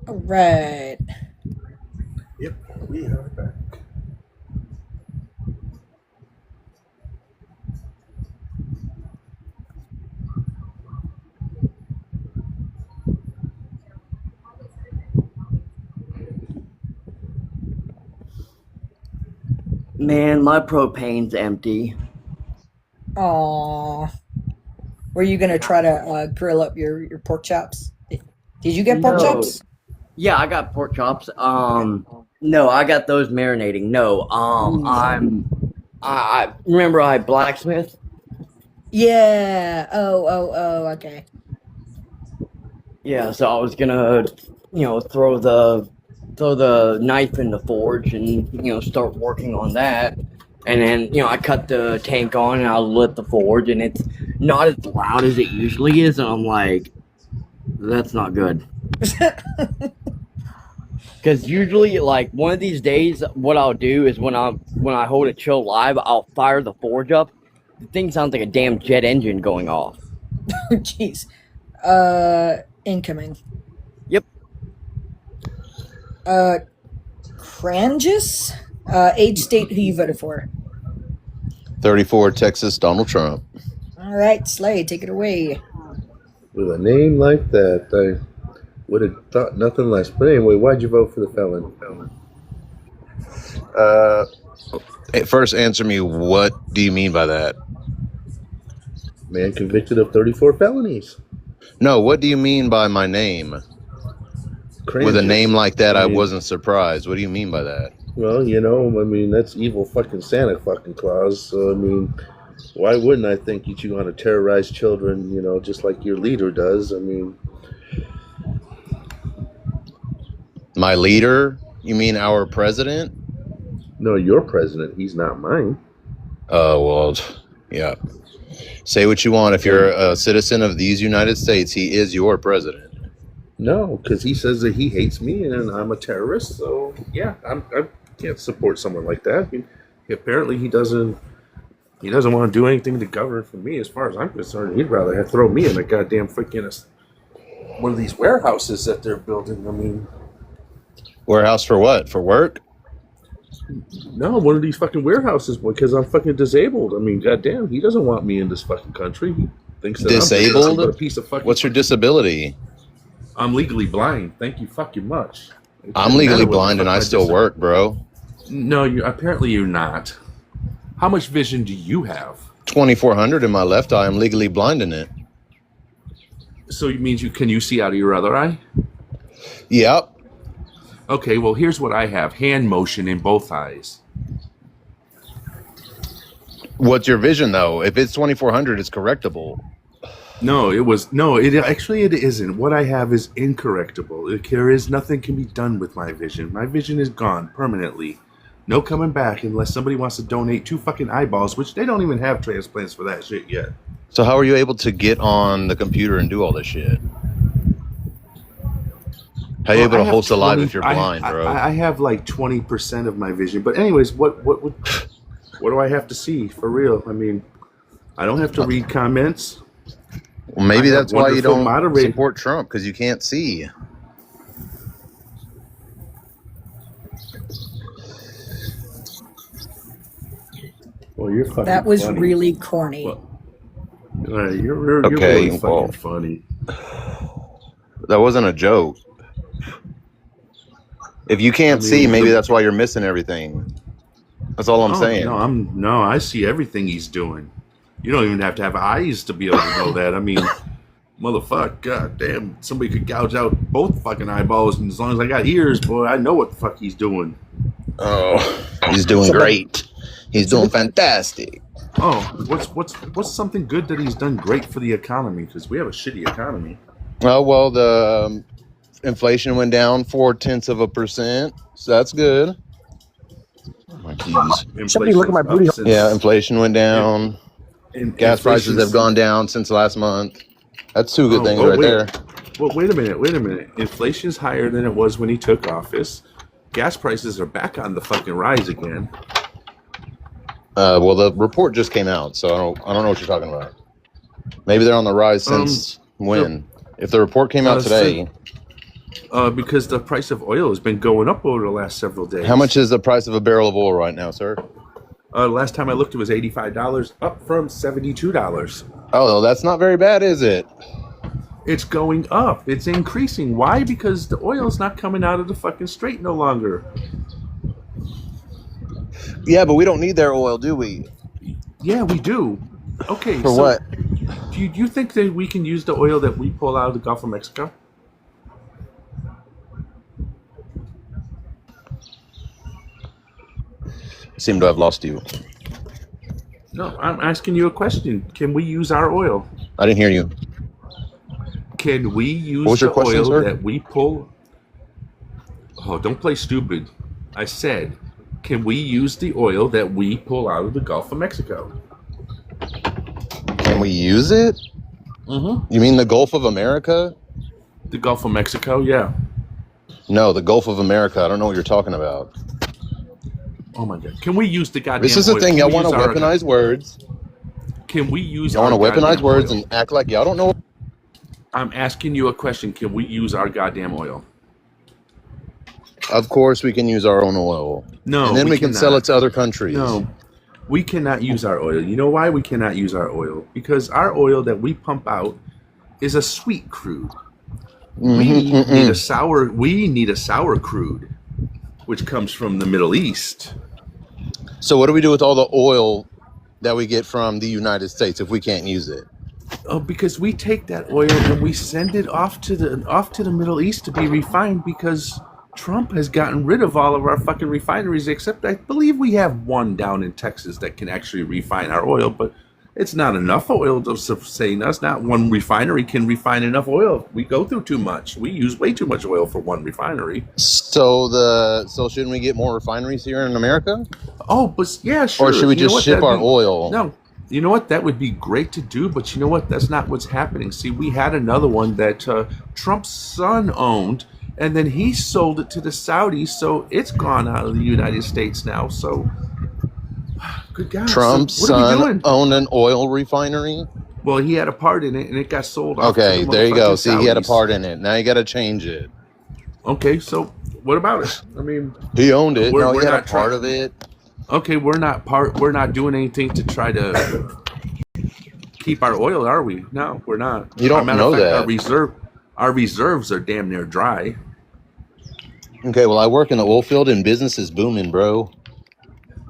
All right. Yep, we are back. Man, my propane's empty. Aw. Were you gonna try to grill up your pork chops? Did you get pork No. chops? Yeah, I got pork chops. No, I got those marinating. No, Ooh. I remember I blacksmith. Yeah. Oh. Okay. Yeah, so I was gonna, throw the knife in the forge and start working on that. And then I cut the tank on and I lit the forge and it's not as loud as it usually is. And I'm like, that's not good. Because usually, like one of these days, what I'll do is when I hold a chill live, I'll fire the forge up. The thing sounds like a damn jet engine going off. Jeez. Incoming. Yep. Uh, Crangus. Age, state, who you voted for. 34 Texas, Donald Trump. All right, Slay, take it away. With a name like that, I would have thought nothing less. But anyway, why'd you vote for the felon? Uh, First, answer me, what do you mean by that? Man convicted of 34 felonies. No, what do you mean by my name? With a name like that, I wasn't surprised. What do you mean by that? Well, that's evil fucking Santa fucking Claus. So, why wouldn't I think you want to terrorize children, just like your leader does? My leader? You mean our president? No, your president. He's not mine. Oh, well, yeah. Say what you want. If you're a citizen of these United States, he is your president. No, because he says that he hates me and I'm a terrorist. So, yeah, I can't support someone like that. Apparently he doesn't want to do anything to govern for me as far as I'm concerned. He'd rather throw me in a goddamn freaking one of these warehouses that they're building. Warehouse for what? For work? No, one of these fucking warehouses because I'm fucking disabled. Goddamn, he doesn't want me in this fucking country. He thinks that disabled? I'm a piece of fucking. What's your disability? I'm legally blind. Thank you fucking much. I'm legally blind and I still work, bro. No, apparently you're not. How much vision do you have? 2400 in my left eye. I'm legally blind in it. So it means can you see out of your other eye? Yep. Okay, well here's what I have: hand motion in both eyes. What's your vision though? If it's 2400, it's correctable. It actually it isn't. What I have is incorrectable. There is nothing can be done with my vision. My vision is gone permanently. No coming back unless somebody wants to donate 2 fucking eyeballs, which they don't even have transplants for that shit yet. So how are you able to get on the computer and do all this shit? How are you able to host a live if you're blind, bro? I have like 20% of my vision. But anyways, what do I have to see for real? I don't have to read comments. Well, maybe that's why you don't support Trump, because you can't see. Well, you're fucking That was funny. really corny. You're Okay, really fucking funny. That wasn't a joke. If you can't see, maybe that's why you're missing everything. That's all I'm saying. No, I see everything he's doing. You don't even have to have eyes to be able to know that. Motherfucker, goddamn, somebody could gouge out both fucking eyeballs, and as long as I got ears, boy, I know what the fuck he's doing. Oh, he's doing great. He's doing fantastic. Oh, what's something good that he's done great for the economy? Because we have a shitty economy. Oh, well, the inflation went down 0.4%, so that's good. Oh, my keys. Somebody look at my booty. Yeah, inflation went down. Gas prices have gone down since last month. That's 2 good things right there. Well, wait a minute. Inflation's higher than it was when he took office. Gas prices are back on the fucking rise again. Well, the report just came out, so I don't know what you're talking about. Maybe they're on the rise since when? If the report came out today. Because the price of oil has been going up over the last several days. How much is the price of a barrel of oil right now, sir? Last time I looked, it was $85, up from $72. Oh, that's not very bad, is it? It's going up. It's increasing. Why? Because the oil's not coming out of the fucking strait no longer. Yeah, but we don't need their oil, do we? Yeah, we do. Okay. For what? Do you think that we can use the oil that we pull out of the Gulf of Mexico? Seem to have lost you. No, I'm asking you a question. Can we use our oil? I didn't hear you. Can we use What was your the question, oil sir? that we pull? Oh, don't play stupid. I said, can we use the oil that we pull out of the Gulf of Mexico? Can we use it? Mm-hmm. You mean the Gulf of America? The Gulf of Mexico, yeah. No, the Gulf of America. I don't know what you're talking about. Oh my God. Can we use the goddamn This is the oil? thing. Can Y'all we want to use our- weaponize words. Can we use Y'all our want to weaponize goddamn words oil? and act like y'all don't know. I'm asking you a question. Can we use our goddamn oil? Of course, we can use our own oil. No, and then we can cannot. sell it to other countries. No, we cannot use our oil. You know why we cannot use our oil? Because our oil that we pump out is a sweet crude. We need a sour. We need a sour crude, which comes from the Middle East. So what do we do with all the oil that we get from the United States if we can't use it? Oh, because we take that oil and we send it off to the Middle East to be refined because Trump has gotten rid of all of our fucking refineries, except I believe we have one down in Texas that can actually refine our oil, but it's not enough oil to sustain us. Not one refinery can refine enough oil. We go through too much. We use way too much oil for one refinery. So shouldn't we get more refineries here in America? Oh, but yeah, sure. Or should we You know just what? ship That'd our be- oil? No. You know what? That would be great to do, but you know what? That's not what's happening. See, we had another one that Trump's son owned, and then he sold it to the Saudis, so it's gone out of the United States now. So, good God. Trump's so what are we son doing? owned an oil refinery? Well, he had a part in it, and it got sold off. Okay, to the there you go. motherfucking See, he had a Saudis. part in it. Now you got to change it. Okay, so what about it? I mean, He owned it. We're- No, we're he had a not part trying- of it. okay, we're not doing anything to try to keep our oil, are we? No, we're not. You don't As a matter know of fact, that. Our reserves are damn near dry. Okay, well, I work in the oil field and business is booming, bro.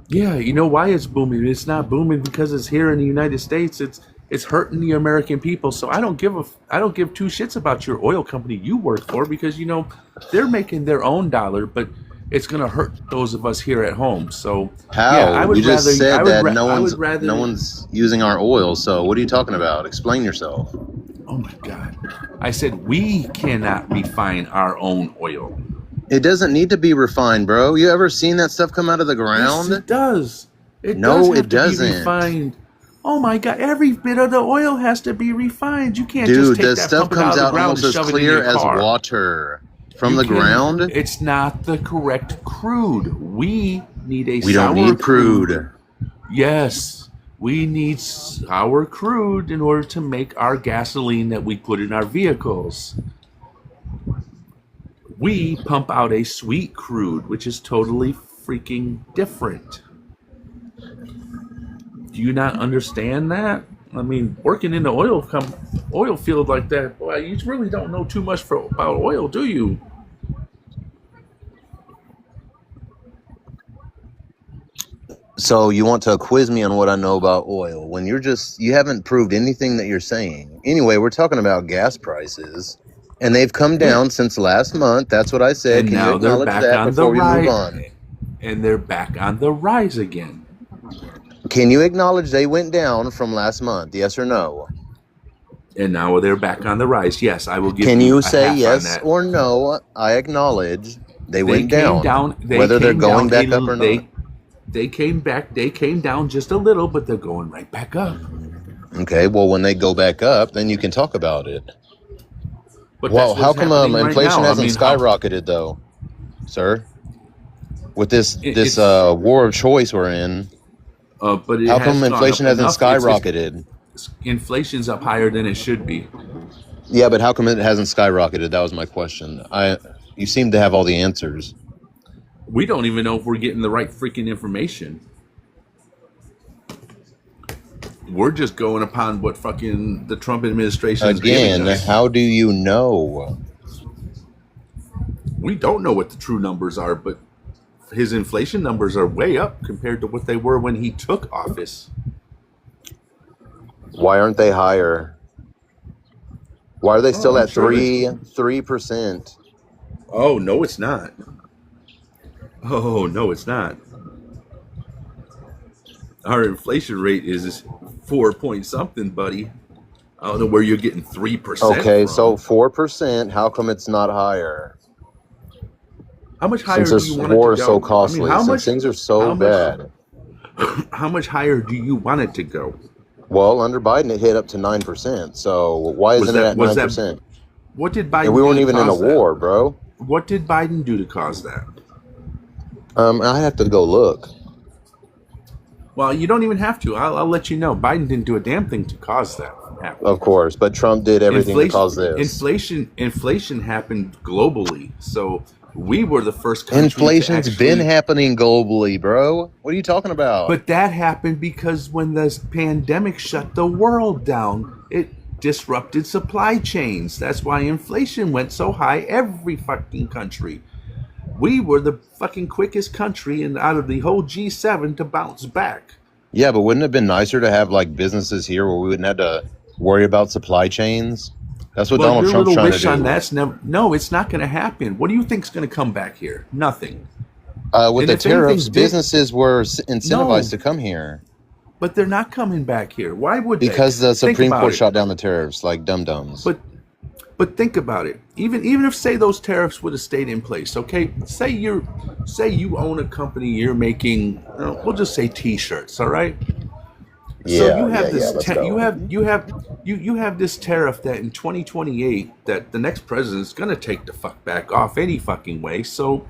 Yeah, you know why it's booming? It's not booming because it's here in the United States. It's hurting the American people. So I don't give two shits about your oil company you work for because you know they're making their own dollar, but it's gonna hurt those of us here at home. So How? yeah, I would you just rather. said I would that ra- no I one's would rather. no one's using our oil. So what are you talking about? Explain yourself. Oh my God! I said we cannot refine our own oil. It doesn't need to be refined, bro. You ever seen that stuff come out of the ground? Yes, it does. It No, does have it to doesn't. be refined. Oh my God! Every bit of the oil has to be refined. You can't Dude, just take the that, stuff pump it out comes of the out ground almost and as shove it in clear your as car. water from You the can- ground. It's not the correct crude. We need a We sour don't need crude. Yes, we need sour crude in order to make our gasoline that we put in our vehicles. We pump out a sweet crude, which is totally freaking different. Do you not understand that? I mean, working in the oil field like that, boy, you really don't know too much about oil, do you? So you want to quiz me on what I know about oil when you haven't proved anything that you're saying. Anyway, we're talking about gas prices and they've come down since last month. That's what I said. And Can you now they're acknowledge back that on the before we move rise. on? And they're back on the rise again. Can you acknowledge they went down from last month? Yes or no? And now they're back on the rise. Yes, I will give Can you you a say half on yes that. or no? I acknowledge they went came down. They Whether they're came going down back up or not. They came back. They came down just a little, but they're going right back up. Okay, well, when they go back up, then you can talk about it. But Well, that's how what's come happening right inflation now. hasn't how- skyrocketed though, sir? With this It's- war of choice we're in, but it how has come gone inflation up hasn't enough. skyrocketed? Inflation's up higher than it should be. Yeah, but how come it hasn't skyrocketed? That was my question. You seem to have all the answers. We don't even know if we're getting the right freaking information. We're just going upon what fucking the Trump administration is Again, giving us. how do you know? We don't know what the true numbers are, but his inflation numbers are way up compared to what they were when he took office. Why aren't they higher? Why are they still I'm at sure 3%? Oh, no, it's not. Oh, no, it's not. Our inflation rate is 4 point something, buddy. I don't know where you're getting 3%. Okay, from. so 4%. How come it's not higher? How much higher Since do this you want it war to is go? so costly, how since much? things are so How much? bad. How much higher do you want it to go? Well, under Biden, it hit up to 9%. So why isn't it at 9%? What did Biden? And we do weren't to even in a cause that? war, bro. What did Biden do to cause that? I have to go look. Well, you don't even have to. I'll let you know. Biden didn't do a damn thing to cause that happen. Of course, but Trump did everything to cause this. Inflation happened globally, so we were the first country. Inflation's been happening globally, bro. What are you talking about? But that happened because when the pandemic shut the world down, it disrupted supply chains. That's why inflation went so high every fucking country. We were the fucking quickest country and out of the whole G7 to bounce back. Yeah, but wouldn't it have been nicer to have like businesses here where we wouldn't have to worry about supply chains? That's what Donald Trump's trying to do. On that's no, it's not going to happen. What do you think's going to come back here? Nothing. With the tariffs, businesses were incentivized to come here. But they're not coming back here. Why would they? Because the Supreme Court shot down the tariffs like dum-dums. But think about it. Even if say those tariffs would have stayed in place, okay? Say you own a company, you're making we'll just say T-shirts, all right? Yeah, so you have you have this tariff that in 2028 that the next president's gonna take the fuck back off any fucking way. So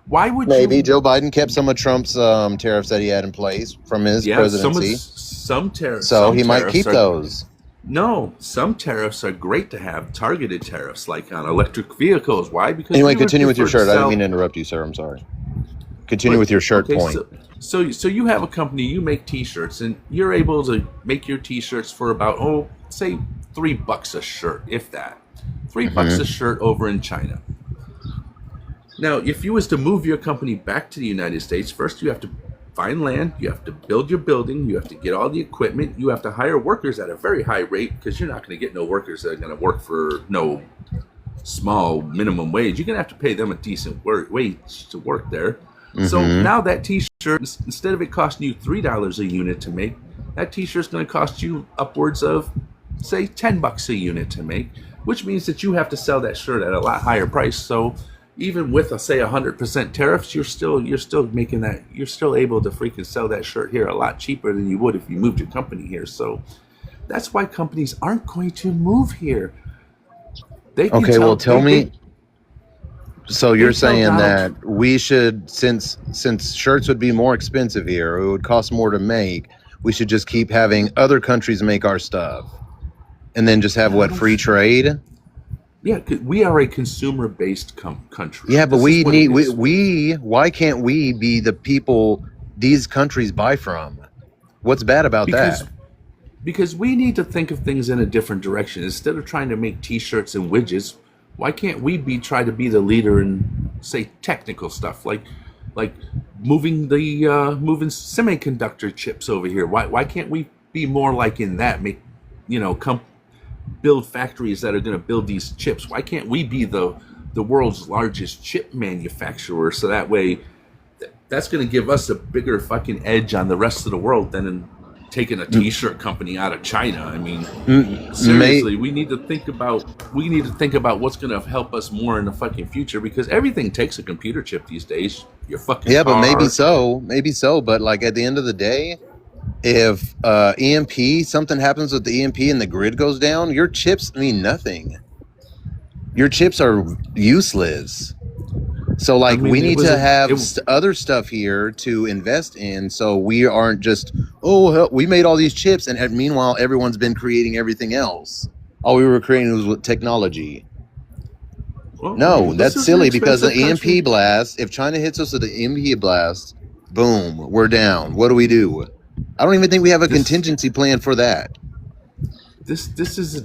why would maybe Joe Biden kept some of Trump's tariffs that he had in place from his presidency? Some tariffs. So he might keep those. No, some tariffs are great to have. Targeted tariffs, like on electric vehicles. Why? Because anyway, continue with your shirt. I didn't mean to interrupt you, sir. I'm sorry. Continue with your shirt point. So you have a company. You make T-shirts, and you're able to make your T-shirts for about say $3 a shirt, if that. $3 a shirt over in China. Now, if you was to move your company back to the United States, first you have to find land, you have to build your building, you have to get all the equipment, you have to hire workers at a very high rate because you're not going to get no workers that are going to work for no small minimum wage. You're going to have to pay them a decent wage to work there. So now that T-shirt, instead of it costing you $3 a unit to make, that T-shirt's going to cost you upwards of, say, $10 a unit to make, which means that you have to sell that shirt at a lot higher price. So even with say 100% tariffs, you're still making that, you're still able to freaking sell that shirt here a lot cheaper than you would if you moved your company here. So that's why companies aren't going to move here. Tell me. So you're saying that we should, since shirts would be more expensive here, it would cost more to make, we should just keep having other countries make our stuff, and then just have free trade? Yeah, we are a consumer-based country. Yeah, but why can't we be the people these countries buy from? What's bad about that? Because we need to think of things in a different direction. Instead of trying to make T-shirts and widgets, why can't we try to be the leader in, say, technical stuff like moving semiconductor chips over here? Why can't we be more like in that? Build factories that are going to build these chips. Why can't we be the world's largest chip manufacturer? So that way, that's going to give us a bigger fucking edge on the rest of the world than in taking a T-shirt company out of China. I mean, seriously, we need to think about what's going to help us more in the fucking future, because everything takes a computer chip these days. Your fucking car. But maybe so. But like at the end of the day, if something happens with the EMP and the grid goes down, your chips mean nothing. Your chips are useless. So we need to have other stuff here to invest in, so we aren't just, we made all these chips, and meanwhile everyone's been creating everything else. All we were creating was with technology. Well, No, this that's is an silly because the expensive EMP country. blast, if China hits us with the EMP blast, boom, we're down. What do? I don't even think we have a This contingency plan for that.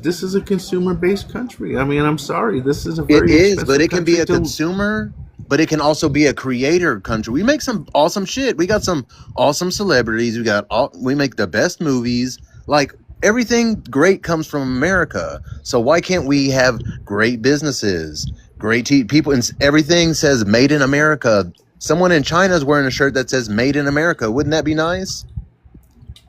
this is a consumer based country. I mean, I'm sorry, this is a It very is, but expensive it can be country a to. consumer, but it can also be a creator country. We make some awesome shit. We got some awesome celebrities. We make the best movies. Like everything great comes from America. So why can't we have great businesses, people, and everything says "Made in America"? Someone in China is wearing a shirt that says "Made in America." Wouldn't that be nice?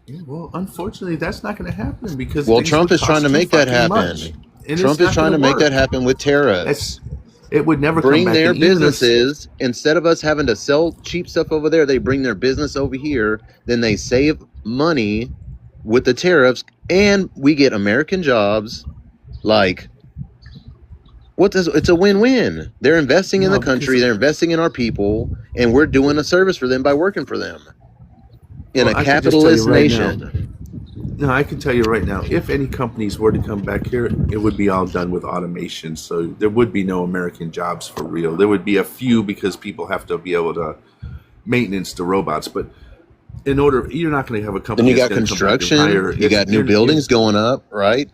Yeah, well, unfortunately, that's not going to happen because Well, things Trump would is trying cost to too make that fucking much, happen. and it's Trump is not going trying to to make that work. happen with tariffs. That's it would never come Bring back. their And even if businesses, instead of us having to sell cheap stuff over there, they bring their business over here. Then they save money with the tariffs, and we get American jobs. Like, it's a win-win. They're investing in the no, because country, they're investing in our people, and we're doing a service for them by working for them in well, a I can just tell you capitalist right now. nation. No, I can tell you right now, if any companies were to come back here, it would be all done with automation. So there would be no American jobs for real. There would be a few because people have to be able to maintenance the robots. But in order, you're not going to have a Then company you that's got going to come back and construction, hire. you got new buildings going up, right?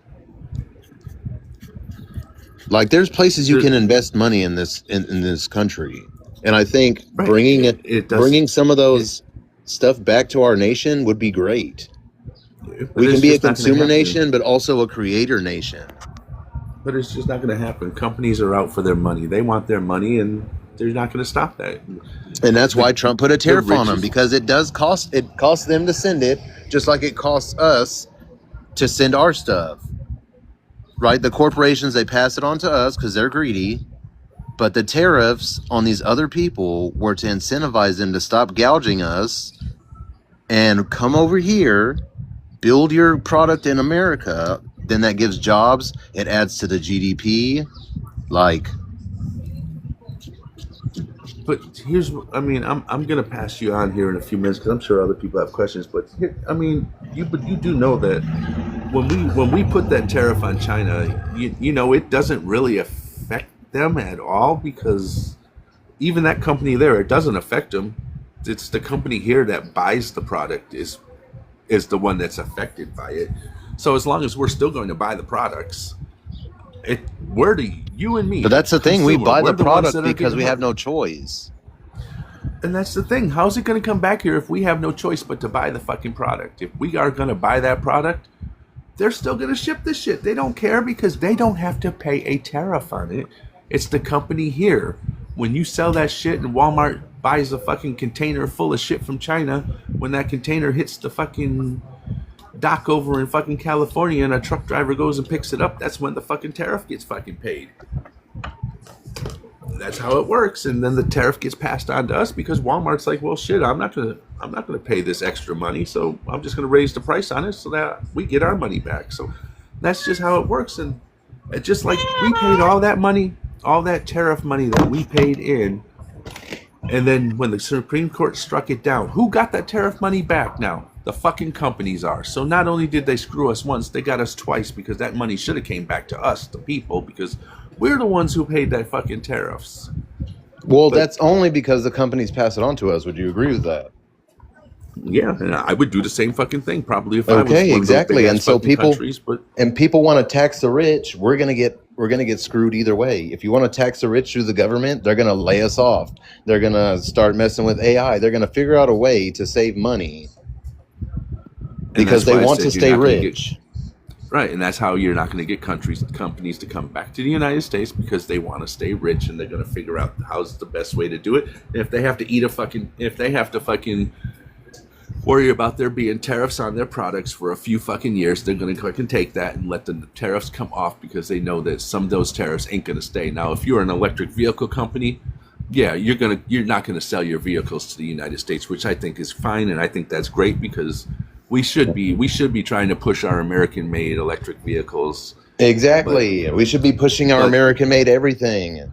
Like there's places you There, can invest money in this country, and I think right. It does. bringing some of It, those stuff back to our nation would be great. but We can it's be a just not going to consumer happen. nation, but also a creator nation. But it's just not going to happen. Companies are out for their money. They want their money, and they're not going to stop that. And that's The why Trump put a the tariff on them, richest. because it costs them to send it, just like it costs us to send our stuff. Right? The corporations, they pass it on to us because they're greedy. But the tariffs on these other people were to incentivize them to stop gouging us and come over here, build your product in America. Then that gives jobs. It adds to the GDP. Like, But here's, I mean, I'm gonna pass you on here in a few minutes because I'm sure other people have questions. But here, I mean, but you do know that when we put that tariff on China, it doesn't really affect them at all because even that company there, it doesn't affect them. It's the company here that buys the product is the one that's affected by it. So as long as we're still going to buy the products, it we're the you and me. but that's the thing. We Consumer, buy we're the the ones product that are because getting we have hurt. no choice. And that's the thing. How's it going to come back here if we have no choice but to buy the fucking product? If we are going to buy that product, they're still going to ship this shit. They don't care because they don't have to pay a tariff on it. It's the company here. When you sell that shit and Walmart buys a fucking container full of shit from China, when that container hits the fucking dock over in fucking California and a truck driver goes and picks it up, that's when the fucking tariff gets fucking paid. That's how it works, and then the tariff gets passed on to us because Walmart's like, well, shit, I'm not gonna pay this extra money, so I'm just gonna raise the price on it so that we get our money back. So that's just how it works, and it's just like we paid all that money, all that tariff money that we paid in, and then when the Supreme Court struck it down, who got that tariff money back now? The fucking companies are. So not only did they screw us once, they got us twice because that money should have came back to us, the people, because we're the ones who paid that fucking tariffs. Well, But that's only because the companies pass it on to us. Would you agree with that? yeah, and I would do the same fucking thing probably if I was Okay, one of those exactly. big And ass so fucking countries. But people want to tax the rich. We're gonna get screwed either way. If you want to tax the rich through the government, they're gonna lay us off. They're gonna start messing with AI. They're gonna figure out a way to save money and because that's they why I want to said you're stay not going to get rich. right, and that's how you're not going to get companies to come back to the United States because they want to stay rich and they're going to figure out how's the best way to do it. And if they have to fucking worry about there being tariffs on their products for a few fucking years, they're going to fucking take that and let the tariffs come off because they know that some of those tariffs ain't going to stay. Now, if you're an electric vehicle company, yeah, you're not going to sell your vehicles to the United States, which I think is fine, and I think that's great because we should be trying to push our American-made electric vehicles. But Exactly. We should be pushing our but American-made everything.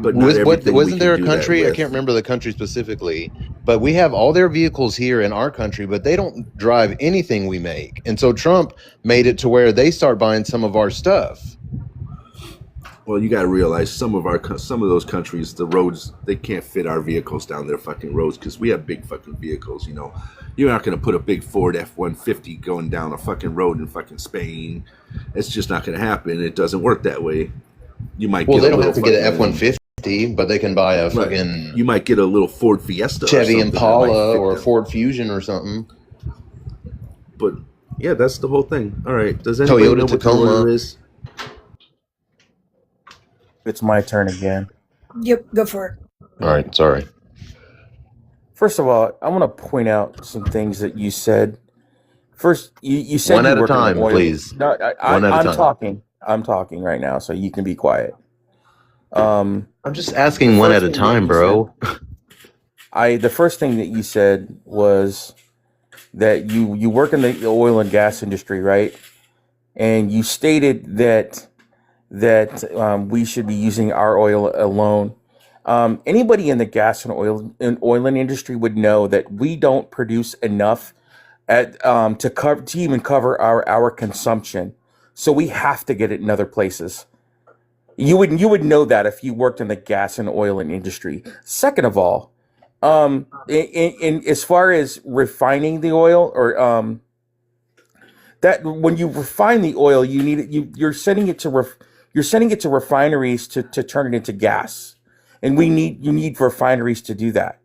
but not everything we Wasn't can there a do that country? I with. can't remember the country specifically, but we have all their vehicles here in our country, but they don't drive anything we make. And so Trump made it to where they start buying some of our stuff. Well, you got to realize some of those countries, the roads, they can't fit our vehicles down their fucking roads because we have big fucking vehicles. You know, you're not going to put a big Ford F-150 going down a fucking road in fucking Spain. It's just not going to happen. It doesn't work that way. You might Well, get they a don't have little to get an fucking- F-150, but they can buy a right. fucking You might get a little Ford Fiesta, or Chevy something that might Impala fit or a them. Ford Fusion or something. But yeah, that's the whole thing. All right, does anybody Toyota know what the Tacoma. order is? It's my turn again. Yep, go for it. All right, sorry. First of all, I want to point out some things that you said. First, you said One you at a work in the time, oil. please. No, One at a I'm time. talking. I'm talking right now, so you can be quiet. I'm just asking one at a time, bro. The first thing that you said was that you work in the oil and gas industry, right? And you stated that we should be using our oil alone. Anybody in the gas and oil industry would know that we don't produce enough to even cover our consumption. So we have to get it in other places. You would know that if you worked in the gas and oil industry. Second of all, in as far as refining the oil, or that when you refine the oil, you're sending it to refineries to turn it into gas, and you need refineries to do that.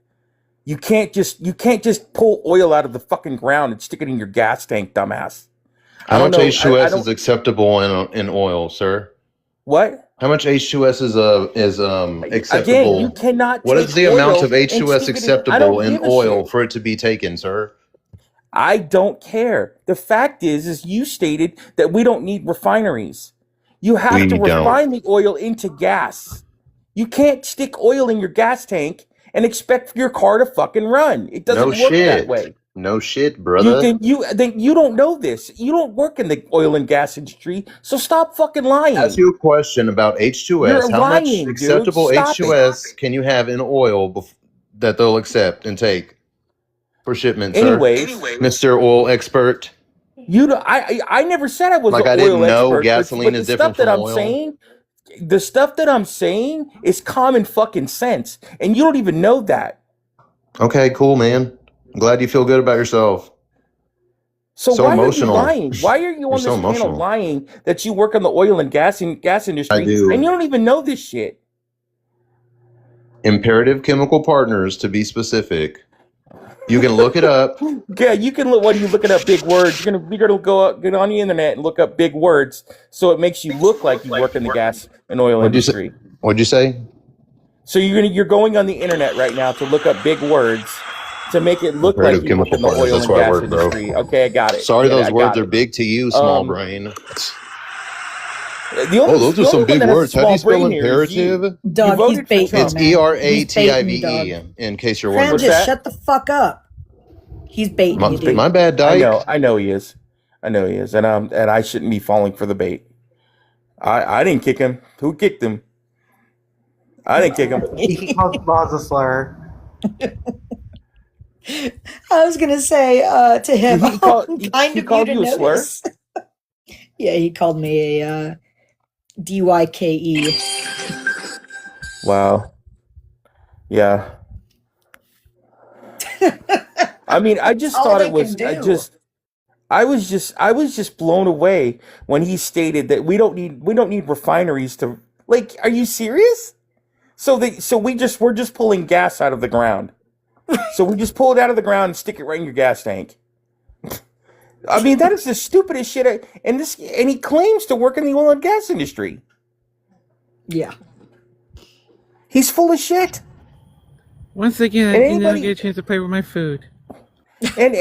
You can't just pull oil out of the fucking ground and stick it in your gas tank, dumbass. How much H2S I don't- is acceptable in oil, sir? What? How much H2S is acceptable? Again, you cannot. What take is the amount oil of and H2S stick it acceptable I in don't give a oil shit. for it to be taken, sir? I don't care. The fact is you stated that we don't need refineries. You have We to don't. refine the oil into gas. You can't stick oil in your gas tank and expect your car to fucking run. It doesn't No work that shit. way. No shit, brother. You don't know this. You don't work in the oil and gas industry, so stop fucking lying. Ask you a question about H2S. You're How much lying, dude. acceptable Stop it. H2S can you have in oil that they'll accept and take for shipment, sir? Anyways, Mr. Oil Expert. I never said I was Like, an I didn't oil know expert, gasoline but is the different stuff that from I'm oil. saying, the stuff that I'm saying is common fucking sense, and you don't even know that. Okay, cool, man. I'm glad you feel good about yourself. So So why emotional. are you lying? Why are you You're on so this panel emotional. lying that you work in the oil and gas industry, I do. and you don't even know this shit? Imperative Chemical Partners, to be specific. You can look it up. Yeah, you can look. What are you looking up? Big words. You're gonna get on the internet and look up big words, so it makes you look like you work in the gas and oil industry. What'd you say? So you're going on the internet right now to look up big words to make it look like Imperative you work Chemical in the Partners, oil that's and where I gas work, bro. industry. Okay, I got it. Sorry, Get it, those I words got are it. big to you, small brain. The only, Oh, those the are only some one big that has a words. How do you small spell brain here is you. imperative? Dog, he's voted for baiting Trump. you, It's man. He's baiting you, ERATIVE, dog. in case you're Fran, wondering. What's just that? shut the fuck up. He's baiting you, dude. My bad, Dyke. I know he is. And I shouldn't be falling for the bait. I didn't kick him. Who kicked him? I didn't kick him. He calls laws a slur. I was gonna say to him, He called- kind he of called you to you a slur? notice. Yeah, he called me a DYKE. Wow. Yeah. I mean, I just all thought they it was can do. I was just blown away when he stated that we don't need refineries to, like, are you serious? So we're just pulling gas out of the ground. So we just pull it out of the ground and stick it right in your gas tank. I mean, that is the stupidest shit. And he claims to work in the oil and gas industry. Yeah. He's full of shit. Once again, And I didn't anybody- get a chance to play with my food. And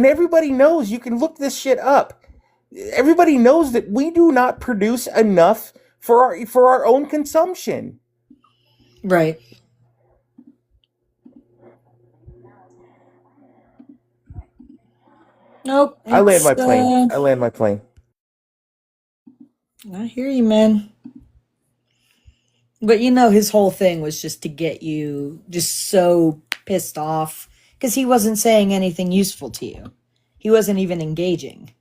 everybody knows, you can look this shit up. Everybody knows that we do not produce enough for our own consumption. Right. Nope. I land my it's, plane. I land my plane. I hear you, man. But you know, his whole thing was just to get you just so pissed off because he wasn't saying anything useful to you. He wasn't even engaging.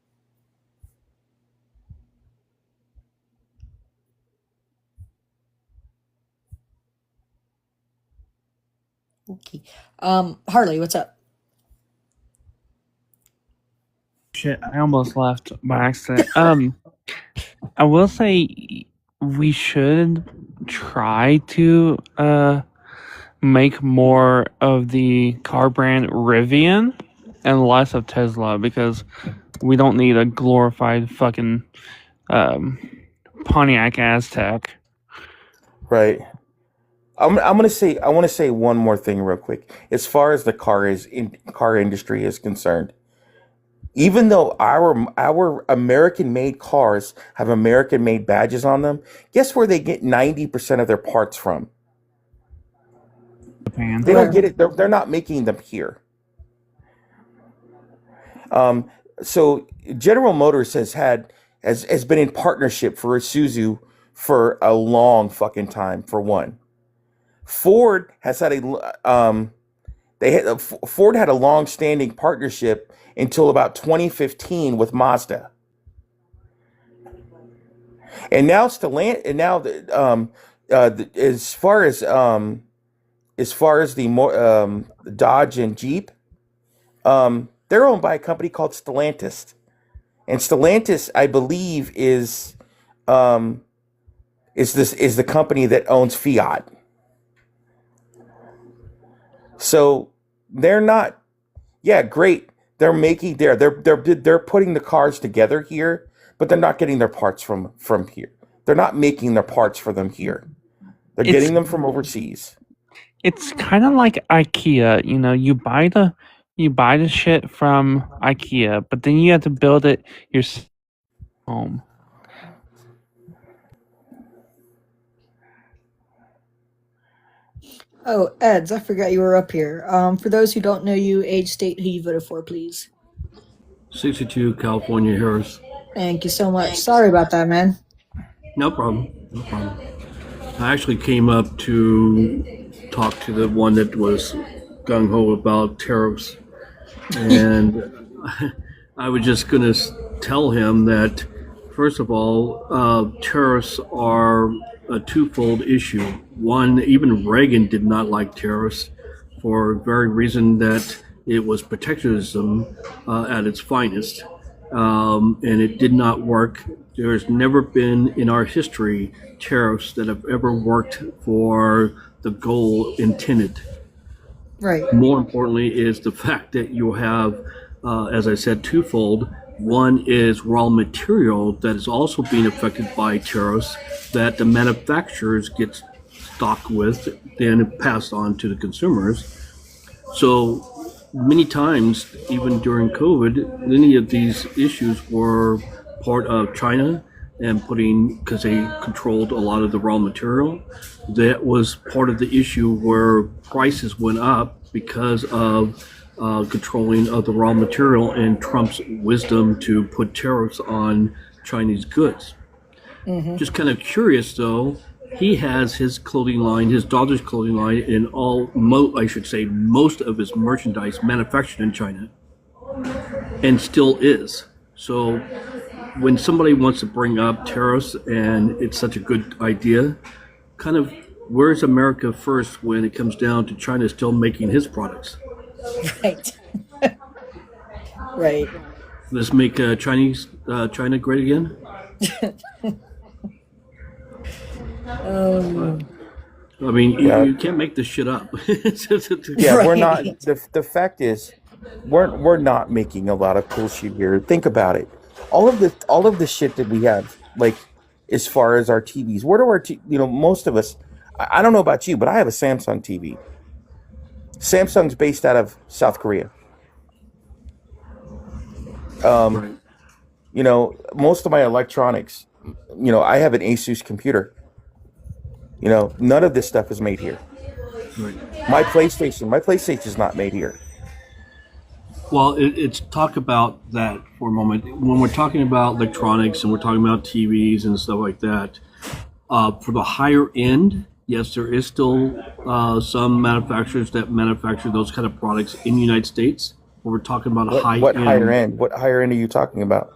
Okay. Harley, what's up? Shit, I almost left by accident. I will say we should try to make more of the car brand Rivian and less of Tesla because we don't need a glorified fucking Pontiac Aztec. Right. I want to say one more thing real quick. As far as the car industry is concerned, even though our American made cars have American made badges on them, guess where they get 90% of their parts from? Japan. They don't get it. They're not making them here. So General Motors has been in partnership for Isuzu for a long fucking time. For one, Ford has had Ford had a long-standing partnership until about 2015 with Mazda, and now as far as the Dodge and Jeep, they're owned by a company called Stellantis, and Stellantis, I believe, is the company that owns Fiat. So they're not, yeah, great. They're putting the cars together here, but they're not getting their parts from here. They're not making their parts for them here. They're getting them from overseas. It's kind of like IKEA, you know, you buy the shit from IKEA, but then you have to build it yourself at home. Oh, Eds, I forgot you were up here. For those who don't know you, age, state, who you voted for, please. 62 California Harris. Thank you so much. Sorry about that, man. No problem. No problem. I actually came up to talk to the one that was gung ho about tariffs, and I was just going to tell him that, first of all, tariffs are a twofold issue. One, even Reagan did not like tariffs for the very reason that it was protectionism at its finest, and it did not work. There's never been in our history tariffs that have ever worked for the goal intended. Right. More importantly is the fact that you have, as I said, twofold. One is raw material that is also being affected by tariffs that the manufacturers get stocked with, then passed on to the consumers. So many times, even during COVID, many of these issues were part of China and because they controlled a lot of the raw material. That was part of the issue where prices went up because of controlling of the raw material and Trump's wisdom to put tariffs on Chinese goods. Mm-hmm. Just kind of curious though, he has his clothing line, his daughter's clothing line, and most of his merchandise manufactured in China, and still is. So when somebody wants to bring up tariffs and it's such a good idea, kind of where's America first when it comes down to China still making his products? Right. Right. Let's make China great again. I mean, you can't make this shit up. Yeah, Right. we're not. The fact is, we're not making a lot of cool shit here. Think about it. All of the shit that we have, like as far as our TVs, where do most of us? I don't know about you, but I have a Samsung TV. Samsung's based out of South Korea. Right. Most of my electronics, I have an Asus computer. None of this stuff is made here. Right. My PlayStation is not made here. Well, it's talk about that for a moment. When we're talking about electronics and we're talking about TVs and stuff like that, for the higher end, Yes, there is still some manufacturers that manufacture those kind of products in the United States. We're talking about a What higher high-end. end? What higher end are you talking about?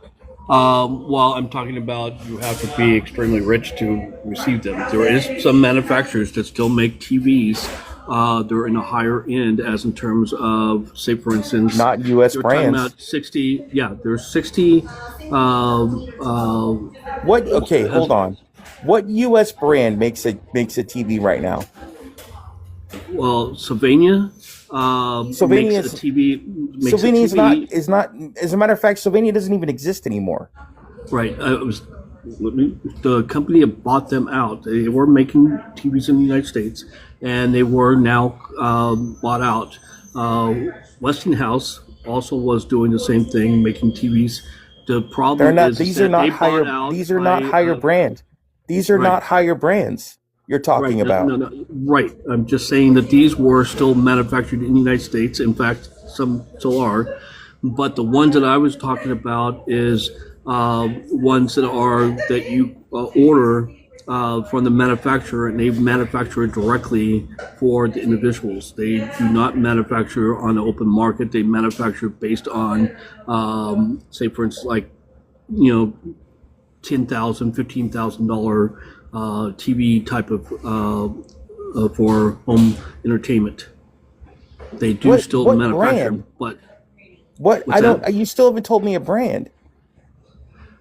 Well, I'm talking about you have to be extremely rich to receive them. There is some manufacturers that still make TVs. They're in a higher end, as in terms of, say, for instance, Not U.S. you're talking brands. about 60. Yeah, there's 60. What? Okay, As, hold on. What U.S. brand makes a TV right now? well, Sylvania makes Sylvania a is TV. Makes a Sylvania TV. is not. As a matter of fact, Sylvania doesn't even exist anymore. Right. It was the company that bought them out. They were making TVs in the United States, and they were now bought out. Westinghouse also was doing the same thing, making TVs. The They're problem not. is These are that they not higher. bought out These are not by higher brand. These are right. not higher brands you're Right. talking about. No. Right. I'm just saying that these were still manufactured in the United States. In fact, some still are. But the ones that I was talking about is ones that you order from the manufacturer, and they manufacture it directly for the individuals. They do not manufacture on the open market. They manufacture based on, say, for instance, like $10,000, $15,000 TV type of for home entertainment. They do still What manufacture, brand? but What? what's I that? don't. You still haven't told me a brand.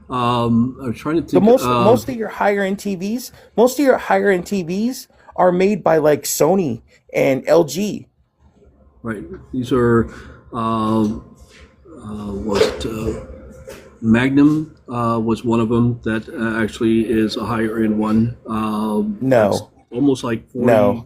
I was trying to The think. most of your higher end TVs, most of your higher end TVs are made by like Sony and LG. Right, these are was it Magnum was one of them that actually is a higher end one. That's No, almost like no,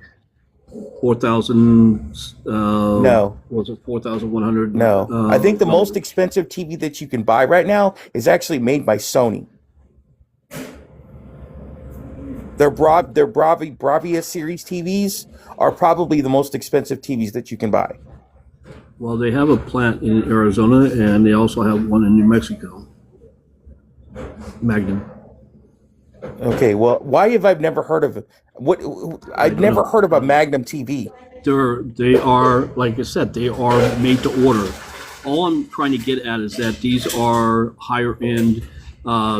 4,000. no, Was it 4,100 no. I think the most dollars? expensive TV that you can buy right now is actually made by Sony. Their Bravia series TVs are probably the most expensive TVs that you can buy. Well, they have a plant in Arizona, and they also have one in New Mexico. Magnum. Okay, well, why have I never heard of what? I I've don't never know. heard of a Magnum TV. They are, like I said, they are made to order. All I'm trying to get at is that these are higher end,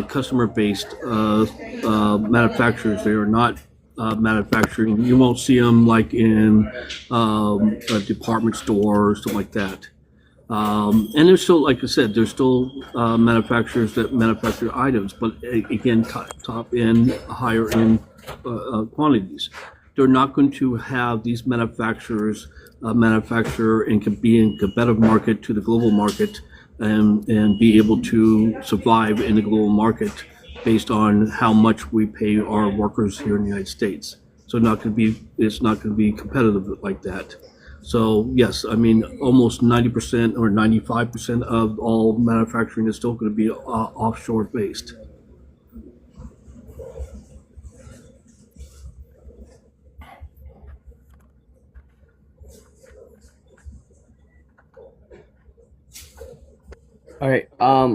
customer based manufacturers. They are not manufacturing. You won't see them like in a department store or something like that. And there's still, like I said, there's still manufacturers that manufacture items, but again, top end, higher end quantities. They're not going to have these manufacturers manufacture and can be in competitive market to the global market, and be able to survive in the global market based on how much we pay our workers here in the United States. So it's not going to be competitive like that. So yes, I mean almost 90% or 95% of all manufacturing is still going to be offshore based. All right.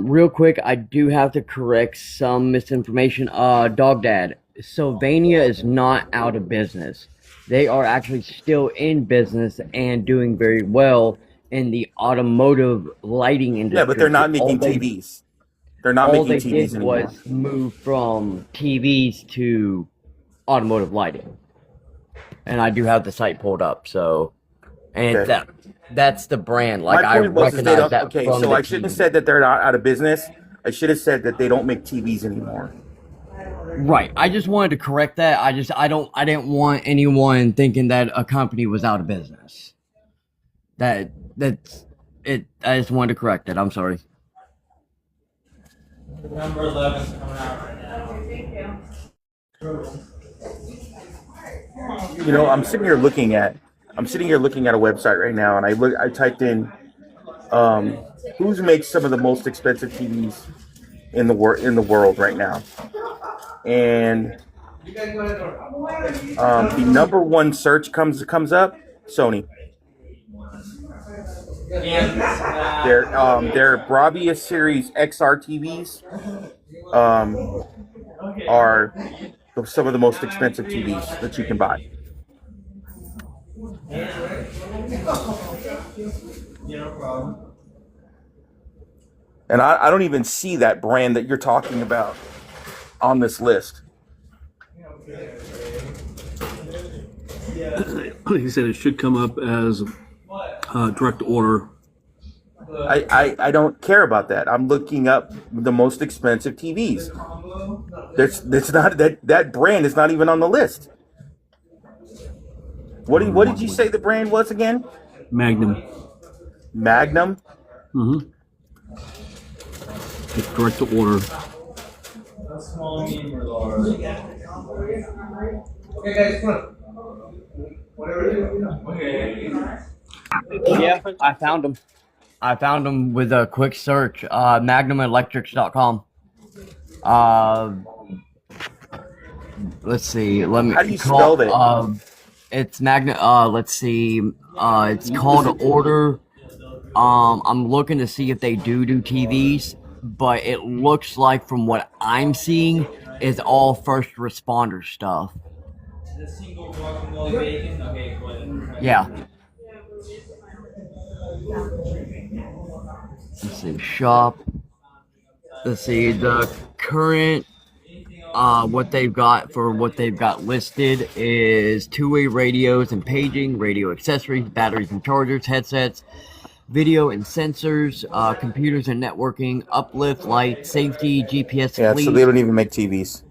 Real quick, I do have to correct some misinformation. Dog Dad, Sylvania is not out of business. They are actually still in business and doing very well in the automotive lighting Yeah, but they're industry. not making TVs. They're not All making they TVs did was anymore. move from TVs to automotive lighting. And I do have the site pulled up, so and Okay. that's the brand. My Like I point was is they recognize don't. that Okay, from so the I shouldn't have TV. said that they're not out of business. I should have said that they don't make TVs anymore. Right. I just wanted to correct that. I didn't want anyone thinking that a company was out of business. That's it. I just wanted to correct it. I'm sorry. Number 11's coming out right now. You know, I'm sitting here looking at a website right now, and I typed in who makes some of the most expensive TVs in the world right now, and the number one search comes up Sony. Their Bravia Series XR TVs are some of the most expensive TVs that you can buy. And I don't even see that brand that you're talking about on this list. He said it should come up as direct order. I don't care about that. I'm looking up the most expensive TVs. There's not that brand is not even on the list. What did you say the brand was again? Magnum. Magnum? Mm-hmm. It's direct to order. Small, medium, or large? Okay, guys, come on. Whatever you want. Okay. Yeah, I found them. I found them with a quick search. MagnumElectrics.com. Let's see. Let me. How do you spell that? It's Magnum. Let's see. It's called Order. I'm looking to see if they do TVs, but it looks like from what I'm seeing is all first responder stuff. The single guacamole bacon. Okay, go ahead. Yeah. Let's see. Shop. Let's see. The current. What they've got listed is two-way radios and paging, radio accessories, batteries and chargers, headsets, video and sensors, computers and networking, uplift, light, safety, GPS, Yeah, fleet. so they don't even make TVs.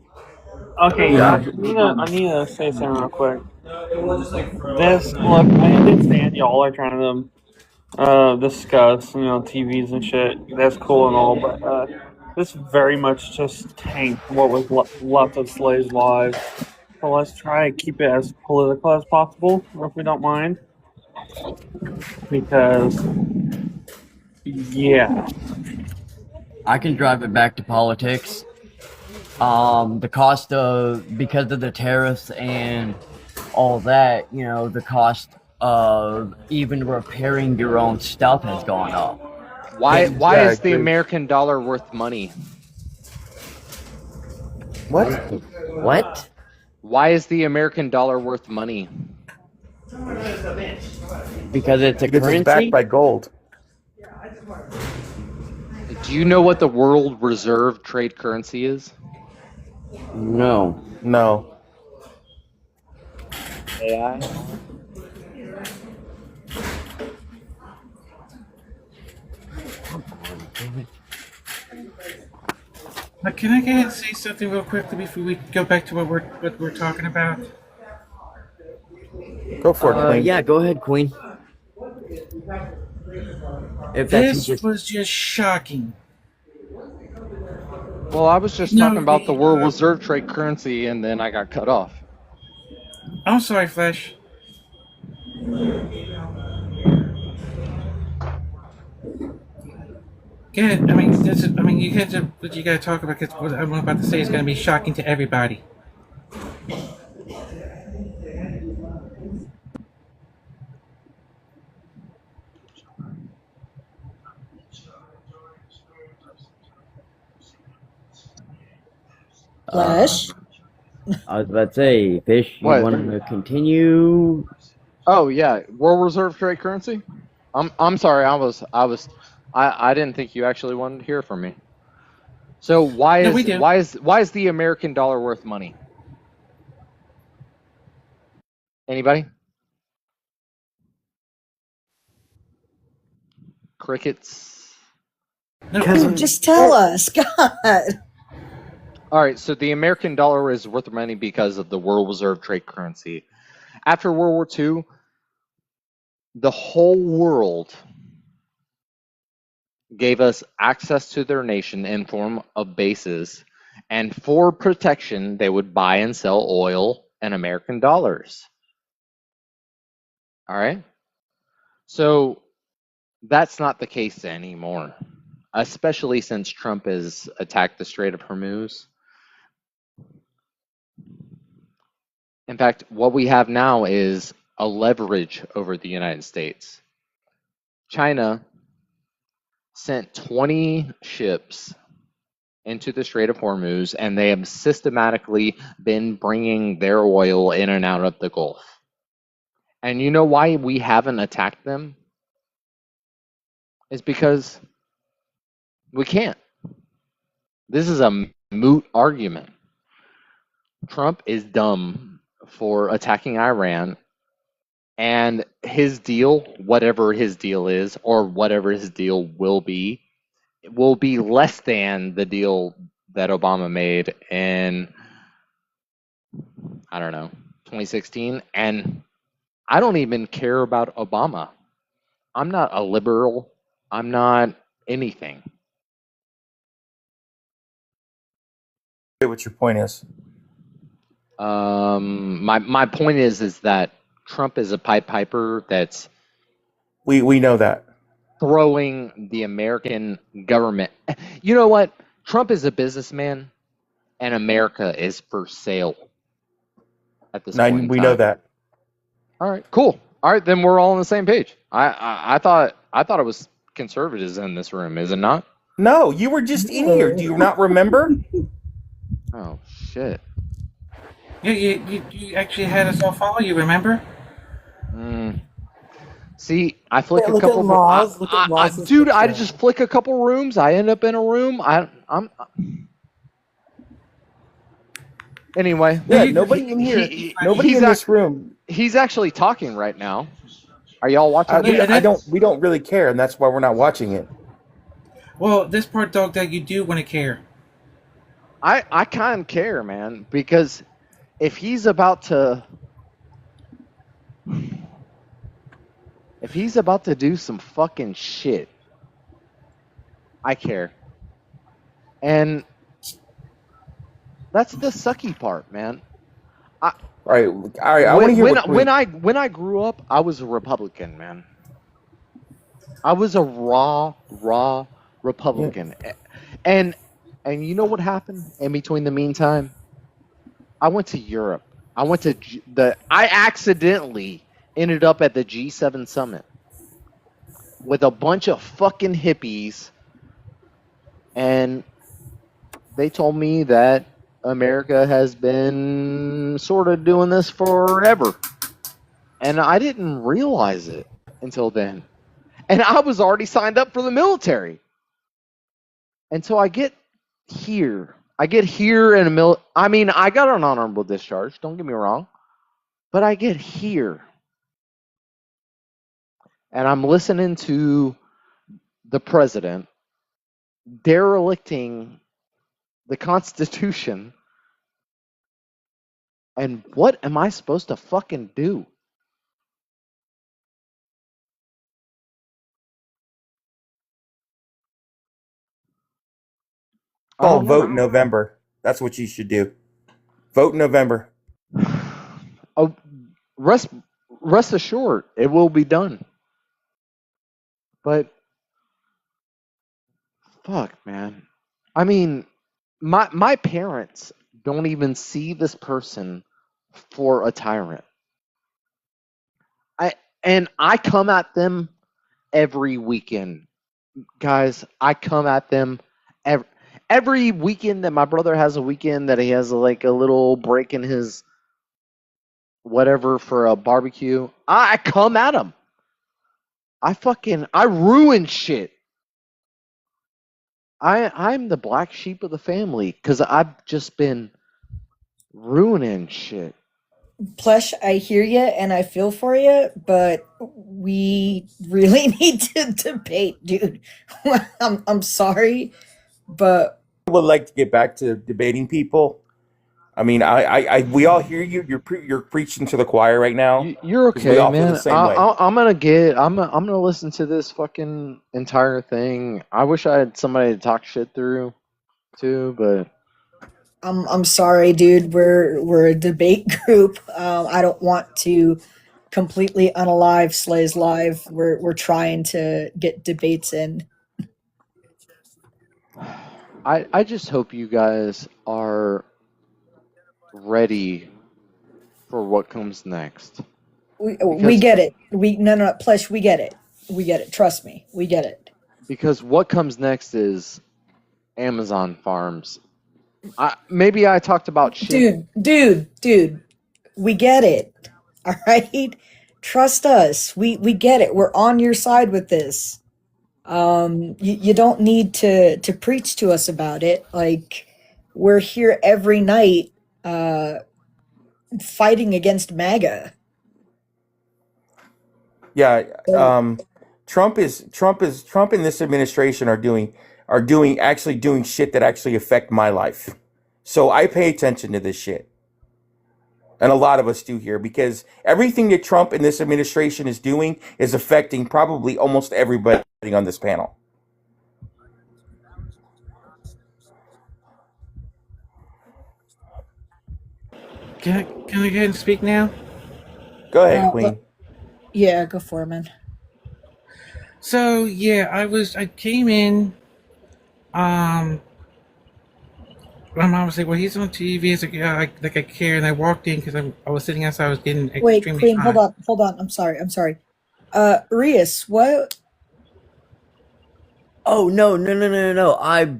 Okay, Yeah. I need to say something real quick. This look, I understand y'all are trying to discuss, TVs and shit. That's cool and all, but this very much just tanked what was left of Slaves Live. So let's try to keep it as political as possible, if we don't mind. Because, yeah. I can drive it back to politics. The cost because of the tariffs and all that, the cost of even repairing your own stuff has gone up. Why Yeah, is the American dollar worth money? What? What? Why is the American dollar worth money? Because it's a Because currency? it's backed by gold. Do you know what the world reserve trade currency is? No. No. AI? Can I go ahead and say something real quickly before we go back to what we're talking about? Go for it, Queen. Yeah, go ahead, Queen. If that's This was just shocking. Well, I was just No, talking about the world reserve trade currency, and then I got cut off. I'm sorry, Flash. Good. You get to what you got to talk about because what I'm about to say is going to be shocking to everybody. Flash. I was about to say, Fish, you What? want to continue? Oh yeah, world reserve trade currency. I'm sorry, I didn't think you actually wanted to hear from me. So why No, we do. is the American dollar worth money? Anybody? Crickets. No, just tell us, God. All right, so the American dollar is worth money because of the world reserve trade currency. After World War II, the whole world gave us access to their nation in form of bases, and for protection, they would buy and sell oil and American dollars. All right? So that's not the case anymore, especially since Trump has attacked the Strait of Hormuz. In fact, what we have now is a leverage over the United States. China sent 20 ships into the Strait of Hormuz, and they have systematically been bringing their oil in and out of the Gulf. And you know why we haven't attacked them? It's because we can't. This is a moot argument. Trump is dumb for attacking Iran, and his deal, whatever his deal is, or whatever his deal will be less than the deal that Obama made in, I don't know, 2016. And I don't even care about Obama. I'm not a liberal. I'm not anything. What your point is? My point is that Trump is a Pied Piper that's We know that. throwing the American government. You know what? Trump is a businessman, and America is for sale at this point in We time. know that. All right, cool. All right, then we're all on the same page. I thought it was conservatives in this room, is it not? No, you were just in here. Do you not remember? Oh shit. You actually had us all follow you, remember? See, I flick a Look couple. at Laws. Look at Laws. Dude, I just flick a couple rooms. I end up in a room. I'm. Anyway. Yeah, nobody in here. Nobody in this room. He's actually talking right now. Are y'all watching? We don't really care, and that's why we're not watching it. Well, this part, dog, that you do want to care. I kind of care, man, because if he's about to do some fucking shit, I care. And that's the sucky part, man. All right. I want to hear when I grew up, I was a Republican, man. I was a raw Republican. Yeah. And you know what happened in between the meantime? I went to Europe. I accidentally ended up at the G7 summit with a bunch of fucking hippies, and they told me that America has been sort of doing this forever. And I didn't realize it until then. And I was already signed up for the military. And so I get here. I mean, I got an honorable discharge, don't get me wrong. But I get here. And I'm listening to the president derelicting the Constitution. And what am I supposed to fucking do? Vote in November. That's what you should do. Vote in November. Oh, rest assured, it will be done. But fuck, man. I mean, my parents don't even see this person for a tyrant. I come at them every weekend. Guys, I come at them every weekend that my brother has a weekend that he has like a little break in his whatever for a barbecue. I come at him. I ruin shit. I'm the black sheep of the family because I've just been ruining shit. Plush, I hear you and I feel for you, but we really need to debate, dude. I'm sorry, but I would like to get back to debating people. I mean, we all hear you. You're preaching to the choir right now. You're okay, we all man. feel the same way. I'm gonna listen to this fucking entire thing. I wish I had somebody to talk shit through, too, but I'm sorry, dude. We're a debate group. I don't want to completely unalive Slay's live. We're trying to get debates in. I just hope you guys are ready for what comes next. We get it. No, Plush, we get it. We get it. Trust me, we get it. Because what comes next is Amazon farms. Maybe I talked about shit. Dude, we get it. All right? Trust us. We get it. We're on your side with this. You don't need to preach to us about it. Like, we're here every night fighting against Maga. Yeah, So, Trump and this administration are doing shit that actually affect my life. So I pay attention to this shit. And a lot of us do here because everything that Trump and this administration is doing is affecting probably almost everybody on this panel. Can I go ahead and speak now? Go ahead, look, Queen. yeah, go for it, man. So yeah, I came in. My mom was like, "Well, he's on TV." It's like, yeah, like I care, and I walked in because I was sitting outside. I was getting Wait, extremely Queen, hot. hold on. I'm sorry. Rias, what? Oh no! I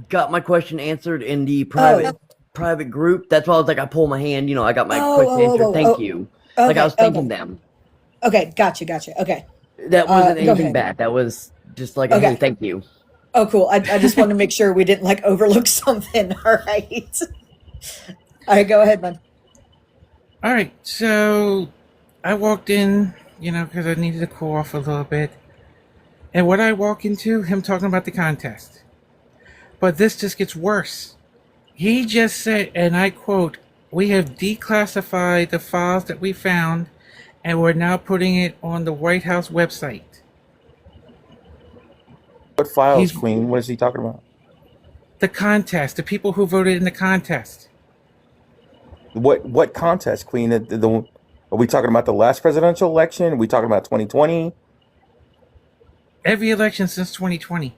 got my question answered in the Oh, private group. That's why I was like, I pull my hand. I got my oh, question oh, oh, answered. oh, Thank oh. you. Like I Okay, was thanking them. okay. Gotcha. Okay. That wasn't Go anything ahead. bad. That was just like, a, hey, Okay. thank you. Oh, cool. I just wanted to make sure we didn't like overlook something. All right. All right, go ahead, man. All right, so I walked in, because I needed to cool off a little bit. And what I walk into, him talking about the contest. But this just gets worse. He just said, and I quote, "We have declassified the files that we found, and we're now putting it on the White House website." What files, He's Queen? What is he talking about? the contest, the people who voted in the contest. What contest, Queen? Are we talking about the last presidential election? Are we talking about 2020? Every election since 2020.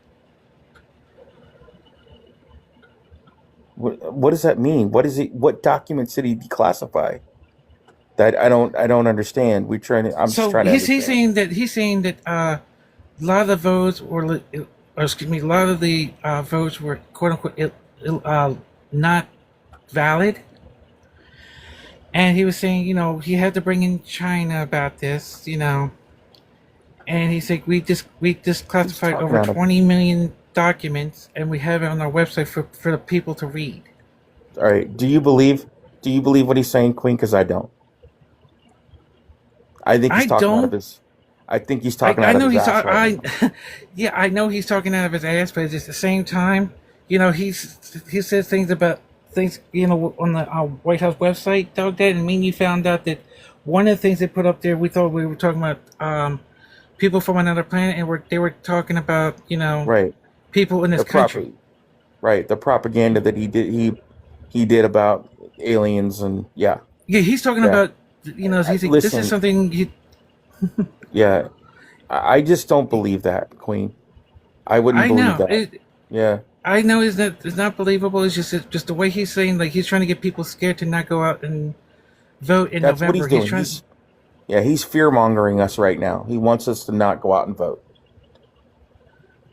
What does that mean? What documents did he declassify? That I don't understand. I'm just So trying to he's understand. he's saying that a lot of the votes were, or excuse me, a lot of the votes were quote unquote not valid. And he was saying, he had to bring in China about this, and he's like, we just He's classified talking over out of 20 million documents, and we have it on our website for the people to read. All right. Do you believe what he's saying, Queen? Because I don't. I think he's I talking out of don't. his. I think he's I, talking I out of know his he's ass right now. yeah, I know he's talking out of his ass, but at the same time, he says things about things, on the White House website, Dog Dad, and me and you found out that one of the things they put up there, we thought we were talking about people from another planet, and they were talking about Right. people in this The proper. country. Right. The propaganda that he did about aliens and yeah. Yeah, he's talking Yeah. about he's like, this is Listen. something Yeah. I just don't believe that, Queen. I wouldn't I believe know. that. Yeah. I know it's not believable. It's just the way he's saying, like, he's trying to get people scared to not go out and vote in That's what November. he's doing. Trying. He's fear mongering us right now. He wants us to not go out and vote.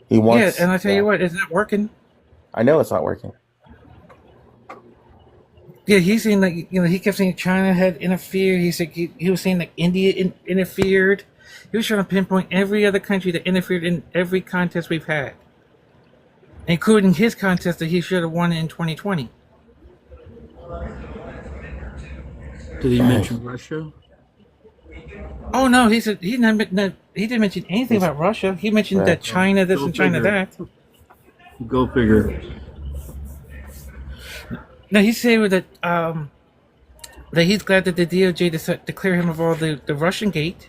He wants. Yeah, and I tell Yeah. you what, it's not working. I know it's not working. Yeah, he's saying, like, he kept saying China had interfered. He said he was saying like India interfered. He was trying to pinpoint every other country that interfered in every contest we've had, including his contest that he should have won in 2020. Did he mention Russia? Oh no, he said he didn't mention anything about Russia. He mentioned Right. that China this Go and China figure. that. Go figure. No, he said that he's glad that the DOJ decided to clear him of all the Russian gate.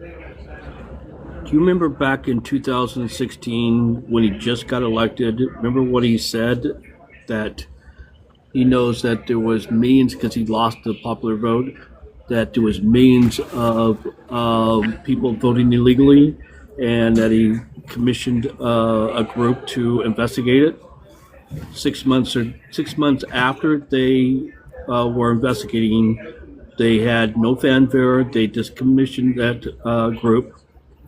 Do you remember back in 2016 when he just got elected? Remember what he said? That he knows that there was millions, because he lost the popular vote, that there was millions of people voting illegally, and that he commissioned a group to investigate it. 6 months after they were investigating, they had no fanfare. They just commissioned that group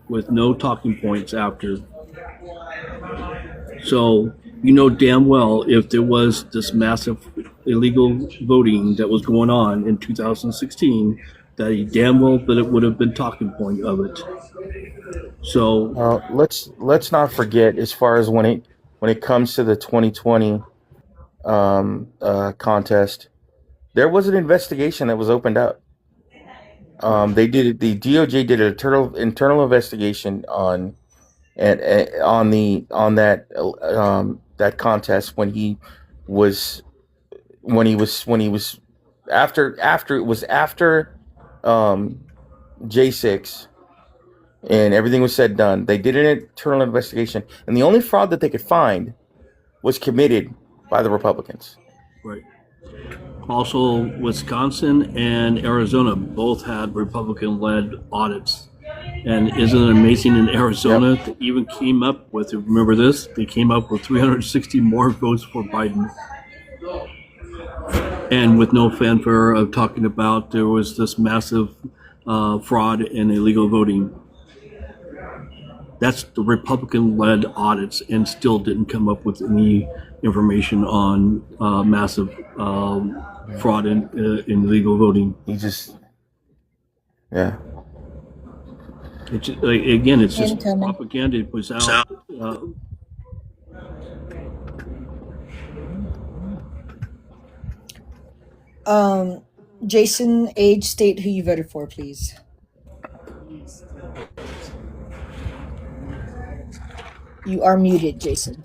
with no talking points after. So you know damn well if there was this massive illegal voting that was going on in 2016, that he damn well that it would have been talking point of it. So Let's not forget, as far as when it comes to the 2020 contest, there was an investigation that was opened up. They did the DOJ did an internal investigation on that contest was when he was after it was after J6 and everything was said and done. They did an internal investigation, and the only fraud that they could find was committed by the Republicans. right. Also, Wisconsin and Arizona both had Republican-led audits. And isn't it amazing in Arizona, they even came up with, remember this, they came up with 360 more votes for Biden. And with no fanfare of talking about there was this massive fraud and illegal voting. That's the Republican-led audits, and still didn't come up with any information on massive fraud in illegal voting. He just, yeah. It's again, it's just Incoming. propaganda. It was out. Jason, age, state who you voted for, please. You are muted, Jason.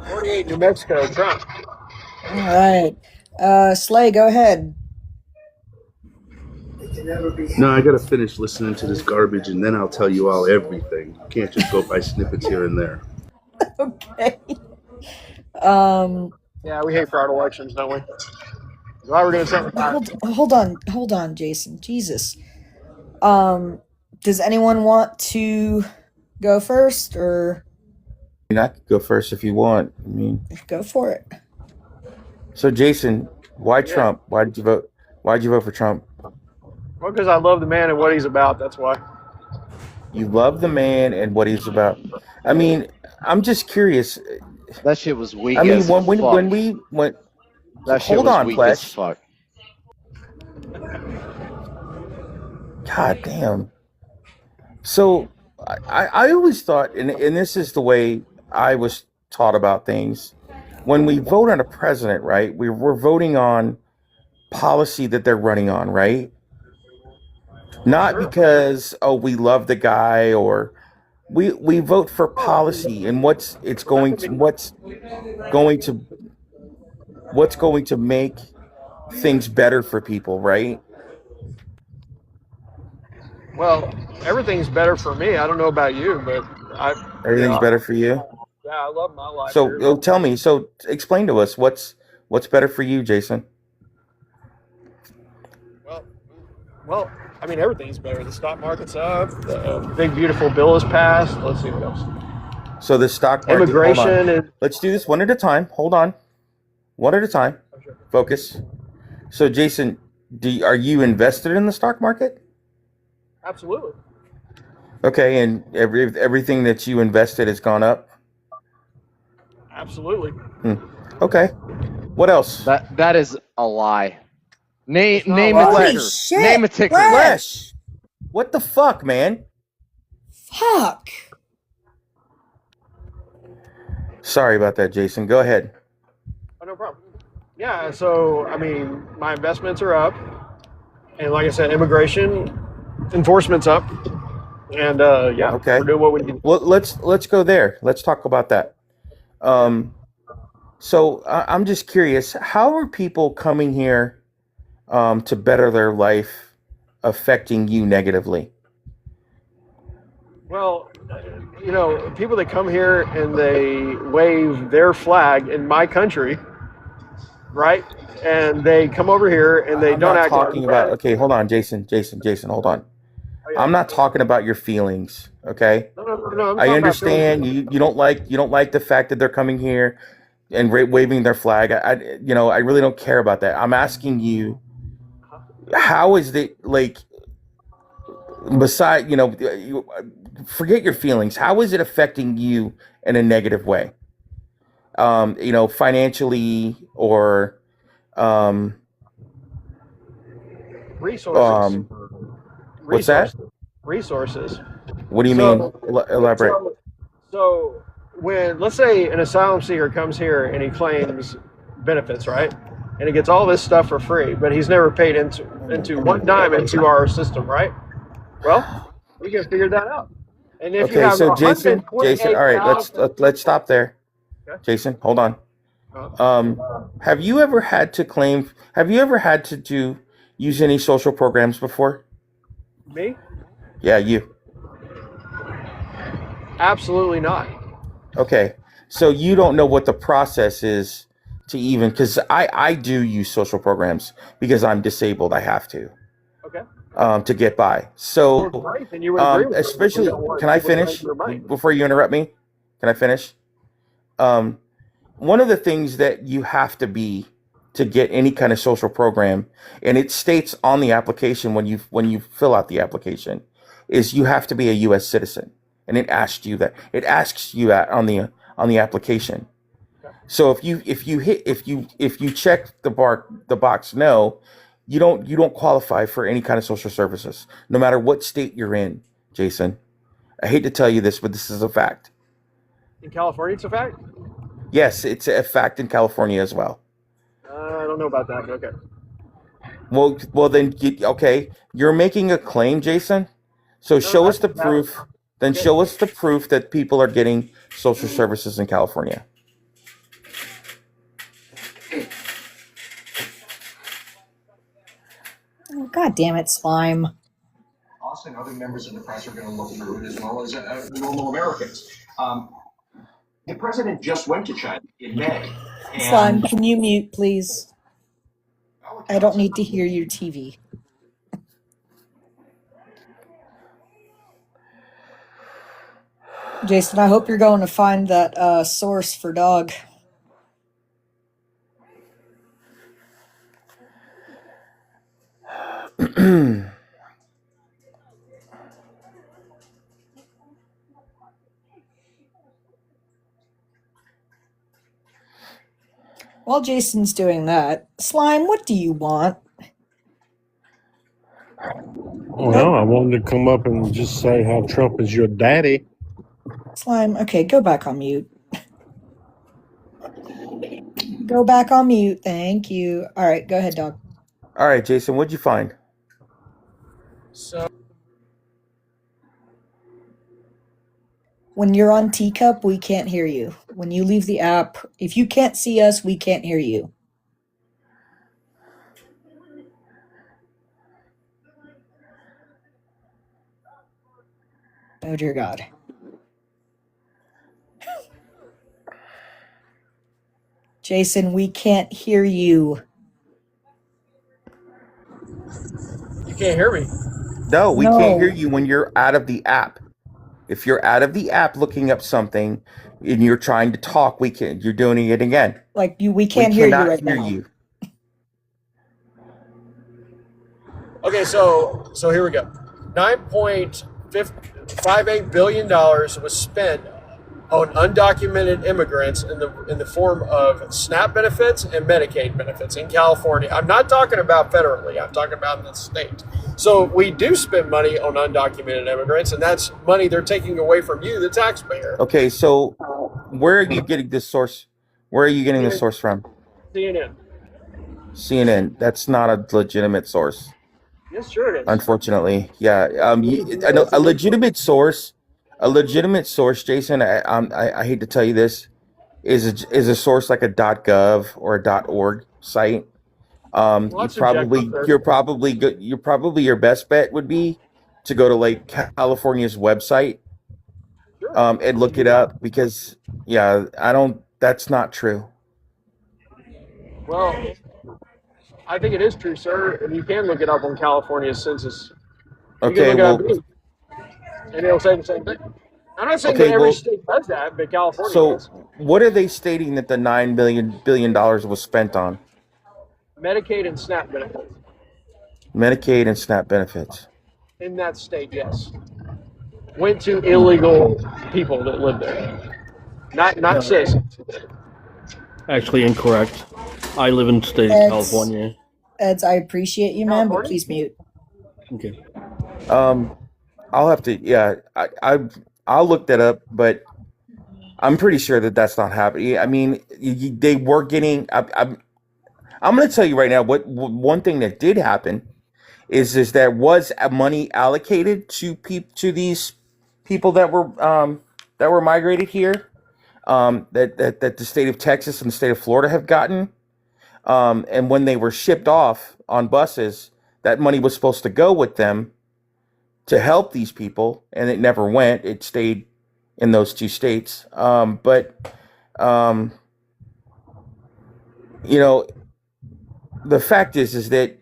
48, New Mexico, Trump. All right. Slay, go ahead. No, I gotta finish listening to this garbage, and then I'll tell you all everything. You can't just go by snippets here and there. Okay. Yeah, we hate fraud elections, don't we? Why we're going to set Hold on, Jason. Jesus. Does anyone want to go first, or I mean, I could go first if you want. I mean, go for it? so Jason, why Trump? Why did you vote? Why did you vote for Trump? Well, because I love the man and what he's about. That's why. You love the man and what he's about. I mean, I'm just curious. That shit was weak. I mean, as fuck. when we went, That shit hold was on, weak Fletch. as fuck. God damn. So I always thought, and this is the way I was taught about things. When we vote on a president, right, we're voting on policy that they're running on, right? Not because we love the guy, or we vote for policy and what's going to make things better for people, right? Well, everything's better for me. I don't know about you, but Everything's better for you. Yeah, I love my life. So here. tell me. So explain to us what's better for you, Jason. Well, I mean, everything's better. The stock market's up. The big beautiful bill is passed. Let's see what else. So the stock market. Immigration is. Let's do this one at a time. Hold on, one at a time. Focus. So Jason, are you invested in the stock market? Absolutely. Okay, and everything that you invested has gone up? Absolutely. Okay. What else? That is a lie. Name a Holy ticker. shit, Name a ticker. Flesh. What the fuck, man? Fuck. Sorry about that, Jason. Go ahead. Oh, no problem. Yeah, so, I mean, my investments are up. And like I said, immigration enforcement's up. And, yeah, Okay. we're doing what we need. Well, let's go there. Let's talk about that. So I'm just curious, how are people coming here to better their life affecting you negatively? Well, you know, people that come here and they wave their flag in my country, right? And they come over here and they I'm don't not act talking like about. Okay, hold on, Jason, hold on. I'm not talking about your feelings. Okay, No, I'm I talking about understand feelings. you don't like the fact that they're coming here and waving their flag. I really don't care about that. I'm asking you, how is it, like, beside, forget your feelings. How is it affecting you in a negative way? Financially or um, Resources. what's that? Resources. What do you mean? So, Elaborate. so when, let's say, an asylum seeker comes here and he claims benefits, right? And he gets all this stuff for free, but he's never paid into one dime into our system, right? Well, we can figure that out. And if you Okay, have so Jason, all right, 128,000, let's stop there. okay. Jason, hold on. Uh, Have you ever had to claim? Have you ever had to use any social programs before? me? Yeah, you. Absolutely not. Okay, so you don't know what the process is to even because I do use social programs because I'm disabled. I have to Okay. to get by. Well, So great. Then you would agree with me. You especially, don't want can I people to make finish your money. before you interrupt me? Can I finish? Um, One of the things that you have to be to get any kind of social program, and it states on the application when you fill out the application, is you have to be a U.S. citizen, and it asks you that on the application. So if you check the box no, you don't qualify for any kind of social services, no matter what state you're in, Jason. I hate to tell you this, but this is a fact. In California, it's a fact. Yes, it's a fact in California as well. I don't know about that, but okay. Well, then, okay, you're making a claim, Jason. So No, show I us the think that. proof. Then Okay. show us the proof that people are getting social services in California. Oh, God damn it, slime. Us and other members of the press are going to look through it as well as normal Americans. The president just went to China in May. Slime, can you mute, please? I don't need to hear your TV. Jason, I hope you're going to find that source for dog. While Jason's doing that, Slime, what do you want? Well, I wanted to come up and just say how Trump is your daddy. Slime, okay, go back on mute. Go back on mute. Thank you. All right, go ahead, dog. All right, Jason, what'd you find? So When you're on Teacup, we can't hear you. When you leave the app, if you can't see us, we can't hear you. Oh, dear God. Jason, we can't hear you. you can't hear me. No, we can't hear No. you when you're out of the app. If you're out of the app looking up something and you're trying to talk, you're doing it again. Like we We can't hear you cannot right hear now. you. Okay, so here we go. $9.58 billion was spent on undocumented immigrants in the form of SNAP benefits and Medicaid benefits in California. I'm not talking about federally. I'm talking about in the state. So we do spend money on undocumented immigrants, and that's money they're taking away from you, the taxpayer. Okay, so where are you getting this source? Where are you getting this source from? CNN. CNN. That's not a legitimate source, Yes, sure it is. unfortunately. Yeah. I know a legitimate source. A legitimate source, Jason. I hate to tell you this, is a source like a .gov or a .org site. Well, that's subjective, sir. You're probably your best bet would be to go to like California's website Sure. and look it up because that's not true. Well, I think it is true, sir, and you can look it up on California's census. You Okay, can look well, it up, and it'll say the same thing. I'm not saying okay, that every well, state does that, but California so does. what are they stating that the $9 billion was spent on? Medicaid and SNAP benefits Medicaid and SNAP benefits. in that state, yes. went to illegal people that lived there, not citizens. Actually, incorrect. I live in the state of Eds, California. Eds, I appreciate you, man, but California? please mute. Okay. I'll have to. Yeah, I'll look that up, but I'm pretty sure that that's not happening. I mean, they were getting. I'm going to tell you right now. One thing that did happen is there was money allocated to these people that were migrated here. That the state of Texas and the state of Florida have gotten. And when they were shipped off on buses, that money was supposed to go with them to help these people, and it never went. It stayed in those two states. But the fact is that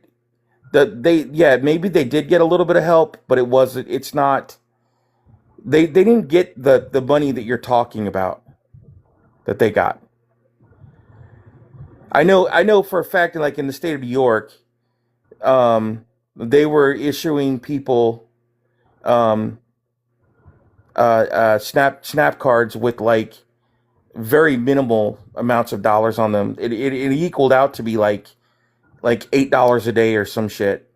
maybe they did get a little bit of help, but it's not. They didn't get the money that you're talking about that they got. I know for a fact, like in the state of New York, they were issuing people snap cards with like very minimal amounts of dollars on them. It equaled out to be like $8 a day or some shit.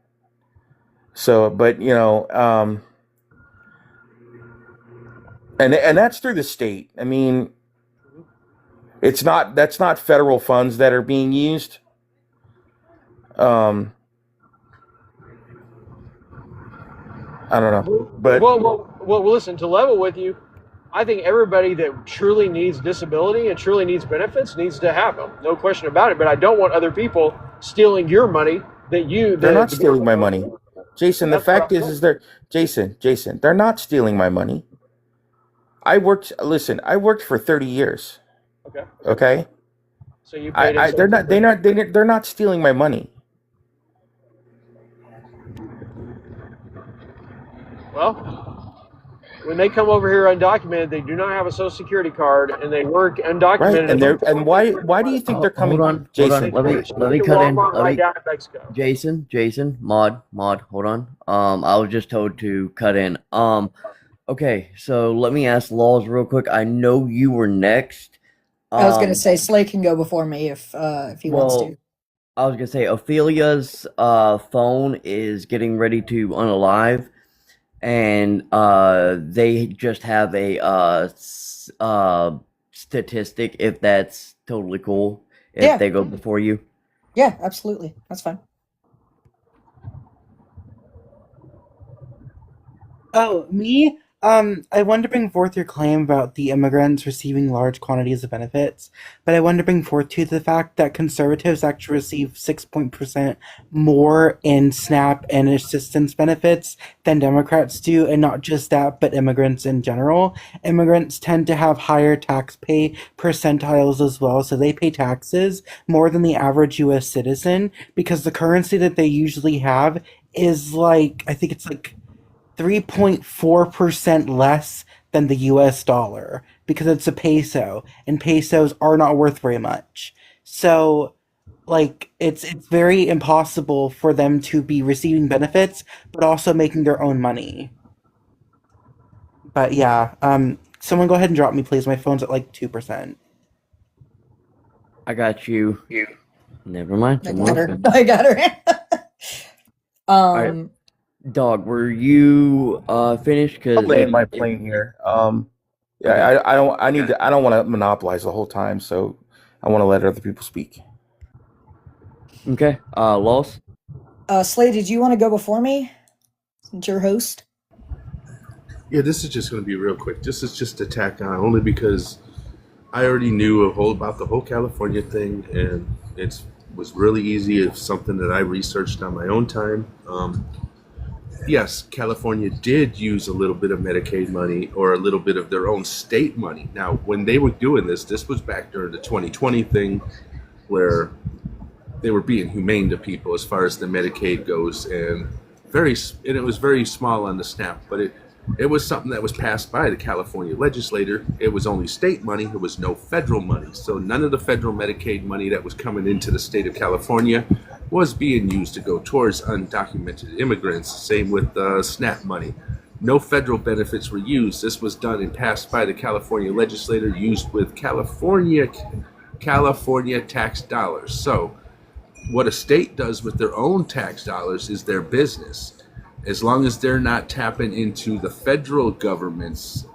So, but and that's through the state. I mean, that's not federal funds that are being used. I don't know, but Well, listen, to level with you, I think everybody that truly needs disability and truly needs benefits needs to have them. No question about it. But I don't want other people stealing your money they're not stealing my money. Jason, the fact is Jason, they're not stealing my money. I worked for 30 years. Okay. So you paid they're not stealing my money. Well, when they come over here undocumented, they do not have a social security card, and they work undocumented. Right, and why do you think they're coming? Hold on, Jason, Let me cut in. Right down in Mexico. Jason, mod, hold on. I was just told to cut in. Okay, so let me ask Laws real quick. I know you were next. I was gonna say Slay can go before me if he wants to. I was gonna say Ophelia's phone is getting ready to unalive, and they just have a statistic, if that's totally cool, if they go before you. Yeah, absolutely. That's fine. Oh, me? I wanted to bring forth your claim about the immigrants receiving large quantities of benefits, but I wanted to bring forth too the fact that conservatives actually receive 6% more in SNAP and assistance benefits than Democrats do, and not just that, but immigrants in general. Immigrants tend to have higher tax pay percentiles as well, so they pay taxes more than the average U.S. citizen, because the currency that they usually have is like, I think it's like 3.4% less than the US dollar, because it's a peso, and pesos are not worth very much. So, like, it's very impossible for them to be receiving benefits, but also making their own money. But yeah, someone go ahead and drop me, please. My phone's at like 2%. I got you. Never mind. I got her. All right. Dog, were you finished? Because I'll land my plane here. Yeah, I don't want to monopolize the whole time, so I want to let other people speak. Okay. Loss. Slay, did you want to go before me? Since you're host. Yeah, this is just going to be real quick. This is just a tack on, only because I already knew about the whole California thing, and it was really easy. It's something that I researched on my own time. Yes, California did use a little bit of Medicaid money or a little bit of their own state money. Now, when they were doing this was back during the 2020 thing, where they were being humane to people as far as the Medicaid goes, and it was very small on the SNAP, but it was something that was passed by the California legislature. It was only state money. There was no federal money. So none of the federal Medicaid money that was coming into the state of California was being used to go towards undocumented immigrants. Same with SNAP money. No federal benefits were used. This was done and passed by the California legislature, used with California tax dollars. So, what a state does with their own tax dollars is their business. As long as they're not tapping into the federal government's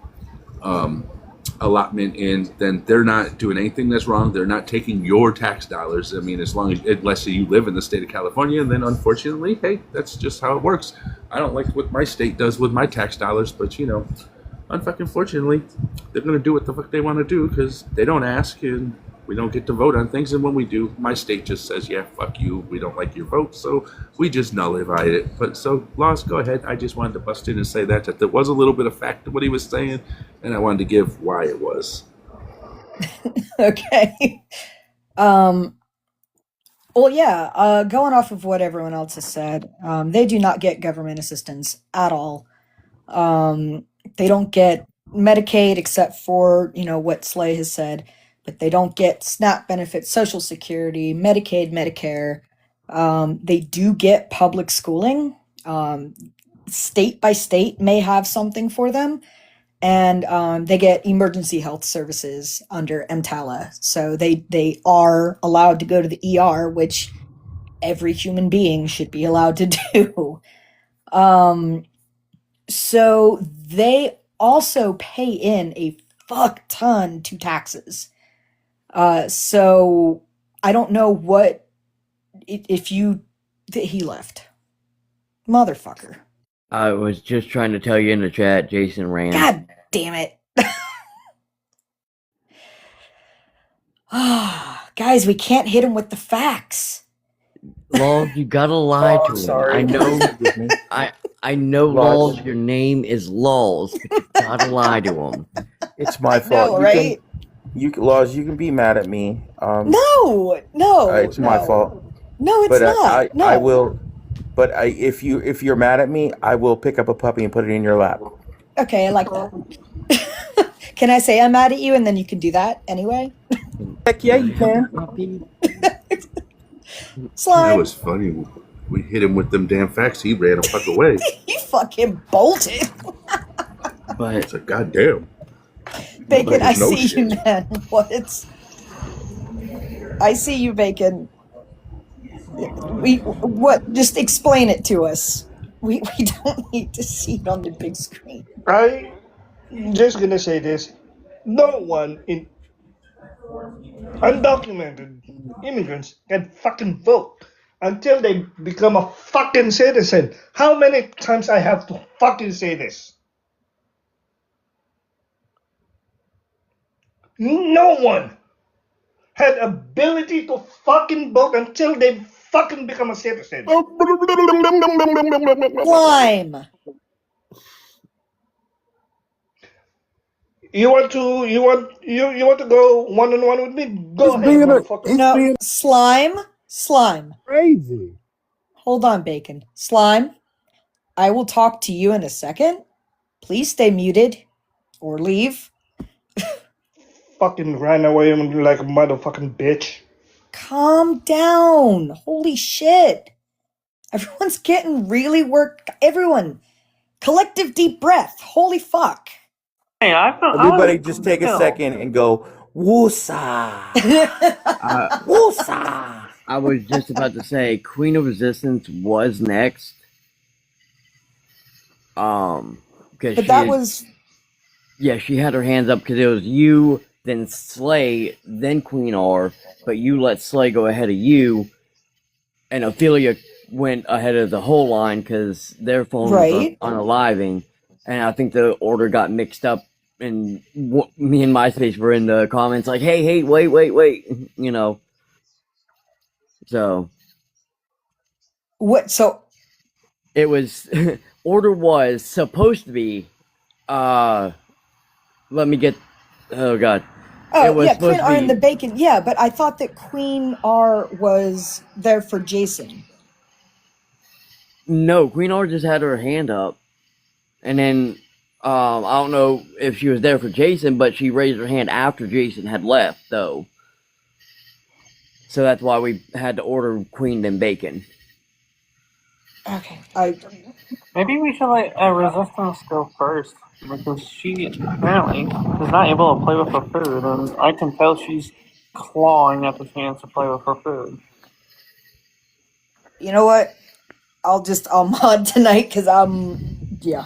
allotment, and then they're not doing anything that's wrong. They're not taking your tax dollars. I mean, unless you live in the state of California, then unfortunately, hey, that's just how it works. I don't like what my state does with my tax dollars, but unfortunately, they're gonna do what the fuck they want to do because they don't ask, and we don't get to vote on things. And when we do, my state just says, "Yeah, fuck you. We don't like your vote," so we just nullify it. But so, Laws, go ahead. I just wanted to bust in and say that there was a little bit of fact to what he was saying, and I wanted to give why it was. Okay. Well, yeah, going off of what everyone else has said, they do not get government assistance at all. They don't get Medicaid except for, what Slay has said, but they don't get SNAP benefits, Social Security, Medicaid, Medicare. They do get public schooling. State by state may have something for them. And they get emergency health services under EMTALA. So they are allowed to go to the ER, which every human being should be allowed to do. So they also pay in a fuck ton to taxes. So I don't know what if you he left, motherfucker. I was just trying to tell you in the chat, Jason ran. God damn it. Guys, we can't hit him with the facts. Laws, you gotta lie to him. Sorry. I know. I know, Laws. Your name is Laws, but you gotta lie to him. It's my fault. No, right? Laws, you can be mad at me. No, it's my fault. No, it's not. No. I will. But if you're mad at me, I will pick up a puppy and put it in your lap. Okay, I like that. Can I say I'm mad at you and then you can do that anyway? Heck yeah, you can. Slime. That was funny. We hit him with them damn facts. He ran the fuck away. He fucking bolted. But it's like, goddamn. Bacon, I see you, man. What? I see you, Bacon. What? Just explain it to us. We don't need to see it on the big screen. I'm just gonna say this: no one in undocumented immigrants can fucking vote until they become a fucking citizen. How many times I have to fucking say this? No one had ability to fucking vote until they fucking become a citizen. Slime. You want to go one-on-one with me? Go ahead, motherfucker. No, Slime. Crazy. Hold on, Bacon. Slime, I will talk to you in a second. Please stay muted or leave. Fucking ran away like a motherfucking bitch. Calm down. Holy shit. Everyone's getting really worked. Everyone, collective deep breath. Holy fuck. Hey, Everybody just take a second and go, woosah. Woosah. I was just about to say, Queen of Resistance was next. But that was... Yeah, she had her hands up because it was you, then Slay, then Queen R, but you let Slay go ahead of you, and Ophelia went ahead of the whole line because their phone was unaliving, and I think the order got mixed up, and me and MySpace were in the comments like, hey, wait, So... What, so... It was... order was supposed to be, let me get... Oh, God. Oh, yeah, Queen R and the Bacon. Yeah, but I thought that Queen R was there for Jason. No, Queen R just had her hand up. And then, I don't know if she was there for Jason, but she raised her hand after Jason had left, though. So that's why we had to order Queen then Bacon. Okay. Maybe we should let Resistance go first because she apparently is not able to play with her food, and I can tell she's clawing at the chance to play with her food. You know what? I'll mod tonight because yeah.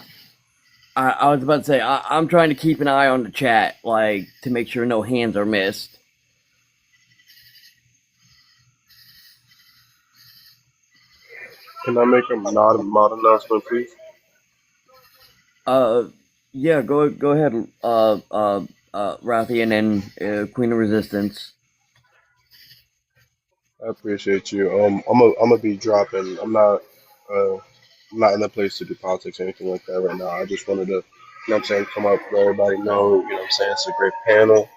I was about to say I'm trying to keep an eye on the chat, like to make sure no hands are missed. Can I make a mod announcement, please? Yeah, go ahead, Rafi, and then Queen of Resistance. I appreciate you. I'm gonna be dropping. I'm not in a place to do politics or anything like that right now. I just wanted to, what I'm saying, come up, let everybody know, what I'm saying, it's a great panel.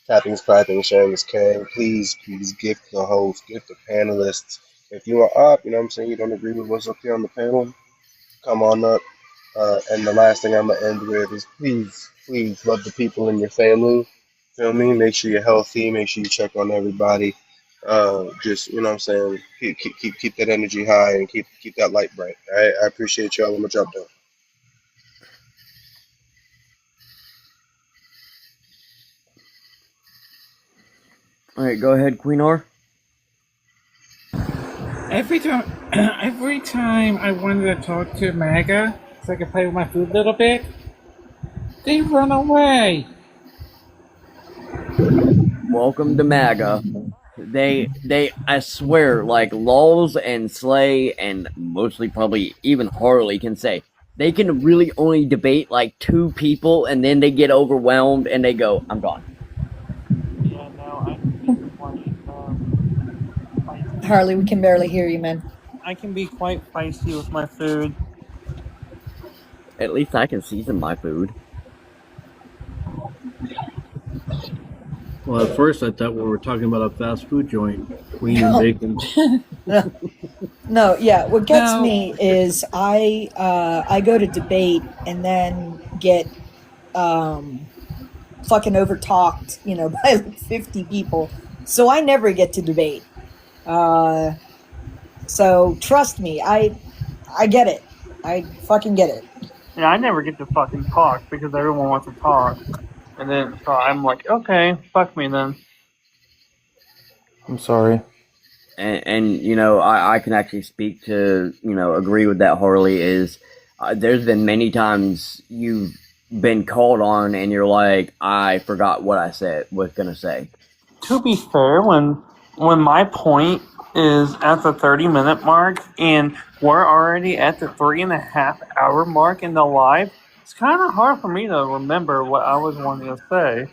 Tapping's clapping, sharing is caring. Please gift the host, gift the panelists. If you are up, what I'm saying, you don't agree with what's up here on the panel, come on up. And the last thing I'm gonna end with is please love the people in your family. Feel me? Make sure you're healthy. Make sure you check on everybody. Just what I'm saying, keep that energy high and keep that light bright. All right, I appreciate y'all. I'm gonna drop down. All right, go ahead, Queenor. Every time I wanted to talk to Maga so I could play with my food a little bit, they run away. Welcome to Maga. They I swear, like Laws and Slay and mostly probably even Harley can say they can really only debate like 2 people and then they get overwhelmed and they go, I'm gone. Yeah, no, I can be quite Harley, we can barely hear you, man. I can be quite feisty with my food. At least I can season my food. Well, at first I thought we were talking about a fast food joint, Queen and Bacon. No, yeah. What gets me is I go to debate and then get fucking overtalked, by like 50 people. So I never get to debate. So trust me, I get it. I fucking get it. Yeah, I never get to fucking talk because everyone wants to talk. And then, so I'm like, okay, fuck me then. I'm sorry. And I can actually speak to, agree with that, Harley, is there's been many times you've been called on and you're like, I forgot what I was going to say. To be fair, when my point is at the 30-minute mark and we're already at the 3.5 hour mark in the live, it's kind of hard for me to remember what I was wanting to say.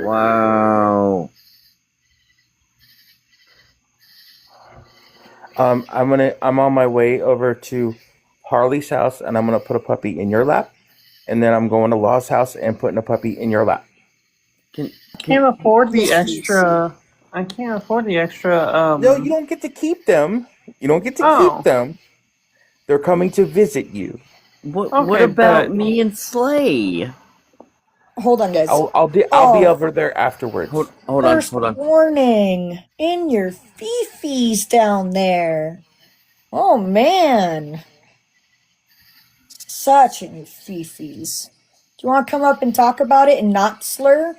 Wow. I'm on my way over to Harley's house and I'm gonna put a puppy in your lap, and then I'm going to Law's house and putting a puppy in your lap. I can't afford the extra. No, you don't get to keep them. You don't get to keep them. They're coming to visit you. What about me and Slay? Hold on, guys. I'll be over there afterwards. Hold First on. warning. In your fifis down there. Oh, man. Such in your fifis. Do you want to come up and talk about it and not slur?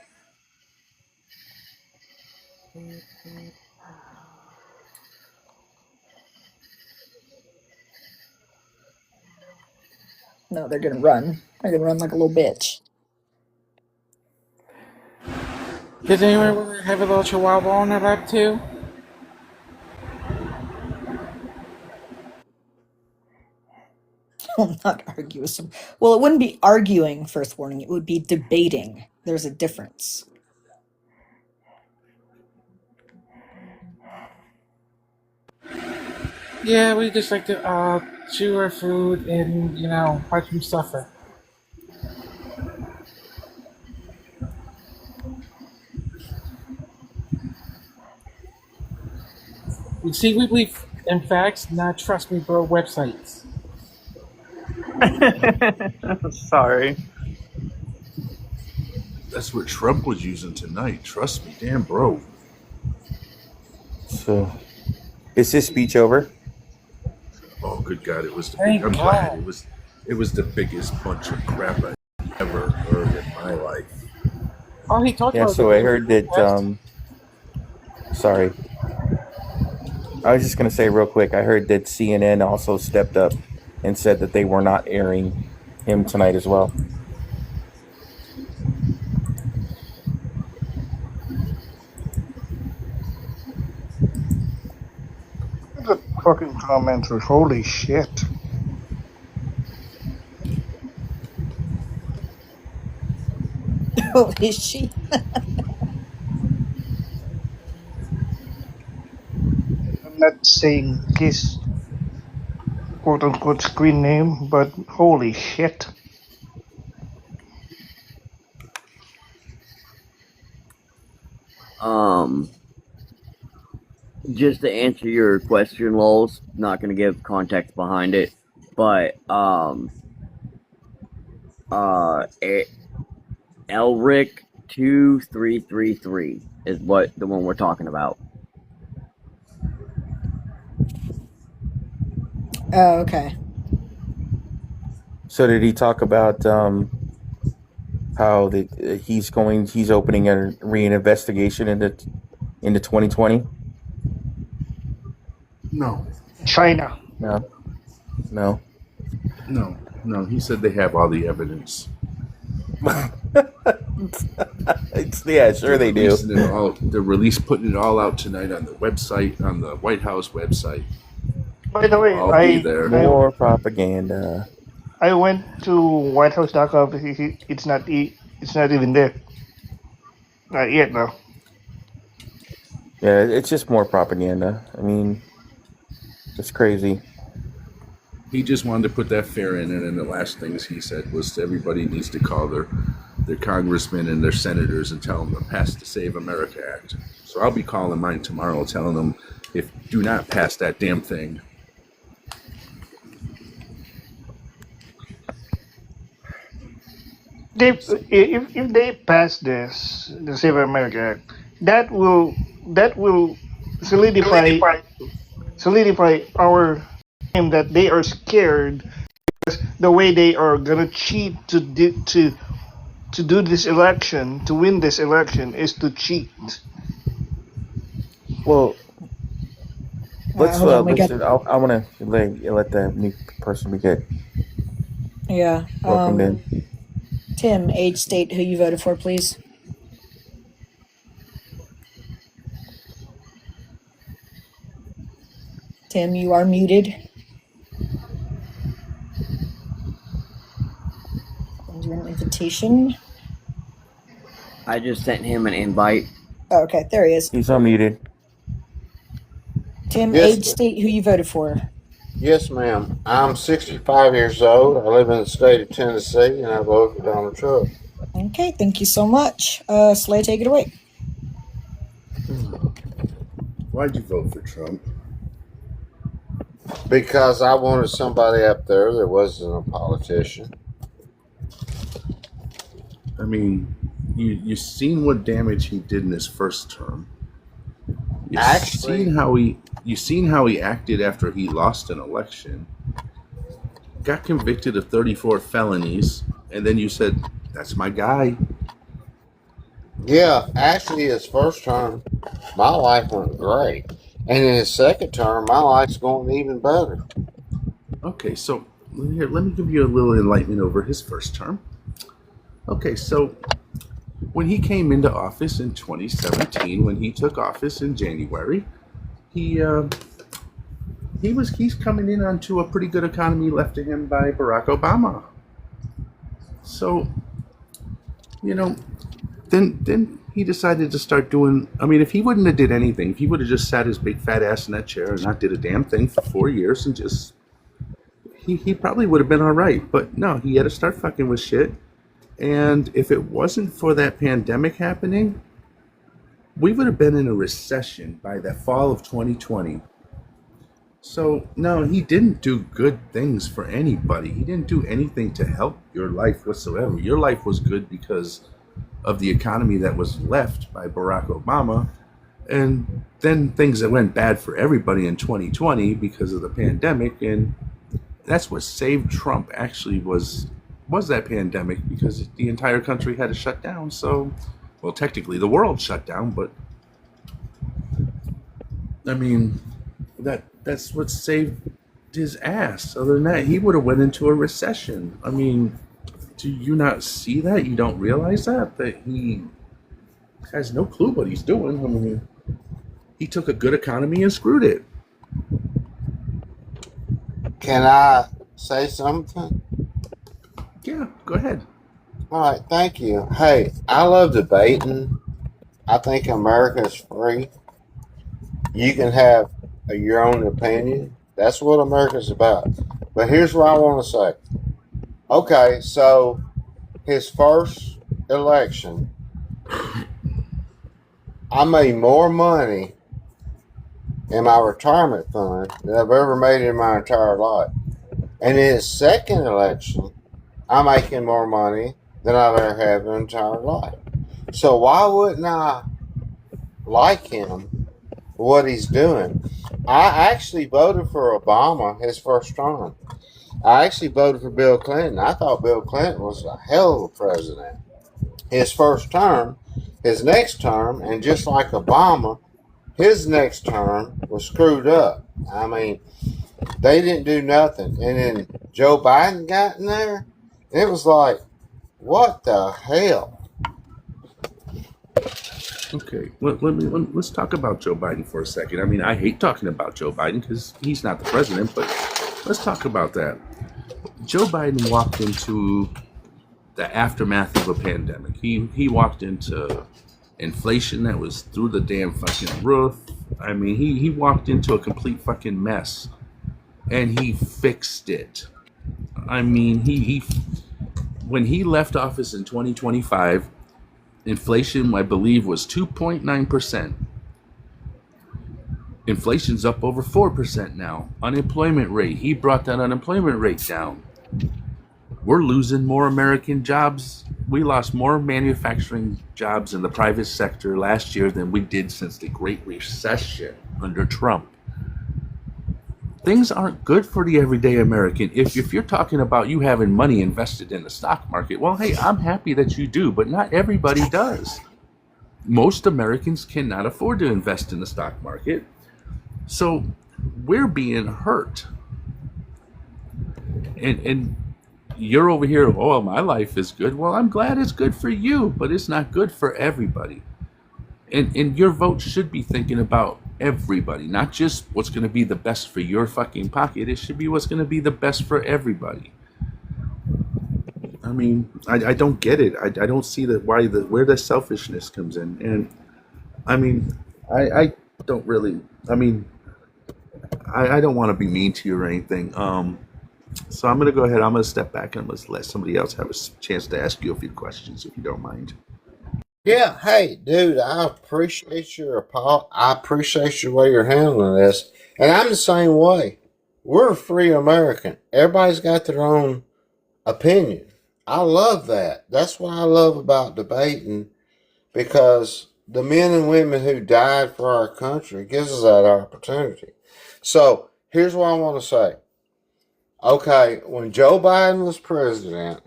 No, they're gonna run. They're gonna run like a little bitch. Does anyone have a little chihuahua on their lap too? I'll not argue with some. Well, it wouldn't be arguing, first warning. It would be debating. There's a difference. Yeah, we just like to chew our food and watch them suffer. You see, we believe in facts, not trust me, bro. Websites. Sorry. That's what Trump was using tonight. Trust me, damn bro. So Is his speech over? Oh, good God! It was. Thank I'm God. glad it was. It was the biggest bunch of crap I ever heard in my life. Oh, he talked Yeah. about So the I heard that. test. Sorry, I was just gonna say real quick. I heard that CNN also stepped up and said that they were not airing him tonight as well. The fucking commenters, holy shit. Oh, is she? I'm not saying his quote unquote screen name, but holy shit. Um, just to answer your question, Lols, not going to give context behind it, but Elric 2333 is what the one we're talking about. Oh, okay. So did he talk about how he's opening a reinvestigation into 2020? No, China. No, no. no. He said they have all the evidence. Yeah, sure they do. They're putting it all out tonight on the website, on the White House website. By the way, I'll be there. More propaganda. I went to whitehouse.gov. It's not even there. Not yet, though. Yeah, it's just more propaganda. I mean, it's crazy. He just wanted to put that fear in, and then the last things he said was everybody needs to call their congressmen and their senators and tell them to pass the Save America Act. So I'll be calling mine tomorrow, telling them do not pass that damn thing. If they pass this, the Save America Act, that will solidify our claim that they are scared because the way they are gonna cheat to do this election, to win this election, is to cheat. Well, let's. hold on, we listen, got- I want to let the new person we get Yeah. welcomed in. Tim, age, state, who you voted for, please. Tim, you are muted. Send you an invitation. I just sent him an invite. Oh, okay, there he is. He's unmuted. Tim, Yes. age, state, who you voted for. Yes, ma'am. I'm 65 years old. I live in the state of Tennessee, and I vote for Donald Trump. Okay, thank you so much. Slay, take it away. Why'd you vote for Trump? Because I wanted somebody up there that wasn't a politician. I mean, you seen what damage he did in his first term. You seen how he acted after he lost an election. Got convicted of 34 felonies, and then you said, "That's my guy." Yeah, actually, his first term, my life went great. And in his second term, my life's going even better. Okay, so here, let me give you a little enlightenment over his first term. Okay, so when he came into office in 2017, when he took office in January, he's coming in onto a pretty good economy left to him by Barack Obama. So, then he decided to start doing. I mean, if he wouldn't have did anything, if he would have just sat his big fat ass in that chair and not did a damn thing for 4 years and just, he probably would have been all right. But no, he had to start fucking with shit. And if it wasn't for that pandemic happening, we would have been in a recession by the fall of 2020. So, no, he didn't do good things for anybody. He didn't do anything to help your life whatsoever. Your life was good because of the economy that was left by Barack Obama. And then things that went bad for everybody in 2020 because of the pandemic, and that's what saved Trump. Actually, was that pandemic, because the entire country had to shut down. So, well, technically the world shut down, but I mean, that's what saved his ass. Other than that, he would have went into a recession. I mean, do you not see that? You don't realize that he has no clue what he's doing. I mean, he took a good economy and screwed it. Can I say something? Yeah, go ahead. All right, thank you. Hey, I love debating. I think America is free. You can have your own opinion. That's what America's about. But here's what I want to say. Okay, so his first election, I made more money in my retirement fund than I've ever made in my entire life. And in his second election, I'm making more money than I've ever had in my entire life. So why wouldn't I like him for what he's doing? I actually voted for Obama his first term. I actually voted for Bill Clinton. I thought Bill Clinton was a hell of a president. His first term, his next term, and just like Obama, his next term was screwed up. I mean, they didn't do nothing. And then Joe Biden got in there. It was like, what the hell? Okay, let's talk about Joe Biden for a second. I mean, I hate talking about Joe Biden because he's not the president, but let's talk about that. Joe Biden walked into the aftermath of a pandemic. He walked into inflation that was through the damn fucking roof. I mean, he walked into a complete fucking mess, and he fixed it. I mean, he when he left office in 2025, inflation, I believe, was 2.9%. Inflation's up over 4% now. Unemployment rate, he brought that unemployment rate down. We're losing more American jobs. We lost more manufacturing jobs in the private sector last year than we did since the Great Recession under Trump. Things aren't good for the everyday American. If you're talking about you having money invested in the stock market, well, hey, I'm happy that you do, but not everybody does. Most Americans cannot afford to invest in the stock market. So we're being hurt. And you're over here, oh, my life is good. Well, I'm glad it's good for you, but it's not good for everybody. And your vote should be thinking about everybody, not just what's going to be the best for your fucking pocket. It should be what's going to be the best for everybody. I mean, I don't get it. I don't see where the selfishness comes in. And I mean, I don't really. I mean, I don't want to be mean to you or anything. So I'm going to go ahead. I'm going to step back and let's let somebody else have a chance to ask you a few questions, if you don't mind. Yeah, hey, dude, I appreciate I appreciate your way you're handling this. And I'm the same way. We're a free American. Everybody's got their own opinion. I love that. That's what I love about debating, because the men and women who died for our country gives us that opportunity. So here's what I want to say. Okay, when Joe Biden was president,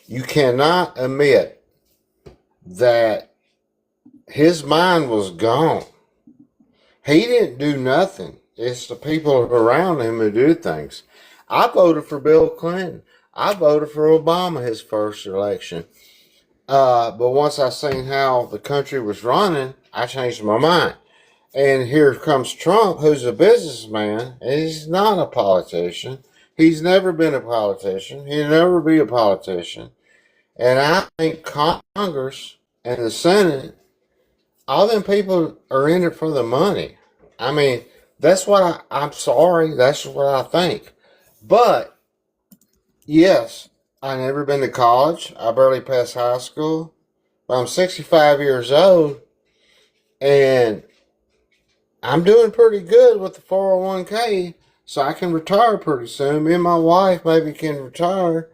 you cannot admit that his mind was gone. He didn't do nothing. It's the people around him who do things. I voted for Bill Clinton. I voted for Obama his first election. But once I seen how the country was running, I changed my mind. And here comes Trump, who's a businessman, and he's not a politician. He's never been a politician. He'll never be a politician. And I think Congress and the Senate, all them people are in it for the money. I mean, that's what I'm sorry, that's what I think. But, yes, I never been to college. I barely passed high school. But I'm 65 years old, and I'm doing pretty good with the 401k, so I can retire pretty soon. Me and my wife maybe can retire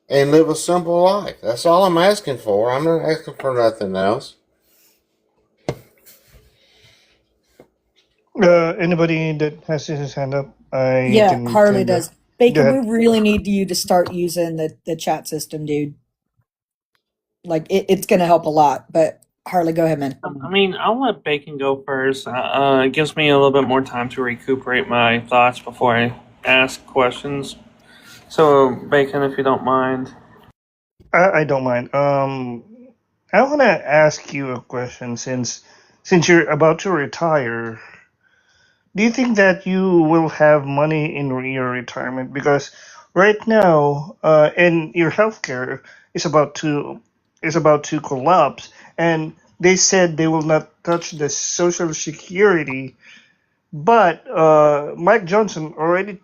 and live a simple life. That's all I'm asking for. I'm not asking for nothing else. Anybody that has his hand up, I Yeah, can Harley kind of does. go Bacon, we ahead. really need you to start using the chat system, dude. Like it's gonna help a lot. But Harley, go ahead, man. I mean, I'll let Bacon go first. It gives me a little bit more time to recuperate my thoughts before I ask questions. So, Bacon, if you don't mind. I don't mind. I want to ask you a question since you're about to retire. Do you think that you will have money in your retirement? Because right now, and your healthcare is about to collapse, and they said they will not touch the Social Security. But Mike Johnson already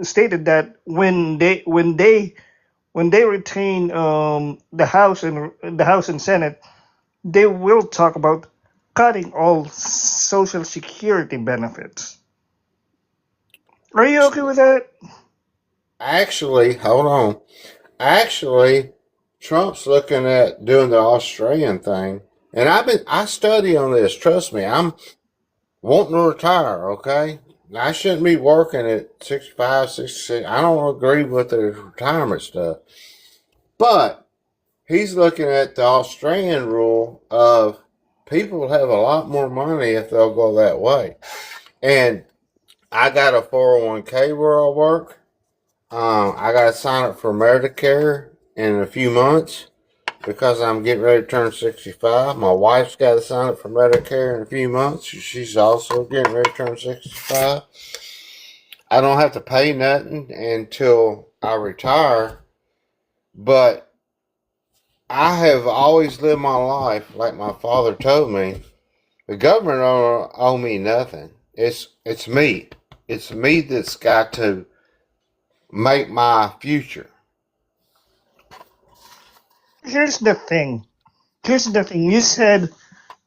stated that when they retain the House and Senate, they will talk about cutting all Social Security benefits. Are you okay with that? Actually, hold on. Actually, Trump's looking at doing the Australian thing, and I study on this. Trust me, I'm wanting to retire. Okay, I shouldn't be working at 65, 66. I don't agree with the retirement stuff, but he's looking at the Australian rule of people have a lot more money if they'll go that way. And I got a 401k where I work. I got to sign up for Medicare in a few months because I'm getting ready to turn 65. My wife's got to sign up for Medicare in a few months. She's also getting ready to turn 65. I don't have to pay nothing until I retire, but I have always lived my life like my father told me. The government don't owe me nothing. It's me. It's me that's got to make my future. Here's the thing. You said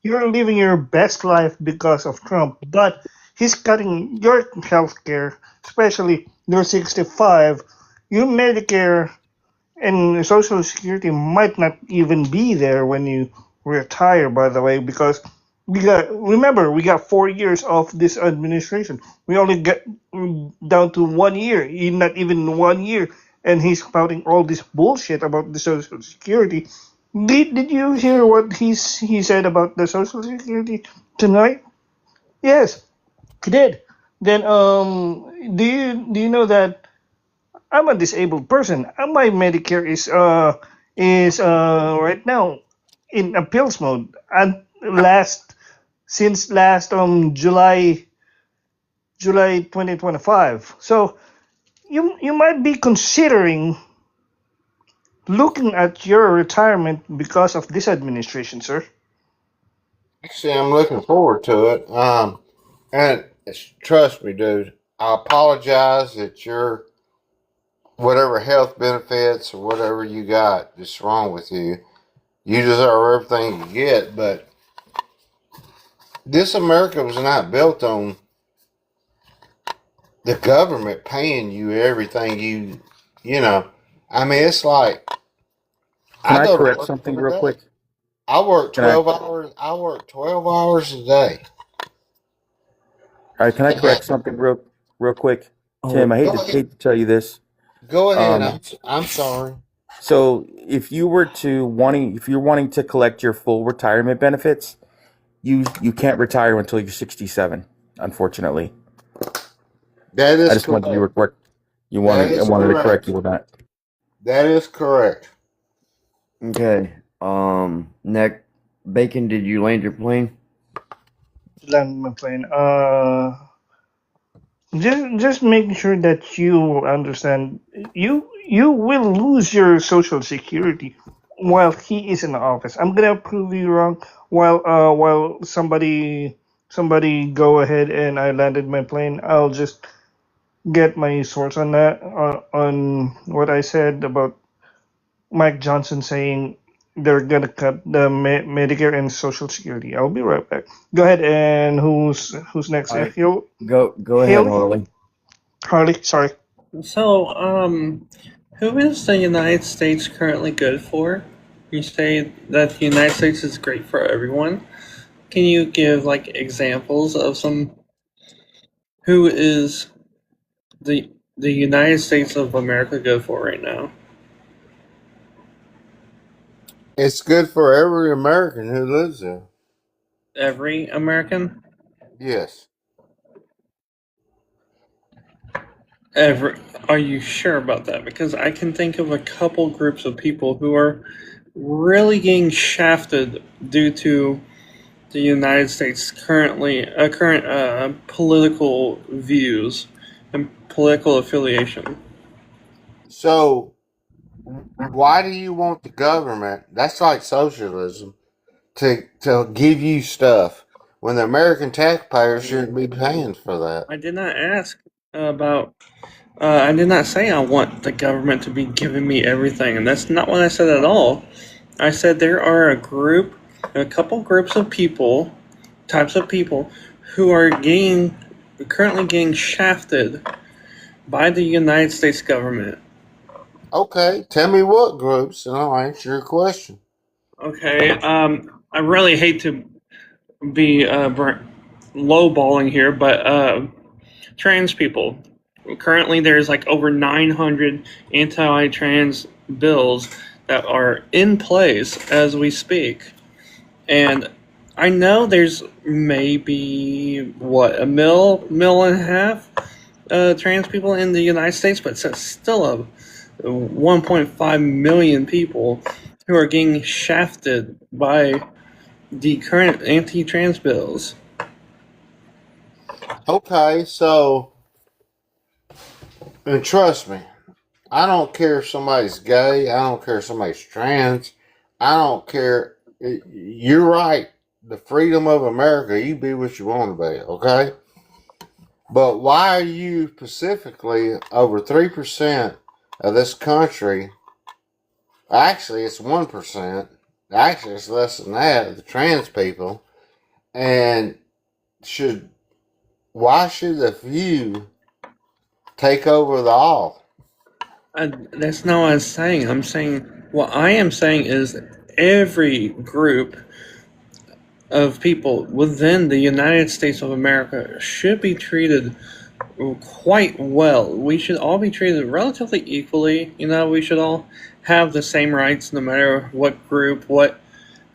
you're living your best life because of Trump, but he's cutting your health care, especially you're 65. Your Medicare and Social Security might not even be there when you retire, by the way, because we got 4 years of this administration. We only get down to 1 year, not even 1 year, and he's spouting all this bullshit about the Social Security. Did you hear what he said about the Social Security tonight? Yes, he did. Then do you know that I'm a disabled person? My Medicare is right now in appeals mode, and since last July 2025. So you might be considering looking at your retirement because of this administration, sir. Actually, I'm looking forward to it. And trust me, dude. I apologize that your whatever health benefits or whatever you got is wrong with you. You deserve everything you get, but this America was not built on the government paying you everything you know. I mean, it's like Can I I go to correct work something every real day. quick? I work Can I? 12 hours. I work 12 hours a day. All right. Can I correct something real quick? Oh, Tim, I hate Go to ahead. hate to tell you this. Go ahead. Um, I'm sorry. so if you're wanting to collect your full retirement benefits, you can't retire until you're 67. Unfortunately, That I is just wanted you correct. to correct. That I is wanted to correct correct. you with that. That is correct. okay. Next, Bacon, did you land your plane? Land my plane. Just making sure that you understand. You will lose your Social Security while he is in office. I'm gonna prove you wrong. While somebody go ahead and I landed my plane. I'll just get my source on that on what I said about Mike Johnson saying they're gonna cut the Medicare and Social Security. I'll be right back. Go ahead, and who's next? All right. Hill Go ahead, Haley Harley. Harley. Sorry. So, who is the United States currently good for? You say that the United States is great for everyone. Can you give like examples of some who is the United States of America good for right now? It's good for every American who lives there. Every American? Yes. Every Are you sure about that? Because I can think of a couple groups of people who are really getting shafted due to the United States current political views and political affiliation. So why do you want the government? That's like socialism to give you stuff when the American taxpayer shouldn't be paying for that. I did not ask about. I did not say I want the government to be giving me everything, and that's not what I said at all. I said there are a couple groups of people, types of people, who are currently getting shafted by the United States government. Okay, tell me what groups, and I'll answer your question. Okay, I really hate to be lowballing here, but trans people. Currently, there's like over 900 anti-trans bills that are in place as we speak, and I know there's maybe a mill and a half trans people in the United States, but it's still a 1.5 million people who are getting shafted by the current anti-trans bills. Okay, so, and trust me, I don't care if somebody's gay. I don't care if somebody's trans. I don't care. You're right. The freedom of America, you be what you want to be, okay? But why are you specifically over 3% of this country? Actually, it's 1%. Actually, it's less than that, the trans people. And should why should the few take over the all? That's not what I'm saying. What I am saying is every group of people within the United States of America should be treated quite well. We should all be treated relatively equally. We should all have the same rights no matter what group,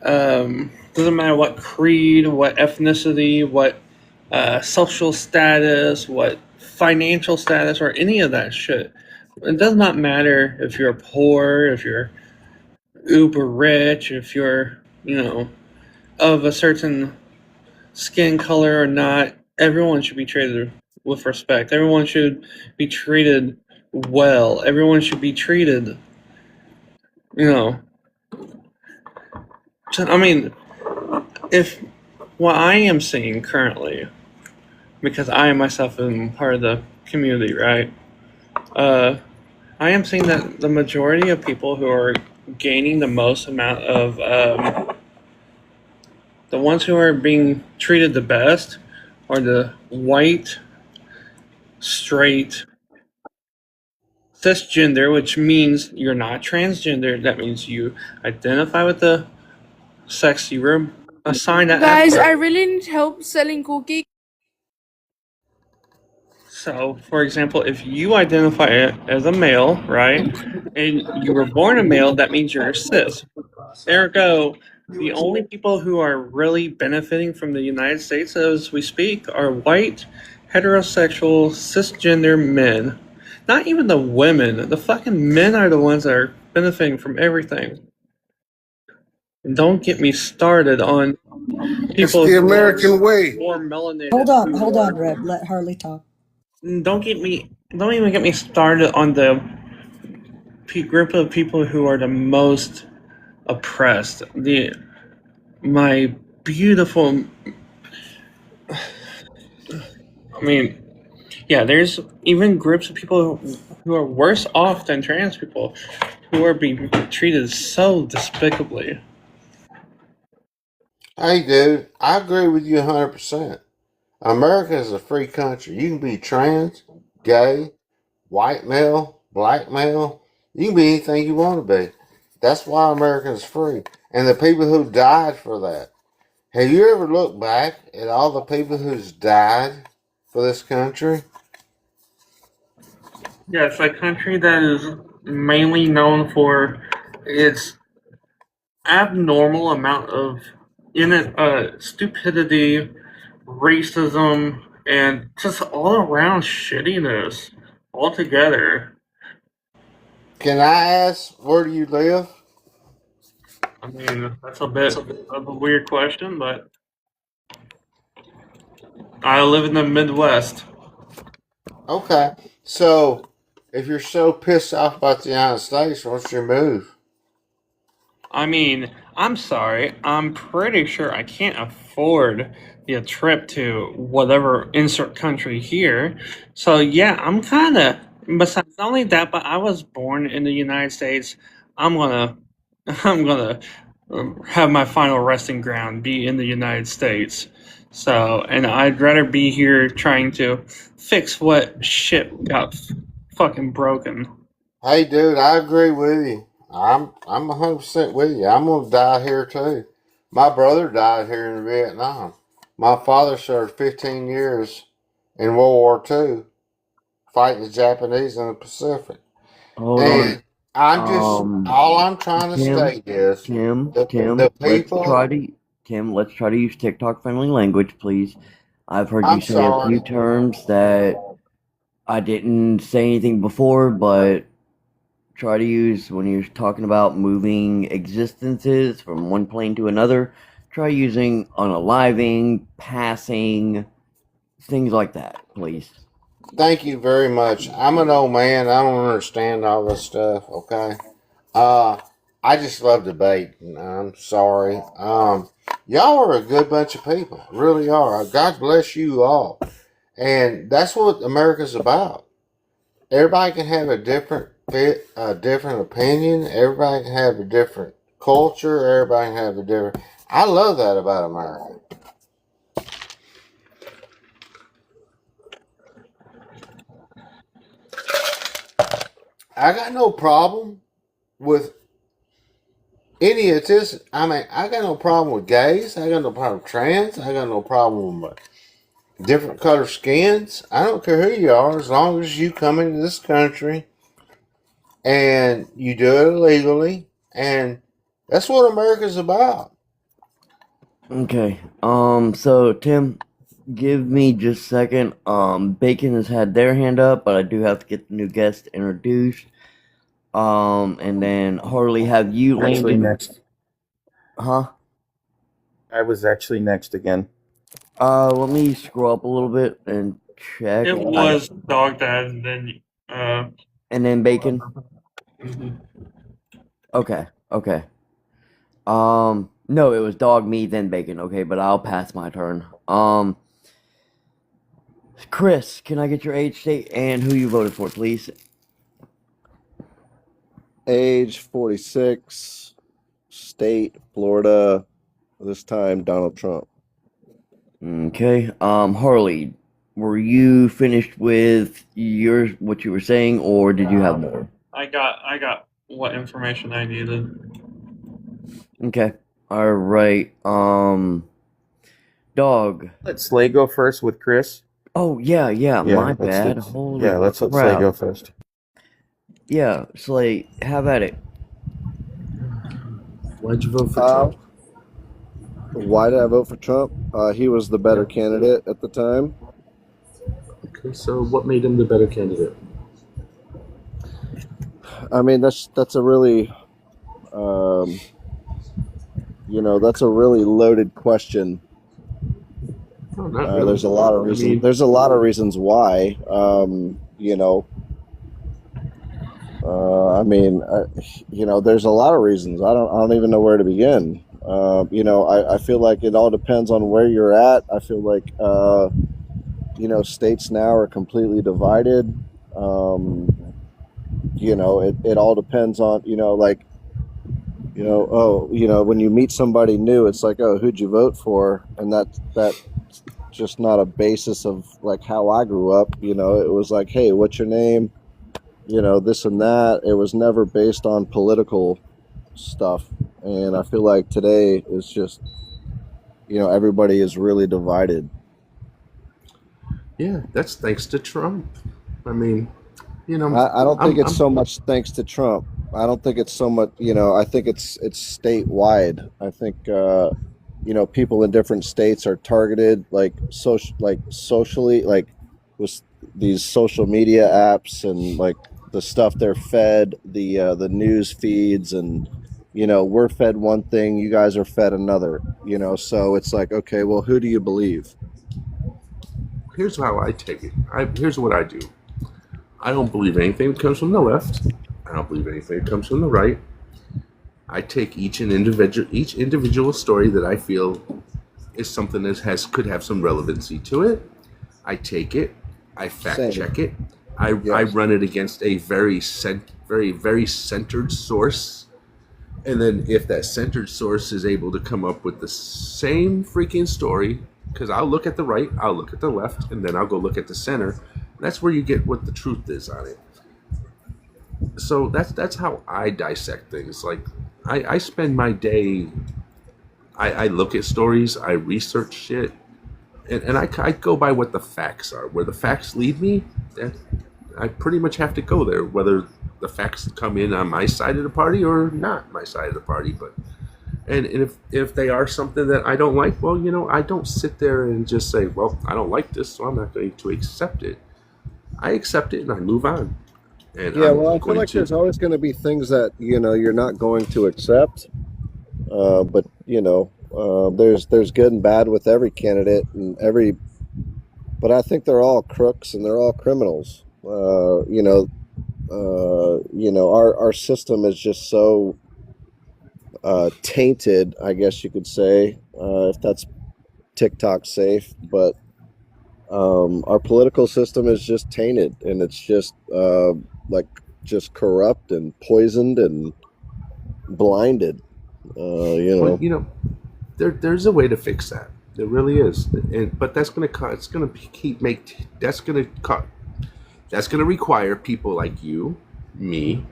doesn't matter what creed, what ethnicity, what social status, what financial status, or any of that shit. It does not matter if you're poor, if you're uber rich, if you're, of a certain skin color or not. Everyone should be treated with respect. Everyone should be treated well. Everyone should be treated, you know. I mean, if what I am seeing currently, because I myself am part of the community, right? I am seeing that the majority of people who are gaining the most amount of the ones who are being treated the best are the white, straight, cisgender, which means you're not transgender. That means you identify with the sex you were assigned at Guys, I birth. really need help selling cookies. So, for example, if you identify as a male, right, and you were born a male, that means you're cis. Ergo, the only people who are really benefiting from the United States as we speak are white, heterosexual, cisgender men. Not even the women. The fucking men are the ones that are benefiting from everything. And don't get me started on It's people the who are American way. more melanated. Hold on, Red. Let Harley talk. Don't even get me started on the group of people who are the most oppressed. My beautiful. I mean, yeah, there's even groups of people who are worse off than trans people who are being treated so despicably. Hey, dude, I agree with you 100%. America is a free country. You can be trans, gay, white male, black male. You can be anything you want to be. That's why America is free. And the people who died for that. Have you ever looked back at all the people who's died for this country? Yeah, it's a country that is mainly known for its abnormal amount of stupidity, racism, and just all around shittiness altogether. Can I ask, where do you live? I mean, that's a bit of a weird question, but I live in the Midwest. Okay. So, if you're so pissed off about the United States, what's your move? I mean, I'm sorry. I'm pretty sure I can't afford the trip to whatever insert country here. So yeah, I'm kind of. Besides, not only that, but I was born in the United States. I'm gonna, I'm gonna have my final resting ground be in the United States. So, and I'd rather be here trying to fix what shit got fucking broken. Hey, dude, I agree with you. I'm 100% with you. I'm gonna die here too. My brother died here in Vietnam. My father served 15 years in World War II, fighting the Japanese in the Pacific. Hold on. And all I'm trying to Tim, state is Tim, the Tim, people. let's try to use TikTok friendly language, please. I've heard you I'm say a few sorry. terms that I didn't say anything before, but try to use when you're talking about moving existences from one plane to another. Try using unaliving, passing, things like that, please. Thank you very much. I'm an old man. I don't understand all this stuff. Okay. Uh, I just love debating. I'm sorry. Y'all are a good bunch of people. Really are. God bless you all. And that's what America's about. Everybody can have a different opinion. Everybody can have a different culture. Everybody can have a different. I love that about America. I got no problem with any of this. I mean, I got no problem with gays. I got no problem with trans. I got no problem with different color skins. I don't care who you are, as long as you come into this country and you do it legally, and that's what America's about. Okay. So Tim, give me just a second. Bacon has had their hand up, but I do have to get the new guest introduced. And then Harley, have you Actually, landed? next. Huh? I was actually next again. Let me scroll up a little bit and check. It I got, was Dog Dad, and then and then Bacon. mhm. Okay. Okay. No, it was dog, me, then Bacon. Okay, but I'll pass my turn. Chris, can I get your age, state, and who you voted for, please? Age 46, state Florida. This time Donald Trump. Okay. Harley, were you finished with what you were saying, or did you have more? I got what information I needed. Okay. All right. Dog. Let Slay go first with Chris. Oh yeah, Yeah, my let's bad. let Holy let's let Slay crap. go first. Yeah, Slay, have at it. Why'd you vote for Trump? Why did I vote for Trump? He was the better candidate at the time. Okay, so what made him the better candidate? I mean, that's a really, that's a really loaded question. No, not really. There's a lot of reasons. I mean, There's a lot of reasons why. There's a lot of reasons. I don't even know where to begin. I feel like it all depends on where you're at. I feel like, states now are completely divided. It all depends on, when you meet somebody new, it's like, oh, who'd you vote for? And that's just not a basis of like how I grew up. It was like, hey, what's your name? This and that. It was never based on political stuff. And I feel like today is just, everybody is really divided. Yeah, that's thanks to Trump. I mean, I don't think it's I'm so much thanks to Trump. I don't think it's so much, I think it's statewide. I think people in different states are targeted like socially, like with these social media apps and like the stuff they're fed, the news feeds, and we're fed one thing, you guys are fed another, so it's like, okay, well, who do you believe? Here's how I take it. Here's what I do. I don't believe anything that comes from the left. I don't believe anything that comes from the right. I take each individual story that I feel is something that could have some relevancy to it. I take it. I fact Same. check it. I run it against a very centered source. And then if that centered source is able to come up with the same freaking story, because I'll look at the right, I'll look at the left, and then I'll go look at the center. That's where you get what the truth is on it. So that's how I dissect things. Like I spend my day, I look at stories, I research shit, and I go by what the facts are. Where the facts lead me, I pretty much have to go there, whether the facts come in on my side of the party or not my side of the party. But and if they are something that I don't like, well, I don't sit there and just say, well, I don't like this, so I'm not going to accept it. I accept it and I move on. And Yeah, I'm well, I feel going like to. there's always going to be things that you're not going to accept. But there's good and bad with every candidate and every. But I think they're all crooks and they're all criminals. Our system is just so tainted, I guess you could say, if that's TikTok safe. But our political system is just tainted, and it's just just corrupt and poisoned and blinded. Well, there's a way to fix that. There really is, but that's going to it's going to that's going to require people like you, me,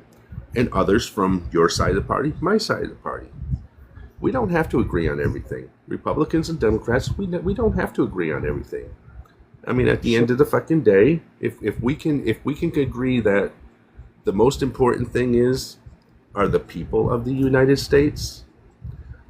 and others from your side of the party, my side of the party. We don't have to agree on everything. Republicans and Democrats, we don't have to agree on everything. I mean, at the end of the fucking day, if we can agree that the most important thing are the people of the United States,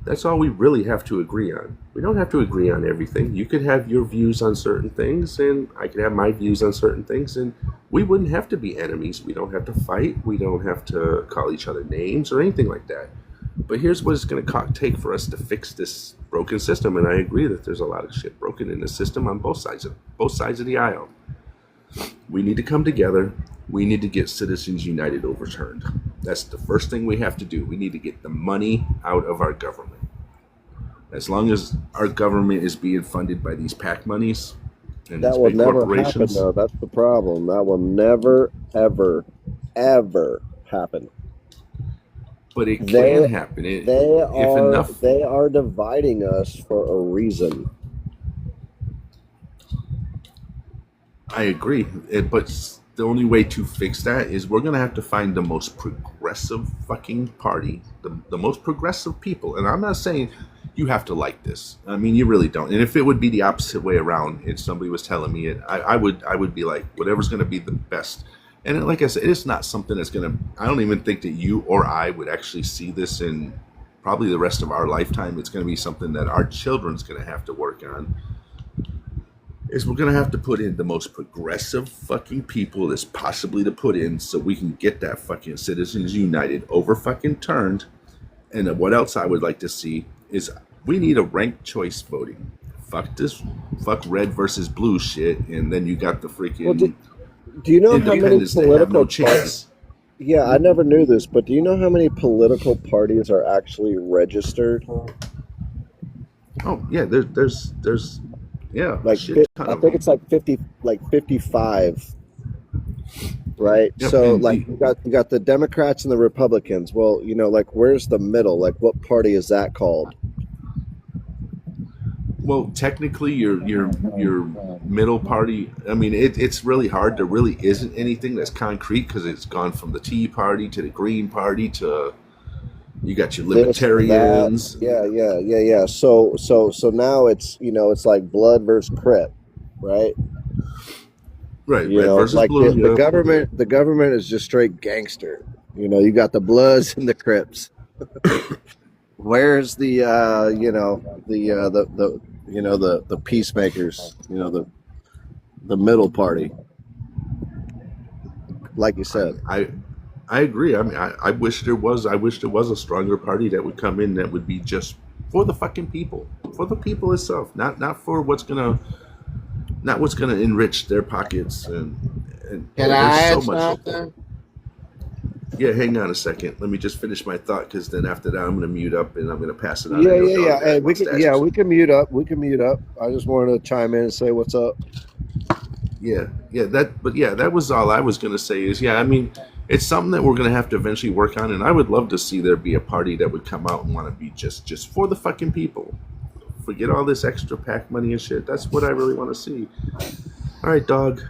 that's all we really have to agree on. We don't have to agree on everything. You could have your views on certain things, and I could have my views on certain things, and we wouldn't have to be enemies. We don't have to fight. We don't have to call each other names or anything like that. But here's what it's going to take for us to fix this broken system, and I agree that there's a lot of shit broken in the system on both sides of the aisle. We need to come together. We need to get Citizens United overturned. That's the first thing we have to do. We need to get the money out of our government. As long as our government is being funded by these PAC monies and That these will big never happen, corporations, though. That's the problem. That will never, ever, ever happen. but it They can happen. they are dividing us for a reason. I agree, but the only way to fix that is we're going to have to find the most progressive fucking party, the most progressive people. And I'm not saying you have to like this. I mean, you really don't. And if it would be the opposite way around, if somebody was telling me it, I would be like, whatever's going to be the best. And like I said, it's not something that's going to, I don't even think that you or I would actually see this in probably the rest of our lifetime. It's going to be something that our children's going to have to work on. Is we're going to have to put in the most progressive fucking people that's possibly to put in so we can get that fucking Citizens United over fucking turned. And what else I would like to see is we need a ranked choice voting. Fuck red versus blue shit. And then you got the freaking Well, do you know how many independents that have no political chance. Yeah, I never knew this, but do you know how many political parties are actually registered? Oh yeah, there's yeah, Like shit ton I of think them. it's like 55, right? Yep, So and like you got the Democrats and the Republicans. Well, like where's the middle? Like what party is that called? well, technically, your middle party. I mean, it's really hard. There really isn't anything that's concrete because it's gone from the Tea Party to the Green Party to You got your this, that. libertarians. Yeah. So now it's it's like blood versus Crip, right? Right, red versus Like blue. the Yeah. government is just straight gangster. You got the Bloods and the Crips. Where's the the peacemakers? The middle party, like you said. I agree. I mean, I wish there was. I wish there was a stronger party that would come in that would be just for the fucking people, for the people itself, not for what's gonna enrich their pockets and Can there's I so add much. something? Yeah, hang on a second. Let me just finish my thought, because then after that, I'm going to mute up and I'm going to pass it on. Yeah. Hey, we can mute up. I just wanted to chime in and say what's up. Yeah. That was all I was going to say is, I mean, it's something that we're going to have to eventually work on, and I would love to see there be a party that would come out and want to be just for the fucking people. Forget all this extra PAC money and shit. That's what I really want to see. All right, dog.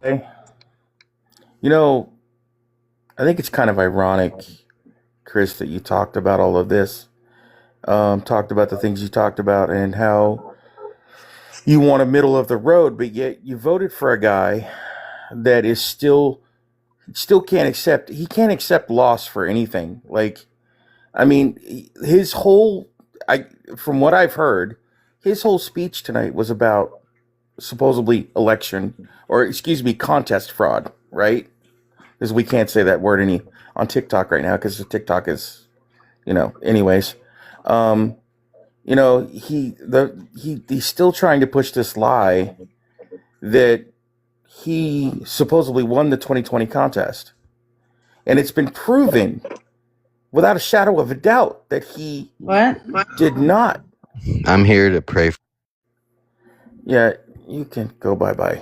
Hey. I think it's kind of ironic, Chris, that you talked about all of this. Talked about the things you talked about and how you want a middle of the road, but yet you voted for a guy that is still can't accept loss for anything. Like, I mean, from what I've heard, his whole speech tonight was about supposedly contest fraud, right? Because we can't say that word on TikTok right now because TikTok is, anyways. He's still trying to push this lie that he supposedly won the 2020 contest. And it's been proven without a shadow of a doubt that he did not. I'm here to pray. Yeah, you can go bye-bye.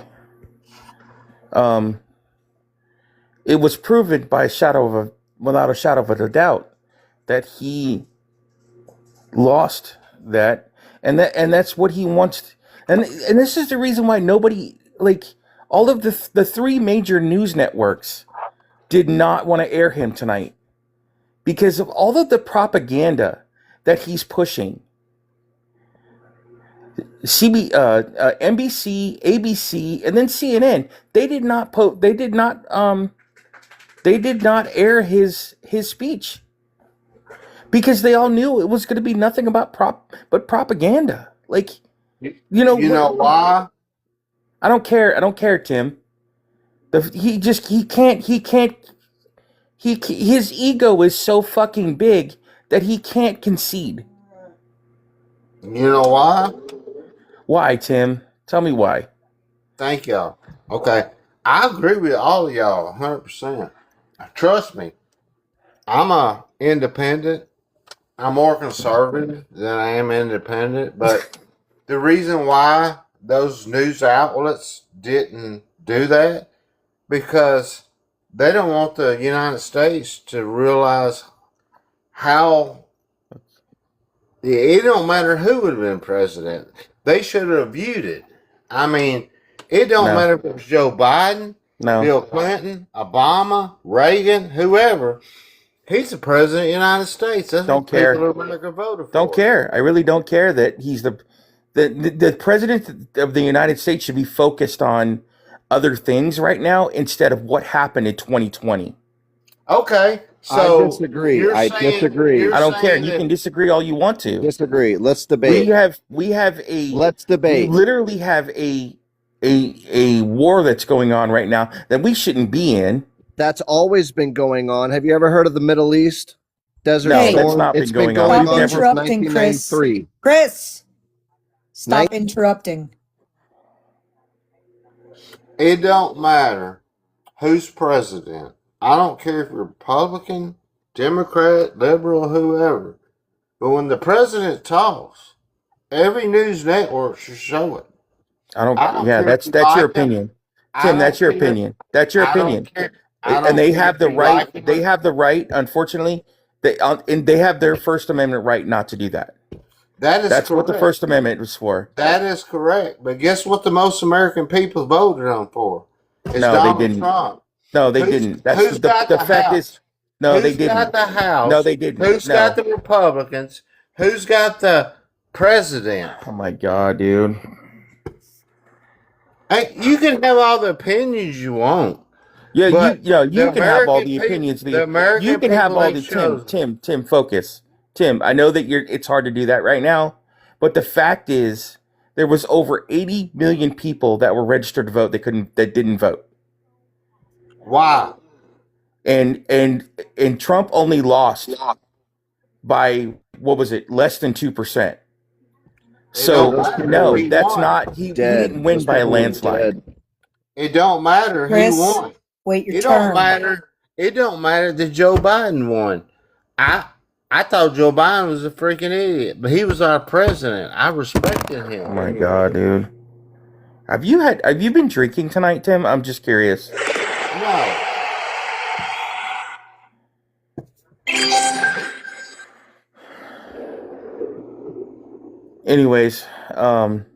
It was proven without a shadow of a doubt that he lost that, and that's what he wants. And this is the reason why nobody, like, all of the three major news networks did not want to air him tonight because of all of the propaganda that he's pushing. NBC, ABC, and then CNN. They did not air his speech because they all knew it was going to be nothing but propaganda. Like, you know why? I don't care, Tim. His ego is so fucking big that he can't concede. You know why? Why, Tim? Tell me why. Thank y'all. Okay. I agree with all of y'all 100%. Trust me. I'm a independent. I'm more conservative than I am independent, but the reason why those news outlets didn't do that, because they don't want the United States to realize how it don't matter who would have been president. They should have viewed it. I mean, it don't matter if it was Joe Biden, Bill Clinton, Obama, Reagan, whoever. He's the president of the United States. That's what people of America voted for. Don't care. I really don't care that he's the president of the United States should be focused on other things right now instead of what happened in 2020. Okay. So I disagree. I don't care. You can disagree all you want to. Disagree. Let's debate. Let's debate. We literally have a war that's going on right now that we shouldn't be in. That's always been going on. Have you ever heard of the Middle East? Desert Storm? That's not it's been been going going on. Stop interrupting, Chris. Chris, stop interrupting. It don't matter who's president. I don't care if you're Republican, Democrat, liberal, whoever. But when the president talks, every news network should show it. That's your opinion. Tim, that's your opinion. That's your opinion. And they have the right. They have the right. Unfortunately, they have their First Amendment right not to do that. That's correct. What the First Amendment was for. That is correct. But guess what? The most American people voted on for is Donald Trump. No, they didn't. That's who's got the the fact House? is. No, they Who's got didn't. the No, House? they didn't. Who's got No. the Republicans? Who's got the president? Oh my god, dude. Hey, you can have all the opinions you want, Yeah, but you can have all the opinions. The You American can have people all ain't the chosen. Tim, focus. Tim, I know that it's hard to do that right now, but the fact is there was over 80 million people that were registered to vote that didn't vote. Wow. And Trump only lost by what was it? Less than 2%. So Those no, He that's won. not he Dead. didn't win Those by a people are landslide. dead. It don't matter. He Chris, won. wait your It don't turn. matter. It don't matter that Joe Biden won. I thought Joe Biden was a freaking idiot, but he was our president. I respected him. Oh my god, dude. Have you been drinking tonight, Tim? I'm just curious. No. Anyways, I'll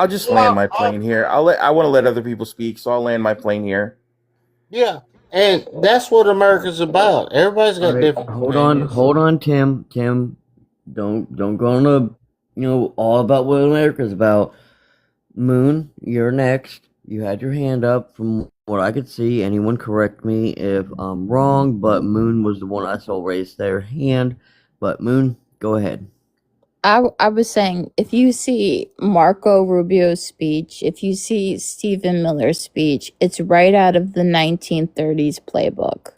just land my plane here. I want to let other people speak, so I'll land my plane here. Yeah. And that's what America's about. Everybody's got different opinions. Hold on, Tim. Tim, don't go on all about what America's about. Moon, you're next. You had your hand up from what I could see. Anyone correct me if I'm wrong, but Moon was the one I saw raise their hand. But Moon, go ahead. I was saying, if you see Marco Rubio's speech, if you see Stephen Miller's speech, it's right out of the 1930s playbook.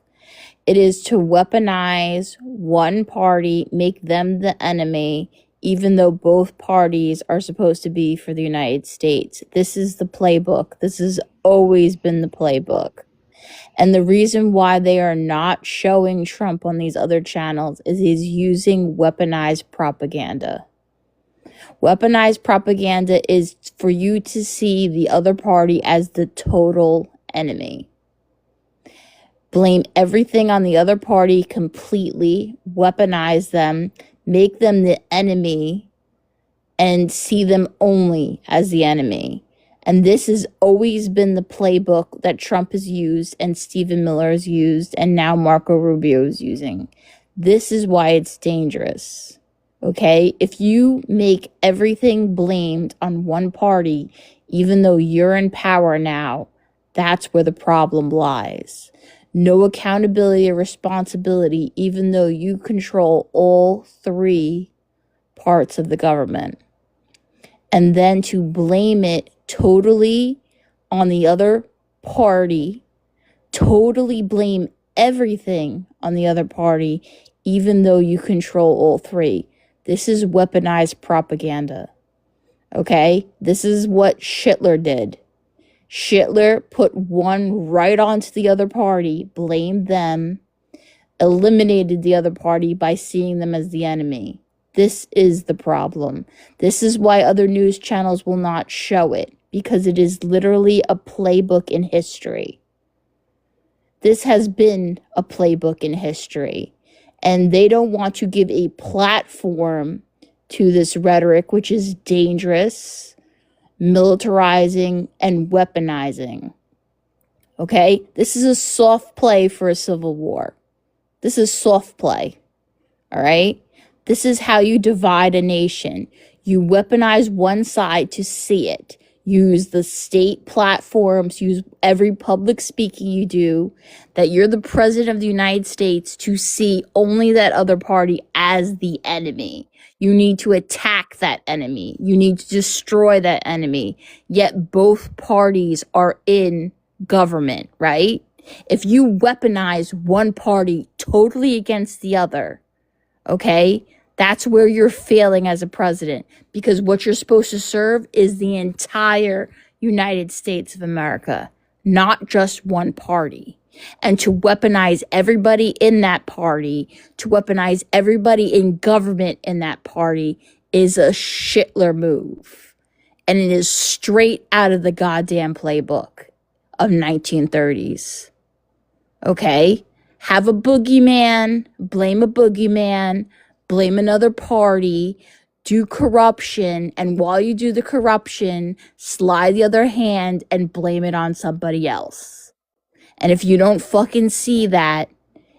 It is to weaponize one party, make them the enemy, even though both parties are supposed to be for the United States. This is the playbook. This has always been the playbook. And the reason why they are not showing Trump on these other channels is he's using weaponized propaganda. Weaponized propaganda is for you to see the other party as the total enemy. Blame everything on the other party completely, weaponize them, make them the enemy, and see them only as the enemy. And this has always been the playbook that Trump has used and Stephen Miller has used and now Marco Rubio is using. This is why it's dangerous. Okay? If you make everything blamed on one party, even though you're in power now, that's where the problem lies. No accountability or responsibility, even though you control all three parts of the government. And then to blame it totally on the other party, totally blame everything on the other party, even though you control all three. This is weaponized propaganda. Okay? This is what Hitler did. Hitler put one right onto the other party, blamed them, eliminated the other party by seeing them as the enemy. This is the problem. This is why other news channels will not show it, because it is literally a playbook in history. This has been a playbook in history, and they don't want to give a platform to this rhetoric, which is dangerous, militarizing, and weaponizing. Okay? This is a soft play for a civil war. This is soft play. All right? This is how you divide a nation. You weaponize one side to see it. Use the state platforms, use every public speaking you do, that you're the president of the United States, to see only that other party as the enemy. You need to attack that enemy. You need to destroy that enemy. Yet both parties are in government, right? If you weaponize one party totally against the other, okay, that's where you're failing as a president, because what you're supposed to serve is the entire United States of America, not just one party. And to weaponize everybody in that party, to weaponize everybody in government in that party is a Hitler move. And it is straight out of the goddamn playbook of 1930s. Okay? Have a boogeyman, blame another party, do corruption, and while you do the corruption, slide the other hand and blame it on somebody else. And if you don't fucking see that,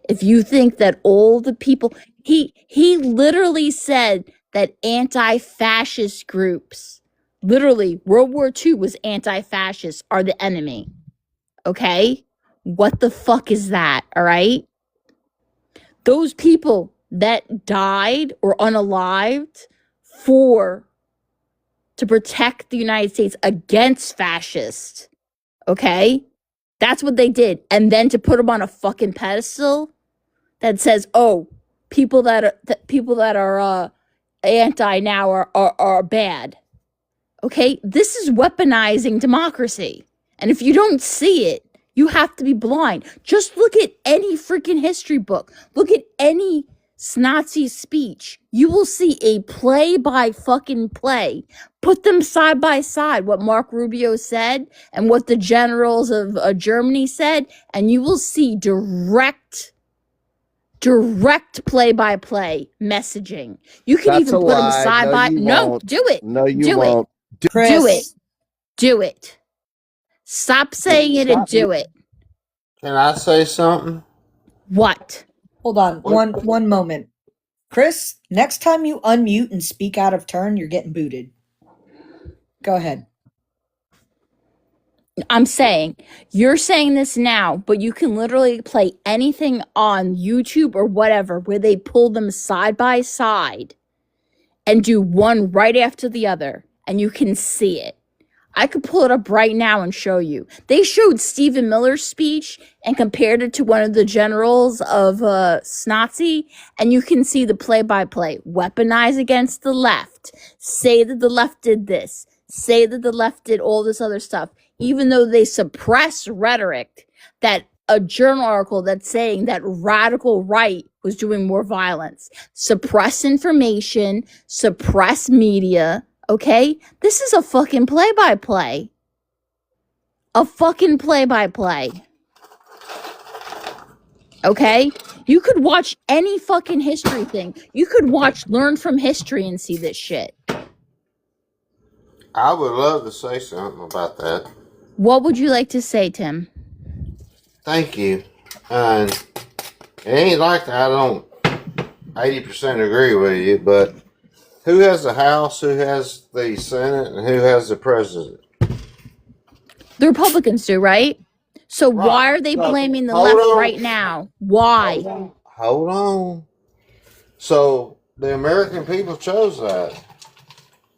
if you think that all the people, he literally said that anti-fascist groups, literally World War II was anti-fascist, are the enemy. Okay? What the fuck is that? All right? Those people that died or unalived to protect the United States against fascists. Okay? That's what they did. And then to put them on a fucking pedestal that says, "Oh, people that are anti now are bad." Okay? This is weaponizing democracy. And if you don't see it, you have to be blind. Just look at any freaking history book. Look at any Nazi speech. You will see a play by fucking play. Put them side by side, what Mark Rubio said and what the generals of Germany said, and you will see direct play by play messaging. You can That's even a put them lie. side No, by. you No, won't. do it. No, you Do it. won't. Do it. Chris, Do it. Stop saying it and do it. Can I say something? What? hold on one moment. Chris, next time you unmute and speak out of turn, you're getting booted. Go ahead. I'm saying, you're saying this now, but you can literally play anything on YouTube or whatever where they pull them side by side and do one right after the other, and you can see it. I could pull it up right now and show you. They showed Stephen Miller's speech and compared it to one of the generals of Nazi, and you can see the play-by-play. Weaponize against the left. Say that the left did this. Say that the left did all this other stuff. Even though they suppress rhetoric, that a journal article that's saying that radical right was doing more violence. Suppress information, suppress media, okay? This is a fucking play-by-play. A fucking play-by-play. Okay? You could watch any fucking history thing. You could watch Learn from History and see this shit. I would love to say something about that. What would you like to say, Tim? Thank you. And it ain't like I don't 80% agree with you, but who has the House, who has the Senate, and who has the president? The Republicans do, right? So why are they blaming the left right now? Why? Hold on. So the American people chose that.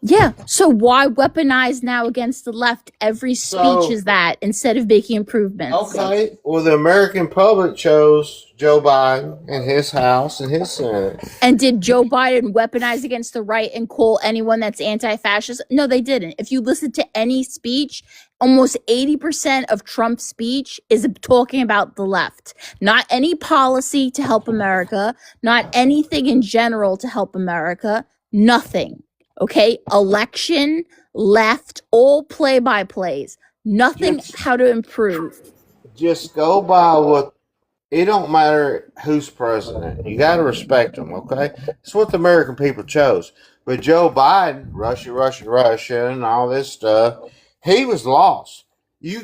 Yeah, so why weaponize now against the left? Every speech is that instead of making improvements. Okay. Well, the American public chose Joe Biden and his House and his Senate. And did Joe Biden weaponize against the right and call anyone that's anti-fascist? No, they didn't. If you listen to any speech, almost 80% of Trump's speech is talking about the left. Not any policy to help America, not anything in general to help America, nothing. Okay? Election, left, all play-by-plays. Nothing how to improve. Just go by what. It don't matter who's president. You got to respect them, okay? It's what the American people chose. But Joe Biden, Russia, and all this stuff, he was lost. You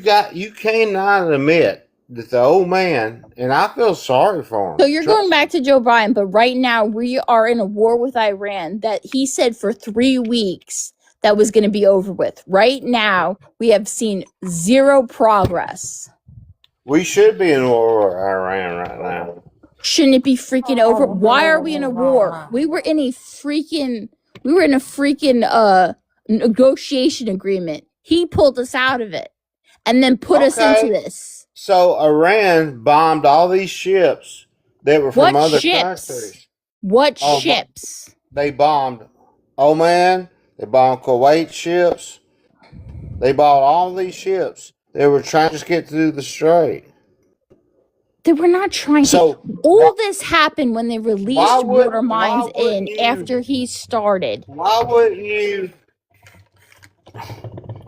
cannot admit that the old man, and I feel sorry for him. So you're going back to Joe Biden, but right now we are in a war with Iran that he said for 3 weeks that was going to be over with. Right now, we have seen zero progress. We should be in war with Iran right now. Shouldn't it be freaking over? Why are we in a war? We were in a freaking negotiation agreement. He pulled us out of it and then put us into this. So Iran bombed all these ships that were from other countries. What ships? They bombed Oman. They bombed Kuwait ships. They bombed all these ships. They were trying to just get through the strait. They were not trying to. All this happened when they released water mines after he started. Why wouldn't you?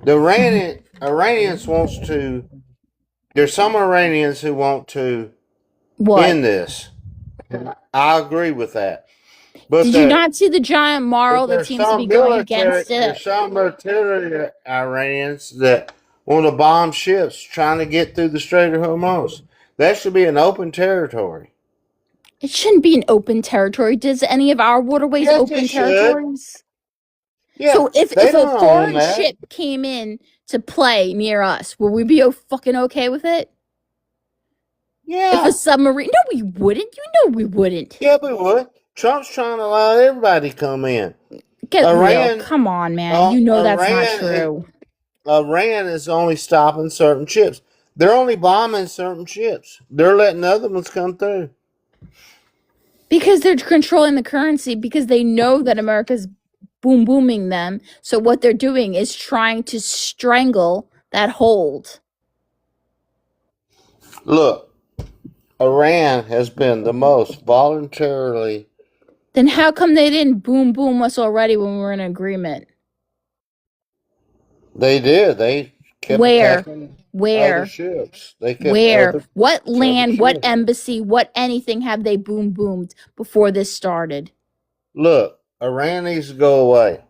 The Iranians wants to. There's some Iranians who want to end this. I agree with that. But did you not see the giant moral that seems to be going against it? There's some military Iranians that want to bomb ships trying to get through the Strait of Hormuz. That should be an open territory. It shouldn't be an open territory. Does any of our waterways Yes, open it should. territories? Yeah, So if they a don't own foreign that. ship came in to play near us, would we be fucking okay with it? If a Yeah. submarine, no, we wouldn't. You know we wouldn't. Yeah, we would. Trump's trying to allow everybody to come in. Get real. Iran, Come on, man. You know that's not true. Iran is only stopping certain ships. They're only bombing certain ships. They're letting other ones come through. Because they're controlling the currency, because they know that America's booming them. So what they're doing is trying to strangle that hold. Look, Iran has been the most voluntarily. Then how come they didn't boom us already when we were in agreement? They did. They kept attacking other ships. They kept What land, what ships. embassy, what anything have they boomed before this started? Look, Iran needs to go away.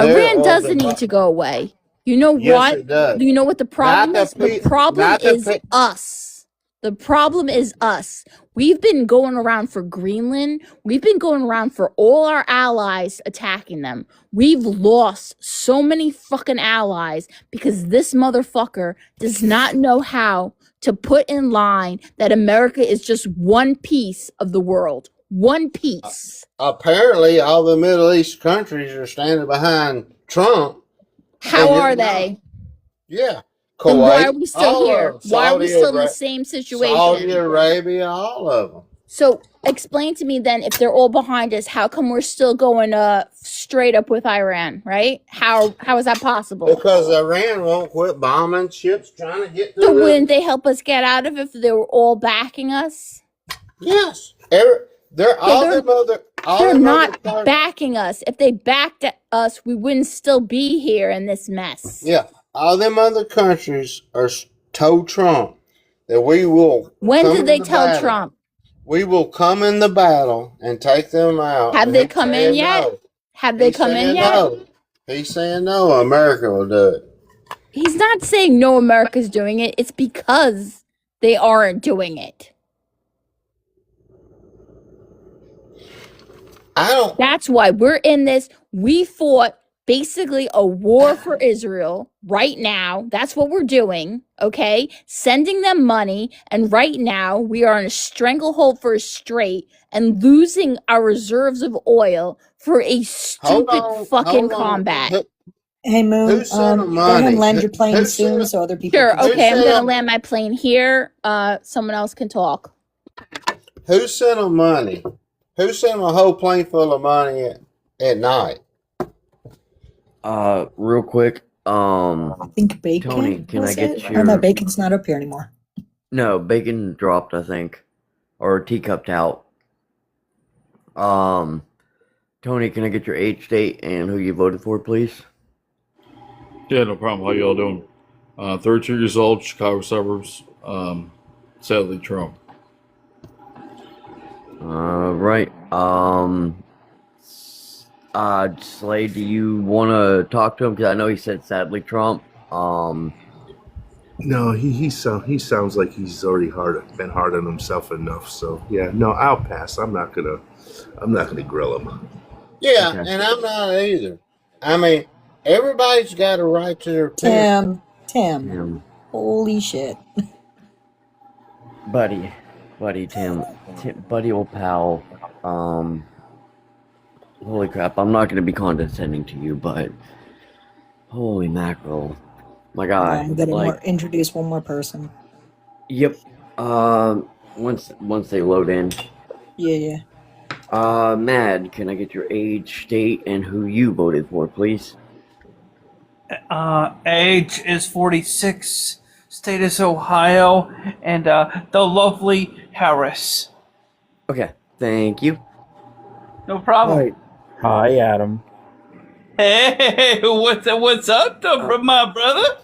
Iran doesn't need to go away. You know Yes, what? it does. You know what the problem Not is? the The pe- problem not the is pe- us. The problem is us. We've been going around for Greenland. We've been going around for all our allies attacking them. We've lost so many fucking allies because this motherfucker does not know how to put in line that America is just one piece of the world. One piece. Apparently, all the Middle East countries are standing behind Trump. How are they? Yeah. Then why are Kuwait, we still all here? of them. Why are we still in the Saudi same situation? Saudi Arabia, all of them. So explain to me then, if they're all behind us, how come we're still going straight up with Iran, right? How is that possible? Because Iran won't quit bombing ships trying to get So through. wouldn't they help us get out of it if they were all backing us? Yes. They're not backing us. If they backed us, we wouldn't still be here in this mess. Yeah. All them other countries are told Trump that we will. When did they tell Trump? We will come in the battle and take them out. Have they come in yet? No. Have they come in yet? No. He's saying no. America will do it. He's not saying no, America's doing it. It's because they aren't doing it. That's why we're in this. We fought basically a war for Israel right now. That's what we're doing, okay? Sending them money, and right now we are in a stranglehold for a strait and losing our reserves of oil for a stupid fucking combat. Hey Moon, Who sent them go ahead money? and land your Who plane sent soon them- so other people Sure, can okay, I'm sent gonna them- land my plane here. Someone else can talk. Who sent them money? Who sent them a whole plane full of money at night? Real quick, I think Bacon. Tony, can I was get it? your? Oh no, Bacon's not up here anymore. No, Bacon dropped, I think, or teacupped out. Tony, can I get your age, date, and who you voted for, please? Yeah, no problem. How y'all doing? 32 years old, Chicago suburbs. Sadly, Trump. Right. Slade, do you want to talk to him? Because I know he said sadly Trump. No, he sounds like he's already been hard on himself enough. So yeah, no, I'll pass. I'm not gonna grill him. Yeah, Okay. and I'm not either. I mean, everybody's got a right to their opinion. Tim. Holy shit. Buddy, Tim, buddy, old pal. Holy crap! I'm not gonna be condescending to you, but holy mackerel, my God! I'm gonna introduce one more person. Yep. Once they load in. Yeah. Mad, can I get your age, state, and who you voted for, please? Age is 46, state is Ohio, and the lovely Harris. Okay, thank you. No problem. Right. Hi, Adam. Hey, what's up, my brother?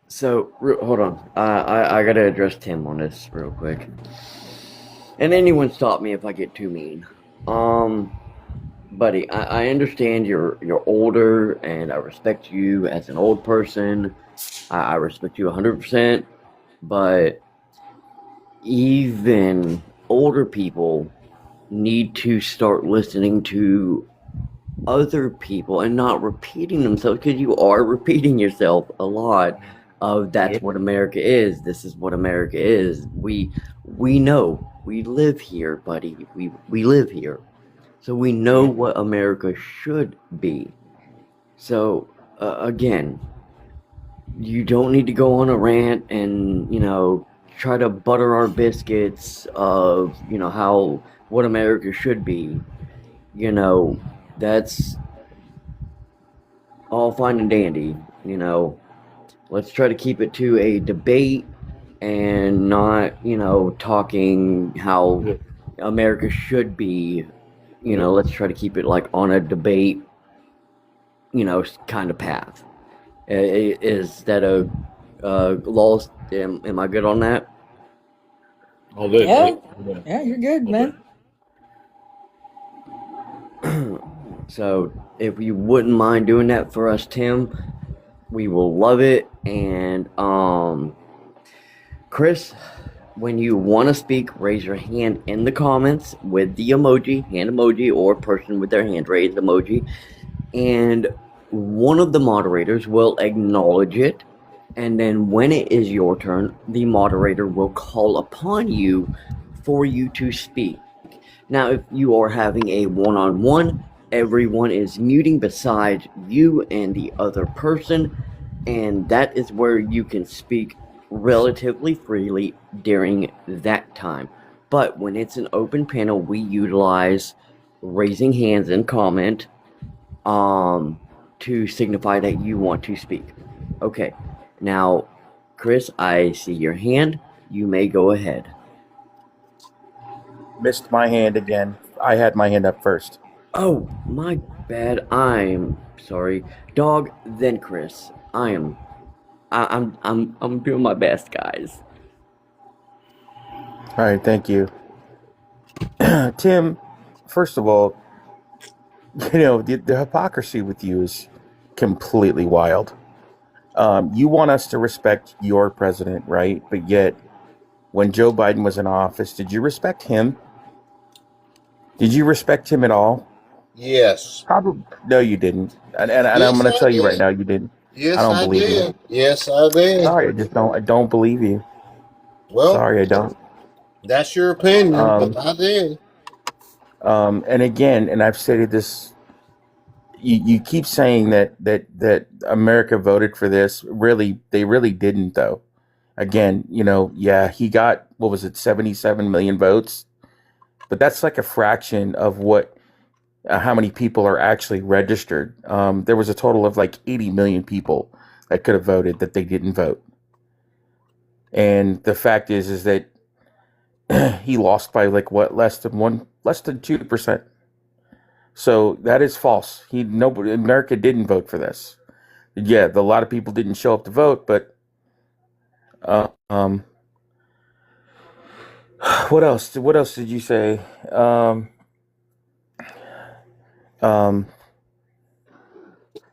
So, hold on. I gotta address Tim on this real quick. And anyone stop me if I get too mean. buddy, I understand you're older, and I respect you as an old person. I respect you 100%, but even older people need to start listening to other people and not repeating themselves, because you are repeating yourself a lot of that's what America is. This is what America is. We know. We live here, buddy. We live here. So we know what America should be. So again, you don't need to go on a rant and, try to butter our biscuits of, how what America should be. That's all fine and dandy. Let's try to keep it to a debate and not, talking how America should be. Let's try to keep it like on a debate, kind of path. Is that a laws? Am I good on that? All day. Yeah, yeah, you're good, man. So if you wouldn't mind doing that for us, Tim, we will love it. And Chris, when you want to speak, raise your hand in the comments with the emoji, hand emoji, or person with their hand raised emoji, and one of the moderators will acknowledge it. And then when it is your turn, the moderator will call upon you for you to speak. Now, if you are having a one-on-one, everyone is muting besides you and the other person, and that is where you can speak relatively freely during that time. But when it's an open panel, we utilize raising hands and comment to signify that you want to speak. Okay, now, Chris, I see your hand. You may go ahead. Missed my hand again. I had my hand up first. Oh, my bad. I'm sorry. Dog, then Chris. I'm doing my best, guys. All right, thank you. Tim, first of all, the hypocrisy with you is completely wild. You want us to respect your president, right? But yet, when Joe Biden was in office, did you respect him? Did you respect him at all? Yes. Probably. No, you didn't. And I'm Yes, going to I tell you right did. now, you didn't. I Yes, don't I believe you. did. Yes, I did. Sorry, I don't believe you. Well, Sorry, I don't. that's your opinion, Um, but I did. and again, and I've stated this. You keep saying that America voted for this. Really, they really didn't, though. Again, yeah, he got, what was it, 77 million votes, but that's like a fraction of what how many people are actually registered. There was a total of like 80 million people that could have voted that they didn't vote. And the fact is that he lost by like what, less than 2%. So that is false. America didn't vote for this. Yeah, a lot of people didn't show up to vote, but what else? What else did you say? Um,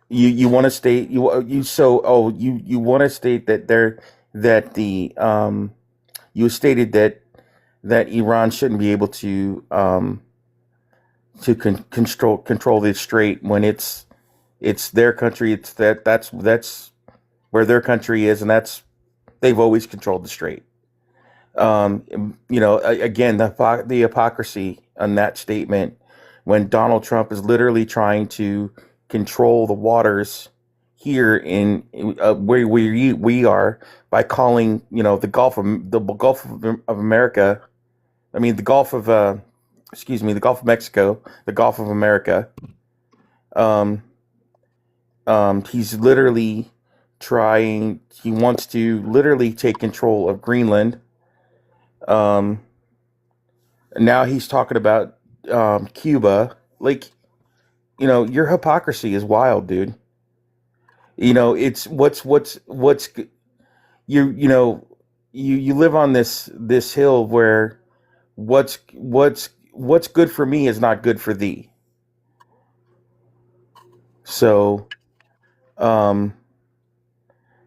you want to state you want to state that you stated that Iran shouldn't be able to control the strait when it's their country. That's where their country is, and they've always controlled the strait. Again, the hypocrisy on that statement when Donald Trump is literally trying to control the waters here in where we are by calling the Gulf of America. I mean the Gulf of the Gulf of Mexico, the Gulf of America. He's literally trying. He wants to literally take control of Greenland. Now he's talking about Cuba. Like, your hypocrisy is wild, dude. It's what's you live on this hill where what's good for me is not good for thee. So, um,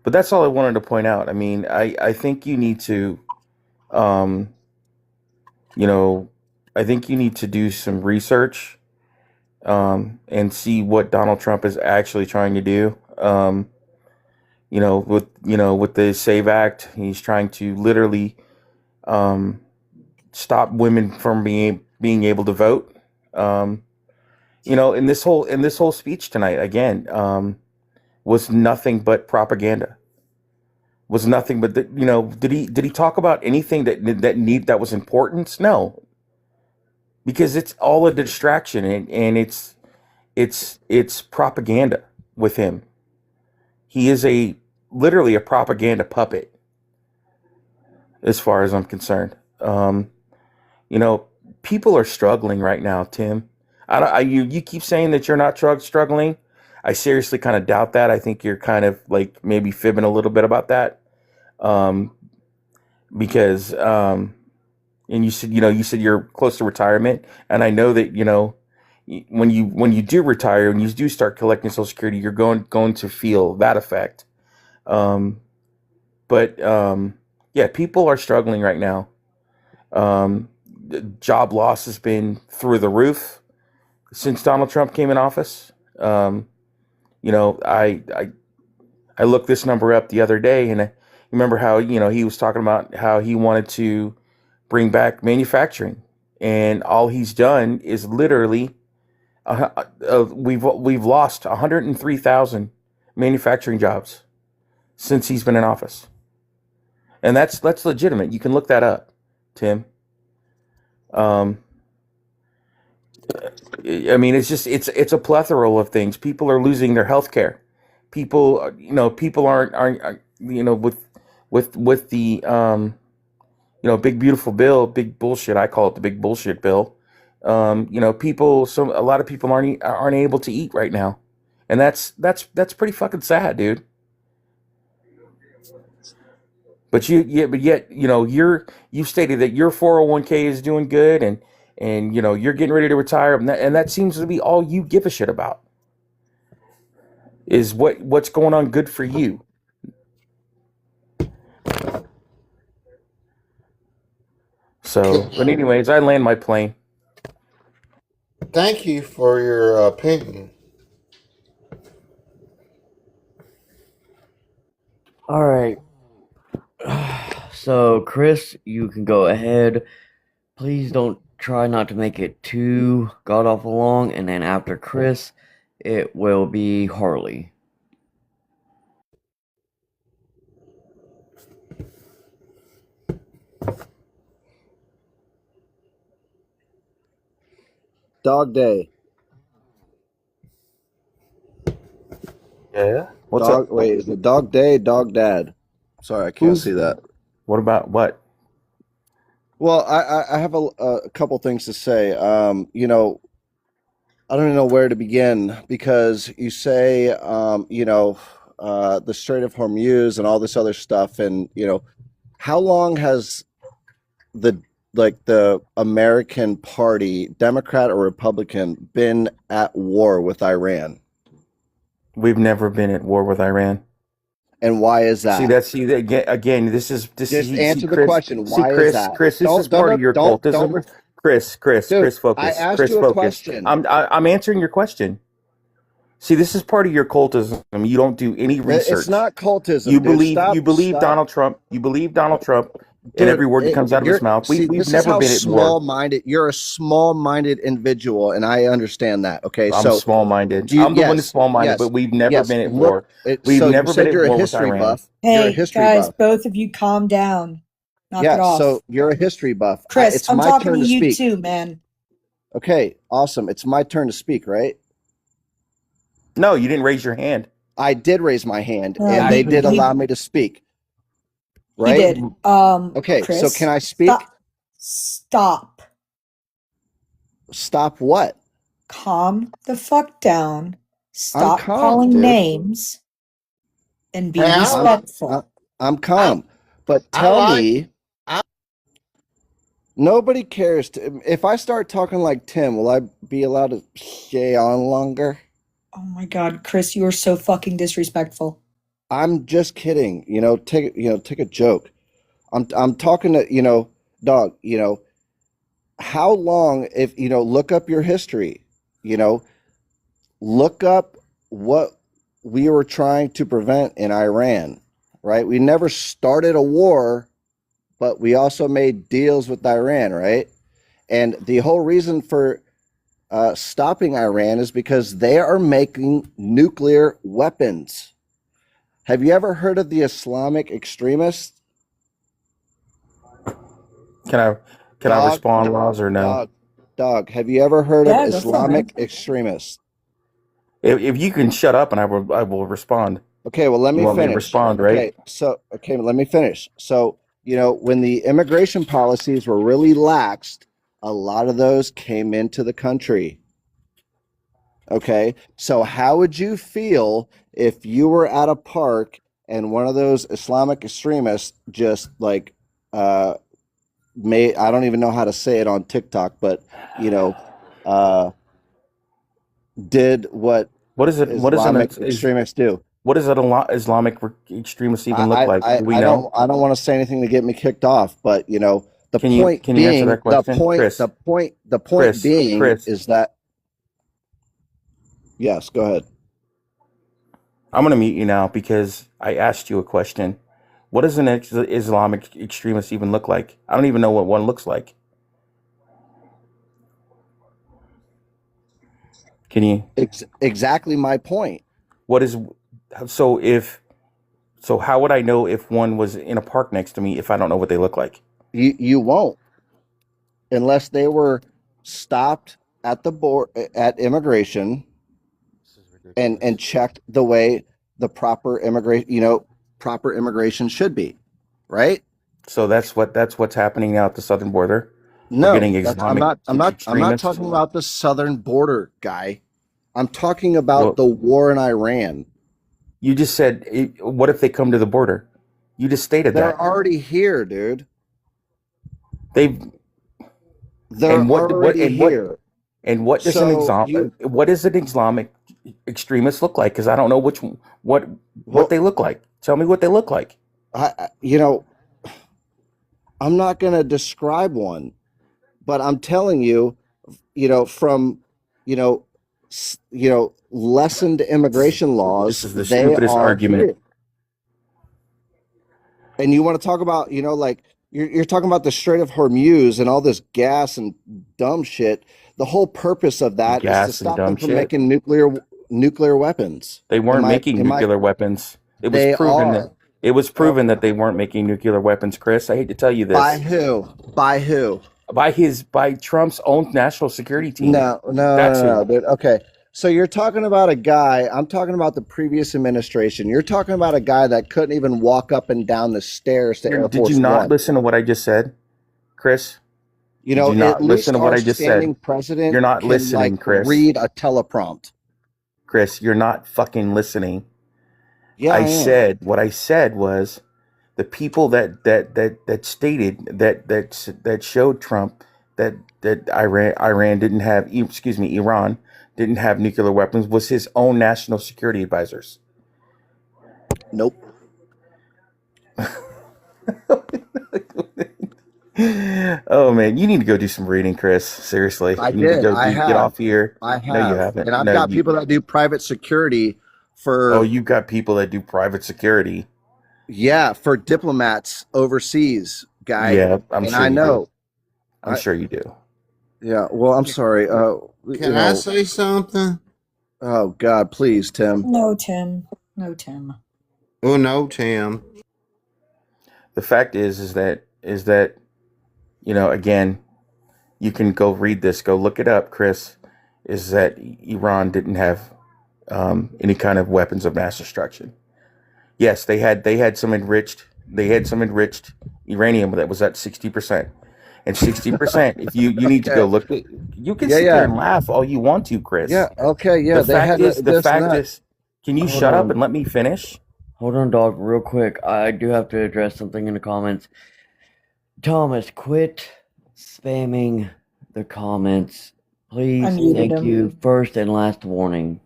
but that's all I wanted to point out. I mean, I think you need to, um, you know, I think you need to do some research, and see what Donald Trump is actually trying to do. With the Save Act, he's trying to literally, um, stop women from being able to vote. Um, in this whole speech tonight, again, was nothing but propaganda. Was nothing but did he talk about anything that was important? No, because it's all a distraction, and it's propaganda with him. He is literally a propaganda puppet, as far as I'm concerned. You know, people are struggling right now, Tim. You keep saying that you're not struggling. I seriously kind of doubt that. I think you're kind of like maybe fibbing a little bit about that. Um, because and you said you're close to retirement, and I know that when you do retire, when you do start collecting Social Security, you're going to feel that effect. Um, but yeah, people are struggling right now. The job loss has been through the roof since Donald Trump came in office. Um, I looked this number up the other day, and I remember how he was talking about how he wanted to bring back manufacturing, and all he's done is literally we've lost 103,000 manufacturing jobs since he's been in office, and that's legitimate. You can look that up, Tim. Um, I mean, it's a plethora of things. People are losing their health care. People aren't with the big beautiful bill, big bullshit. I call it the big bullshit bill. A lot of people aren't able to eat right now, and that's pretty fucking sad, dude. But yet, you've stated that your 401k is doing good, and you're getting ready to retire, and that seems to be all you give a shit about is what's going on good for you. So, but anyways, I land my plane. Thank you for your opinion. All right. So, Chris, you can go ahead. Please don't try not to make it too god awful long. And then after Chris, it will be Harley. Dog day. Yeah. What's Dog. up? Wait, is it dog day? Dog dad. Sorry, I can't see that. What about what? Well, I have a couple things to say. I don't even know where to begin because you say, the Strait of Hormuz and all this other stuff, and how long has the the American Party, Democrat or Republican, been at war with Iran? We've never been at war with Iran. And why is that? See that again. This is Just answer the Chris. question. See, Why is Chris. that? Chris, this is part of your cultism. Chris, Dude, I focus. asked Chris, you a focus. question. I'm answering your question. See, this is part of your cultism. You don't do any research. It's not cultism. You dude. believe Stop. Donald Trump. You believe Donald Trump in Dude, every word that comes out of his mouth. We've this is never how been at war. small-minded. You're a small-minded individual, and I understand that. Okay, I'm so small-minded. do you, I'm the one yes, who's small-minded, yes, but we've never yes. been at Look, war. We've so you never said been you're at a war with history Iran. buff. You're a Hey, history guys, buff. both of you calm down. Knock it Yeah, off. so you're a history buff. Chris, It's I'm my talking turn to to you speak. too, man. Okay, awesome. It's my turn to speak, right? No, you didn't raise your hand. I did raise my hand, Uh, and they he- did he- allow me to speak. He Right? did. Okay, Chris, so can I speak? Stop. Stop what? Calm the fuck down. Stop calm, calling dude. names and be Hey, respectful. I'm calm, but I tell like- me. Nobody cares. If I start talking like Tim, will I be allowed to stay on longer? Oh my God, Chris, you are so fucking disrespectful. I'm just kidding. Take a joke. I'm talking to, dog, how long, if, look up your history, you know, look up what we were trying to prevent in Iran, right? We never started a war, but we also made deals with Iran, right? And the whole reason for stopping Iran is because they are making nuclear weapons. Have you ever heard of the Islamic extremists? Can I Dog, respond, Laws, or no? dog. Have you ever heard of Yeah, go for it, man. Islamic extremists? If you can shut up and I will respond. Okay, well, let You me want me to finish. respond, right? Okay, let me finish. So, when the immigration policies were really laxed, a lot of those came into the country. Okay, so how would you feel if you were at a park and one of those Islamic extremists just like I don't even know how to say it on TikTok, but uh did what What is it? Islamic extremists do? What does an Islamic extremist even look I like? I Do we I know? don't want to say anything to get me kicked off, but the Can you point answer being that question, Chris? the point being Chris, is that yes, go ahead. I'm gonna mute you now because I asked you a question. What does an Islamic extremist even look like? I don't even know what one looks like. Can you? Exactly my point. What is so if so? How would I know if one was in a park next to me if I don't know what they look like? You won't unless they were stopped at the board at immigration and checked the way the proper immigration should be, right? So that's what's happening now at the southern border. We're No, getting that's I'm Islamic not I'm not I'm not extremists. talking about the southern border, guy. I'm talking about Well, the war in Iran. you just said, what if they come to the border? You just stated They're that. already here, dude. They've They're and what already here. and what does So you what does an Islamic extremist look like? Because I don't know what well, they look like. Tell me what they look like. I'm not going to describe one, but I'm telling you, from you know lessened immigration This laws, is the they stupidest are argument. here. And you want to talk about, like you're talking about the Strait of Hormuz and all this gas and dumb shit. The whole purpose of that is to Gas and stop them dumb from shit. making nuclear weapons. They weren't making Am I nuclear weapons. They are. It was proven that they weren't making nuclear weapons, Chris. I hate to tell you By this. who? By who? By Trump's own national security team. No, That's no, who. dude. Okay. So you're talking about a guy, I'm talking about the previous administration. You're talking about a guy that couldn't even walk up and down the stairs to Air Did you Force not One. listen to what I just said, Chris? Did you At not listen least to what our I just said? standing president You're not can listening, Chris. read a teleprompt. Chris, you're not fucking listening. Yeah, I am. What I said was the people that stated that showed Trump that Iran didn't have, excuse me, Iran didn't have nuclear weapons was his own national security advisors. Nope. Oh man, you need to go do some reading, Chris. Seriously, I you need to did. go I get have. off here. I No, you have. haven't. And I've No, got people that do private security oh, for you've got people that do private security. for diplomats overseas, guy. Yeah, I'm And sure I you know. do. I'm sure you do. Yeah, well, I'm sorry. Can I say something? Oh God, please, Tim. No, Tim. No, Tim. Oh no, Tim. The fact is that again, you can go read this, go look it up, Chris. Is that Iran didn't have any kind of weapons of mass destruction? Yes, they had some enriched uranium that was at 60%. And 60%, if you need to go look at, you can sit there and laugh all you want to, Chris. Yeah, okay, yeah. The fact that. is, can you Hold shut up on. and let me finish? Hold on, dog, real quick. I do have to address something in the comments. Thomas, quit spamming the comments. Please, I muted thank him. you. First and last warning.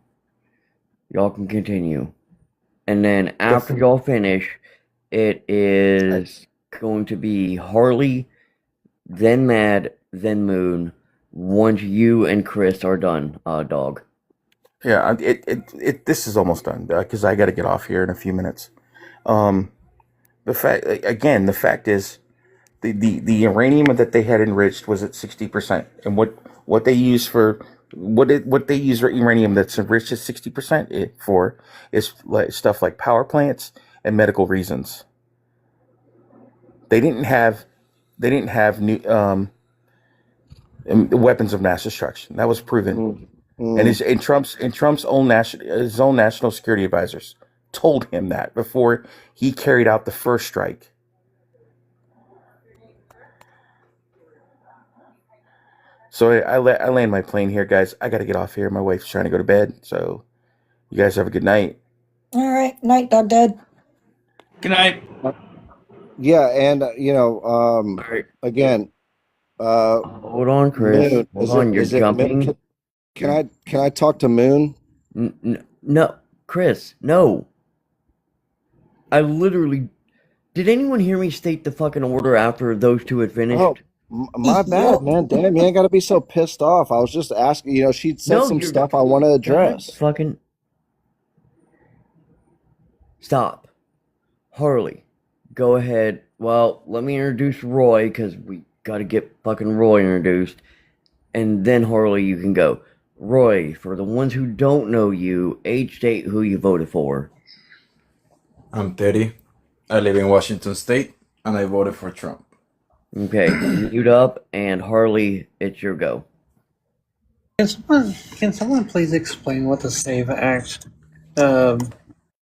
Y'all can continue. And then after y'all finish, it is going to be Harley, then Mad, then Moon. Once you and Chris are done, dog. Yeah, this is almost done because I got to get off here in a few minutes. The fact is, the uranium that they had enriched was at 60%, and what they use for what they use uranium that's enriched at 60% for is like stuff like power plants and medical reasons. They didn't have new weapons of mass destruction. That was proven. And Trump's own national security advisors told him that before he carried out the first strike. So I land my plane here, guys. I got to get off here. My wife's trying to go to bed. So you guys have a good night. All right, night, dog dad. Good night. Yeah, and again, hold on, Chris. Moon, Hold on, you're jumping. Can I talk to Moon? No, Chris, no. I literally. Did anyone hear me state the fucking order after those two had finished? Oh, my bad, man. Damn, you ain't got to be so pissed off. I was just asking. She said some stuff I want to address. Fucking stop, Harley. Go ahead. Well, let me introduce Roy because we got to get fucking Roy introduced, and then Harley, you can go. Roy, for the ones who don't know you, age, date, who you voted for. I'm Teddy. I live in Washington State, and I voted for Trump. Okay, mute up, and Harley, it's your go. Can someone please explain what the SAVE Act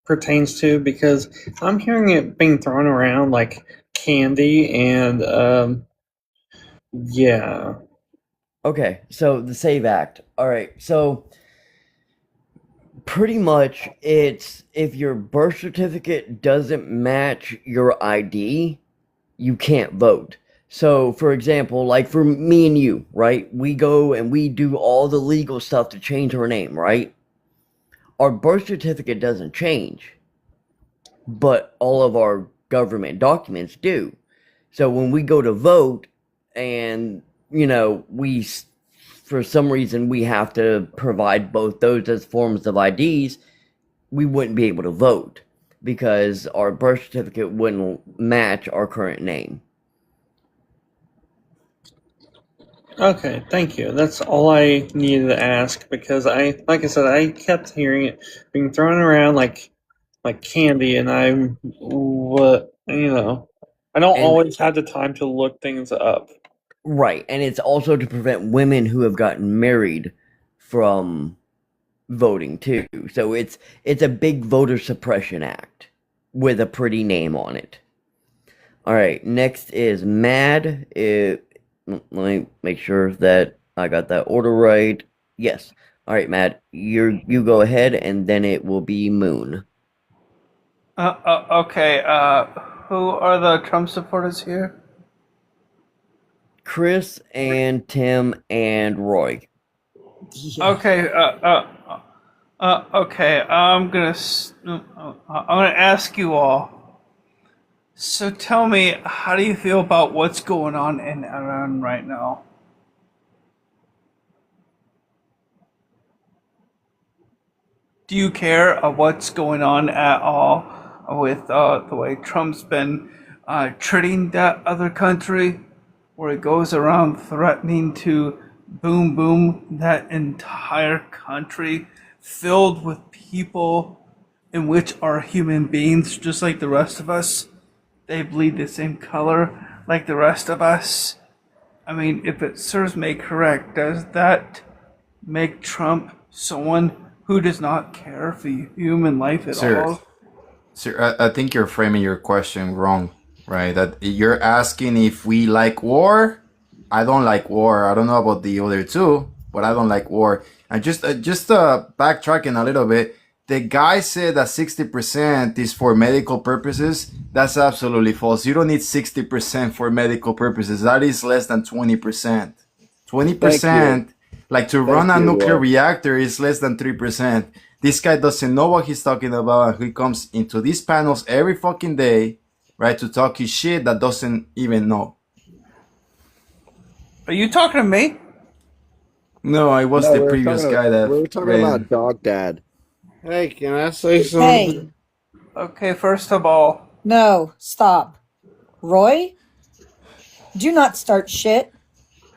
pertains to? Because I'm hearing it being thrown around like candy, and yeah. Okay, so the SAVE Act. All right, so pretty much it's if your birth certificate doesn't match your ID, you can't vote. So, for example, like for me and you, right? We go and we do all the legal stuff to change our name, right? Our birth certificate doesn't change, but all of our government documents do. So when we go to vote and, we, for some reason, we have to provide both those as forms of IDs, we wouldn't be able to vote because our birth certificate wouldn't match our current name. Okay, thank you. That's all I needed to ask because like I said, I kept hearing it being thrown around like candy, and I don't always have the time to look things up. Right, and it's also to prevent women who have gotten married from voting too. So it's a big voter suppression act with a pretty name on it. All right, next is Mad. Let me make sure that I got that order right. Yes. All right, Mad. You go ahead, and then it will be Moon. Okay. Who are the Trump supporters here? Chris and Tim and Roy. Okay. Okay. I'm gonna ask you all. So tell me, how do you feel about what's going on in Iran right now? Do you care what's going on at all with the way Trump's been treating that other country, where he goes around threatening to boom that entire country filled with people in which are human beings just like the rest of us? They bleed the same color like the rest of us. I mean, if it serves me correct, does that make Trump someone who does not care for human life at all? Sir, I think you're framing your question wrong, right? That you're asking if we like war. I don't like war. I don't know about the other two, but I don't like war. And just backtracking a little bit, the guy said that 60% is for medical purposes. That's absolutely false. You don't need 60% for medical purposes. That is less than 20%. 20%, like to run a nuclear reactor, is less than 3%. This guy doesn't know what he's talking about, and he comes into these panels every fucking day, right, to talk his shit that doesn't even know. Are you talking to me? No, I was No, the previous guy we that were talking about ran. Dog Dad. Hey, can I say Hey, something? Okay, first of all, no, stop. Roy, do not start shit.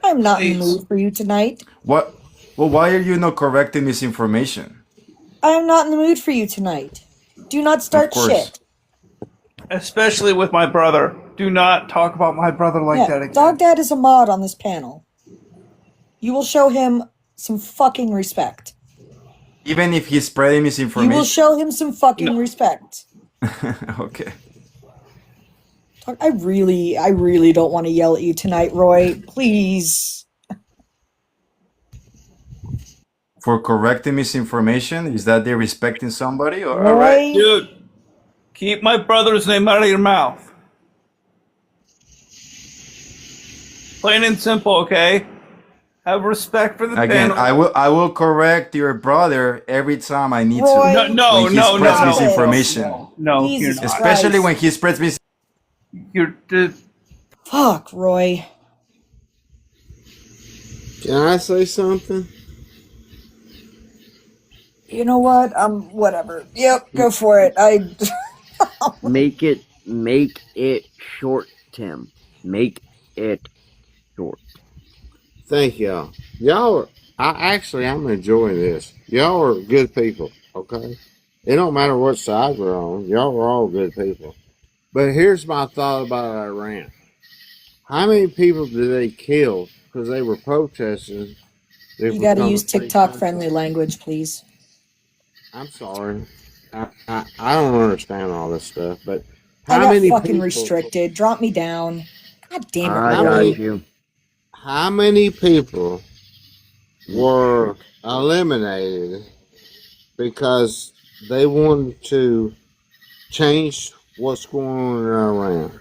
I'm not in the please. mood for you tonight. What? Well, why are you not correcting misinformation? I am not in the mood for you tonight. Do not Of start course. shit. Especially with my brother. Do not talk about my brother like Yeah, that again. Dog Dad is a mod on this panel. You will show him some fucking respect. Even if he's spreading You will misinformation? show him some fucking respect. Okay. I really don't want to yell at you tonight, Roy. Please. For correcting misinformation? Is that they're respecting somebody? Or all right. Roy, Dude, keep my brother's name out of your mouth. Plain and simple, okay? Have respect for the Again, panel. I will correct your brother every time I need to. Roy, When he spreads stop misinformation. it. No, you're Jesus not. Especially Christ. when he spreads You're Fuck, Roy. Can I say something? You know what? Whatever. Yep, go for it. Make it short, Tim. Make it short. Thank y'all. I'm enjoying this. Y'all are good people, okay? It don't matter what side we're on. Y'all are all good people. But here's my thought about Iran. How many people did they kill because they were protesting? They've You gotta become a use free TikTok country? friendly language, please. I'm sorry. I don't understand all this stuff, but I how got many fucking people? restricted. Drop me down. God damn it, I How got Roy. many? you. How many people were eliminated because they wanted to change what's going on in Iran?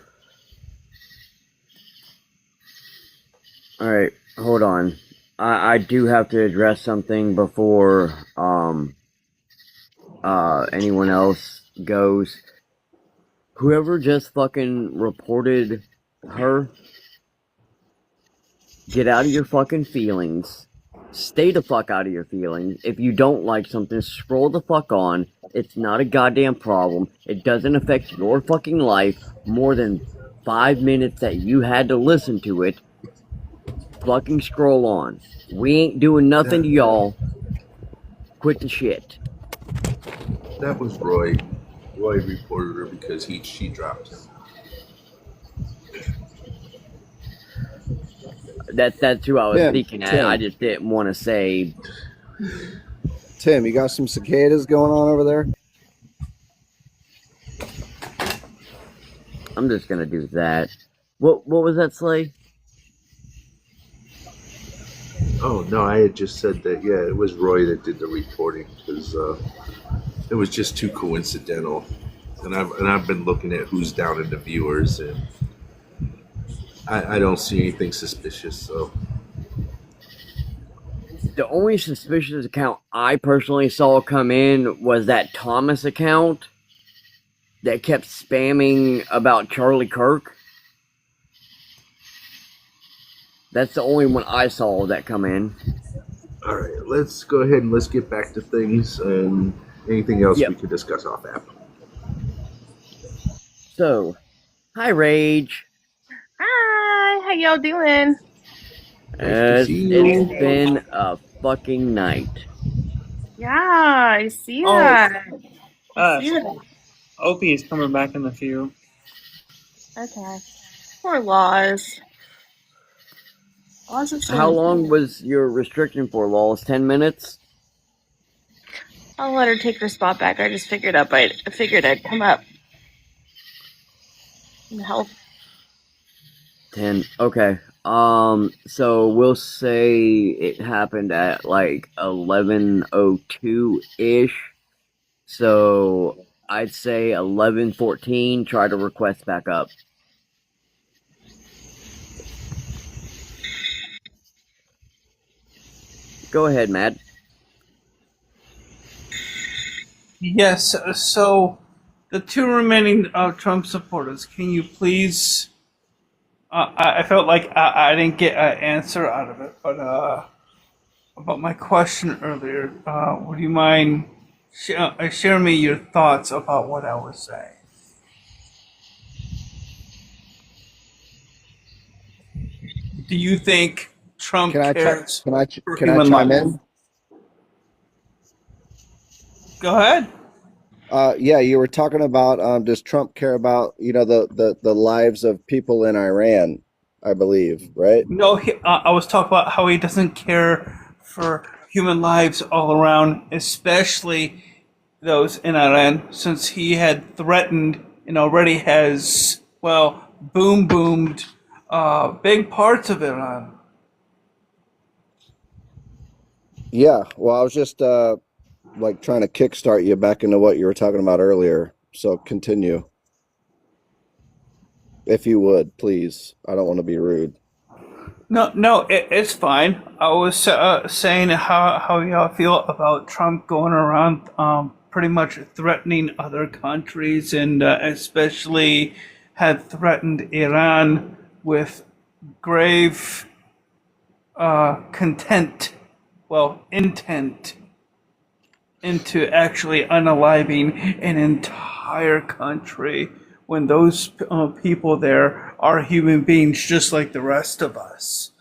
All right, hold on. I do have to address something before anyone else goes. Whoever just fucking reported her, get out of your fucking feelings. Stay the fuck out of your feelings. If you don't like something, scroll the fuck on. It's not a goddamn problem. It doesn't affect your fucking life more than 5 minutes that you had to listen to it. Fucking scroll on. We ain't doing nothing to y'all. Quit the shit. That was Roy. Roy reported her because she dropped him. That's who I was Tim, speaking at. I just didn't want to say. Tim, you got some cicadas going on over there? I'm just gonna do that. What was that, Slay? Oh no, I had just said that. Yeah, it was Roy that did the reporting because it was just too coincidental. And I've been looking at who's down in the viewers, and I don't see anything suspicious. So The only suspicious account I personally saw come in was that Thomas account that kept spamming about Charlie Kirk. That's the only one I saw that come in. all right, let's go ahead and let's get back to things and anything else we could discuss off app. So, hi Rage. Hi, how y'all doing? It's been a fucking night. Yeah, I see Oh, that. I see that. Opie is coming back in the few. Okay. Poor Laws. Laws is How so long was your restriction for, Laws? 10 minutes? I'll let her take her spot back. I figured I'd come up and help. 10. Okay. So we'll say it happened at like 11:02 ish. So I'd say 11:14. Try to request back up. Go ahead, Matt. Yes. So, the two remaining Trump supporters, can you please? I felt like I didn't get an answer out of it, but about my question earlier, would you mind sharing me your thoughts about what I was saying? Do you think Trump Can I cares for can I human chime life? in? Go ahead. Yeah, you were talking about does Trump care about, the lives of people in Iran, I believe, right? No, I was talking about how he doesn't care for human lives all around, especially those in Iran, since he had threatened and already has, well, boomed big parts of Iran. Yeah, well, I was just like trying to kickstart you back into what you were talking about earlier. So continue, if you would, please. I don't want to be rude. No, it's fine. I was saying how y'all feel about Trump going around pretty much threatening other countries and especially had threatened Iran with grave intent into actually unaliving an entire country when those people there are human beings just like the rest of us.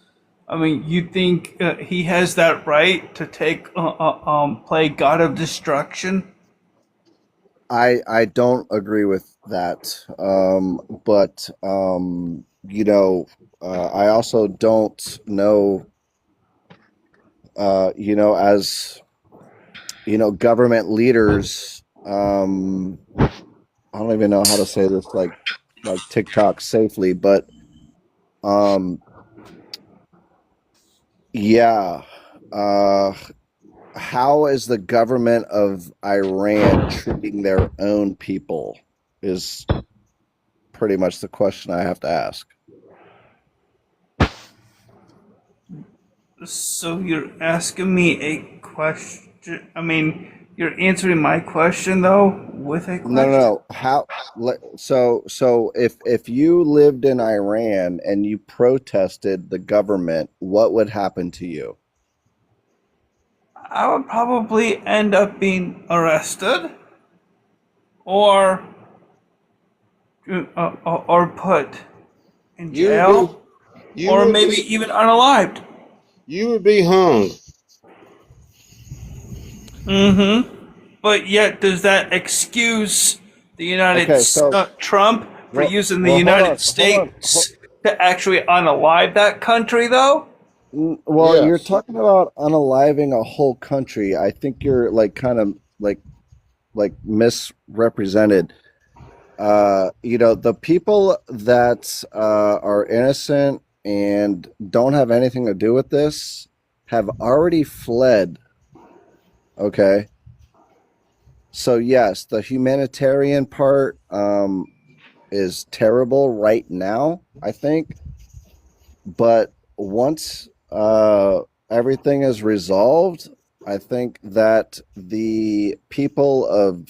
I mean, you think he has that right to take play God of Destruction? I don't agree with that. But I also don't know, as government leaders, I don't even know how to say this like TikTok safely, but um yeah. Uh how is the government of Iran treating their own people is pretty much the question I have to ask. So you're asking me a question. I mean, you're answering my question though with a No, no, question. no. So if you lived in Iran and you protested the government, what would happen to you? I would probably end up being arrested or or put in You would be, jail you or would maybe be, even unalived. you would be hung. Mm-hmm. But yet, does that excuse the Okay, so Trump for well, using the well, United hold on. States to actually unalive that country, though? Well, you're Yes. talking about unaliving a whole country. I think you're like kind of like misrepresented. The people that are innocent and don't have anything to do with this have already fled. Okay. So yes, the humanitarian part is terrible right now, I think. But once everything is resolved, I think that the people of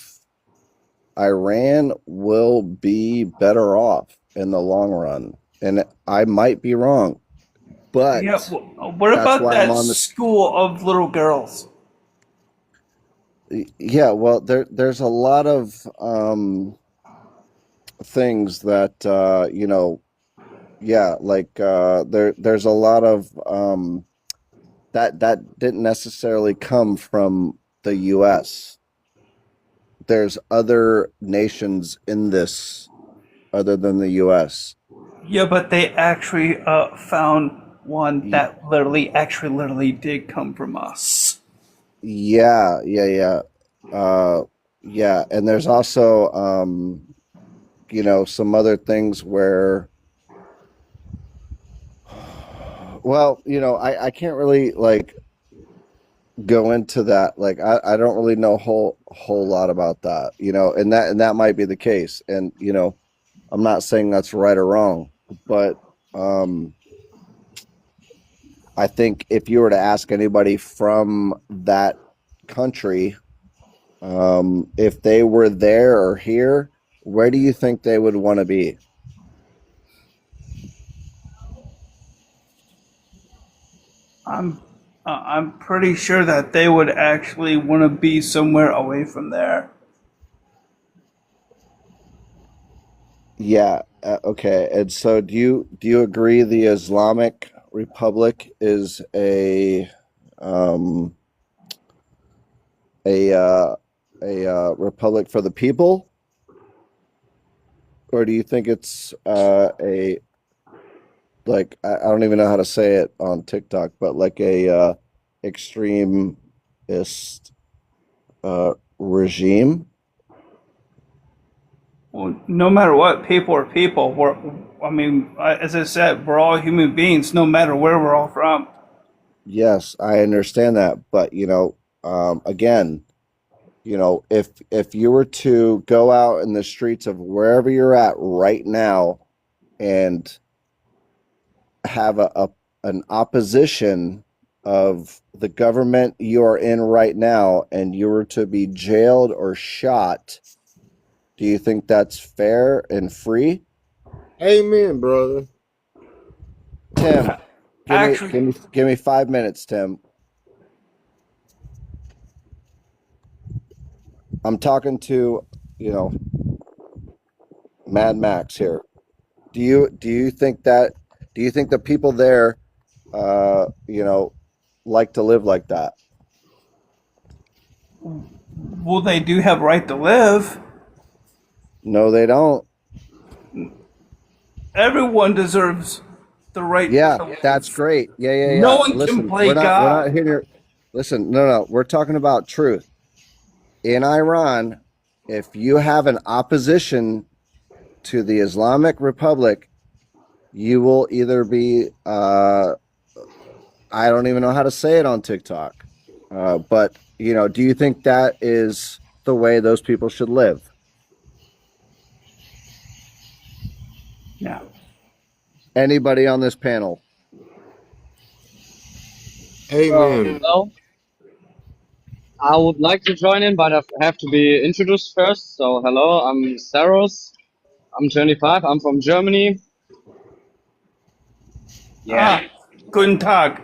Iran will be better off in the long run. And I might be wrong, Yeah. but What that's about why I'm that on this. school of little girls? Yeah, well, there's a lot of things that yeah, like there's a lot of that didn't necessarily come from the US. There's other nations in this other than the US. Yeah, but they actually found one Y- that literally did come from us. Yeah, yeah, yeah. Yeah, and there's also some other things where well, I can't really like go into that. Like I don't really know whole lot about that, and that might be the case. And I'm not saying that's right or wrong, but um I think if you were to ask anybody from that country, if they were there or here, where do you think they would want to be? I'm pretty sure that they would actually want to be somewhere away from there. Yeah. Okay. And so, do you agree the Islamic Republic is um, a uh, a republic for the people, or do you think it's a like I don't even know how to say it on TikTok, but like a extremist regime? Well, no matter what, people are people. I mean, as I said, we're all human beings, no matter where we're all from. Yes, I understand that, but again, if you were to go out in the streets of wherever you're at right now and have an opposition of the government you're in right now, and you were to be jailed or shot, do you think that's fair and free? Amen, brother. Tim, Actually, give me 5 minutes, Tim. I'm talking to, you know, Mad Max here. Do you think the people there like to live like that? well, they do have right to live. No, they don't. Everyone deserves the right Yeah, to live. that's great. No Yeah. one can Listen, play we're not God. here. Listen, no. We're talking about truth. In Iran, if you have an opposition to the Islamic Republic, you will either be I don't even know how to say it on TikTok. But do you think that is the way those people should live? Yeah. Anybody on this panel? Amen. Well, I would like to join in, but I have to be introduced first. So, hello, I'm Saros. I'm 25. I'm from Germany. Yeah. Guten Tag.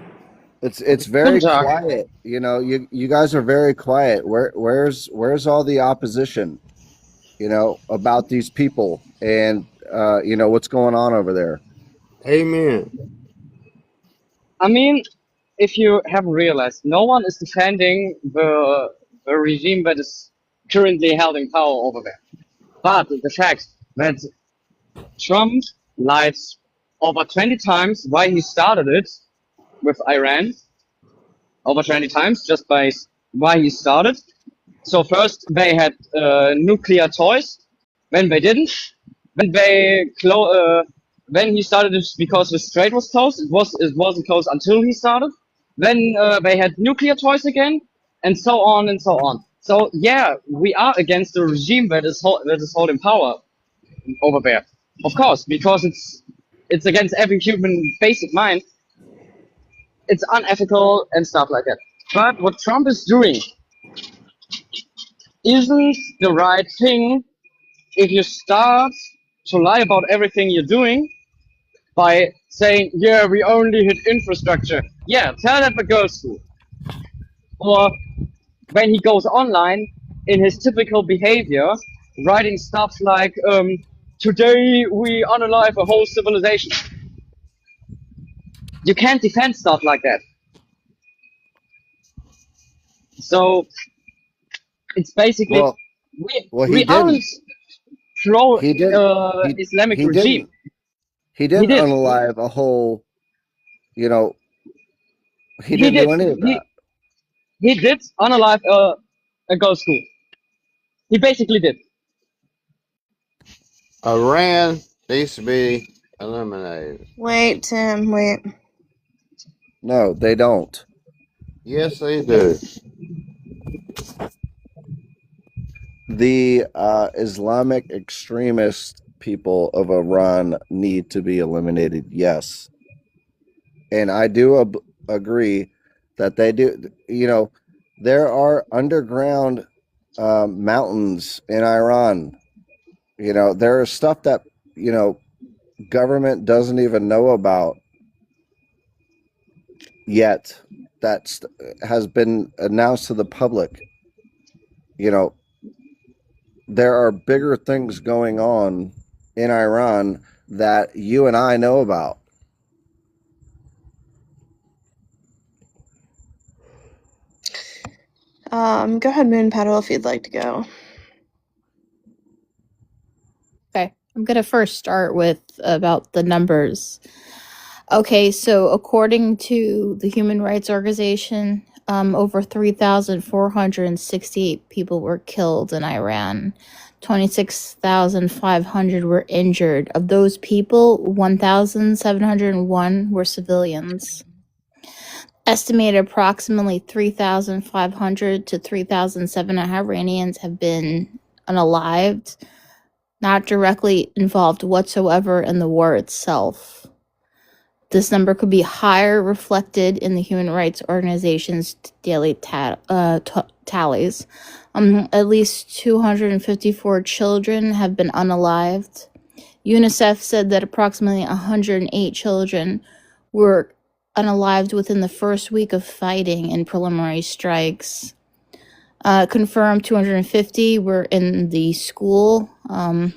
It's Guten very Tag. quiet. You guys are very quiet. Where's all the opposition? About these people and what's going on over there. Amen. I mean, if you haven't realized, no one is defending the regime that is currently held in power over there. But the fact that Trump lied over 20 times why he started it with Iran, over 20 times just by why he started. So first they had nuclear toys, then they didn't. Then when he started it because the strait was closed. It wasn't closed until he started. Then they had nuclear toys again, and so on and so on. So yeah, we are against the regime that is holding power over there, of course, because it's against every human basic mind. It's unethical and stuff like that. But what Trump is doing isn't the right thing if you start to lie about everything you're doing by saying, yeah, we only hit infrastructure. Yeah, tell that the girls do. Or when he goes online in his typical behavior, writing stuff like, today we unalive a whole civilization. You can't defend stuff like that. So it's basically, Well, he we aren't didn't. pro He didn't. Islamic He regime. didn't. He He didn't did. unalive a whole. You know, he He didn't did. do any of that. He did unalive a girls' school. He basically did. Iran needs to be eliminated. Wait, Tim, wait. No, they don't. Yes, they do. The Islamic extremist people of Iran need to be eliminated. Yes, and I do agree that they do. There are underground mountains in Iran. You know, there is stuff that, you know, government doesn't even know about yet that has been announced to the public. You know, there are bigger things going on in Iran that you and I know about. Go ahead, Moon Paddle, if you'd like to go. Okay, I'm gonna first start with about the numbers. Okay, so according to the Human Rights Organization, over 3,468 people were killed in Iran. 26,500 were injured. Of those people, 1,701 were civilians. Estimated approximately 3,500 to 3,700 Iranians have been unalived, not directly involved whatsoever in the war itself. This number could be higher, reflected in the Human Rights Organization's daily tallies. At least 254 children have been unalived. UNICEF said that approximately 108 children were unalived within the first week of fighting in preliminary strikes. Confirmed 250 were in the school. Now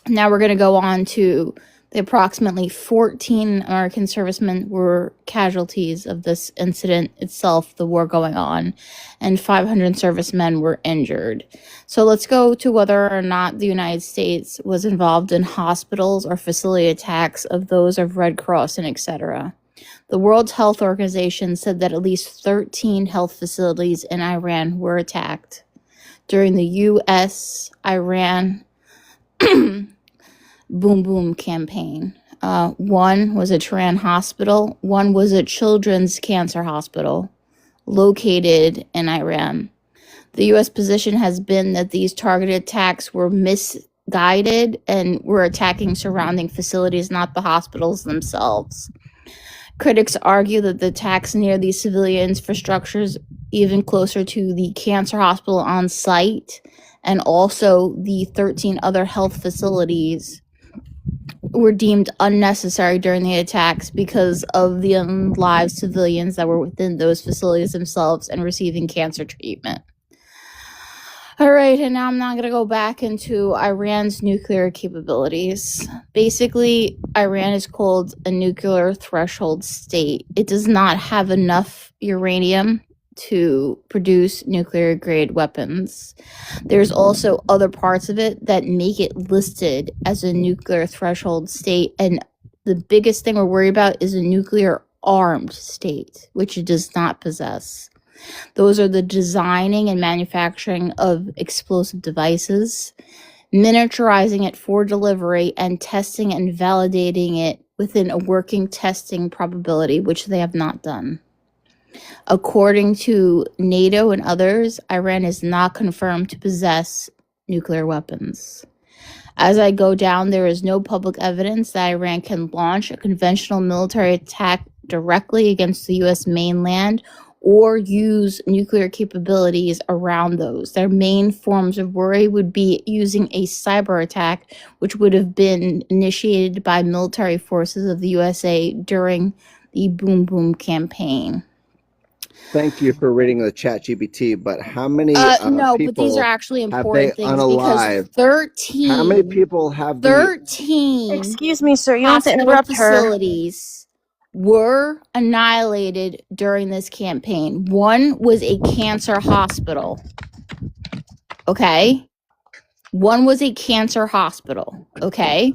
we're going to go on to the approximately 14 American servicemen were casualties of this incident itself, the war going on, and 500 servicemen were injured. So let's go to whether or not the United States was involved in hospitals or facility attacks of those of Red Cross and etc. The World Health Organization said that at least 13 health facilities in Iran were attacked during the U.S.-Iran Boom Boom campaign. One was a Tehran hospital. One was a children's cancer hospital located in Iran. The U.S. position has been that these targeted attacks were misguided and were attacking surrounding facilities, not the hospitals themselves. Critics argue that the attacks near these civilian infrastructures, even closer to the cancer hospital on site, and also the 13 other health facilities, were deemed unnecessary during the attacks because of the unalived civilians that were within those facilities themselves and receiving cancer treatment. All right, and now I'm not going to go back into Iran's nuclear capabilities. Basically, Iran is called a nuclear threshold state. It does not have enough uranium to produce nuclear grade weapons. There's also other parts of it that make it listed as a nuclear threshold state, and the biggest thing we're worried about is a nuclear armed state, which it does not possess. Those are the designing and manufacturing of explosive devices, miniaturizing it for delivery, and testing and validating it within a working testing probability, which they have not done. According to NATO and others, Iran is not confirmed to possess nuclear weapons. As I go down, there is no public evidence that Iran can launch a conventional military attack directly against the U.S. mainland or use nuclear capabilities around those. Their main forms of worry would be using a cyber attack, which would have been initiated by military forces of the USA during the Boom Boom campaign. Thank you for reading the chat GPT, but how many No, people but these are actually have they important things because unalived? 13. How many people have the 13. Excuse me, sir. You don't have to hospital interrupt her. facilities were annihilated during this campaign. One was a cancer hospital. Okay? One was a cancer hospital. Okay?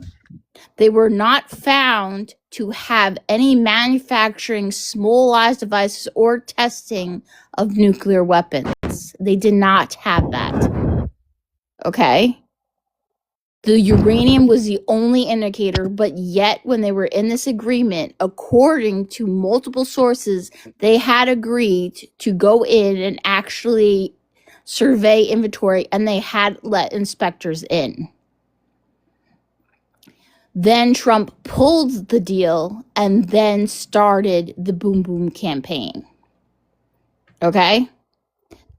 They were not found to have any manufacturing small-sized devices or testing of nuclear weapons. They did not have that. Okay? The uranium was the only indicator, but yet when they were in this agreement, according to multiple sources, they had agreed to go in and actually survey inventory, and they had let inspectors in. Then Trump pulled the deal and then started the Boom Boom campaign. Okay?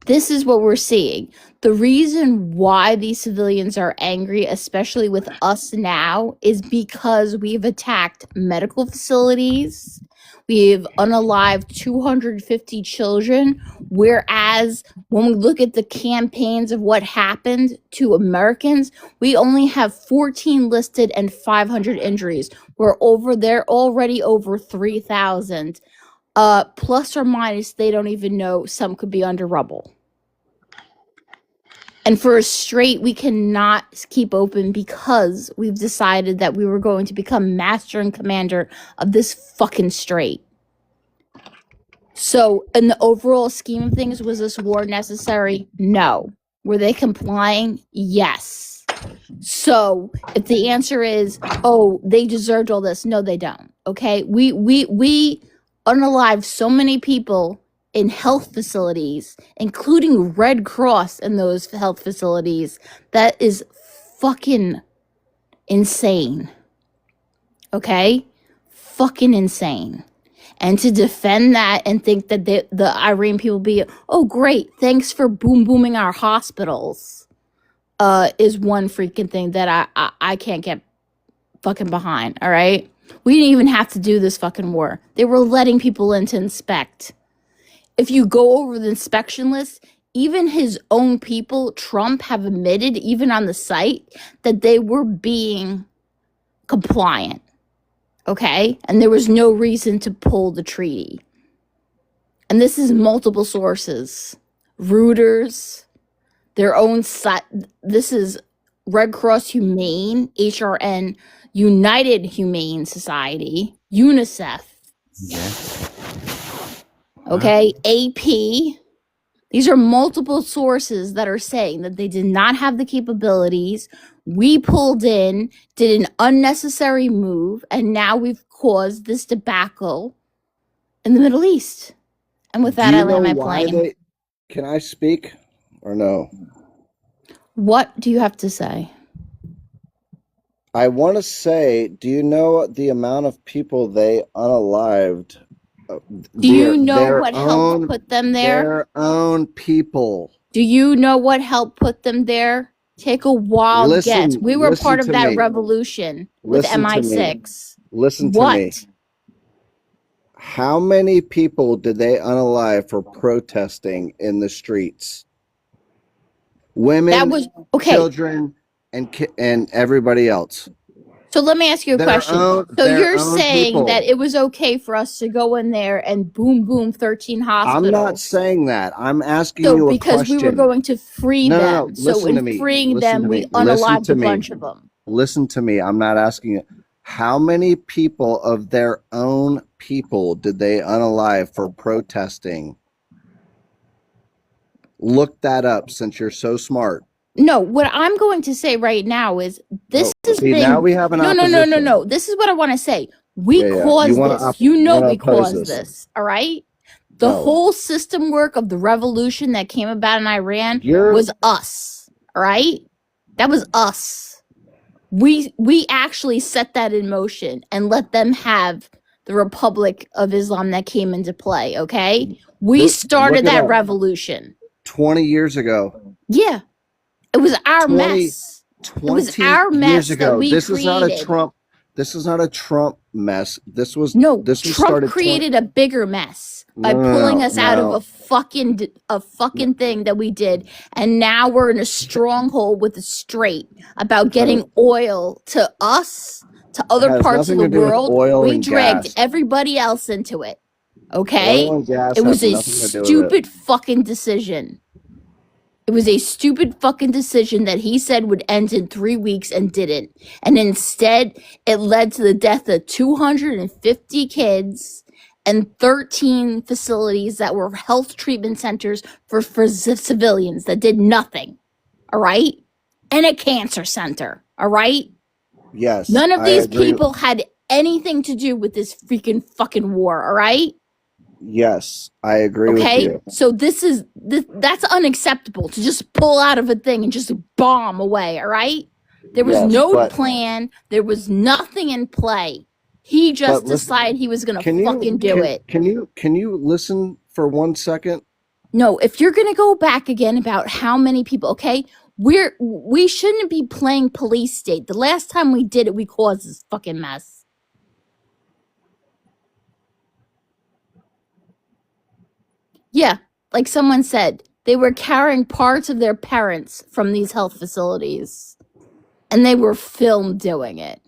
This is what we're seeing. The reason why these civilians are angry, especially with us now, is because we've attacked medical facilities. We've unalived 250 children, whereas when we look at the campaigns of what happened to Americans, we only have 14 listed and 500 injuries. They're already over 3,000. Plus or minus, they don't even know, some could be under rubble. And for a strait, we cannot keep open because we've decided that we were going to become master and commander of this fucking strait. So, in the overall scheme of things, was this war necessary? No. Were they complying? Yes. So, if the answer is, oh, they deserved all this, no, they don't. Okay, we unalive so many people in health facilities, including Red Cross in those health facilities. That is fucking insane. Okay? Fucking insane. And to defend that and think that the Iranian people be, oh, great, thanks for booming our hospitals, is one freaking thing that I can't get fucking behind, all right? We didn't even have to do this fucking war. They were letting people in to inspect. If you go over the inspection list, even his own people, Trump, have admitted, even on the site, that they were being compliant. Okay? And there was no reason to pull the treaty. And this is multiple sources. Reuters, their own site. This is Red Cross Humane, HRN, United Humane Society, UNICEF. Yes. Okay, AP. These are multiple sources that are saying that they did not have the capabilities. We pulled in, did an unnecessary move, and now we've caused this debacle in the Middle East. And with that, Do I you know land my why plane. they? Can I speak or no? What do you have to say? I want to say, do you know the amount of people they unalived? Do you know what helped put them there? Their own people. Do you know what helped put them there? Take a wild guess. We were Listen part of to that me. revolution with Listen to me. MI6. Listen to What? me. How many people did they unalive for protesting in the streets? Women, That was okay. children, and everybody else. So let me ask you a Their question. own- So their you're own saying people. that it was okay for us to go in there and boom 13 hospitals? I'm not saying that. I'm asking So you a because question. we were going to free No, no, them. no. So Listen to in me. freeing Listen them, to we me. Listen unalived to a me. bunch of them. Listen to me. I'm not asking you. How many people of their own people did they unalive for protesting? Look that up since you're so smart. No, what I'm going to say right now is this has see, been now we have an no. opposition. This is what I want to say. We Yeah, yeah. You caused wanna this. op- You know wanna we oppose caused this. this. All right. The No. whole system work of the revolution that came about in Iran was us. All right. That was us. We actually set that in motion and let them have the Republic of Islam that came into play. Okay. We Look started it that up. revolution. 20 years ago. Yeah. It was our 20 mess. It was 20 our years mess ago. that we This is not a created. Trump. This is not a Trump mess. This was No, This was Trump started 20 created a bigger mess by No, no, pulling no, us out of no. a fucking thing that we did, and now we're in a stronghold with the strait about getting oil to us, to other has parts of nothing the to do with world. oil We and dragged gas. everybody else into it. Okay, Oil and gas it was has a nothing to do with it. stupid fucking decision. It was a stupid fucking decision that he said would end in 3 weeks and didn't. And instead, it led to the death of 250 kids and 13 facilities that were health treatment centers for civilians that did nothing. All right? And a cancer center. All right? Yes. None of I these agree. people had anything to do with this freaking fucking war. All right? Yes, I agree with Okay, you. so that's unacceptable to just pull out of a thing and just bomb away. All right, there was Yes, no but- plan. There was nothing in play. He just But listen, decided he was gonna Can you fucking do can, it. Can you listen for 1 second? No, if you're gonna go back again about how many people, okay, we shouldn't be playing police state. The last time we did it, we caused this fucking mess. Yeah, like someone said, they were carrying parts of their parents from these health facilities, and they were filmed doing it.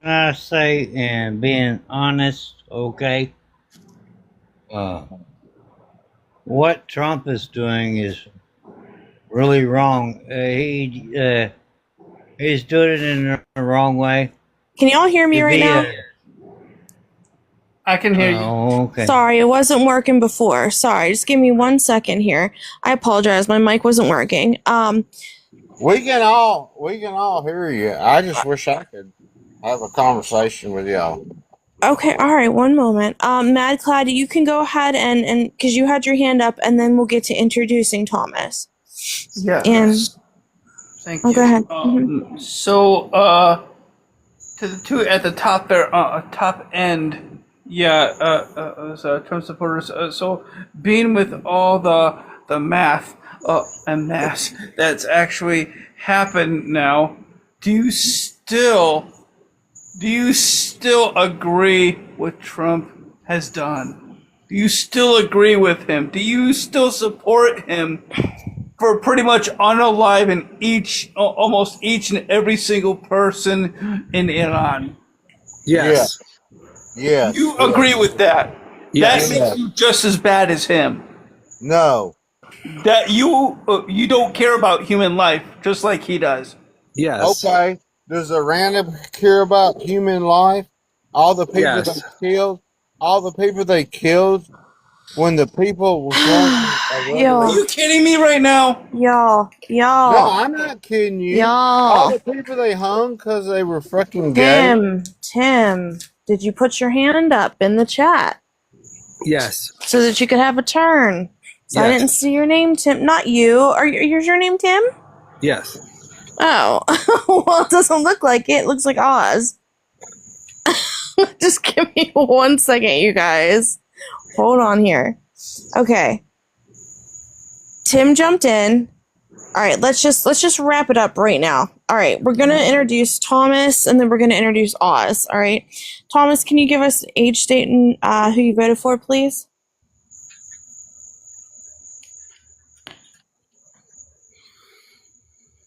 I say, and being honest, okay, what Trump is doing is really wrong. He's doing it in the wrong way. Can y'all hear me To right be now? I can hear you. Oh, okay. Sorry, it wasn't working before. Sorry, just give me 1 second here. I apologize. My mic wasn't working. We can all hear you. I just wish I could have a conversation with y'all. Okay, all right, one moment. Mad Cloud, you can go ahead and because you had your hand up, and then we'll get to introducing Thomas. Yeah. And Thank oh, you. go ahead. So, to the two at the top there, top end, yeah, as Trump supporters. So, being with all the math and mass that's actually happened now, do you still agree with Trump has done? Do you still agree with him? Do you still support him for pretty much unaliving almost each and every single person in Iran? Yes. Yes. You agree with that? Yes. That makes you just as bad as him. No. That you don't care about human life just like he does. Okay. Does Iran care about human life? All the people they killed? All the people they killed when the people was going Are you kidding me right now? Y'all. No, I'm not kidding you. All the people they hung because they were fucking gay. Tim, did you put your hand up in the chat Yes. so that you could have a turn? So I Yes. didn't see your name, Tim. Not you. Is your name Tim? Yes. Oh, well, it doesn't look like it. It looks like Oz. Just give me 1 second, you guys. Hold on here. Okay. Tim jumped in. All right, let's just wrap it up right now. All right, we're gonna introduce Thomas, and then we're gonna introduce Oz. All right, Thomas, can you give us age, state, and who you voted for, please?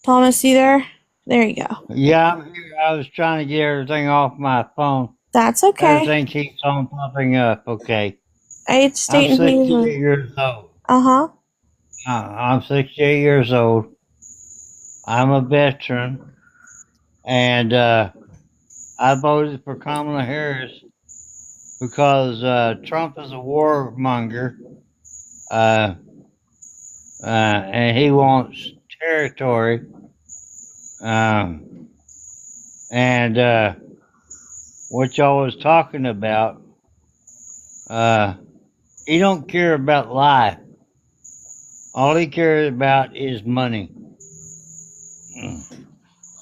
Thomas, you there? There you go. Yeah, I'm here. I was trying to get everything off my phone. That's okay. Everything keeps on popping up. Okay. Age, state, I'm and who you 68 voted. years old. Uh-huh. I'm 68 years old. I'm a veteran. And I voted for Kamala Harris because Trump is a warmonger. And he wants territory. And what y'all was talking about, he don't care about life. All he cares about is money.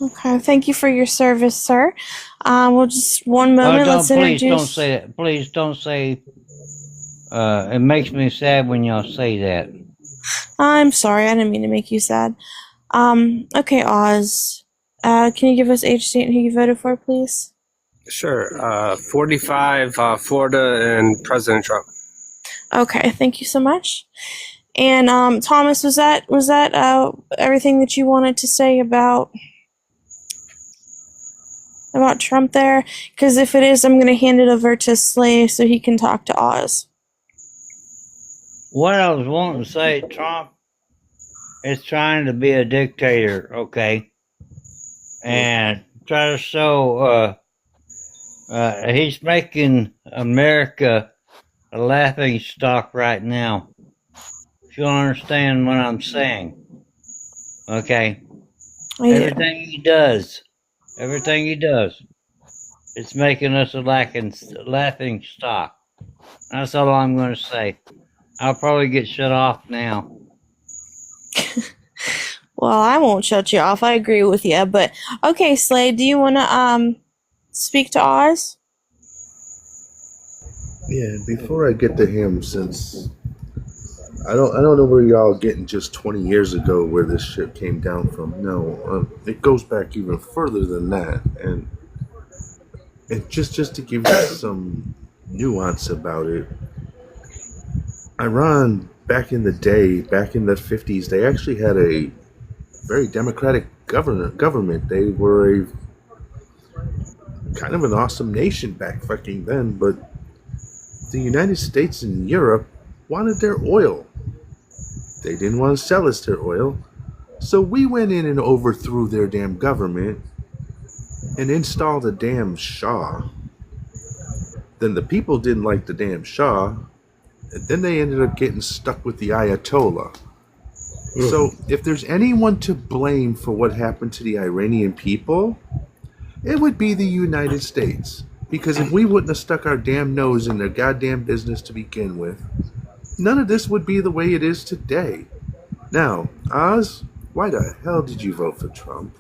Okay, thank you for your service, sir. We'll just one Oh, moment. Let's please don't introduce. say that. Please don't say. It makes me sad when y'all say that. I'm sorry, I didn't mean to make you sad. Okay, Oz. Can you give us age, state, and who you voted for, please? Sure. 45, Florida, and President Trump. Okay, thank you so much. And Thomas, was that everything that you wanted to say about Trump there? Because if it is, I'm going to hand it over to Slay so he can talk to Oz. What I was wanting to say, Trump is trying to be a dictator, okay? And try to show he's making America a laughing stock right now. If you understand what I'm saying. Okay? I do. Everything he does, it's making us a laughing stock. That's all I'm going to say. I'll probably get shut off now. Well, I won't shut you off. I agree with you. But okay, Slade, do you want to speak to Oz? Yeah, before I get to him, since I don't know where y'all getting just 20 years ago where this shit came down from. No, it goes back even further than that, and just to give you some nuance about it, Iran back in the day, back in the 50s, they actually had a very democratic government. They were a kind of an awesome nation back fucking then, but the United States and Europe wanted their oil. They didn't want to sell us their oil, so we went in and overthrew their damn government and installed a damn Shah. Then the people didn't like the damn Shah, and then they ended up getting stuck with the Ayatollah. So if there's anyone to blame for what happened to the Iranian people, it would be the United States. Because if we wouldn't have stuck our damn nose in their goddamn business to begin with, none of this would be the way it is today. Now, Oz, why the hell did you vote for Trump?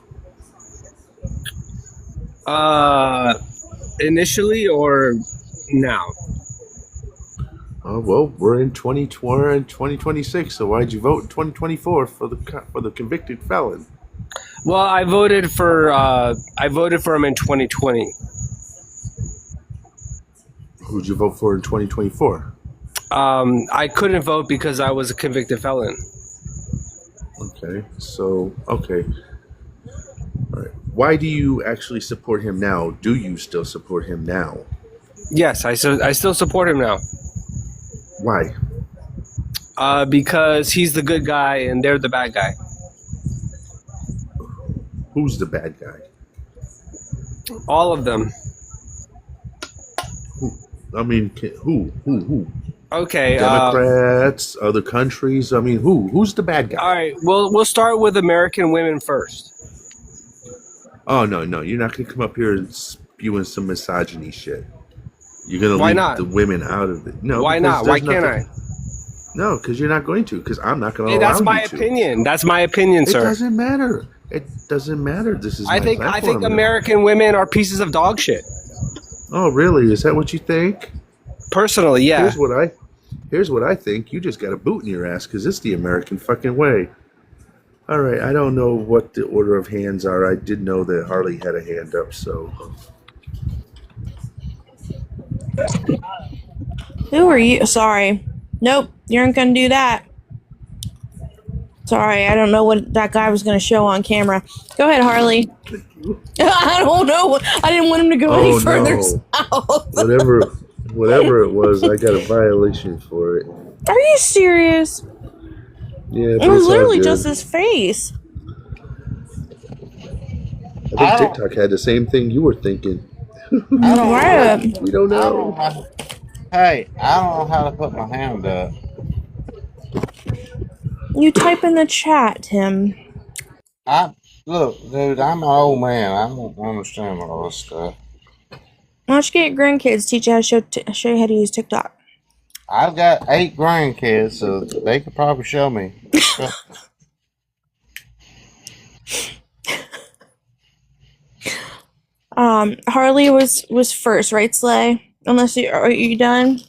Initially or now? Oh, well, we're in 2020 and 2026, so why'd you vote in 2024 for the convicted felon? Well, I voted for him in 2020. Who'd you vote for in 2024? I couldn't vote because I was a convicted felon. Okay, so, okay. All right. Why do you actually support him now? Do you still support him now? Yes, I still support him now. Why? Because he's the good guy and they're the bad guy. Who's the bad guy? All of them. I mean, who? Okay. Democrats, other countries. I mean, who's the bad guy? All right. Well, we'll start with American women first. Oh no, you're not gonna come up here and spewing some misogyny shit. You're gonna Why leave not? the women out of it. No, Why because not? Why there's can't nothing- No, because you're not going to. Because I'm not going to Hey, allow that's my you to. opinion. That's my opinion, It sir. doesn't matter. It doesn't matter. This is my I think platform. American women are pieces of dog shit. Oh, really? Is that what you think? Personally, yeah. Here's what I think. You just got a boot in your ass because it's the American fucking way. All right, I don't know what the order of hands are. I did know that Harley had a hand up, so. Who are you? Sorry. Nope, you aren't gonna do that. Sorry, I don't know what that guy was gonna show on camera. Go ahead, Harley. I don't know. I didn't want him to go any further No. south. Whatever it was, I got a violation for it. Are you serious? Yeah, It but was it's all literally good. just his face. I think TikTok had the same thing you were thinking. I don't Right. We don't I know. don't know. Hey, I don't know how to put my hand up. You type in the chat, Tim. Look, dude, I'm an old man. I don't understand all this stuff. Why don't you get your grandkids teach you how to show you how to use TikTok? I've got 8 grandkids, so they could probably show me. Harley was first, right, Slay? Are you done?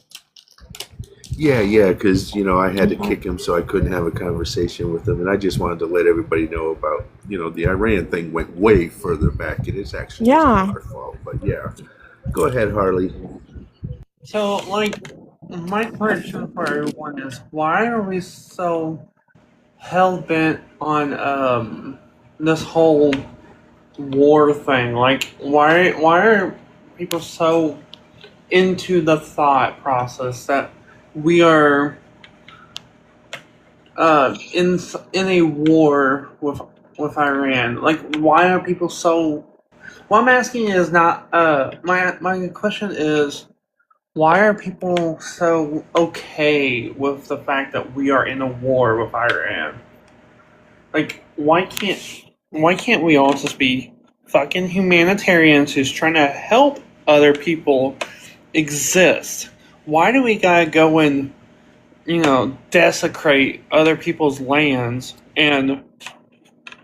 Yeah, because, I had to kick him so I couldn't have a conversation with him. And I just wanted to let everybody know about, the Iran thing went way further back. It is actually Yeah. our fault. But yeah, go ahead, Harley. So, my question for everyone is, why are we so hell-bent on this whole war thing? Why are people so into the thought process that we are in a war with Iran? Why are people so? What I'm asking is not my question is, why are people so okay with the fact that we are in a war with Iran? Why can't we all just be fucking humanitarians who's trying to help other people exist? Why do we gotta go and, desecrate other people's lands and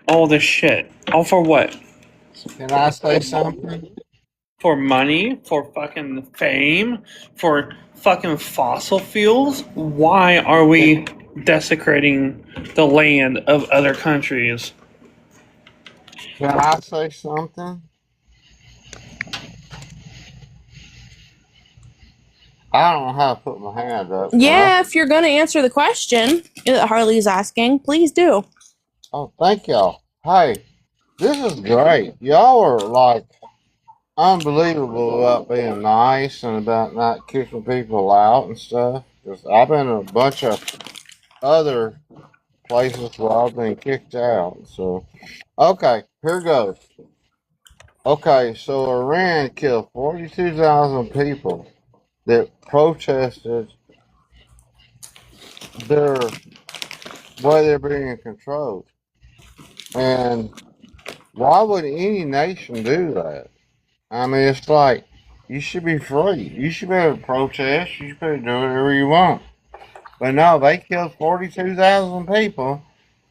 all this shit? All for what? Can I say something? for money, for fucking fame, for fucking fossil fuels, why are we desecrating the land of other countries? Can I say something? I don't know how to put my hand up. Can I? Yeah, if you're going to answer the question that Harley's asking, please do. Oh, thank y'all. Hey, this is great. Y'all are like unbelievable about being nice and about not kicking people out and stuff. 'Cause I've been in a bunch of other places where I've been kicked out. So, okay, here goes. Okay, so Iran killed 42,000 people that protested their way they're being controlled. And why would any nation do that? I mean, it's like you should be free. You should be able to protest. You should be able to do whatever you want. But no, they killed 42,000 people,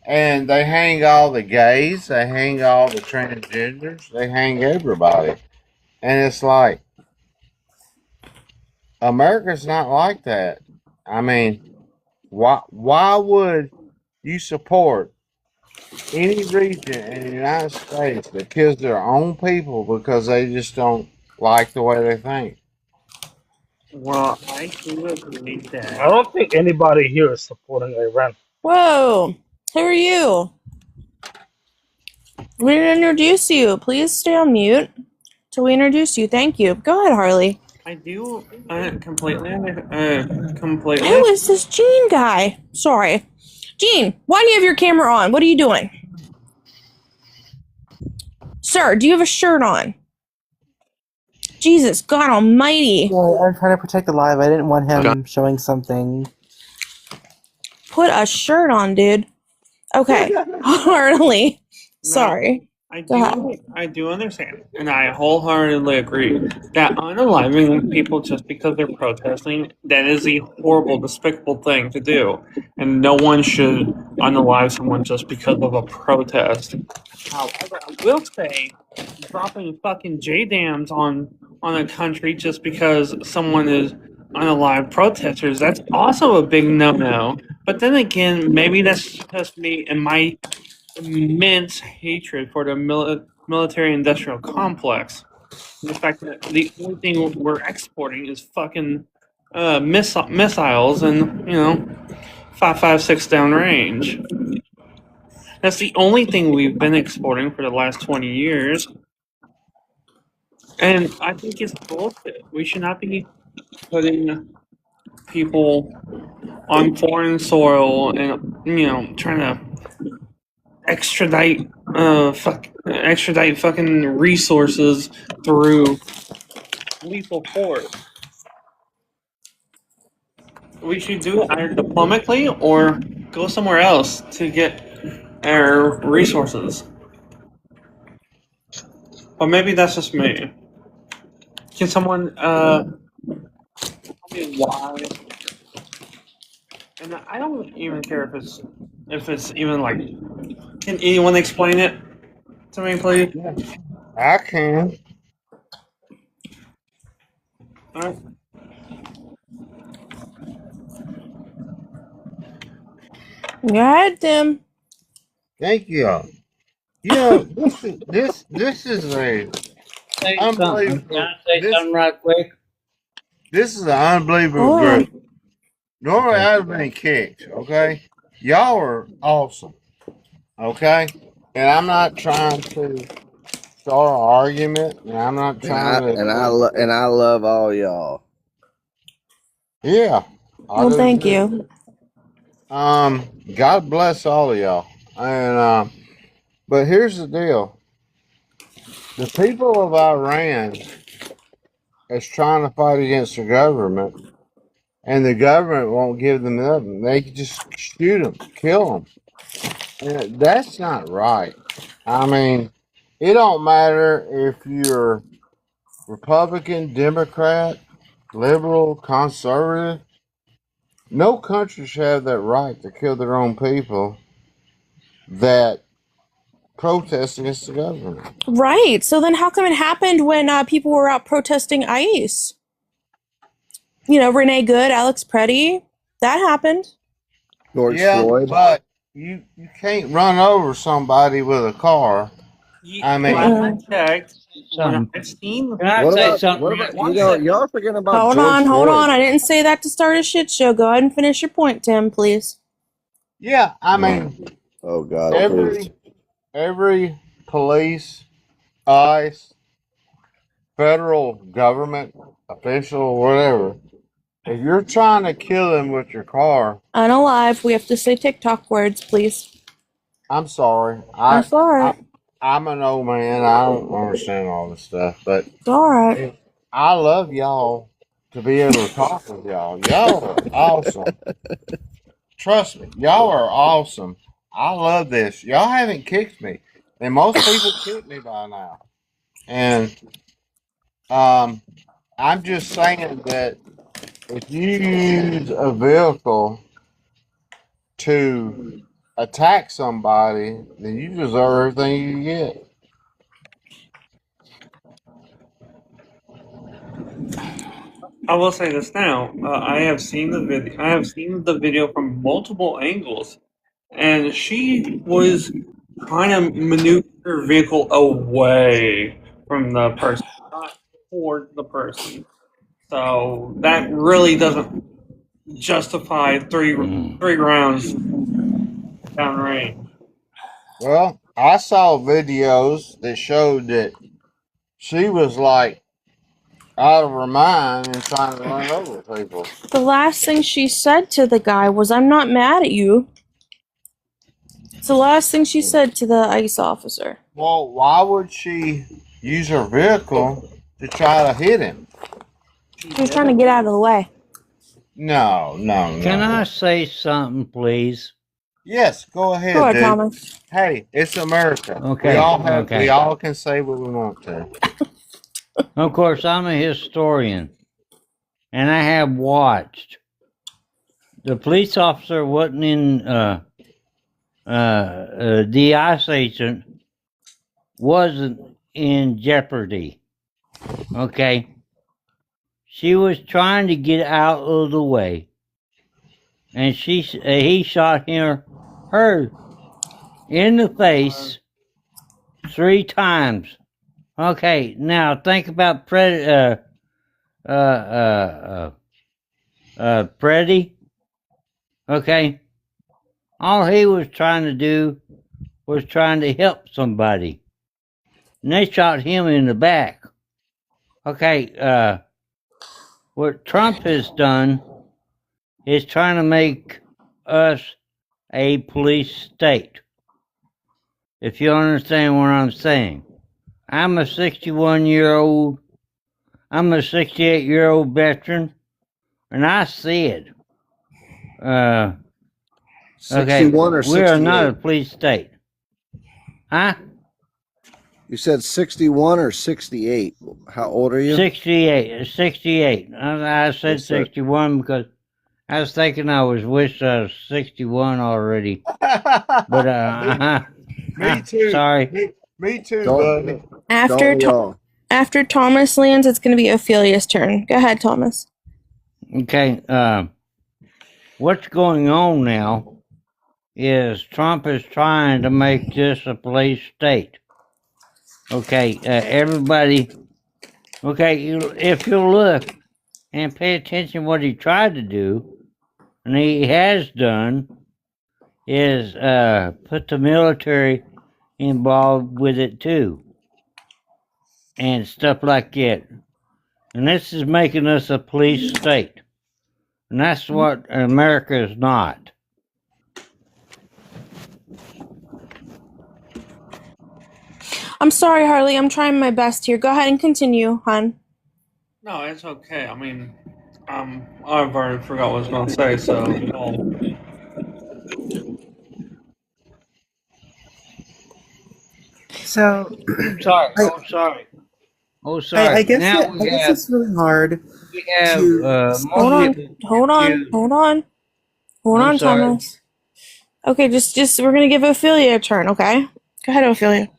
and they hang all the gays, they hang all the transgenders, they hang everybody. And it's like, America's not like that. I mean, why would you support any region in the United States that kills their own people because they just don't like the way they think? Well, I do agree that. I don't think anybody here is supporting Iran. Whoa. Who are you? We didn't introduce you. Please stay on mute till we introduce you. Thank you. Go ahead, Harley. I do completely. Who is this Gene guy? Sorry. Gene, why do you have your camera on? What are you doing? Sir, do you have a shirt on? Jesus, God almighty. Yeah, I'm trying to protect the live. I didn't want him showing something. Put a shirt on, dude. Okay. Harley. Sorry. Go ahead. I do understand, and I wholeheartedly agree that unaliving people just because they're protesting, that is a horrible, despicable thing to do, and no one should unalive someone just because of a protest. However, I will say, dropping fucking J-dams on a country just because someone is unalive protesters, that's also a big no-no. But then again, maybe that's just me and my immense hatred for the military-industrial complex. The fact that the only thing we're exporting is fucking missiles and 5.56 downrange. That's the only thing we've been exporting for the last 20 years. And I think it's bullshit. We should not be putting people on foreign soil and trying to extradite fucking resources through lethal force. We should do it either diplomatically or go somewhere else to get our resources. But maybe that's just me. Can someone tell me why? And I don't even care if it's even like. Can anyone explain it to me, please? I can. All right. Go ahead, Tim. Thank you. You know, this is a Say something. Can unbelievable. I say something right quick? This is an unbelievable Hold on. group. Normally, I'd have been kicked. Okay, y'all are awesome. Okay, and I'm not trying to start an argument, and I'm not trying to. And I love all y'all. Yeah. Well, thank you. God bless all of y'all. And but here's the deal: the people of Iran is trying to fight against the government, and the government won't give them nothing. They can just shoot them, kill them. And that's not right. I mean, it don't matter if you're Republican, Democrat, liberal, conservative. No country should have that right to kill their own people that protest against the government. Right. So then how come it happened when people were out protesting ICE? You know, Renee Good, Alex Preddy. That happened. George Yeah, Floyd. but you can't run over somebody with a car. I mean, Mm-mm. Something. I've seen. Can I What say about something? y'all are forgetting about Hold George on, hold Floyd. on. I didn't say that to start a shit show. Go ahead and finish your point, Tim, please. yeah, I mean, Oh God, please. every police, ICE, federal government official, whatever, if you're trying to kill them with your car, Unalive, we have to say TikTok words, please. I'm sorry. That's alright. I'm an old man. I don't understand all this stuff, but It's alright. I love y'all to be able to talk with y'all. Y'all are awesome. Trust me, y'all are awesome. I love this. Y'all haven't kicked me, and most people kick me by now. And I'm just saying that if you use a vehicle to attack somebody, then you deserve everything you get. I will say this now. I have seen the video. I have seen the video from multiple angles, and she was trying to maneuver her vehicle away from the person, not toward the person. So that really doesn't justify three rounds downrange. Well, I saw videos that showed that she was like out of her mind and trying to run over people. The last thing she said to the guy was, I'm not mad at you. It's the last thing she said to the ICE officer. Well, why would she use her vehicle to try to hit him? She was trying to get out of the way. No. Can I say something, please? Yes, go ahead, Go ahead, dude. Thomas. Hey, it's America. Okay, We all can say what we want to. Of course, I'm a historian, and I have watched. The police officer wasn't in the ICE agent wasn't in jeopardy. Okay, she was trying to get out of the way, and he shot her in the face 3 times. Okay, now think about Preddy. Okay, all he was trying to do was trying to help somebody, and they shot him in the back. Okay, what Trump has done is trying to make us a police state. If you understand what I'm saying. I'm a 68-year-old veteran, and I see it. 61 or we are not a 68? police state. Huh? You said 61 or 68? How old are you? 68. I said Yes, sir. 61 because I was thinking I wish I was 61 already. But Me too. sorry. Me too, Don't- buddy. After Thomas lands, it's going to be Ophelia's turn. Go ahead, Thomas. Okay, what's going on now is Trump is trying to make this a police state. Okay, everybody. Okay, if you look and pay attention what he tried to do, and he has done, is put the military involved with it too, and stuff like that. And this is making us a police state, and that's what America is not. I'm sorry, Harley. I'm trying my best here. Go ahead and continue, hon. No, it's okay. I mean, I've already forgot what I was going to say, so. So, sorry. I guess Now I guess it's really hard. We have Hold on, I'm sorry. Thomas. Okay, just we're gonna give Ophelia a turn, okay? Go ahead, Ophelia.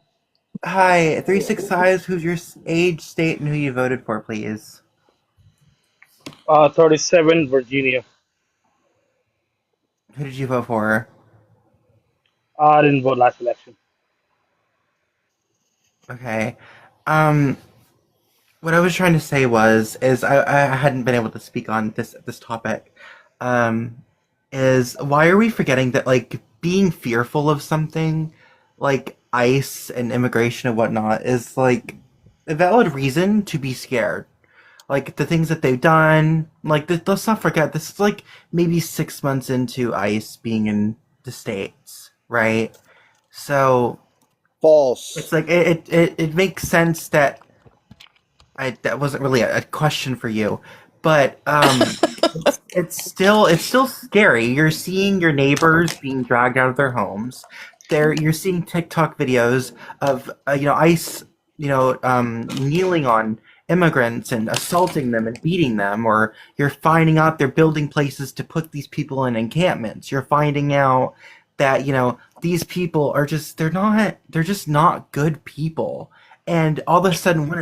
Hi, 365. Who's your age, state, and who you voted for, please? 37, Virginia. Who did you vote for? I didn't vote last election. Okay. Um, what I was trying to say is I hadn't been able to speak on this topic. Um, is why are we forgetting that like being fearful of something like ICE and immigration and whatnot is like a valid reason to be scared. Like the things that they've done, like let's not forget this is like maybe 6 months into ICE being in the States, right? So false. It's like it makes sense that that wasn't really a question for you, but it's still scary. You're seeing your neighbors being dragged out of their homes. You're seeing TikTok videos of ICE kneeling on immigrants and assaulting them and beating them, or you're finding out they're building places to put these people in encampments. You're finding out that these people are they're just not good people, and all of a sudden one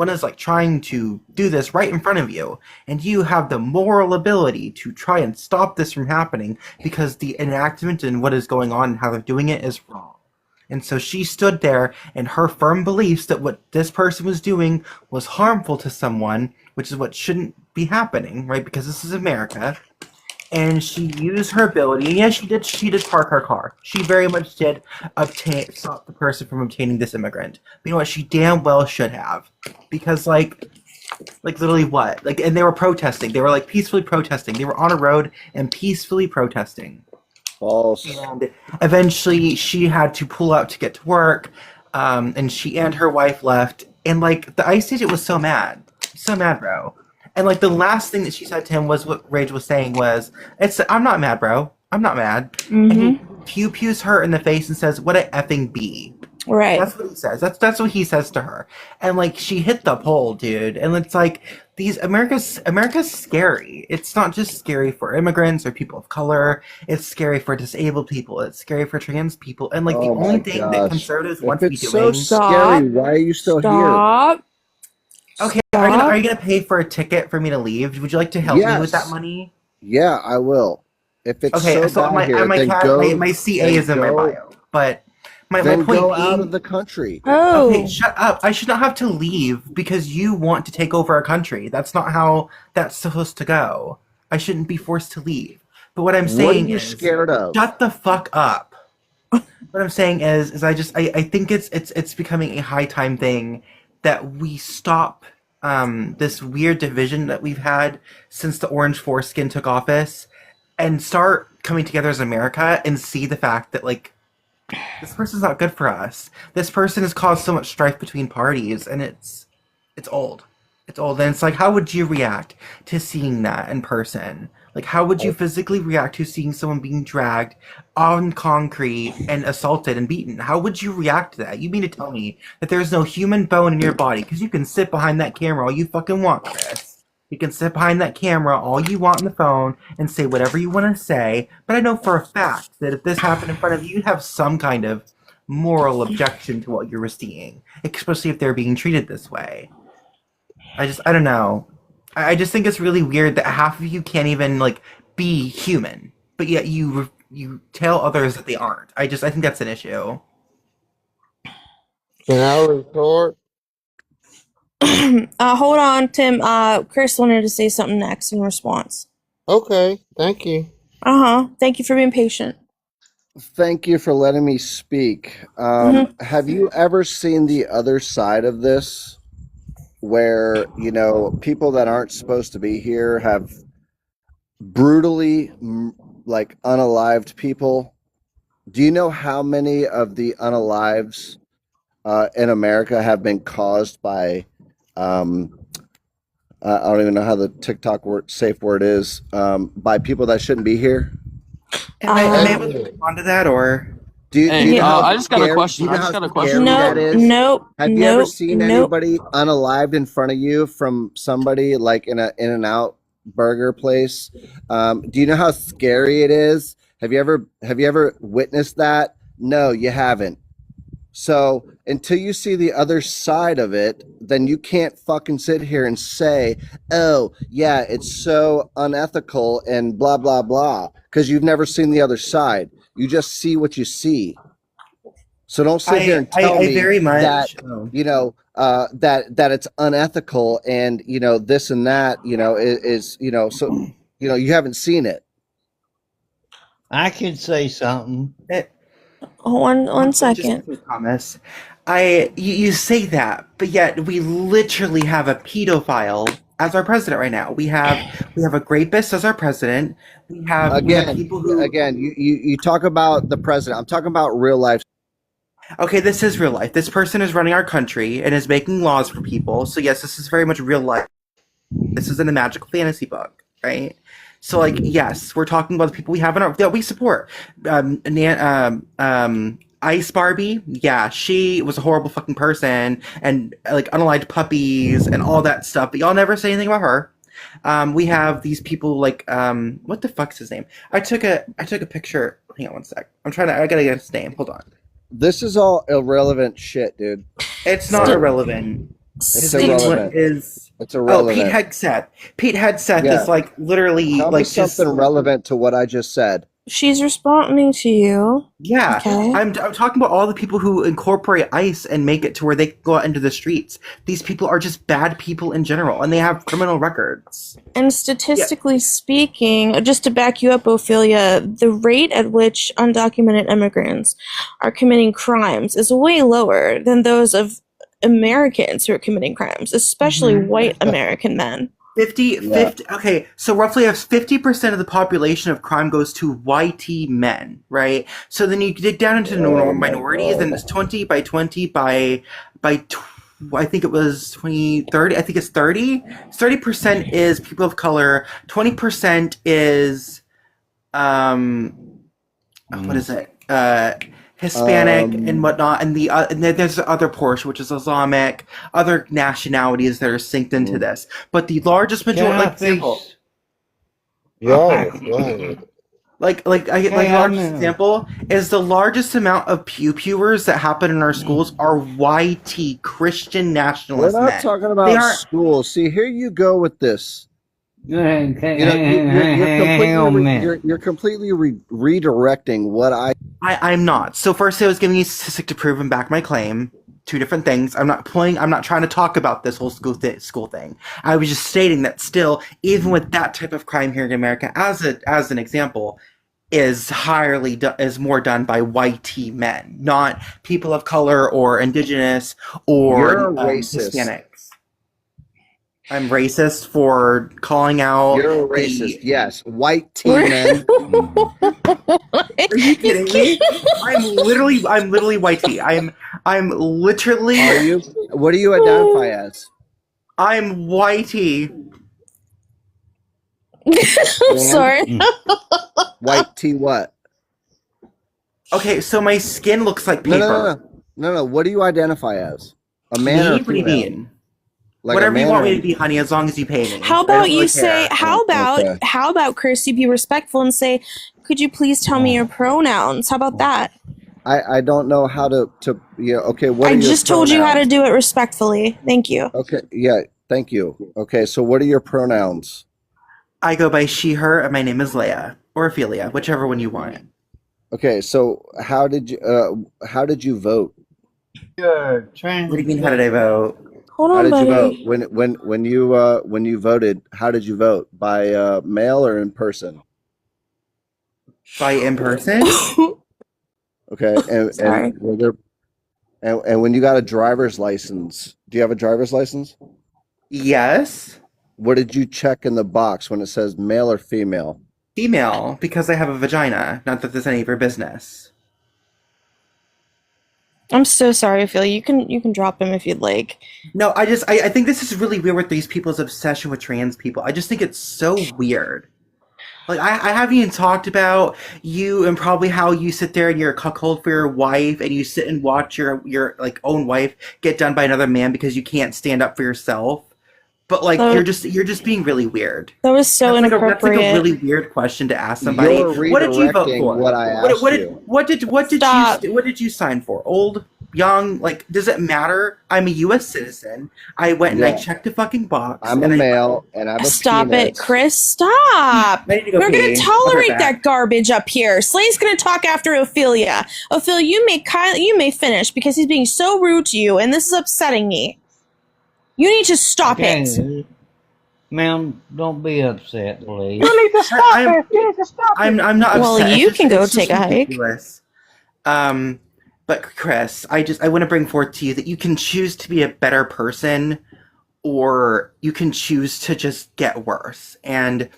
is like trying to do this right in front of you, and you have the moral ability to try and stop this from happening because the enactment and what is going on and how they're doing it is wrong. And so she stood there in her firm beliefs that what this person was doing was harmful to someone, which is what shouldn't be happening, right? Because this is America. And she used her ability, and yes, she did park her car. She very much did stop the person from obtaining this immigrant. But you know what? She damn well should have. Because like literally what? Like, and they were protesting. They were like peacefully protesting. They were on a road and peacefully protesting. False. And eventually she had to pull out to get to work. And she and her wife left. And like the ICE agent was so mad. So mad, bro. And like the last thing that she said to him was what Rage was saying was, I'm not mad, bro. I'm not mad. And he pews her in the face and says, what a effing B. Right. That's what he says. That's what he says to her. And like she hit the pole, dude. And it's like America's scary. It's not just scary for immigrants or people of color. It's scary for disabled people. It's scary for trans people. And like the Oh my only thing that gosh. conservatives If want to be it's so doing. scary, why are you still here? Okay, are you gonna pay for a ticket for me to leave? Would you like to help me with that Yes. money? Yeah, I will. If it's Okay, so so bad here, my then go. my CA then is in my go- bio, but my Then point go being, out of the country. okay, shut up. I should not have to leave because you want to take over a country. That's not how that's supposed to go. I shouldn't be forced to leave. But what I'm What are saying you is, scared of? shut the fuck up. What I'm saying is I think it's becoming a high time thing that we stop this weird division that we've had since the Orange Foreskin took office, and start coming together as America and see the fact that like this person's not good for us. This person has caused so much strife between parties, and it's old. It's old, and it's like, how would you react to seeing that in person? Like, how would you physically react to seeing someone being dragged on concrete and assaulted and beaten? How would you react to that? You mean to tell me that there's no human bone in your body? Because you can sit behind that camera all you fucking want, Chris. You can sit behind that camera all you want on the phone and say whatever you want to say, but I know for a fact that if this happened in front of you, you'd have some kind of moral objection to what you were seeing, especially if they're being treated this way. I don't know. I just think it's really weird that half of you can't even like be human, but yet you tell others that they aren't. I think that's an issue. Can I report? Hold on, Tim. Chris wanted to say something next in response. Okay, thank you. Thank you for being patient. Thank you for letting me speak. Have you ever seen the other side of this, where people that aren't supposed to be here have brutally like unalived people? Do you know how many of the unalives in America have been caused by I don't even know how the TikTok safe word is, by people that shouldn't be here? Am I able to respond to that, or do you know how I just got a scary- question. do you know I just how got a question. scary that is? Nope. Have you ever seen anybody unalived in front of you from somebody like in a In-N-Out burger place? Do you know how scary it is? Have you ever witnessed that? No, you haven't. So until you see the other side of it, then you can't fucking sit here and say, "Oh, yeah, it's so unethical and blah blah blah," because you've never seen the other side. You just see what you see. So don't sit here and tell I me very that much. Oh. that it's unethical and this and that is so you haven't seen it. I can say something. One Just second. Thomas. You say that, but yet we literally have a pedophile as our president right now. We have a rapist as our president. We have people who you talk about the president. I'm talking about real life. Okay, this is real life. This person is running our country and is making laws for people. So yes, this is very much real life. This isn't a magical fantasy book, right? So like, yes, we're talking about the people we have in our that we support. Ice Barbie, yeah, she was a horrible fucking person and like unalived puppies and all that stuff. But y'all never say anything about her. We have these people like what the fuck's his name? I took a picture. Hang on one sec. I gotta get his name. Hold on. This is all irrelevant shit, dude. It's not irrelevant. It's irrelevant. It's irrelevant. Oh, Pete Hegseth. Pete Hegseth Yeah. is like literally Tell like me something relevant to what I just said. She's responding to you. Yeah, Okay. I'm talking about all the people who incorporate ICE and make it to where they can go out into the streets. These people are just bad people in general, and they have criminal records. And statistically speaking, just to back you up, Ophelia, the rate at which undocumented immigrants are committing crimes is way lower than those of Americans who are committing crimes, especially white American men. 50, okay, so roughly 50% of the population of crime goes to YT men, right? So then you dig down into minorities, and it's 20 by 20 by I think it was 20, 30, I think it's 30. 30% is people of color, 20% is, what is it? Hispanic and whatnot, and and then there's the other portion, which is Islamic, other nationalities that are synced into this. But the largest majority, like example, largest example is the largest amount of pewers that happen in our schools are YT Christian nationalist We're not men. talking They about aren't- school. See, here you go with this. Hang on, man. You're completely redirecting what I'm not. So first I was giving you a statistic to prove and back my claim. Two different things. I'm not trying to talk about this whole school thing. I was just stating that still, even with that type of crime here in America, as an example, is more done by YT men, not people of color or indigenous or You're racist. Hispanics. I'm racist for calling out. You're a racist. Yes, white teen men. Are you kidding me? I'm literally YT. I'm literally. Are you? What do you identify as? I'm YT. I'm sorry. White T what? Okay, so my skin looks like paper. No. What do you identify as? A man or a What do you female? mean? Like Whatever you want or- me to be, honey, as long as you pay me. How I about don't you really say, care. how about Kirsty be respectful and say, could you please tell me your pronouns? How about that? I don't know how to okay, what are I your just told you how to pronouns? do it respectfully. Thank you. Okay, yeah, thank you. Okay, so what are your pronouns? I go by she, her, and my name is Leia. Or Ophelia, whichever one you want. Okay, so how did you vote? What do you mean, how did I vote? Hold How on, did you buddy. vote? When you voted, how did you vote? By mail or in person? By in person? Okay, Sorry. and were there and when you got a driver's license, do you have a driver's license? Yes. What did you check in the box when it says male or female? Female, because I have a vagina. Not that there's any of your business. I'm so sorry, Ophelia. You can drop him if you'd like. No, I think this is really weird with these people's obsession with trans people. I just think it's so weird. Like, I haven't even talked about you and probably how you sit there and you're a cuckold for your wife and you sit and watch your like own wife get done by another man because you can't stand up for yourself. But like That- you're just being really weird. That was so That's like inappropriate. a really weird question to ask somebody. You're What did you vote redirecting for? what I asked you. What did you sign for? Old? young. Like, does it matter? I'm a U.S. citizen. I went and I Yeah. checked the fucking box. I'm a and male and I have a Stop it, penis. Chris. Stop. Ready to go We're going pee. to I'll be tolerate back. that garbage up here. Slay's going to talk after Ophelia. Ophelia, you may finish because he's being so rude to you, and this is upsetting me. You need to stop it. Okay, ma'am, don't be upset, please. You need to stop I'm- it. You need to stop it. I'm not Well, upset. you It's can go it's take a hike. ridiculous. But Chris, I want to bring forth to you that you can choose to be a better person, or you can choose to just get worse. And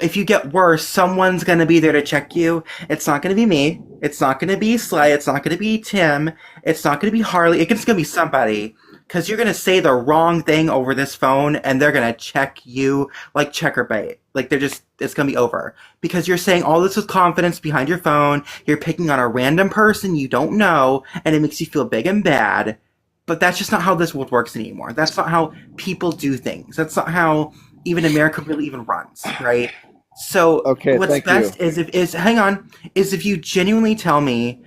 if you get worse, someone's going to be there to check you. It's not going to be me. It's not going to be Slay. It's not going to be Tim. It's not going to be Harley. It's going to be somebody. Because you're going to say the wrong thing over this phone, and they're going to check you like checker bait. Like, it's going to be over. Because you're saying all this with confidence behind your phone, you're picking on a random person you don't know, and it makes you feel big and bad. But that's just not how this world works anymore. That's not how people do things. That's not how even America really even runs, right? So Okay, what's thank best you. is if you genuinely tell me,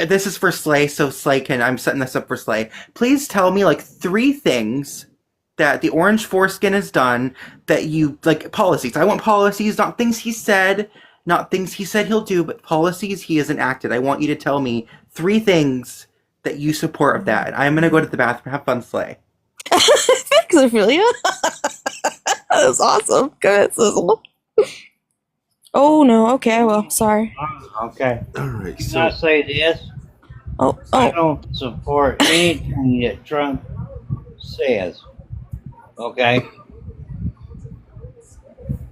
this is for Slay, so Slay I'm setting this up for Slay. Please tell me like 3 things that the Orange Foreskin has done that you, like, policies. I want policies, not things he said, not things he said he'll do, but policies he has enacted. I want you to tell me 3 things that you support of that. I'm going to go to the bathroom. Have fun, Slay. Thanks, Ophelia. That was awesome. Go ahead, Sizzle. Oh, no. Okay, well, sorry. Okay. All right. Can So I say this? I don't support anything that Trump says. Okay?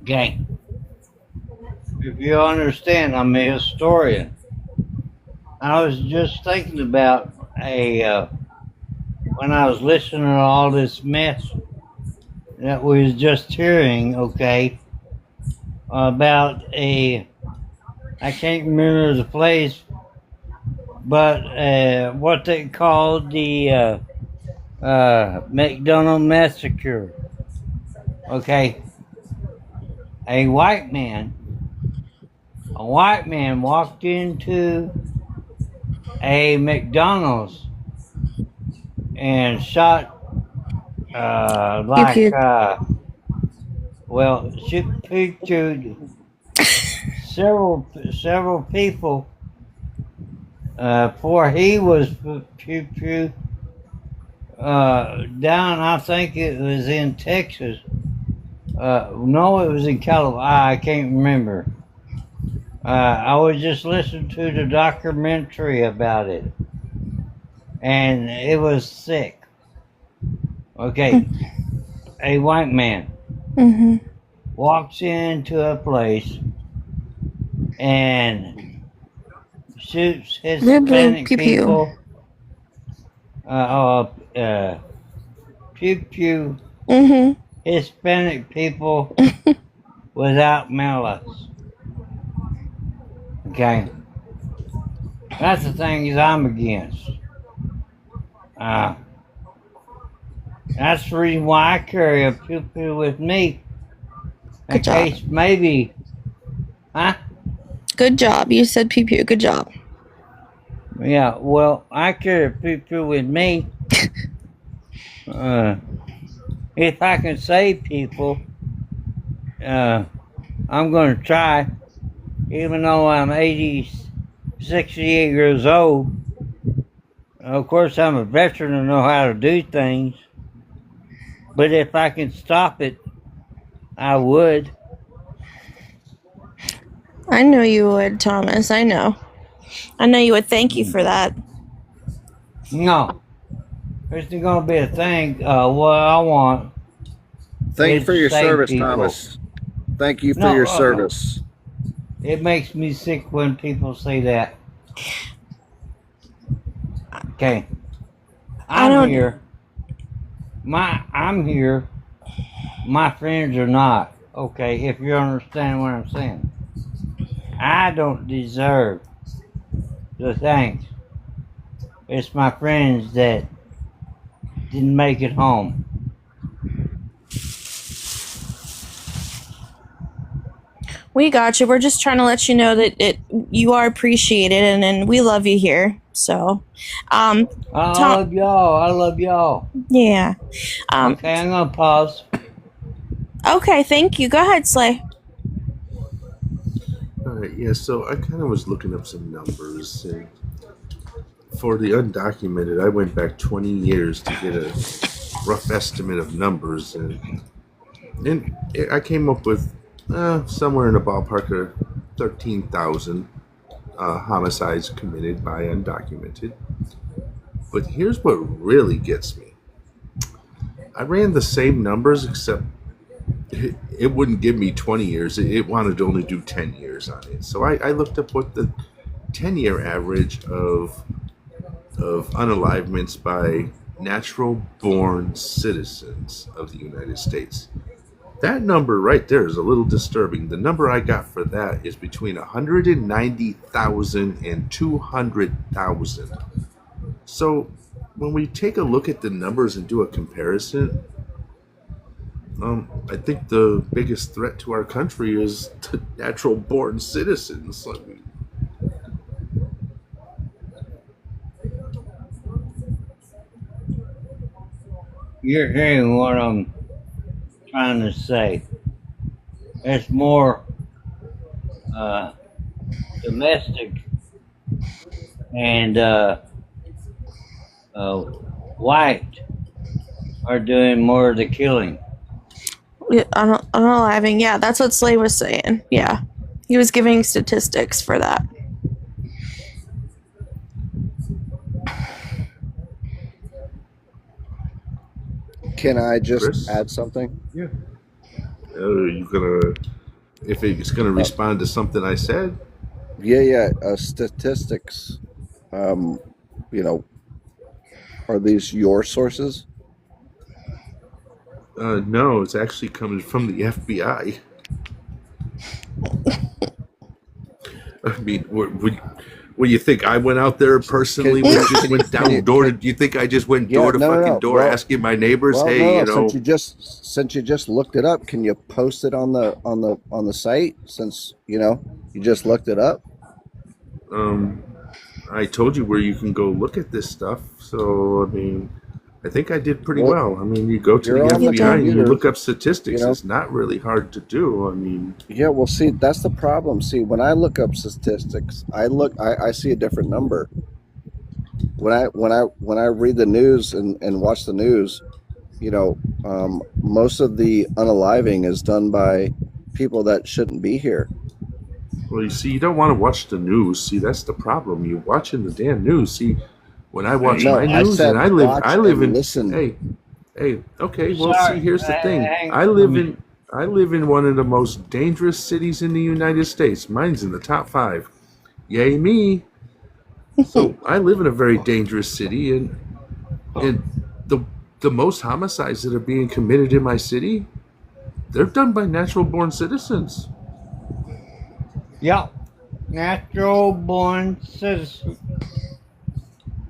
Okay. If you understand, I'm a historian. I was just thinking about when I was listening to all this mess that we was just hearing, okay, about I can't remember the place, but what they called the McDonald massacre. Okay, a white man walked into a McDonald's and shot shoot several people before he was down. I think it was in Texas. No, it was in California. I can't remember. I was just listening to the documentary about it, and it was sick. Okay, a white man walks into a place and shoots Hispanic Pew, pew. people. Pew pew. Hispanic people without malice. Okay, that's the things I'm against. That's the reason why I carry a pew pew with me. In case maybe, huh? Good job. You said pew pew. Good job. Yeah, well, I carry a pew pew with me. If I can save people, I'm going to try. Even though I'm 68 years old, of course I'm a veteran and know how to do things. But if I can stop it, I would. I know you would, Thomas. I know you would. Thank you for that. No. There's going to be a thing. What I want. Thank you is for your to save service, people. Thomas. Thank you for your service. It makes me sick when people say that. Okay. I'm here. I'm here. My friends are not. Okay, if you understand what I'm saying. I don't deserve the thanks. It's my friends that didn't make it home. We got you. We're just trying to let you know that you are appreciated and we love you here. So, I Tom, love y'all. I love y'all. yeah. Okay, I'm gonna pause. Okay, thank you. Go ahead, Slay. All right, yeah. So I kind of was looking up some numbers, and for the undocumented, I went back 20 years to get a rough estimate of numbers, and I came up with somewhere in the ballpark of 13,000 homicides committed by undocumented. But here's what really gets me. I ran the same numbers, except it wouldn't give me 20 years. It wanted to only do 10 years on it. So I looked up what the 10-year average of unalivements by natural born citizens of the United States. That number right there is a little disturbing. The number I got for that is between 190,000 and 200,000. So when we take a look at the numbers and do a comparison, I think the biggest threat to our country is the natural born citizens. I mean, You're hearing what I'm trying to say. It's more domestic and white are doing more of the killing. Unaliving. Yeah, that's what Slay was saying. Yeah. He was giving statistics for that. Can I just Chris? add something? Yeah. Are you gonna, if it's gonna respond to something I said? Yeah. Statistics. Are these your sources? No, it's actually coming from the FBI. I mean, what you think? I went out there personally when it just went down door to. Do you think I just went door to fucking door asking my neighbors, hey, you know? Since you just looked it up, can you post it on the site? Since you just looked it up. I told you where you can go look at this stuff. So I mean, I think I did pretty well. I mean, you go to the FBI and you look up statistics. It's not really hard to do. I mean, yeah. Well, see, that's the problem. See, when I look up statistics, I see a different number. When I read the news and watch the news, most of the unaliving is done by people that shouldn't be here. well, you see, you don't want to watch the news. See, that's the problem. You're watching the damn news. See, when I watch my news, and I live in. Listen. Hey. Okay. Well, Sorry, see, here's the thing. hang I on. live in one of the most dangerous cities in the United States. Mine's in the top 5. Yay me! So I live in a very dangerous city, and the most homicides that are being committed in my city, they're done by natural born citizens. Yeah, natural born citizen.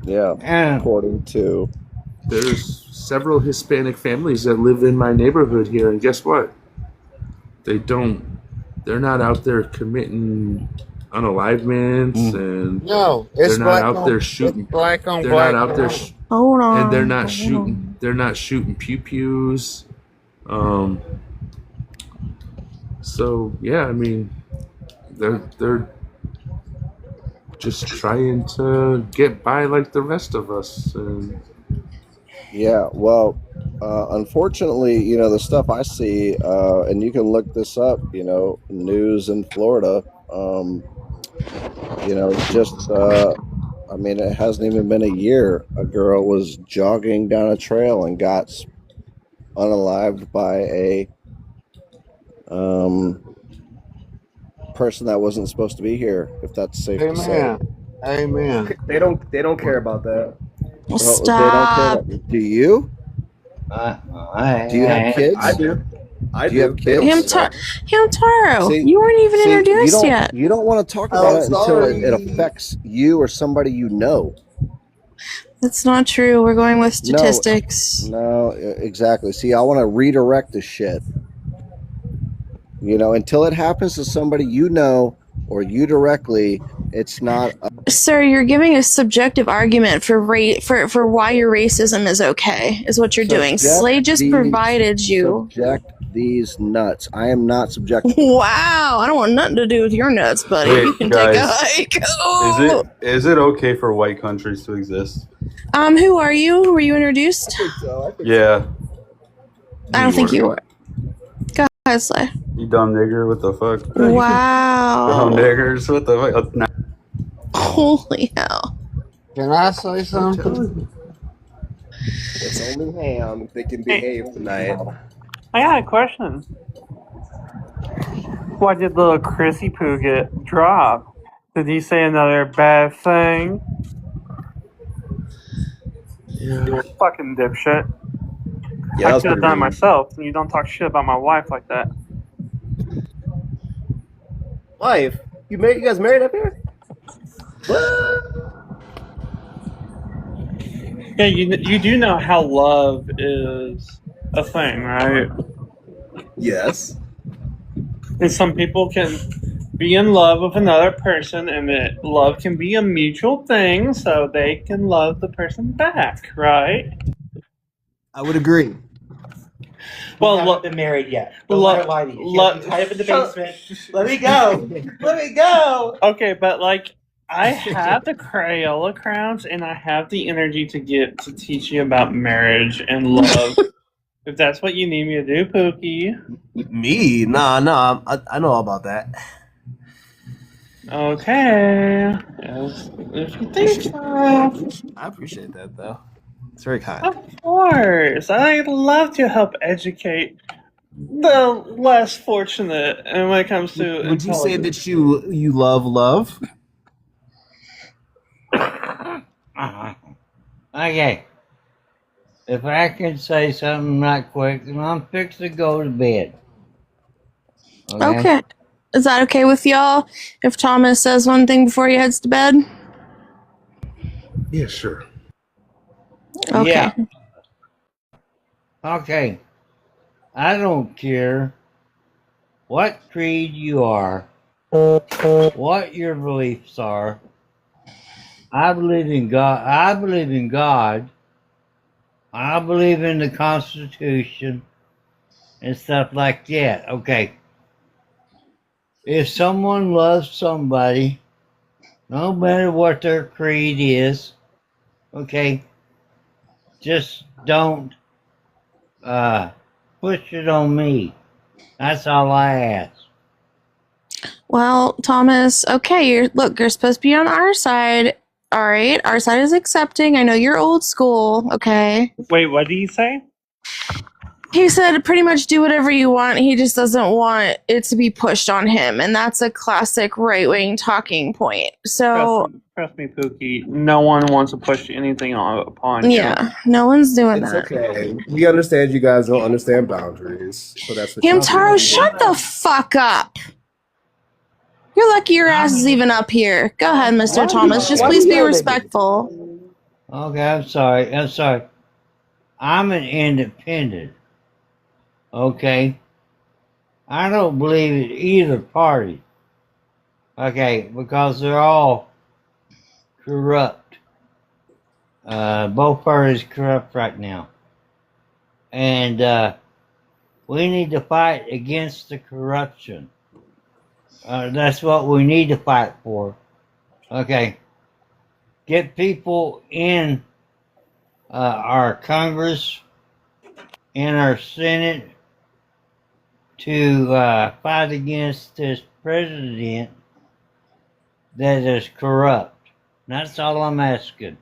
Yeah, according to. There's several Hispanic families that live in my neighborhood here, and guess what? They're not out there committing unalivements, and No, it's they're not black out on, there shooting. it's black on They're black. not out there, Hold on. and they're not shooting. They're not shooting pew-pews. So yeah, I mean, they're just trying to get by like the rest of us. And Yeah, well, unfortunately, the stuff I see, and you can look this up, news in Florida, just, I mean, it hasn't even been a year. A girl was jogging down a trail and got unalived by a person that wasn't supposed to be here, if that's safe to say. Amen. They don't care about that. Well, Stop. They don't care. Do you? Do you have kids? I do. Do you have kids? Hamtaro, See- you weren't even See, introduced yet. You don't want to talk about it until it affects you or somebody you know. That's not true. We're going with statistics. No, exactly. See, I want to redirect the shit. Until it happens to somebody you know or you directly, It's not. Sir, you're giving a subjective argument for for why your racism is okay, is what you're doing. Slay just provided you. Subject these nuts. I am not subjecting. Wow, I don't want nothing to do with your nuts, buddy. Wait, You can take a guys, hike. is it okay for white countries to exist? Who are you? Were you introduced? Yeah. I don't think you were. Go ahead, Slay. You dumb nigger, what the fuck? Wow. Dumb niggers, what the fuck? Nah. Holy hell. Can I say something? It's only ham if they can behave tonight. I got a question. Why did little Chrissy Poo get dropped? Did he say another bad thing? Yeah. Fucking dipshit. Yeah, I that was could have pretty done it rude. myself, and you don't talk shit about my wife like that. Wife? You guys married up here? What? Yeah, you do know how love is a thing, right? Yes. And some people can be in love with another person, and that love can be a mutual thing, so they can love the person back, right? I would agree. Well, We haven't been married yet. Don't let her lie to you. She has me tied up in the basement. Let me go. Let me go. Okay, but like, I have the Crayola crowns, and I have the energy to get to teach you about marriage and love. If that's what you need me to do, Pookie. Me? Nah. I know all about that. Okay. Yes, if you think so. I appreciate that, though. It's very kind. Of course. I'd love to help educate the less fortunate and when it comes to Would you say intelligence. that you love love? Okay. If I can say something right quick, then I'm fixed to go to bed. Okay. Is that okay with y'all if Thomas says one thing before he heads to bed? Yeah, sure. Okay. Yeah. Okay. I don't care what creed you are, what your beliefs are. I believe in God. I believe in God. I believe in the Constitution and stuff like that. Okay. If someone loves somebody, no matter what their creed is, okay, just don't push it on me. That's all I ask. Well, Thomas, okay, you're supposed to be on our side. All right, our side is accepting. I know you're old school, okay? Wait, what did he say? He said pretty much do whatever you want. He just doesn't want it to be pushed on him, and that's a classic right-wing talking point. So, Trust me, Pookie. No one wants to push anything upon you. yeah, no one's doing It's that. okay. We understand you guys don't understand boundaries, so that's what. Hamtaro, shut the fuck up. You're lucky your ass is even up here. Go ahead, Mr. Thomas. Just please be respectful. Okay, I'm sorry. I'm sorry. I'm an independent. Okay? I don't believe in either party. Okay, because they're all corrupt. Both parties corrupt right now. And we need to fight against the corruption. That's what we need to fight for. Okay. Get people in our Congress, in our Senate, to fight against this president that is corrupt. That's all I'm asking.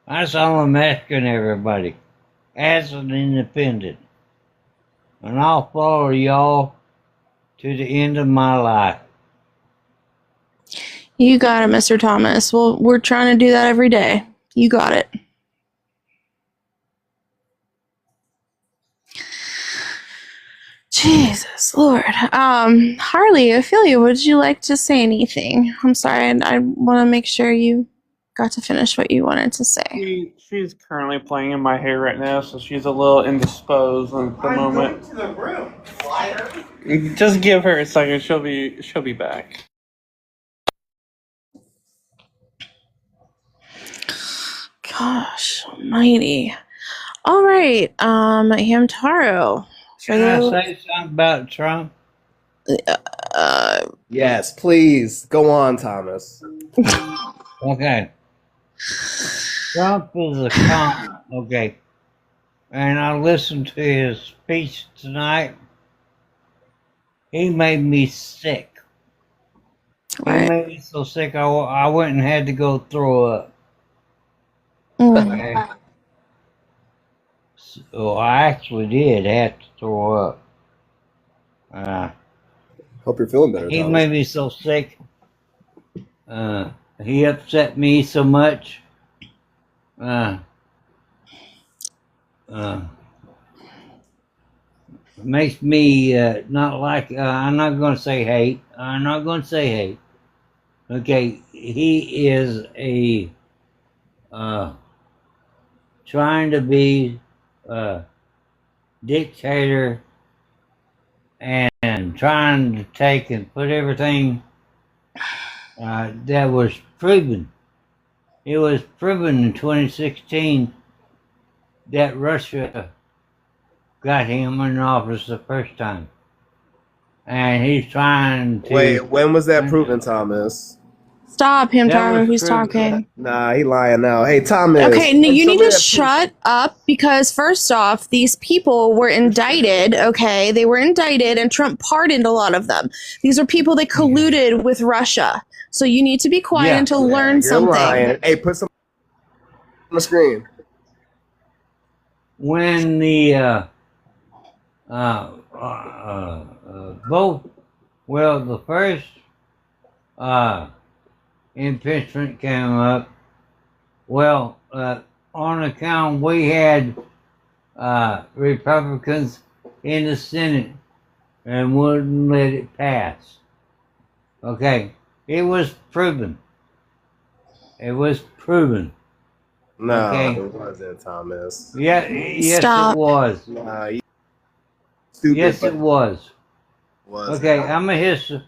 That's all I'm asking everybody, as an independent. And I'll follow y'all to the end of my life. You got it, Mr. Thomas. Well, we're trying to do that every day. You got it. Jesus Lord. Harley, Ophelia, would you like to say anything? I'm sorry, I want to make sure you got to finish what you wanted to say. She's currently playing in my hair right now, so she's a little indisposed at the moment. To the room, flyer. Just give her a second. She'll be back. Gosh almighty. All right, Hamtaro. Can I say something about Trump? Yes, please go on, Thomas. Okay. Trump is a con. Okay. And I listened to his speech tonight. He made me sick. He made me so sick I went and had to go throw up. Okay. So I actually did have to throw up. Hope you're feeling better, He Thomas. made me so sick. He upset me so much. Makes me not like. I'm not going to say hate. I'm not going to say hate. Okay, he is a trying to be a dictator and trying to take and put everything that was proven. It was proven in 2016 that Russia got him in office the first time. And he's trying to. Wait, when was that proven, Thomas? Stop, That Hamtaro. was He's proven. talking. Nah, he lying now. Hey, Thomas. Okay, when you need somebody to that shut up because first off, these people were indicted, okay? They were indicted and Trump pardoned a lot of them. These are people that colluded with Russia. So you need to be quiet and to learn you're something. lying. Hey, put some on the screen. When the vote, well, the first impeachment came up. Well, on account we had Republicans in the Senate and wouldn't let it pass. Okay, it was proven. It was proven. No, Okay. it wasn't, Thomas. Yeah, yes, Stop. it was. Nah, you stupid. Yes, it was. Was Okay, I'm a historian.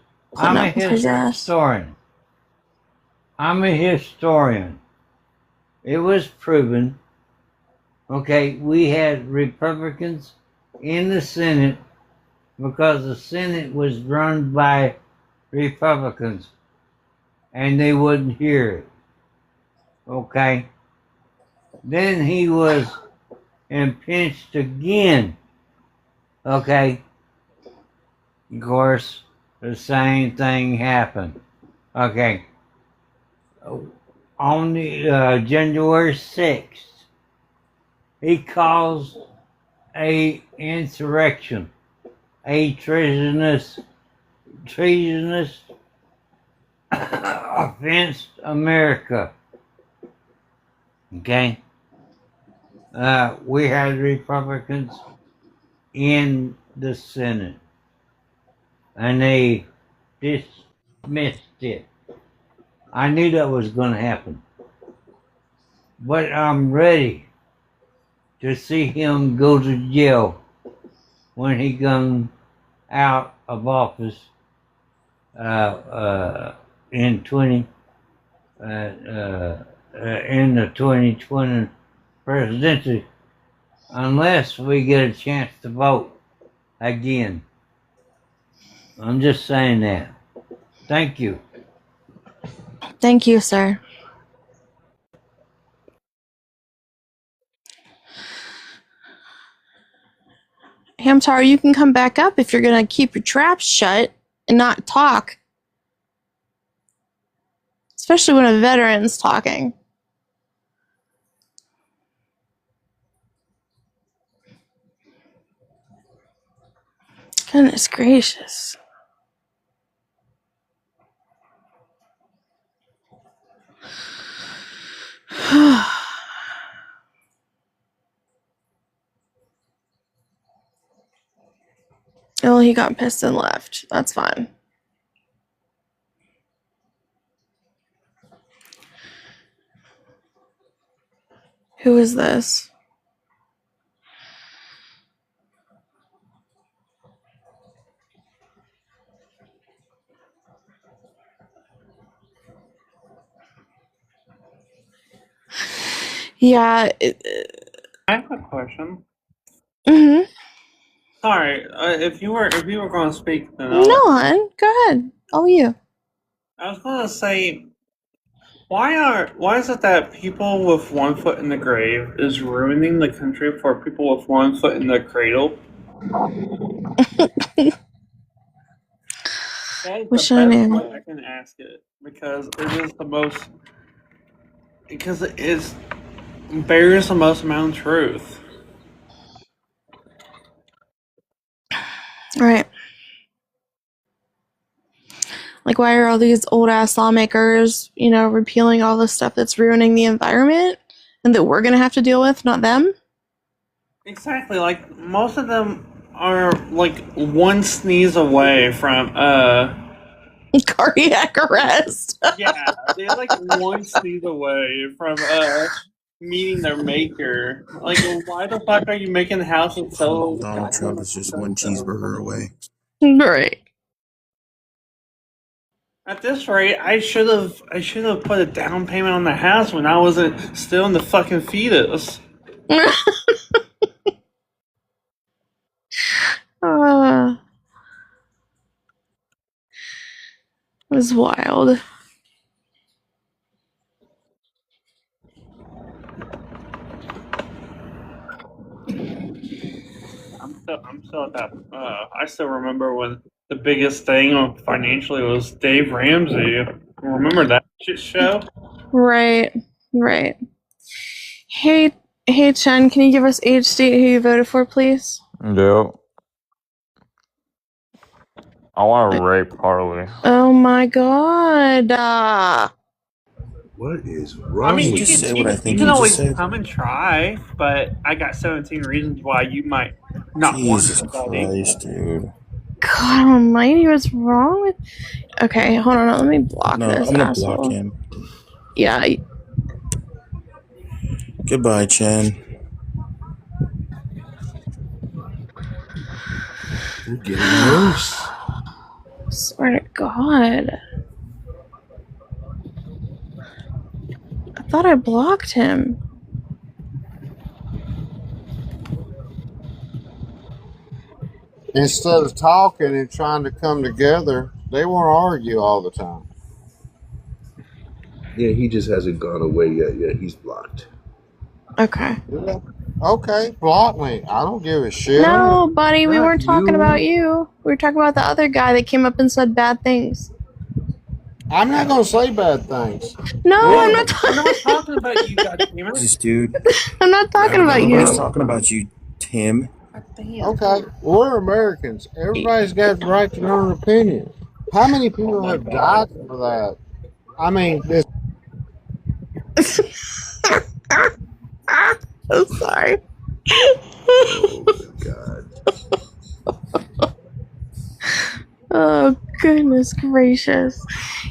I'm a historian. It was proven. Okay, we had Republicans in the Senate because the Senate was run by Republicans and they wouldn't hear it. Okay. Then he was impeached again. Okay. Of course, the same thing happened. Okay. On the January 6th, he caused a insurrection, a treasonous against America. Okay? We had Republicans in the Senate, and they dismissed it. I knew that was going to happen. But I'm ready to see him go to jail when he comes out of office in the 2020 presidency, unless we get a chance to vote again. I'm just saying that. Thank you. Thank you, sir. Hamtar, you can come back up if you're going to keep your trap shut and not talk. Especially when a veteran's talking. Goodness gracious. Oh, he got pissed and left. That's fine. Who is this? Yeah. I have a question. Mhm. Sorry, if you were going to speak, then No, hon. Go ahead. All you. I was going to say, why is it that people with one foot in the grave is ruining the country for people with one foot in the cradle? That is What's the your best name? way I can ask it, because it is the most, because it is bears the most amount of truth. Right. Like, why are all these old ass lawmakers, repealing all the stuff that's ruining the environment and that we're gonna have to deal with, not them? Exactly, like most of them are like one sneeze away from cardiac arrest. Yeah, they're like one sneeze away from meeting their maker. Like, why the fuck are you making houses so Donald Trump is just one cheeseburger away. Right. At this rate, I should have put a down payment on the house when I wasn't still in the fucking fetus. It was wild. I'm still at that. I still remember when the biggest thing financially was Dave Ramsey. Remember that shit show? Right. Right. Hey, Chen, can you give us age, state, who you voted for, please? Yep. I want to rape Harley. Oh my god. What is I wrong mean, with you can always come and try, but I got 17 reasons why you might not want Jesus somebody. Christ, dude. God almighty, what's wrong with... Okay, hold on, let me block No, this I'm gonna asshole. block him. Yeah. Goodbye, Chen. They're getting worse. Swear to God. I thought I blocked him. Instead of talking and trying to come together, they want to argue all the time. Yeah, he just hasn't gone away yet. Yeah, he's blocked. Okay. Yeah. Okay, block me. I don't give a shit. No, buddy, we Not weren't talking you. about you. We were talking about the other guy that came up and said bad things. I'm not going to say bad things. No, I'm not We're not talking about you, goddammit. Jesus, dude. I'm not talking about Nobody's you. talking about you, Tim. Okay, we're Americans. Everybody's got the right to their own opinion. How many people have died for that? I mean, this. I'm sorry. Oh my God. Oh goodness gracious!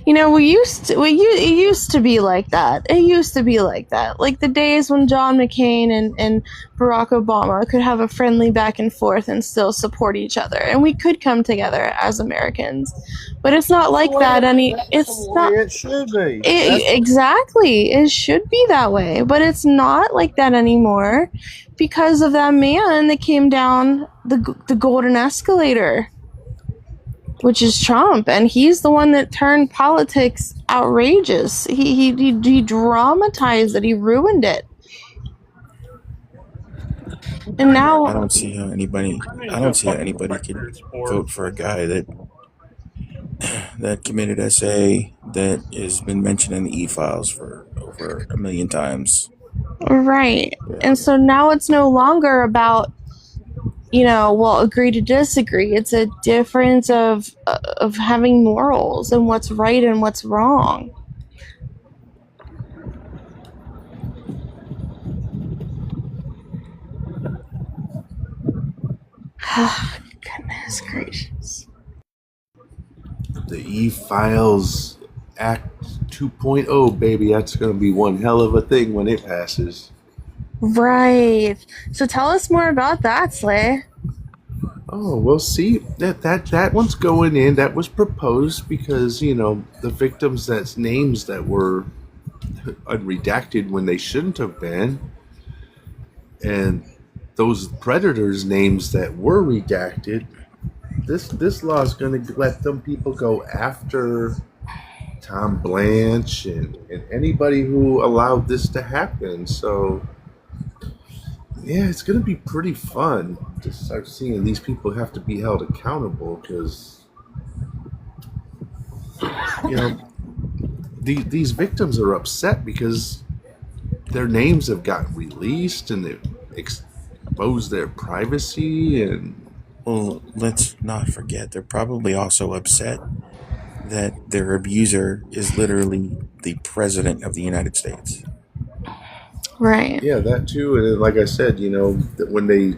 It used to be like that. It used to be like that. Like the days when John McCain and Barack Obama could have a friendly back and forth and still support each other, and we could come together as Americans. But it's not like that any. It's not. It should be. Exactly. It should be that way, but it's not like that anymore because of that man that came down the golden escalator, which is Trump, and he's the one that turned politics outrageous. He dramatized it. He ruined it. And now I don't see how anybody could vote for a guy that committed SA that has been mentioned in the e-files for over 1 million times. right. And so now it's no longer about agree to disagree. It's a difference of having morals and what's right and what's wrong. Goodness gracious. The E-Files Act 2.0, baby. That's going to be one hell of a thing when it passes. Right. So tell us more about that, Slay. Oh, well, see, that one's going in. That was proposed because, the victims' names that were unredacted when they shouldn't have been, and those predators' names that were redacted. This law is going to let them people go after Tom Blanche and anybody who allowed this to happen. So yeah, it's going to be pretty fun to start seeing these people have to be held accountable because these victims are upset because their names have gotten released and they've exposed their privacy. And well, let's not forget they're probably also upset that their abuser is literally the president of the United States. Right. Yeah, that too. And then, like I said, that when they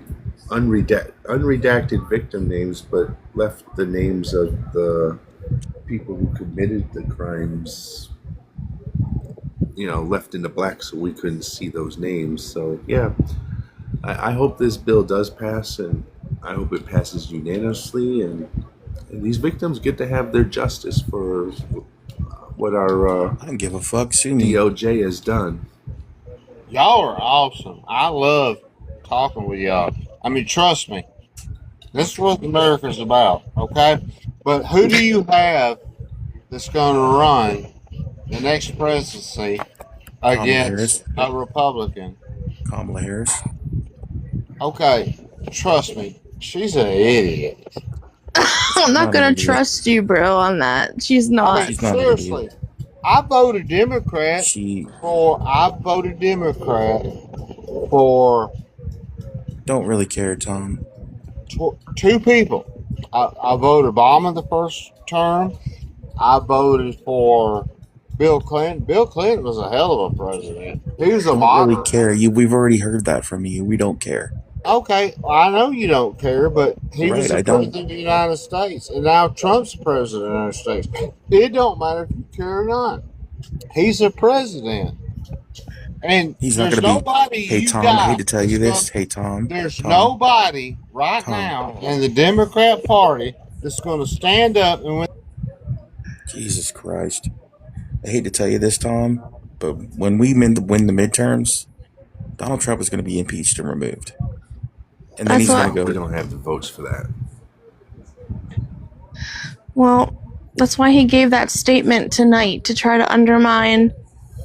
unredacted victim names, but left the names of the people who committed the crimes, left in the black, so we couldn't see those names. So yeah, I hope this bill does pass, and I hope it passes unanimously, and these victims get to have their justice for what our I don't give a fuck. Sue me. DOJ has done. Y'all are awesome. I love talking with y'all. I mean, trust me, this is what America's about, okay? But who do you have that's going to run the next presidency against a Republican? Kamala Harris. Okay, trust me, she's an idiot. I'm not gonna trust you, bro, on that. She's not. I mean, seriously, I voted Democrat for Don't really care, Tom. two people. I voted Obama the first term. I voted for Bill Clinton. Bill Clinton was a hell of a president. He was a Don't moderate. really care. We've already heard that from you. We don't care. Okay, I know you don't care, but he was Right, the I don't. president of the United States, and now Trump's the president of the United States. It don't matter if you care or not. He's a president, and He's not there's going to nobody be. Hey, you Tom, got. I hate to tell you that's this. Hey, Tom. There's Tom. nobody right now in the Democrat Party that's going to stand up and win. Jesus Christ. I hate to tell you this, Tom, but when we win the midterms, Donald Trump is going to be impeached and removed. And then That's he's going to what- go. We don't have the votes for that. Well, that's why he gave that statement tonight to try to undermine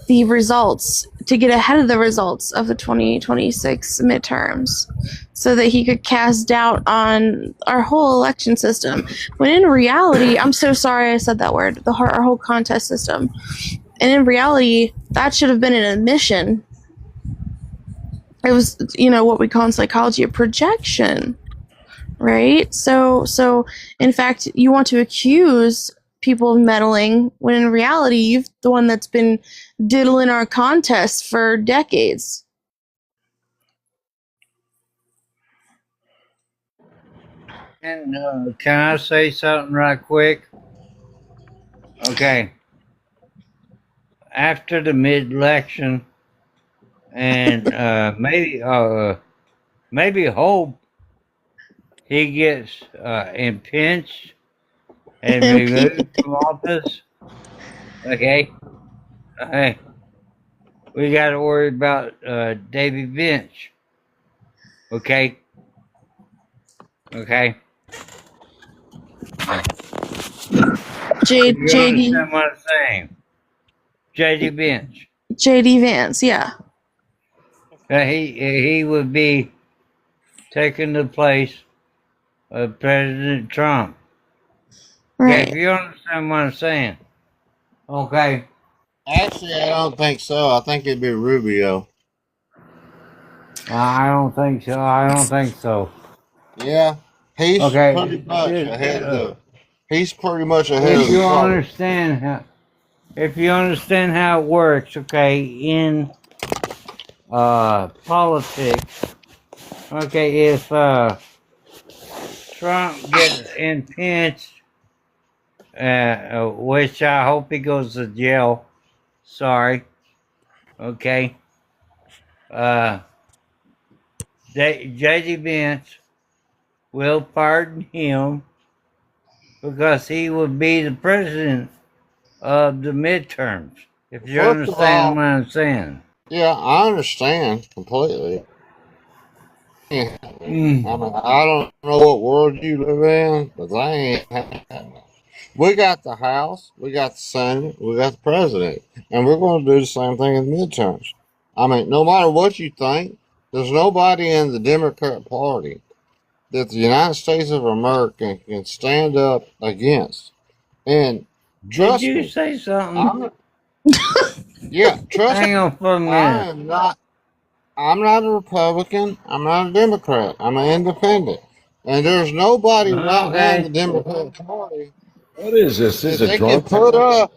the results, to get ahead of the results of the 2026 midterms, so that he could cast doubt on our whole election system. When in reality, I'm so sorry I said that word, our whole contest system. And in reality, that should have been an admission. It was, what we call in psychology a projection, right? So in fact, you want to accuse people of meddling when in reality, you're the one that's been diddling our contests for decades. And can I say something right quick? Okay. After the mid-election, and maybe hope he gets impeached and removed from office. Okay. Hey, we got to worry about Davy Finch. Okay. Okay. You understand what I'm saying? J.D. Vance. J.D. Vance, yeah. He would be taking the place of President Trump. Right. Okay, if you understand what I'm saying. Okay. Actually, I don't think so. I think it'd be Rubio. I don't think so. I don't think so. Yeah, he's Okay. pretty much ahead of. He's pretty much ahead of If the you party. understand how it works, okay, in politics, okay, if Trump gets impeached, which I hope he goes to jail. Sorry. Okay. J.D. Vance will pardon him because he will be the president of the midterms. If you First of understand all, what I'm saying. yeah, I understand completely. Yeah, I mean, I don't know what world you live in, but they ain't happening. We got the House, we got the Senate, we got the President, and we're going to do the same thing in the midterms. I mean, no matter what you think, there's nobody in the Democrat Party that the United States of America can stand up against. And Did trust you me, say something? I'm yeah, trust Hang me, on for a I minute. am not. I'm not a Republican. I'm not a Democrat. I'm an independent. And there's nobody right now in the Okay. Democrat Party What is this? Is that a they can drunk? put up.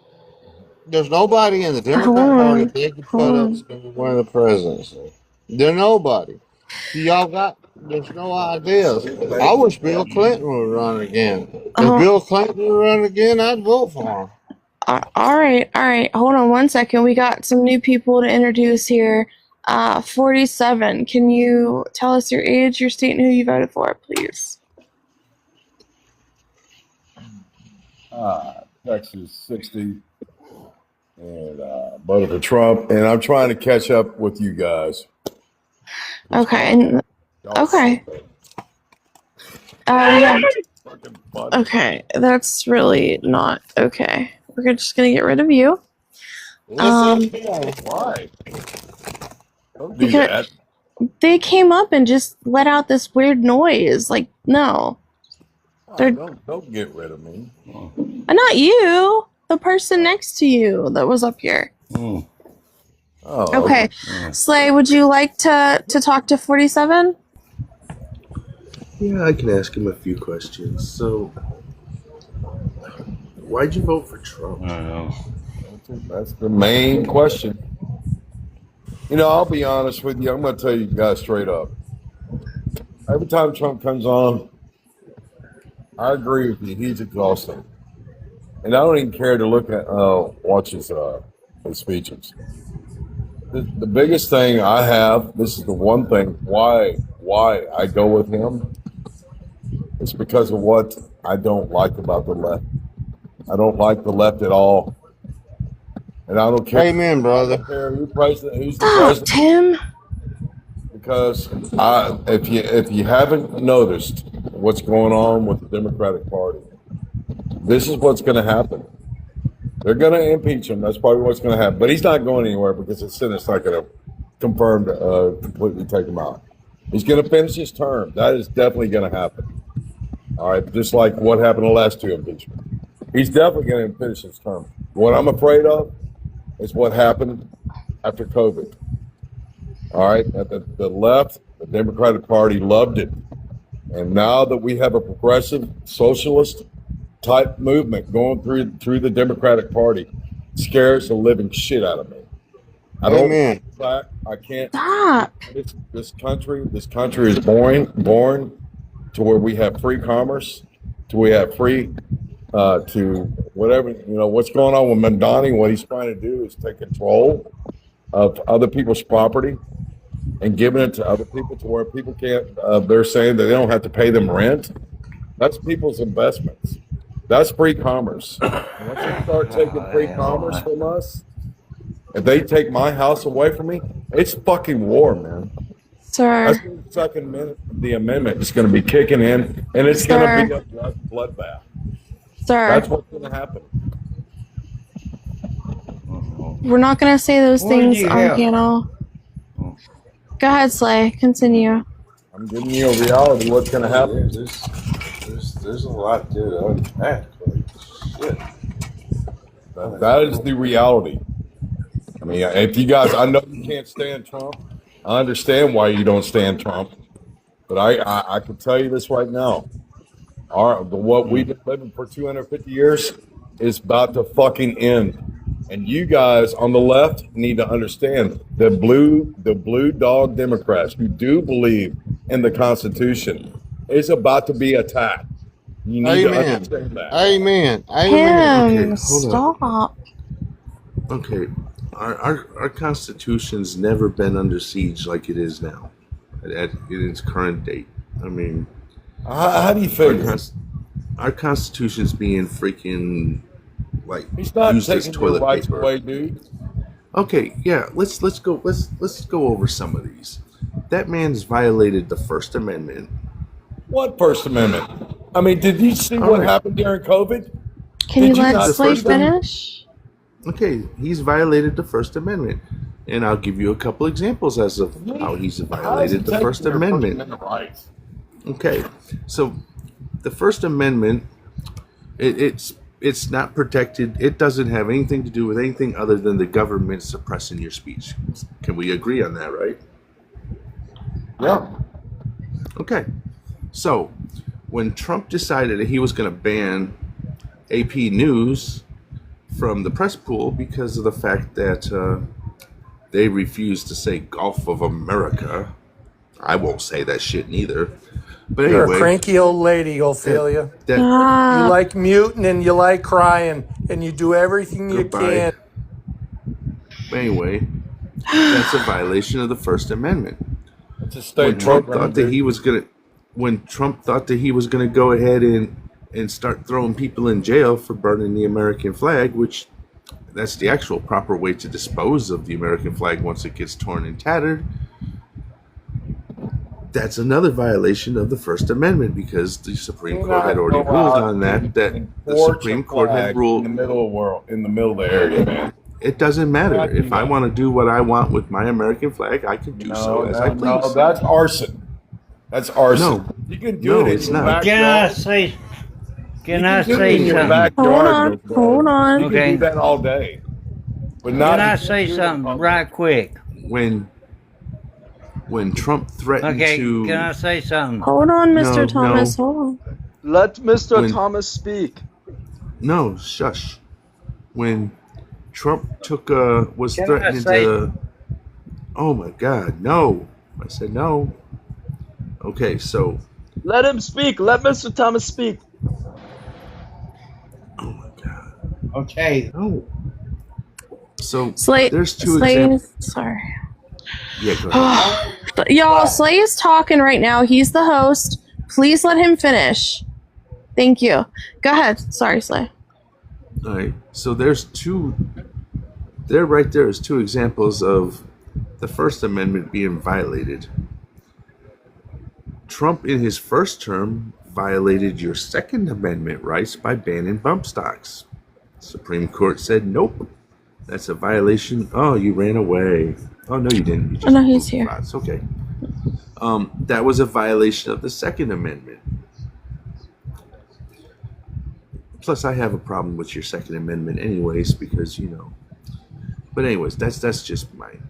There's nobody in the Hold Democrat Party on. that they can Hold put up on. that's going to win the presidency. There's nobody. So y'all got. There's no ideas. I wish Bill Clinton would run again. If Oh, Bill Clinton would run again, I'd vote for him. all right. All right. Hold on one second. We got some new people to introduce here. 47. Can you tell us your age, your state, and who you voted for, please? Texas 60 and voted for Trump. And I'm trying to catch up with you guys. Okay. Okay. Yeah. Okay. That's really not okay. We're just gonna get rid of you. Why? Don't do Because that. they came up and just let out this weird noise. Like, no. They're Don't get rid of me. not you. The person next to you that was up here. Oh, Okay. Slay, would you like to talk to 47? Yeah, I can ask him a few questions. So, why'd you vote for Trump? That's the main question. You know, I'll be honest with you. I'm going to tell you guys straight up. Every time Trump comes on, I agree with you. He's exhausting. And I don't even care to look at, watch his speeches. The biggest thing I have, this is the one thing why I go with him, it's because of what I don't like about the left. I don't like the left at all. And I don't care. Amen, brother. I don't care who's the Stop, president. Tim. Because if you haven't noticed what's going on with the Democratic Party, this is what's going to happen. They're going to impeach him. That's probably what's going to happen. But he's not going anywhere because the Senate's not going to confirm to completely take him out. He's going to finish his term. That is definitely going to happen. All right, just like what happened the last two impeachments. He's definitely going to finish his term. What I'm afraid of is what happened after COVID. All right, the left, the Democratic Party loved it. And now that we have a progressive socialist type movement going through the Democratic Party, it scares the living shit out of me. I don't. Amen. I can't. Stop. This country is born to where we have free commerce, to we have free to whatever what's going on with Mandani. What he's trying to do is take control of other people's property and giving it to other people to where people can't. They're saying that they don't have to pay them rent. That's people's investments. That's free commerce. And once they start taking free commerce from us, if they take my house away from me, it's fucking war, man. Sir. That's when the second minute the amendment is going to be kicking in, and it's going to be a bloodbath. Sir. That's what's going to happen. We're not going to say those What did things you on have? panel. Go ahead, Slay. Continue. I'm giving you a reality of what's going to happen. There's a lot to unpack. Like, shit. That is the reality. I mean, if you guys, I know you can't stand Trump. I understand why you don't stand Trump, but I can tell you this right now: what we've been living for 250 years is about to fucking end. And you guys on the left need to understand the blue dog Democrats who do believe in the Constitution is about to be attacked. You need to Amen. understand that. Amen. Him. Amen. Stop. Okay, our Constitution's never been under siege like it is now, at its current date. I mean, how do you figure? Our Constitution's being freaking like He's not used as taking your toilet rights paper. away, dude. Okay, yeah, let's go over some of these. That man's violated the First Amendment. What First Amendment? I mean, did you see All what right. happened during COVID? Can you Did you let The not Slay see First that? Am- finish? Okay, he's violated the First Amendment. And I'll give you a couple examples as of how he's How is he violated the taking First your First Amendment. Amendment rights? Okay, so the First Amendment, it's not protected. It doesn't have anything to do with anything other than the government suppressing your speech. Can we agree on that, right? Yeah. Okay, so when Trump decided that he was going to ban AP News from the press pool because of the fact that they refused to say Gulf of America. I won't say that shit neither. But You're a anyway, cranky old lady, Ophelia. that You Ah, like muting and you like crying, and you do everything you goodbye. can. Anyway, that's a violation of the First Amendment. It's a When state Trump program, thought that dude. he was gonna, when Trump thought that he was gonna go ahead and start throwing people in jail for burning the American flag, which that's the actual proper way to dispose of the American flag once it gets torn and tattered. That's another violation of the First Amendment because the Supreme Do Court had not already go ruled out on that. and That the torch a Supreme Court had flag in ruled. the middle of world, in the middle of the area, man. It doesn't Do matter. not do If I that. want to do what I want with my American flag, I can do so as I No, please. that's arson. That's arson. No, You can do no, it in it's your not. Can I backyard. say? You Can I can do it say in your something? hold backyard, on, no, bro. hold on. You can do Okay. that all day, but Can not. I You say can't do it in something public. right quick? When Trump threatened Okay. to Can I say something? Hold on, Mr. no Thomas. Hold on. Let Mr. when Thomas speak. no shush when Trump was Can I threatening say? to oh my God no I said no. Okay, so Let him speak. Let Mr. Thomas speak. oh my God Okay. no. So Slay, there's two Slay. examples. Sorry. Yeah, go ahead. Y'all, Slay is talking right now. He's the host. Please let him finish. Thank you. Go ahead. Sorry, Slay. All right. So there's two. There, right there, is two examples of the First Amendment being violated. Trump, in his first term, violated your Second Amendment rights by banning bump stocks. Supreme Court said, nope, that's a violation. Oh, you ran away. Oh, no, you didn't. You Oh just no, he's moved here. lots. Okay. That was a violation of the Second Amendment. Plus, I have a problem with your Second Amendment, anyways, because you know. But anyways, that's just mine.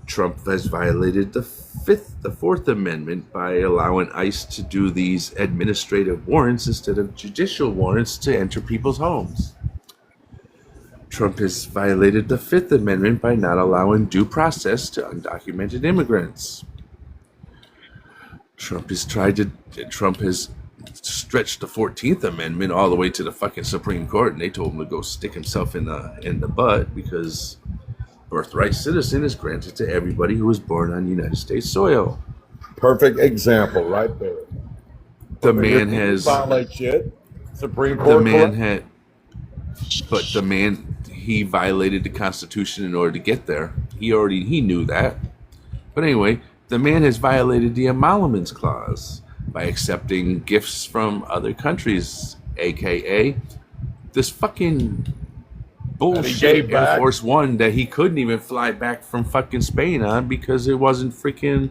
Trump has violated the Fourth Amendment by allowing ICE to do these administrative warrants instead of judicial warrants to enter people's homes. Trump has violated the Fifth Amendment by not allowing due process to undocumented immigrants. Trump has stretched the 14th Amendment all the way to the fucking Supreme Court, and they told him to go stick himself in the butt because birthright citizen is granted to everybody who was born on United States soil. Perfect example, right there. The When your man kids has violate shit. Supreme the Court. man had, but the man he violated the Constitution in order to get there. He knew that. But anyway, the man has violated the Emoluments Clause by accepting gifts from other countries, aka this fucking bullshit gave Air back. Force One that he couldn't even fly back from fucking Spain on because it wasn't freaking.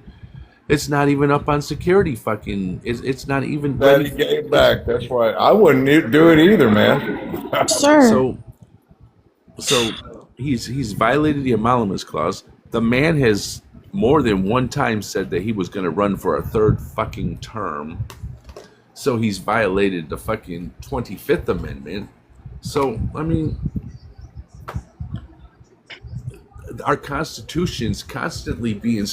It's not even up on security. Fucking. It's not even. That he gave back. That's right. I wouldn't do it either, man. Sir. So he's violated the Emoluments Clause. The man has more than one time said that he was going to run for a third fucking term. So he's violated the fucking 25th Amendment. So, I mean, our Constitution's constantly being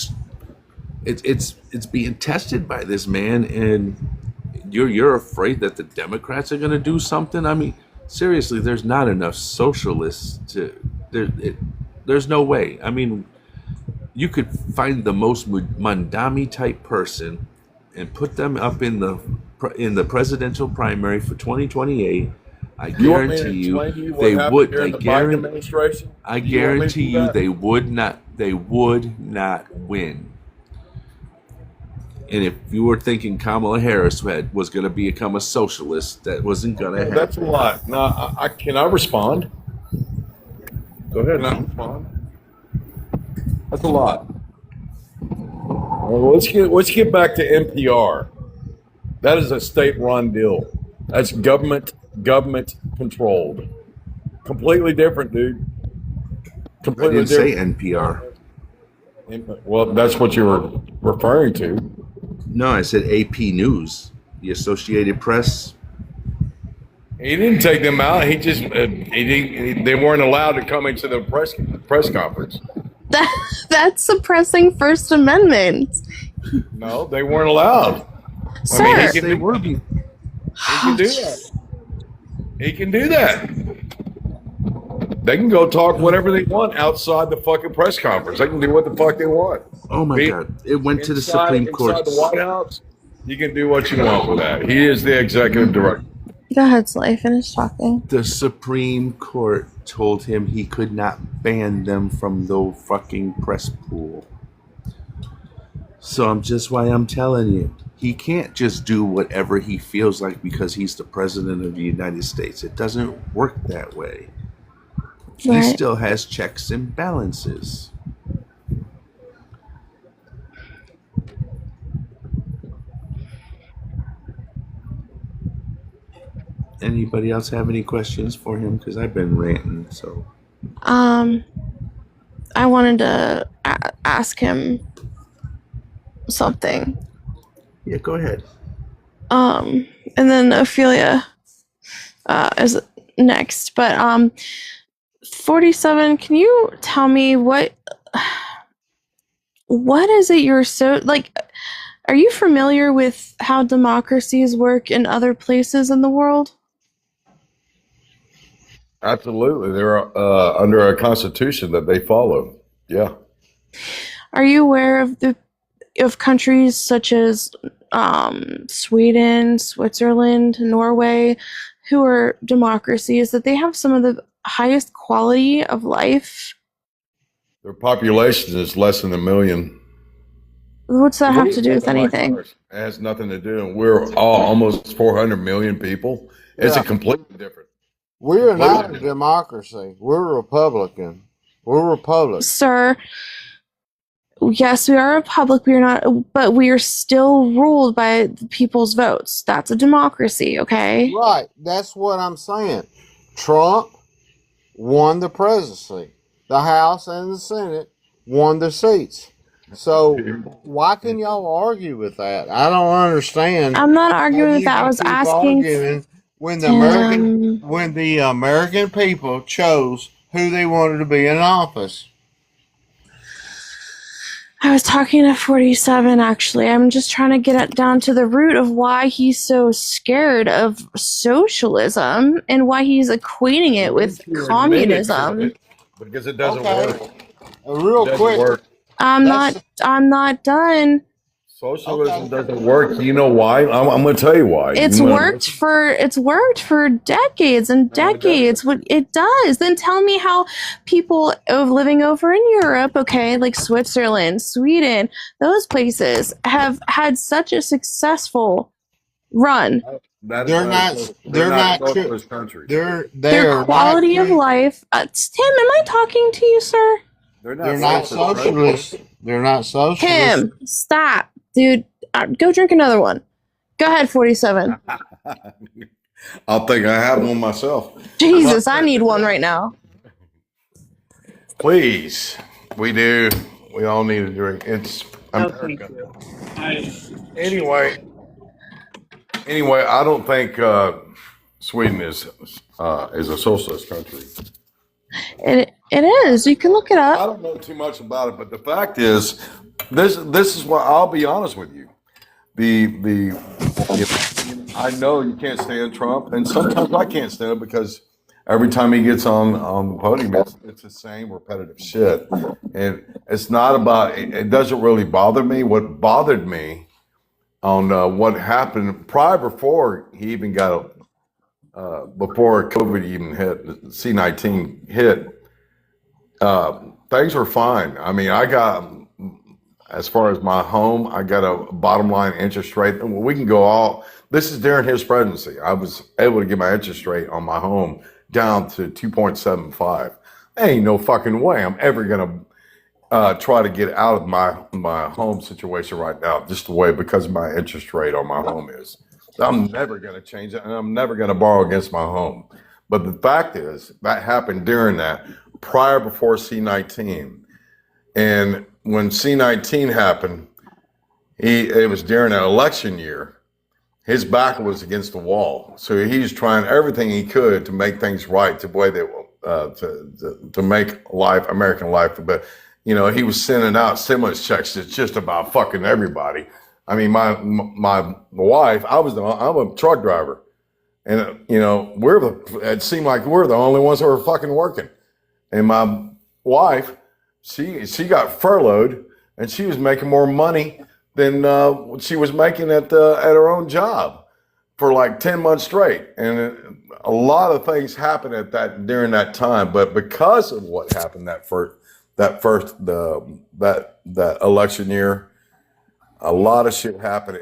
it's being tested by this man, and you're afraid that the Democrats are going to do something. I mean, seriously, there's not enough socialists there's no way. I mean, you could find the most Mandami type person and put them up in the presidential primary for 2028. I You want me to guarantee you, explain to you what they happened would. during They the Biden guarantee. administration? I Do you want me to guarantee do you, that? they would not. They would not win. And if you were thinking Kamala Harris was going to become a socialist, that wasn't going to Okay, happen. that's a lot. Now, can I respond? Go ahead. Can I respond? That's a lot. Well, let's get back to NPR. That is a state-run deal. That's government controlled. Completely different, dude. I Completely didn't say different. NPR. Well, that's what you were referring to. No, I said AP News, the Associated Press. He didn't take them out. He just they weren't allowed to come into the press conference. That's suppressing First Amendment. No, they weren't allowed. Sir. I mean, Yes, they were. he can do that. He can do that. They can go talk whatever they want outside the fucking press conference. They can do what the fuck they want. Oh my God! It went to the Supreme Court. Inside the White House, you can do what you want with that. He is the executive director. Go ahead, Slay. Finish talking. The Supreme Court told him he could not ban them from the fucking press pool. So just why I'm telling you, he can't just do whatever he feels like because he's the president of the United States. It doesn't work that way. He Right. still has checks and balances. Anybody else have any questions for him? Because I've been ranting, so. I wanted to ask him something. Yeah, go ahead. And then Ophelia is next. But 47, can you tell me what is it you're so like? Are you familiar with how democracies work in other places in the world? Absolutely, they're under a constitution that they follow. Yeah. Are you aware of countries such as Sweden, Switzerland, Norway, who are democracies, that they have some of the highest quality of life? Their population is less than 1 million. What's that have to do with Nothing like anything? ours. It has nothing to do. We're almost 400 million people. It's a Yeah. completely different. We're not a democracy. We're Republican. We're Republic. Sir, yes, we are a republic, we are not, but we are still ruled by the people's votes. That's a democracy, okay? Right. That's what I'm saying. Trump won the presidency. The House and the Senate won the seats. So why can y'all argue with that? I don't understand. I'm not arguing how with you that. I can was keep asking. arguing when the American people chose who they wanted to be in office. I was talking to 47, actually. I'm just trying to get down to the root of why he's so scared of socialism and why he's equating it with communism. Because it doesn't work. Real It doesn't quick. work. I'm not done. Socialism doesn't work. You know why? I'm going to tell you why. It's You wanna worked for decades and decades. What it does. Then tell me how people living over in Europe, okay, like Switzerland, Sweden, those places have had such a successful run. They're not socialist countries. Their quality of life. Tim, am I talking to you, sir? They're not socialists. They're not socialists. Tim, stop, dude. Go drink another one. Go ahead, 47. I'll think I have one myself. Jesus, I need one right now. Please. We do. We all need a drink. It's America. Anyway, I don't think Sweden is a socialist country. It is. You can look it I up. don't know too much about it, but the fact is, this is what I'll be honest with you. I know you can't stand Trump, and sometimes I can't stand him because every time he gets on the podium, it's the same repetitive shit, and it's not about. It doesn't really bother me. What bothered me on what happened prior before he even got before COVID even hit, C-19 hit, things were fine. I mean, as far as my home, I got a bottom line interest rate. We can go this is during his presidency. I was able to get my interest rate on my home down to 2.75. There ain't no fucking way I'm ever going to try to get out of my home situation right now, just the way because my interest rate on my home is. I'm never going to change it, and I'm never going to borrow against my home. But the fact is, that happened during that, before C-19. And when C-19 happened, it was during an election year. His back was against the wall. So he was trying everything he could to make things right, to way to make American life. But, he was sending out stimulus checks to just about fucking everybody. I mean, my wife, I'm a truck driver. And, it seemed like we're the only ones that were fucking working. And my wife, she got furloughed, and she was making more money than she was making at her own job for like 10 months straight. And a lot of things happened during that time. But because of what happened that election year, a lot of shit happened,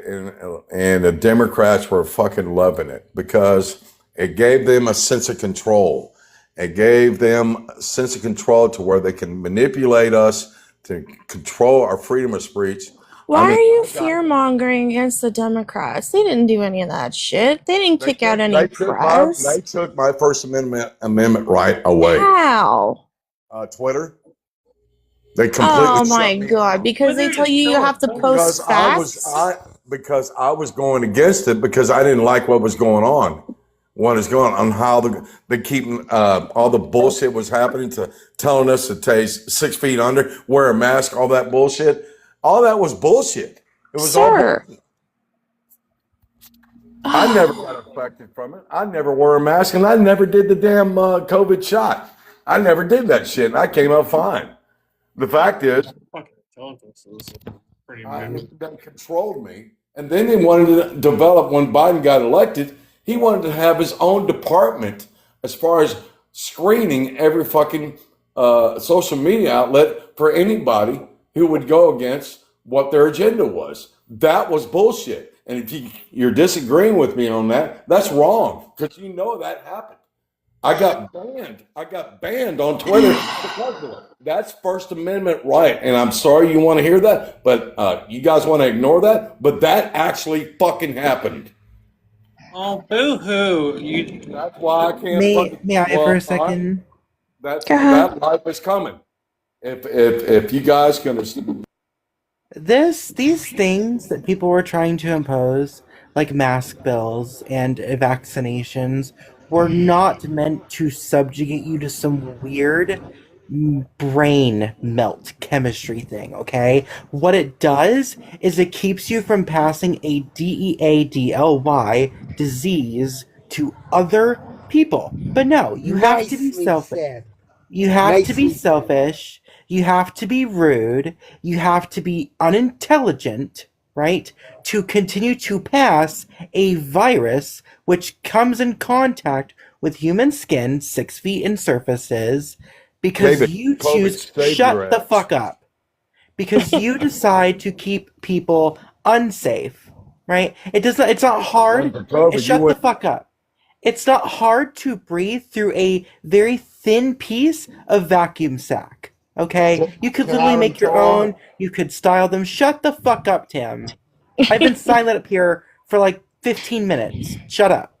and the Democrats were fucking loving it because it gave them a sense of control. It gave them a sense of control to where they can manipulate us to control our freedom of speech. Why are you fear mongering against the Democrats? They didn't do any of that shit. They didn't kick out any press. They took my First Amendment right away. How? Twitter. They completely. Oh my god! Because they tell you have to post facts. Because I was going against it because I didn't like what was going on. What is going on? How they keeping all the bullshit was happening to telling us to stay 6 feet under, wear a mask, all that bullshit. All that was bullshit. It was all bullshit. I never got affected from it. I never wore a mask, and I never did the damn COVID shot. I never did that shit, and I came out fine. The fact is, they controlled me, and then they wanted to develop. When Biden got elected, he wanted to have his own department as far as screening every fucking social media outlet for anybody who would go against what their agenda was. That was bullshit. And if you're disagreeing with me on that, that's wrong, because that happened. I got banned on Twitter because of it. That's First Amendment right. And I'm sorry you want to hear that, but you guys want to ignore that. But that actually fucking happened. Oh, boo-hoo. That's why I can't. May I for a second? That life is coming. If you guys can. These things that people were trying to impose, like mask bills and vaccinations, were not meant to subjugate you to some weird brain melt chemistry thing, okay? What it does is it keeps you from passing a DEADLY disease to other people. But no, you have to be selfish. You have to be selfish. You have to be rude. You have to be unintelligent, right? To continue to pass a virus which comes in contact with human skin, 6 feet in surfaces, because David, you COVID choose, saved shut your the ass. fuck up. Because you decide to keep people unsafe, right? It's not hard. COVID, Shut the fuck up. It's not hard to breathe through a very thin piece of vacuum sack. Okay? You could literally make your own. You could style them. Shut the fuck up, Tim. I've been silent up here for like 15 minutes. Shut up.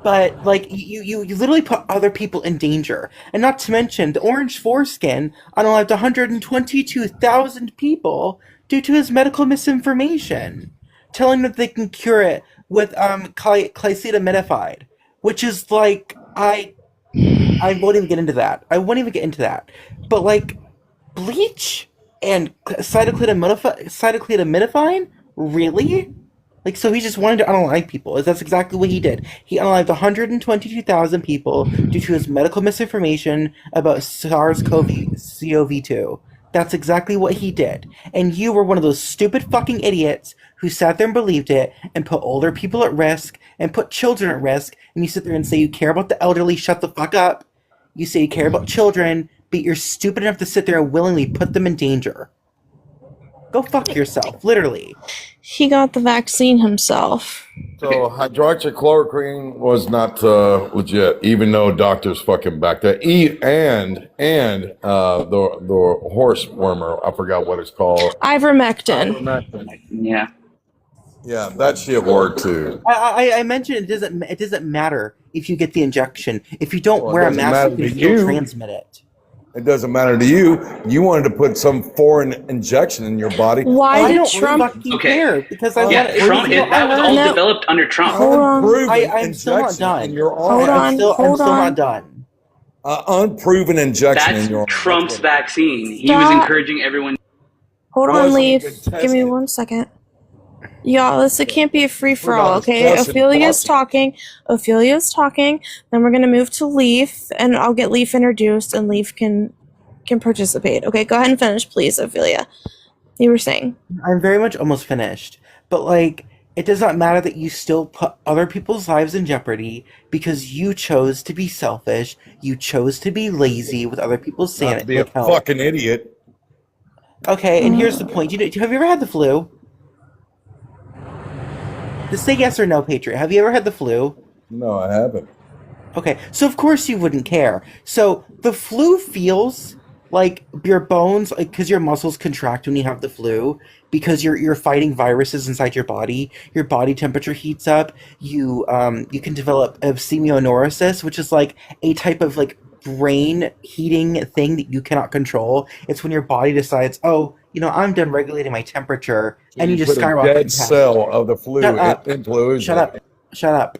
But, like, you literally put other people in danger. And not to mention, the orange foreskin unalived 122,000 people due to his medical misinformation, telling them they can cure it with glycitaminified, which is like, I won't even get into that. But, like, bleach and cytoclitamidifine? Really? Like, so he just wanted to unalive people. That's exactly what he did. He unalived 122,000 people due to his medical misinformation about SARS-CoV-2. That's exactly what he did. And you were one of those stupid fucking idiots who sat there and believed it and put older people at risk and put children at risk. And you sit there and say you care about the elderly, shut the fuck up. You say you care about children, but you're stupid enough to sit there and willingly put them in danger. Go fuck yourself, literally. He got the vaccine himself. So hydroxychloroquine was not legit, even though doctors fucking backed that. And the horse wormer, I forgot what it's called. Ivermectin. Yeah, that shit worked too. I mentioned it doesn't matter if you get the injection. If you don't Well, it wear a doesn't mask, matter you to can still you. transmit it. It doesn't matter to you. You wanted to put some foreign injection in your body. Why I did don't Trump? fucking care because I Yeah, want Trump. That was all developed under Trump. Hold on. I'm still not done. in your Hold arm. on. I'm still not done. Unproven injection That's in your arm. Trump's vaccine. He was Stop. encouraging everyone. Hold on, Wasn't Leaf. even Give me tested. 1 second. Y'all, it can't be a free for We're all, not okay? discussing Ophelia's policy. talking. Then we're gonna move to Leaf, and I'll get Leaf introduced, and Leaf can participate. Okay, go ahead and finish, please, Ophelia. You were saying. I'm very much almost finished. But like, it does not matter that you still put other people's lives in jeopardy because you chose to be selfish. You chose to be lazy with other people's Not to be sanity. a fucking idiot. Okay, and here's the point. Have you ever had the flu? Just say yes or no, Patriot. Have you ever had the flu? No, I haven't. Okay, so of course you wouldn't care. So the flu feels like your bones, like because your muscles contract when you have the flu, because you're fighting viruses inside your body. Your body temperature heats up. You can develop semioneurosis, which is like a type of like brain heating thing that you cannot control. It's when your body decides, oh, I'm done regulating my temperature, and you just put a skyrocket. dead past cell it. of the flu Shut up. in influenza. Shut up. Shut up.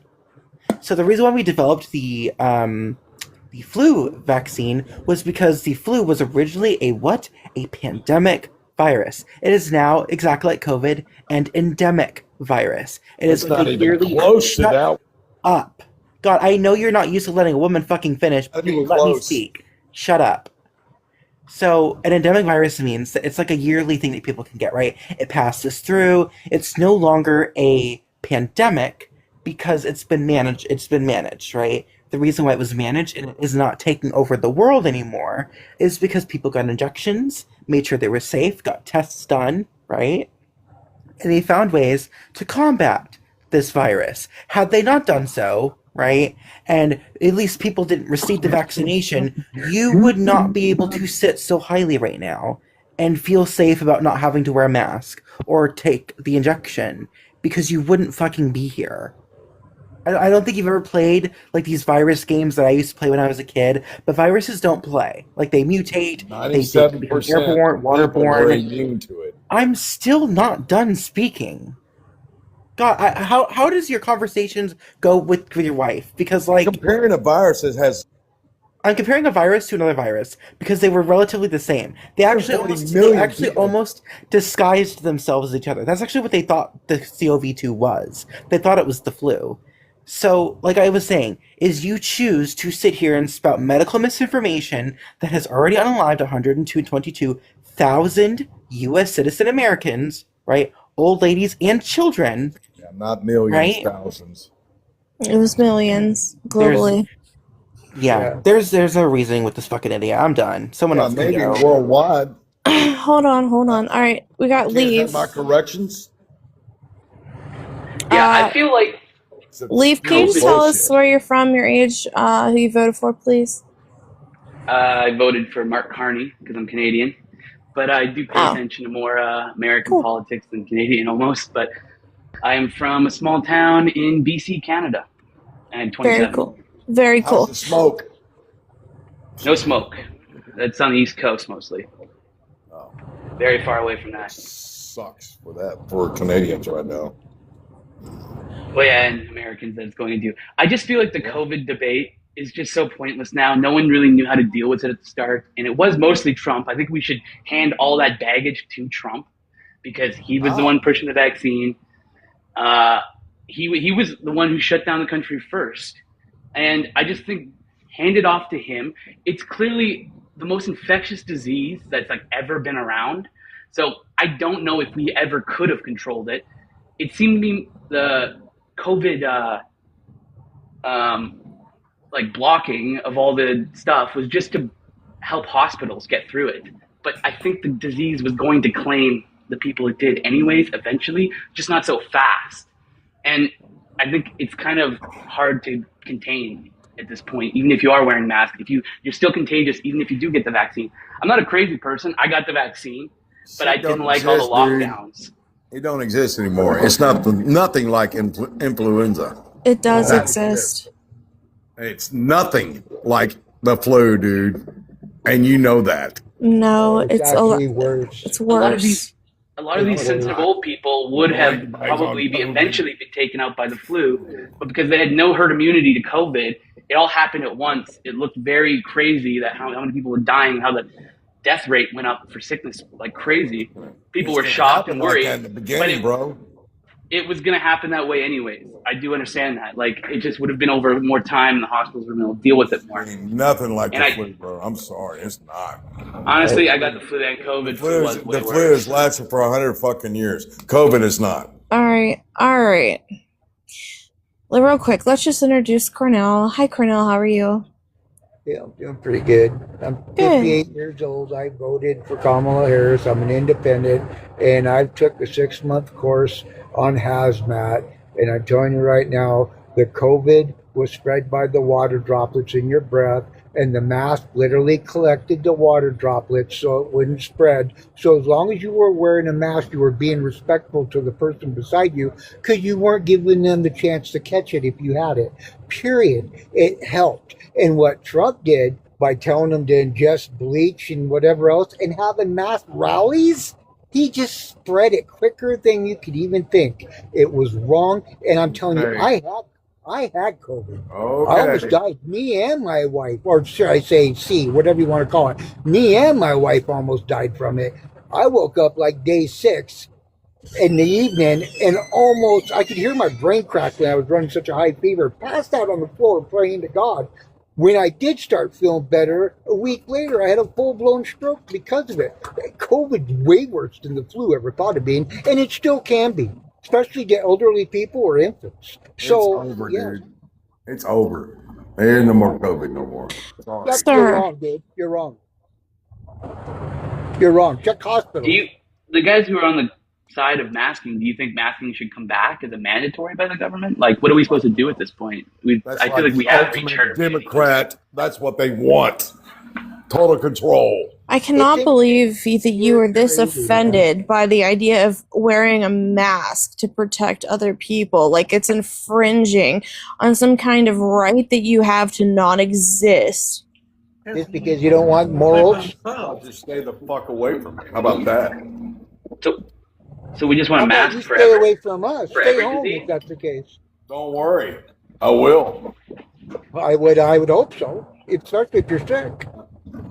So the reason why we developed the flu vaccine was because the flu was originally a what? A pandemic virus. It is now exactly like COVID, an endemic virus. It It's is not like a even yearly. close to Shut that. up. God, I know you're not used to letting a woman fucking finish, but you will let me close. speak. Shut up. So, an endemic virus means that it's like a yearly thing that people can get, right? It passes through. It's no longer a pandemic because it's been managed. It's been managed, right? The reason why it was managed and it is not taking over the world anymore is because people got injections, made sure they were safe, got tests done, right? And they found ways to combat this virus. Had they not done so, right, and at least people didn't receive the vaccination, you would not be able to sit so highly right now and feel safe about not having to wear a mask or take the injection because you wouldn't fucking be here. I don't think you've ever played like these virus games that I used to play when I was a kid, but viruses don't play. Like they mutate, they can become 97% airborne, people are waterborne. immune to it. I'm still not done speaking. God, how does your conversations go with your wife? Because like Comparing a virus that has I'm comparing a virus to another virus because they were relatively the same. They actually 40 almost, million people. disguised themselves as each other. That's actually what they thought the CoV-2 was. They thought it was the flu. So, like I was saying, is you choose to sit here and spout medical misinformation that has already unalived 122,000 U.S. citizen Americans, right? Old ladies and children. Yeah, not millions, Right? thousands. It was millions globally. There's no reasoning with this fucking idiot. I'm done. Someone Yeah, else can maybe go. worldwide. Hold on. All right, we got Can't Leaf. have my corrections. Yeah, I feel like Leaf, can you just tell us where you're from, your age, who you voted for, please? I voted for Mark Carney because I'm Canadian, but I do pay attention to more American politics than Canadian almost. But I am from a small town in BC, Canada. I'm 27. Very cool. Very cool. How's the smoke? No smoke. That's on the East Coast mostly. Oh. Very far away from that. Sucks for Canadians right now. Well, yeah, and Americans that it's going to do. I just feel like the COVID debate is just so pointless now. No one really knew how to deal with it at the start, and it was mostly Trump. I think we should hand all that baggage to Trump because he was the one pushing the vaccine. He was the one who shut down the country first, and I just think hand it off to him. It's clearly the most infectious disease that's like ever been around. So I don't know if we ever could have controlled it. It seemed to me the COVID like blocking of all the stuff was just to help hospitals get through it. But I think the disease was going to claim the people it did anyways, eventually, just not so fast. And I think it's kind of hard to contain at this point, even if you are wearing masks. If you're still contagious, even if you do get the vaccine. I'm not a crazy person. I got the vaccine, but I Shit don't didn't like all the exist, dude. lockdowns. It don't exist anymore. It's not nothing like influenza. It does That's exist. It's nothing like the flu, dude, and you know that. No, it's actually worse. It's A lot of worse. these sensitive old people would have probably eventually been taken out by the flu, but because they had no herd immunity to COVID, it all happened at once. It looked very crazy that how many people were dying, how the death rate went up for sickness like crazy. People were shocked and worried. Like that in the beginning, bro. It was going to happen that way anyways. I do understand that. Like, it just would have been over more time and the hospitals were going to deal with it more. Nothing like And the I- flu, bro. I'm sorry, it's not. Honestly, I got the flu and COVID. The flu has lasted for 100 fucking years. COVID is not. All right. Real quick, let's just introduce Cornell. Hi, Cornell. How are you? Yeah, I'm doing pretty good. I'm 58 years old. I voted for Kamala Harris. I'm an independent, and I took a 6-month course on hazmat. And I'm telling you right now, the COVID was spread by the water droplets in your breath, and the mask literally collected the water droplets so it wouldn't spread. So as long as you were wearing a mask, you were being respectful to the person beside you, because you weren't giving them the chance to catch it if you had it. Period. It helped. And what Trump did by telling them to ingest bleach and whatever else and having mass rallies, he just spread it quicker than you could even think. It was wrong. And I'm telling you, I had COVID. Okay. I almost died. Me and my wife, or should I say C, whatever you want to call it. Me and my wife almost died from it. I woke up like day 6 in the evening and almost, I could hear my brain crackling. I was running such a high fever, passed out on the floor praying to God. When I did start feeling better, a week later, I had a full-blown stroke because of it. COVID's way worse than the flu ever thought of being, and it still can be, especially to elderly people or infants. So, it's over, dude. It's over. There ain't no more COVID no more. You're wrong, dude. You're wrong. You're wrong. Check hospitals. The guys who are on the side of masking, do you think masking should come back as a mandatory by the government? Like, what are we supposed to do at this point? I feel like we have reached herd immunity. Democrat. That's what they want. Total control. I cannot believe that you were this offended by the idea of wearing a mask to protect other people. Like it's infringing on some kind of right that you have to not exist. Just because you don't want morals? Just stay the fuck away from me. How about that? So we just want How a about mask you for stay away from us? for Stay every home disease? if that's the case. Don't worry. I will. I would hope so. Especially if you're sick.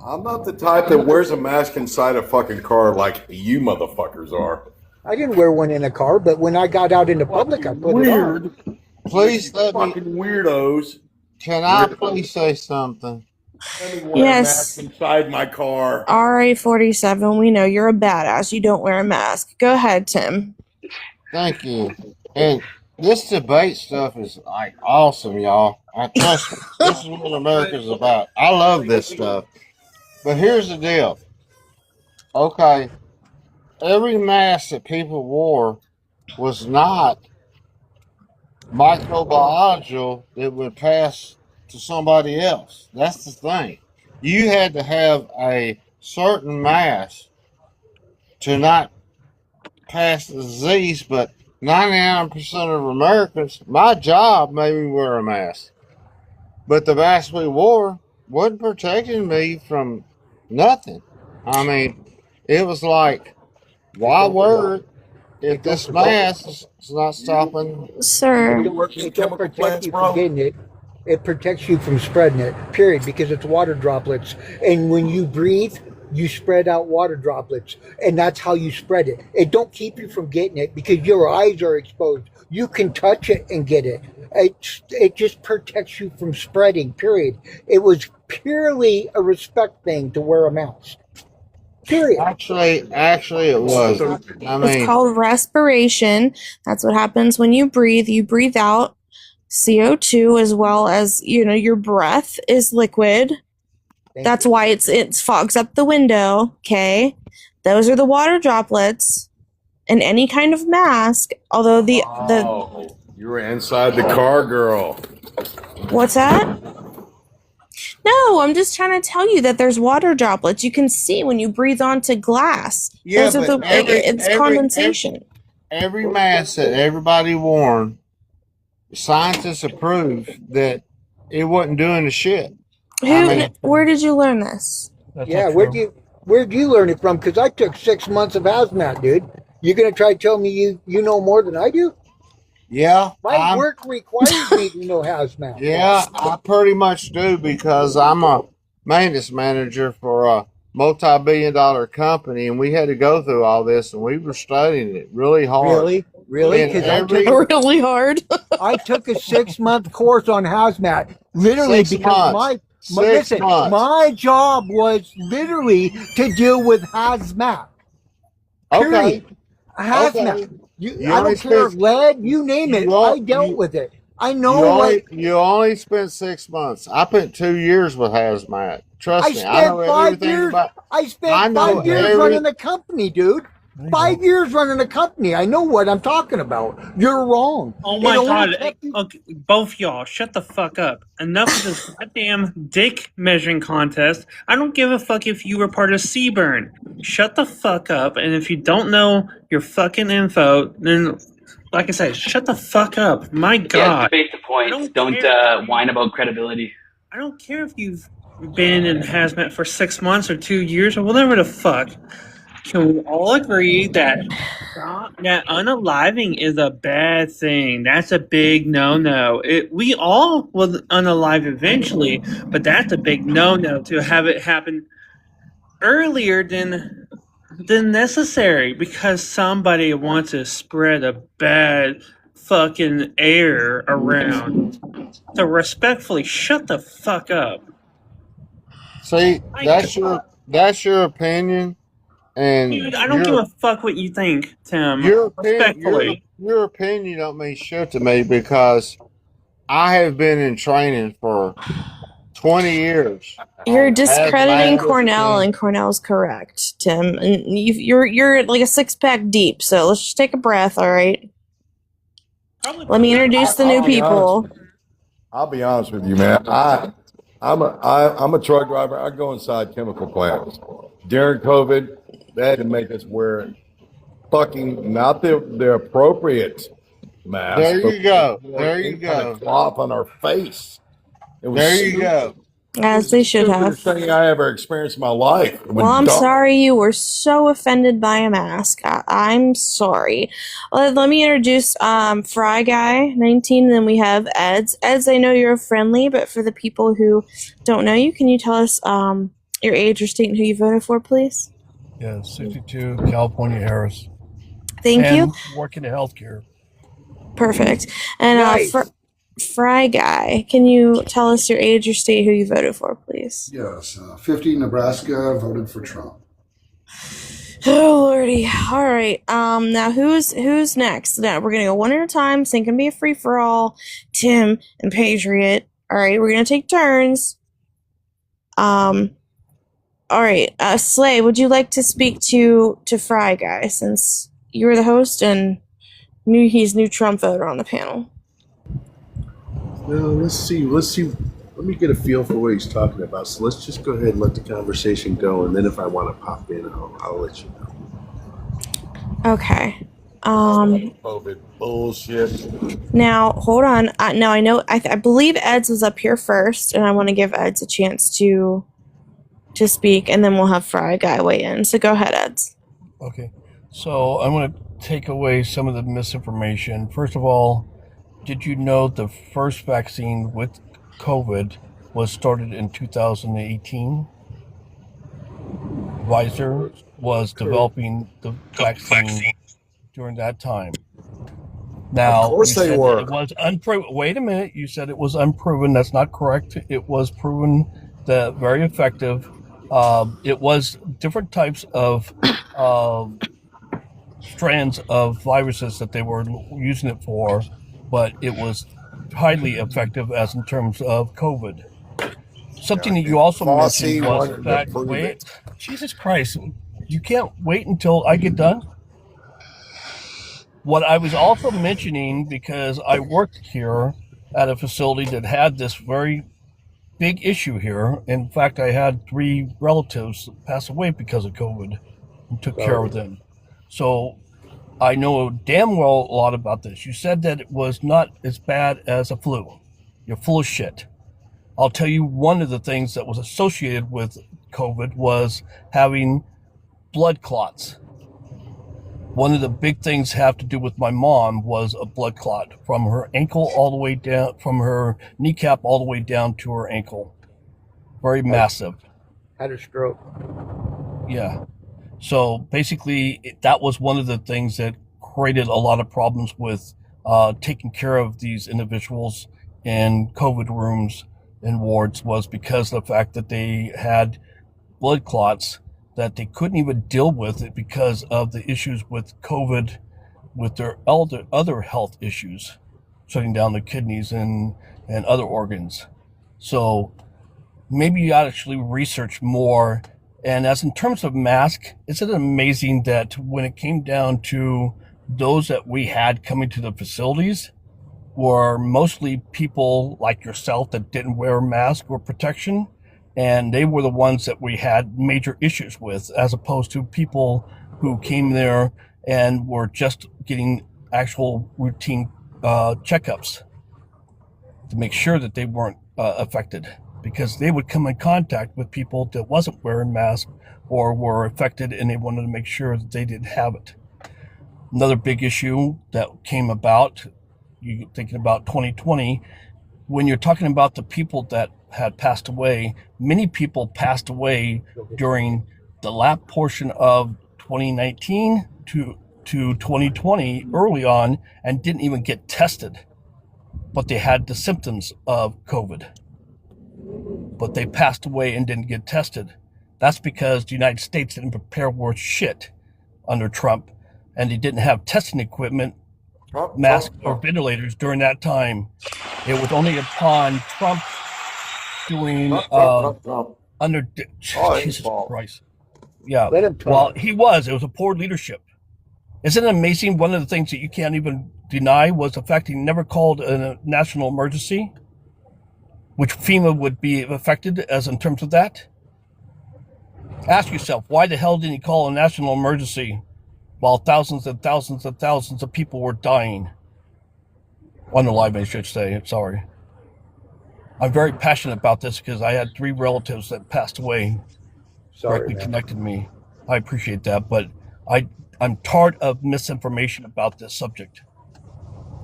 I'm not the type that wears a mask inside a fucking car like you motherfuckers are. I didn't wear one in a car, but when I got out into public, I put it on. Please let me. Fucking weirdos. Can I please say something? Let me wear a mask inside my car. RA47, we know you're a badass. You don't wear a mask. Go ahead, Tim. Thank you. And this debate stuff is like awesome, y'all. I trust me. This is what America's about. I love this stuff. But here's the deal. Okay, every mask that people wore was not microbiological that would pass to somebody else. That's the thing. You had to have a certain mask to not pass the disease, but 99% of Americans, my job made me wear a mask. But the mask we wore wasn't protecting me from nothing. I mean, it was like, why wear it if this mask is not stopping? Sir. It don't protect you from getting it. It protects you from spreading it, period, because it's water droplets. And when you breathe, you spread out water droplets, and that's how you spread it. It don't keep you from getting it because your eyes are exposed. You can touch it and get it. It just protects you from spreading, period. It was purely a respect thing to wear a mask. Period. Actually, it was. I It's mean, called respiration. That's what happens when you breathe. You breathe out CO2 as well as, your breath is liquid. That's why it fogs up the window, okay? Those are the water droplets in any kind of mask, although the You were inside the car, girl. what's that? No, I'm just trying to tell you that there's water droplets. You can see when you breathe onto glass. yeah, Those are but it's condensation. every mask that everybody worn, scientists approved that it wasn't doing the shit. Where did you learn this? Yeah, where'd you learn it from? Because I took 6 months of hazmat, dude. You gonna try to tell me you know more than I do? Yeah, My work requires me to know hazmat. Yeah, I pretty much do because I'm a maintenance manager for a multi-billion-dollar company, and we had to go through all this, and we were studying it really hard. Really? And really hard. I took a 6-month course on hazmat, literally 6 because months. my job was literally to deal with hazmat. Okay. Hazmat. Okay. I don't care, lead, you name it. I dealt with it. I know You only spent 6 months. I spent 2 years with hazmat. Trust I me, spent I know 5 everything years. about. I spent 5 years running a company, dude. 5 years running a company. I know what I'm talking about. You're wrong. Oh my It only god. kept you- Okay, both y'all, shut the fuck up. Enough of this goddamn dick measuring contest. I don't give a fuck if you were part of Seaburn. Shut the fuck up, and if you don't know your fucking info, then, like I said, shut the fuck up. My Yeah, god. debate the points. Don't whine about credibility. I don't care if you've been in hazmat for 6 months or 2 years or whatever the fuck. Can we all agree that unaliving is a bad thing? That's a big no-no. We all will unalive eventually, but that's a big no-no to have it happen earlier than necessary because somebody wants to spread a bad fucking air around. So respectfully, shut the fuck up. See, that's your opinion, and Dude, I don't give a fuck what you think, Tim. Respectfully. Your opinion don't mean shit to me because I have been in training for 20 years. You're discrediting Cornell, and Cornell's correct, Tim. And you're like a 6-pack deep. So let's just take a breath, all right? Let me introduce the new people. I'll be honest with you, man. I'm a truck driver. I go inside chemical plants. During COVID, they had to make us wear fucking not the appropriate mask. There you go. But There you any kind go. of cloth on our face. It was There you go. As they should have. the stupidest thing I ever experienced in my life. It was Well, I'm dumb. sorry you were so offended by a mask. I'm sorry. Let me introduce Fry Guy 19, and then we have Eds. Eds, I know you're friendly, but for the people who don't know you, can you tell us your age, your state, and who you voted for, please? Yeah, 62, California, Harris. Thank you. Working in healthcare. Perfect. And Fry Guy, can you tell us your age, your state, who you voted for, please? Yes, 50 Nebraska voted for Trump. Oh lordy! All right. Now who's next? Now we're gonna go one at a time. So it can be a free for all. Tim and Patriot. All right. We're gonna take turns. All right. Slay, would you like to speak to Fry Guy since you're the host and he's new Trump voter on the panel? Well, let's see. Let me get a feel for what he's talking about. So let's just go ahead and let the conversation go, and then if I want to pop in, I'll let you know. Okay. COVID bullshit. Now hold on. Now I know. I believe Eds was up here first, and I want to give Eds a chance to speak, and then we'll have Fry Guy weigh in. So go ahead, Eds. Okay. So I'm going to take away some of the misinformation. First of all, did you know the first vaccine with COVID was started in 2018? advisor was developing the vaccine during that time. Now, Of course you they said that were. it was unproven. Wait a minute. You said it was unproven. That's not correct. It was proven that very effective. It was different types of strands of viruses that they were using it for, but it was highly effective as in terms of COVID. Something that you also mentioned Fossey was the wanted to fact, prove wait, it. Jesus Christ, you can't wait until I get done? What I was also mentioning, because I worked here at a facility that had this very big issue here. In fact, I had 3 relatives pass away because of COVID and took care of them. So I know damn well a lot about this. You said that it was not as bad as a flu. You're full of shit. I'll tell you one of the things that was associated with COVID was having blood clots. One of the big things have to do with my mom was a blood clot from her ankle all the way down, from her kneecap all the way down to her ankle. Very massive. Had a stroke. Yeah. So basically, that was one of the things that created a lot of problems with taking care of these individuals in COVID rooms and wards, was because of the fact that they had blood clots that they couldn't even deal with it because of the issues with COVID, with their other health issues, shutting down the kidneys and other organs. So maybe you ought to actually research more. And as in terms of mask, isn't it amazing that when it came down to those that we had coming to the facilities were mostly people like yourself that didn't wear a mask or protection, and they were the ones that we had major issues with, as opposed to people who came there and were just getting actual routine checkups to make sure that they weren't affected, because they would come in contact with people that wasn't wearing masks or were affected, and they wanted to make sure that they didn't have it. Another big issue that came about, you thinking about 2020, when you're talking about the people that had passed away, many people passed away during the last portion of 2019 to 2020 early on and didn't even get tested, but they had the symptoms of COVID, but they passed away and didn't get tested. That's because the United States didn't prepare worth shit under Trump, and they didn't have testing equipment, masks, or ventilators during that time. It was only upon Trump doing under Jesus Christ. Yeah. Well, he was. It was a poor leadership. Isn't it amazing? One of the things that you can't even deny was the fact he never called a national emergency, which FEMA would be affected as in terms of that. Ask yourself, why the hell didn't he call a national emergency while thousands and thousands and thousands of people were dying? Unalive, I should say. Sorry. I'm very passionate about this because I had 3 relatives that passed away, directly connected to me. I appreciate that, but I'm tired of misinformation about this subject.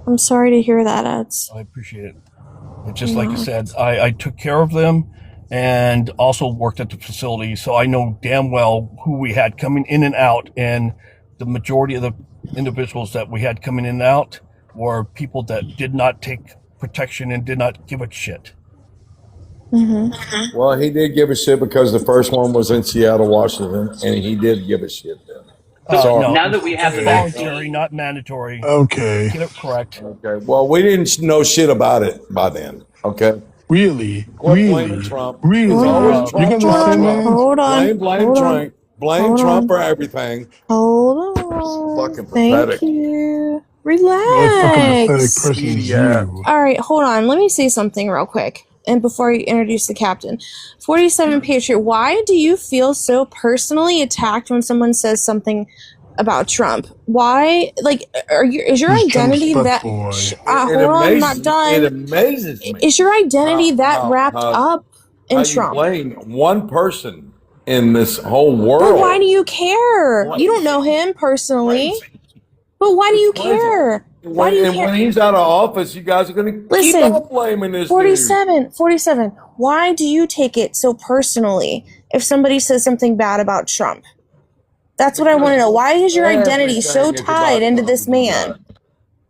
I'm sorry to hear that, Eds. I appreciate it. It's just like you said, I took care of them and also worked at the facility, so I know damn well who we had coming in and out, and the majority of the individuals that we had coming in and out were people that did not take protection and did not give a shit. Mm-hmm. Well, he did give a shit because the first one was in Seattle, Washington, and he did give a shit then. No, now that we have the voluntary, vaccine, not mandatory. Okay. Get it correct. Okay. Well, we didn't know shit about it by then. Okay. Really? Quit blaming Trump. Really? It's always You Trump, got the same man? Hold on. Blame Trump. Blame Trump for everything. Hold on. It's fucking Thank pathetic. you. What fucking pathetic Relax. person is you? All right, hold on. Let me say something real quick. And before you introduce the captain, 47 Patriot, why do you feel so personally attacked when someone says something about Trump? Why? Like, is your He's identity Trump's that? boy. Hold on, I'm not done. It amazes me. Is your identity that wrapped up in How Trump? you blame one person in this whole world? But why do you care? You don't know him personally. But why do you care? Why do you care? When he's out of office, you guys are going to keep Listen, on blaming this 47, why do you take it so personally if somebody says something bad about Trump? That's what I want to know. Why is your identity so Everything is tied about into Trump this with you man? guys.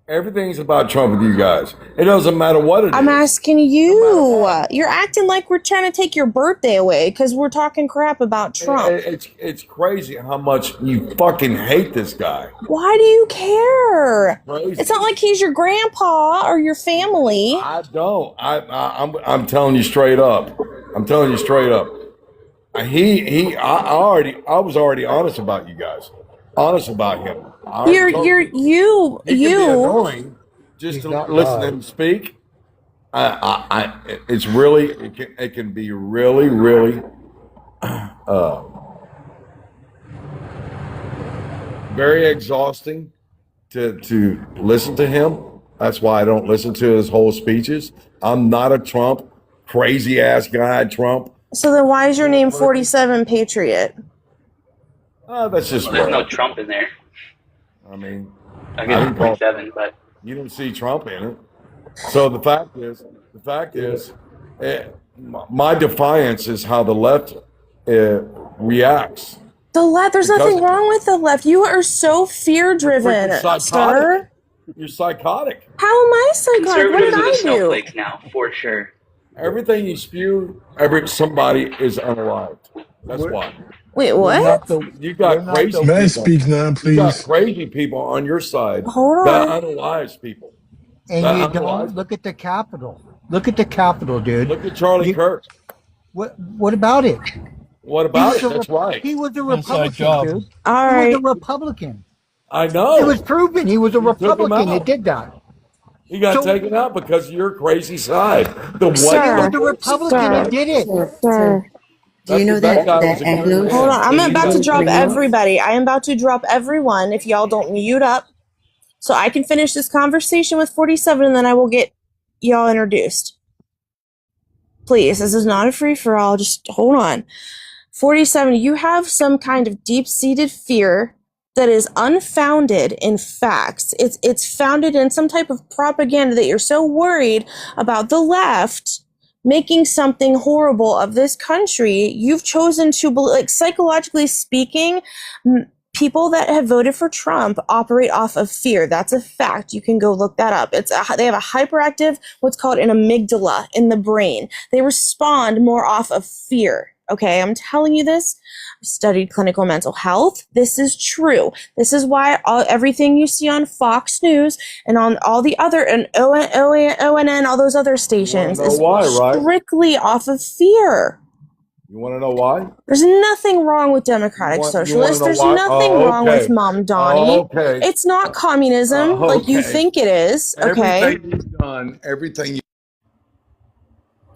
Everything's about Trump with you guys. It doesn't matter what it I'm is. asking you. You're acting like we're trying to take your birthday away because we're talking crap about Trump. It's crazy how much you fucking hate this guy. Why do you care? Crazy. It's not like he's your grandpa or your family. I don't. I'm telling you straight up. I'm telling you straight up. I was already honest about you guys. Honest about him. I already told you. He can be annoying just to listen to him speak. It's really it can be really very exhausting to listen to him. That's why I don't listen to his whole speeches. I'm not a Trump crazy ass guy. Trump. So then why is your name 47 Patriot? That's just There's no Trump in there. I mean, I guess it's 47, but you didn't see Trump in it. So the fact is, my defiance is how the left reacts. The left, there's nothing wrong with the left. You are so fear-driven, sir. You're psychotic. How am I psychotic? What did conservatives are the I do? snowflakes now, for sure. Everything you spew, somebody is unalived. That's why. Wait, what? You got crazy. May I people. speak now, You please? got crazy people on your side. Hold that on. unalives people. And That you unalives don't look at the Capitol. Look at the Capitol, dude. Look at Charlie Kirk. What about it? What about it? That's right. He was a Inside Republican, job. dude. All He right. was a Republican. I know. It was proven he was a took him Republican that out. did that. He got taken out because of your crazy side. The He was a Republican that did it. Sir. Do you know that Hold on, I'm about to drop everybody. I am about to drop everyone if y'all don't mute up so I can finish this conversation with 47 and then I will get y'all introduced. Please, this is not a free-for-all. Just hold on. 47, you have some kind of deep-seated fear that is unfounded in facts. It's founded in some type of propaganda that you're so worried about the left making something horrible of this country. You've chosen to, like, psychologically speaking, people that have voted for Trump operate off of fear. That's a fact. You can go look that up. They have a hyperactive, what's called an amygdala in the brain. They respond more off of fear. Okay, I'm telling you this. I've studied clinical mental health. This is true. This is why everything you see on Fox News and on all the other, and ONN, all those other stations is strictly off of fear. You want to know why? There's nothing wrong with democratic socialists. There's nothing wrong with Mom Donnie. It's not communism like you think it is. Okay. Everything you've done, everything you.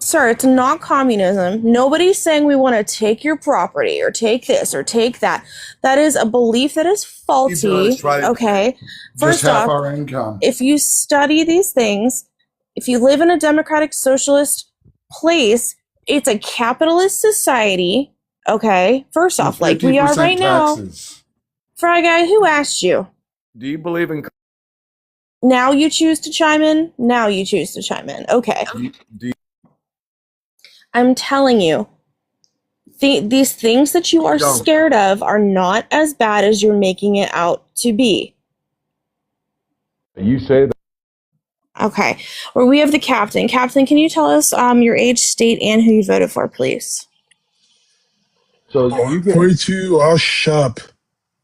Sir, it's not communism. Nobody's saying we want to take your property or take this or take that. That is a belief that is faulty. Okay. Just First half off, our income. if you study these things, if you live in a democratic socialist place, it's a capitalist society. Okay. First off, like we are right now. Fry Guy, who asked you? Do you believe in? Now you choose to chime in? Now you choose to chime in. Okay. Do you, I'm telling you, these things that you are scared of are not as bad as you're making it out to be. you say that. Okay. Well, we have the captain. Captain, can you tell us your age, state, and who you voted for, please? So 42, I'll shop.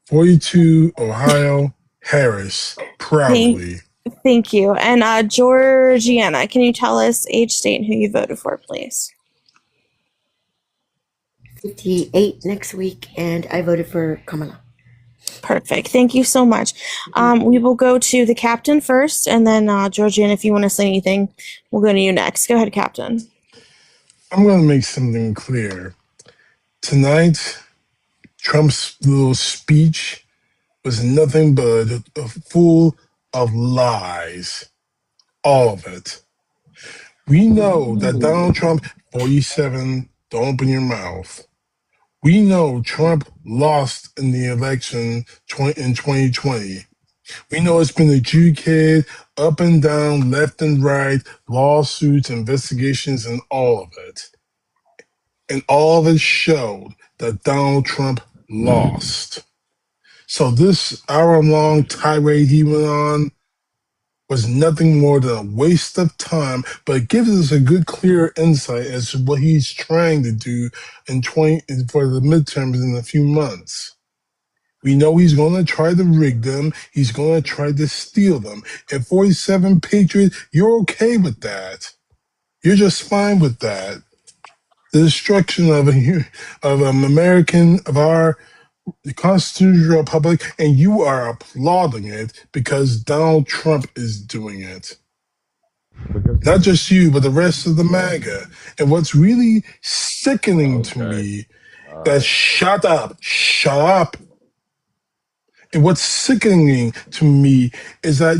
42, Ohio, Harris, proudly. Thank you. And Georgiana, can you tell us age, state, and who you voted for, please? 58 next week, and I voted for Kamala. Perfect. Thank you so much. We will go to the captain first, and then Georgiana, if you want to say anything, we'll go to you next. Go ahead, Captain. I'm going to make something clear. Tonight, Trump's little speech was nothing but full of lies. All of it. We know that Donald Trump, 47, don't open your mouth. We know Trump lost in the election in 2020. We know it's been adjudicated up and down, left and right, lawsuits, investigations, and all of it. and all of it showed that Donald Trump lost. So this hour-long tirade he went on was nothing more than a waste of time, but it gives us a good, clear insight as to what he's trying to do for the midterms in a few months. We know he's going to try to rig them. He's going to try to steal them. At 47 Patriots, you're okay with that. You're just fine with that. The destruction of our constitutional republic, and you are applauding it because Donald Trump is doing it. Not just you, but the rest of the MAGA. And what's really sickening to me that shut up. And what's sickening to me is that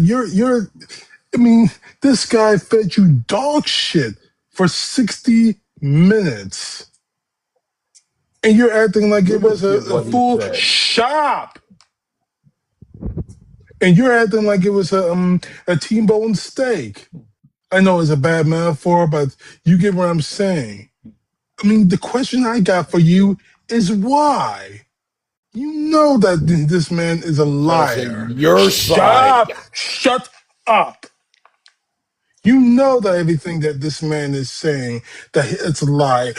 this guy fed you dog shit for 60 minutes. And you're acting like it was a full shop. And you're acting like it was a T-bone steak. I know it's a bad metaphor, but you get what I'm saying. The question I got for you is why? You know that this man is a liar. Your side. Shut up. You know that everything that this man is saying, that it's a lie.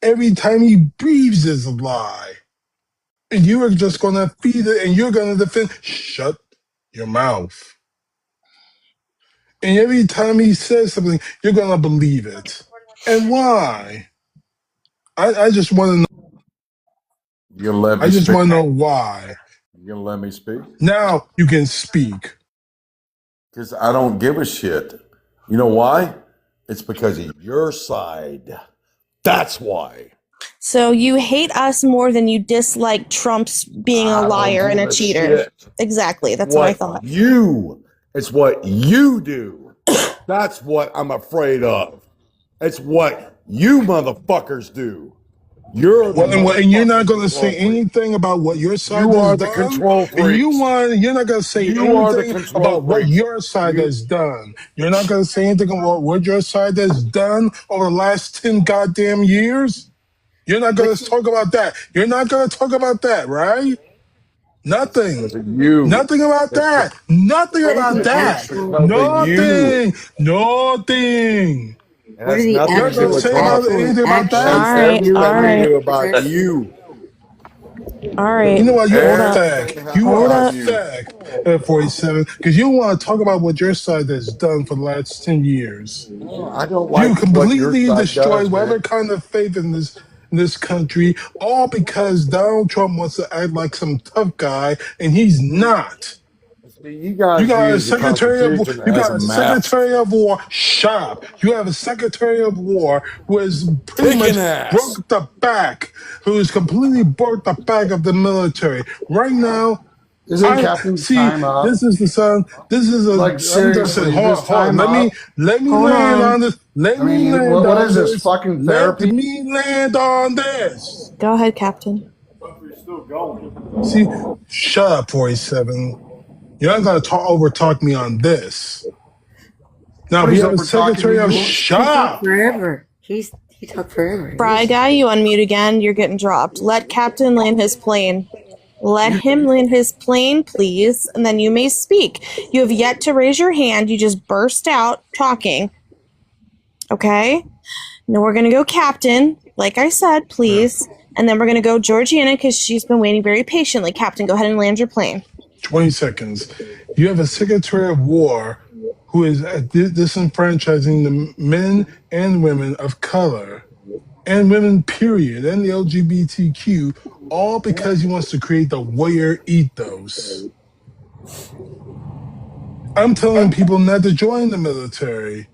Every time he breathes is a lie. And you are just going to feed it and you're going to defend. Shut your mouth. And every time he says something, you're going to believe it. And why? I just want to know. You gonna let me I just speak? want to know why. You gonna let me speak? Now you can speak. Because I don't give a shit. You know why? It's because of your side. That's why. So you hate us more than you dislike Trump's being a liar and a cheater. Shit. Exactly. That's what I thought. It's what you do. That's what I'm afraid of. It's what you motherfuckers do. You're the And you're not going to control say freak. anything about what your side You has are the done. control freaks. You're not going to say You are the anything control about what freaks. your side has done. You're not going to say anything about what your side has done over the last 10 goddamn years. You're not going to talk about that. You're not going to talk about that, right? Nothing. You. Nothing about that. Nothing What are about the that. actual? Nothing. Nothing. It What are has the nothing You're to not do going to actual with say Trump. about actual anything about It has All that. right. everything All to right. do about you. All You right. know what? You're Hold up. pathetic. You Hold are up. pathetic at 47 because you want to talk about what your side has done for the last 10 years. No, I don't You like what your completely side destroyed does, whatever man. kind of faith in this country, all because Donald Trump wants to act like some tough guy, and he's not. See, you guys use the Constitution You as got a a mask. Secretary of War. Shop. You have a Secretary of War who has pretty Kicking much ass. broke the back, who has completely broke the back of the military. Right now, Isn't I Captain's see. time up? This is the son. This is a. Like I'm just saying. seriously, is Hold on. his Hold on. time up? Let me Hold land on. on this. Let I me mean, land what on is this this. fucking Let therapy? me land on this. Go ahead, Captain. See, shut up, 47. You're not gonna over talk me on this. Now, if you Nobody's have a over talking to Secretary of you. Shut He talked up. forever. He talked forever. Fry guy, you unmute again. You're getting dropped. Let Captain land his plane. Let him land his plane, please, and then you may speak. You have yet to raise your hand. You just burst out talking. Okay? Now we're going to go Captain, like I said, please. And then we're going to go Georgiana because she's been waiting very patiently. Captain, go ahead and land your plane. 20 seconds. You have a Secretary of War who is disenfranchising the men and women of color and women, period, and the LGBTQ, all because he wants to create the warrior ethos. I'm telling people not to join the military,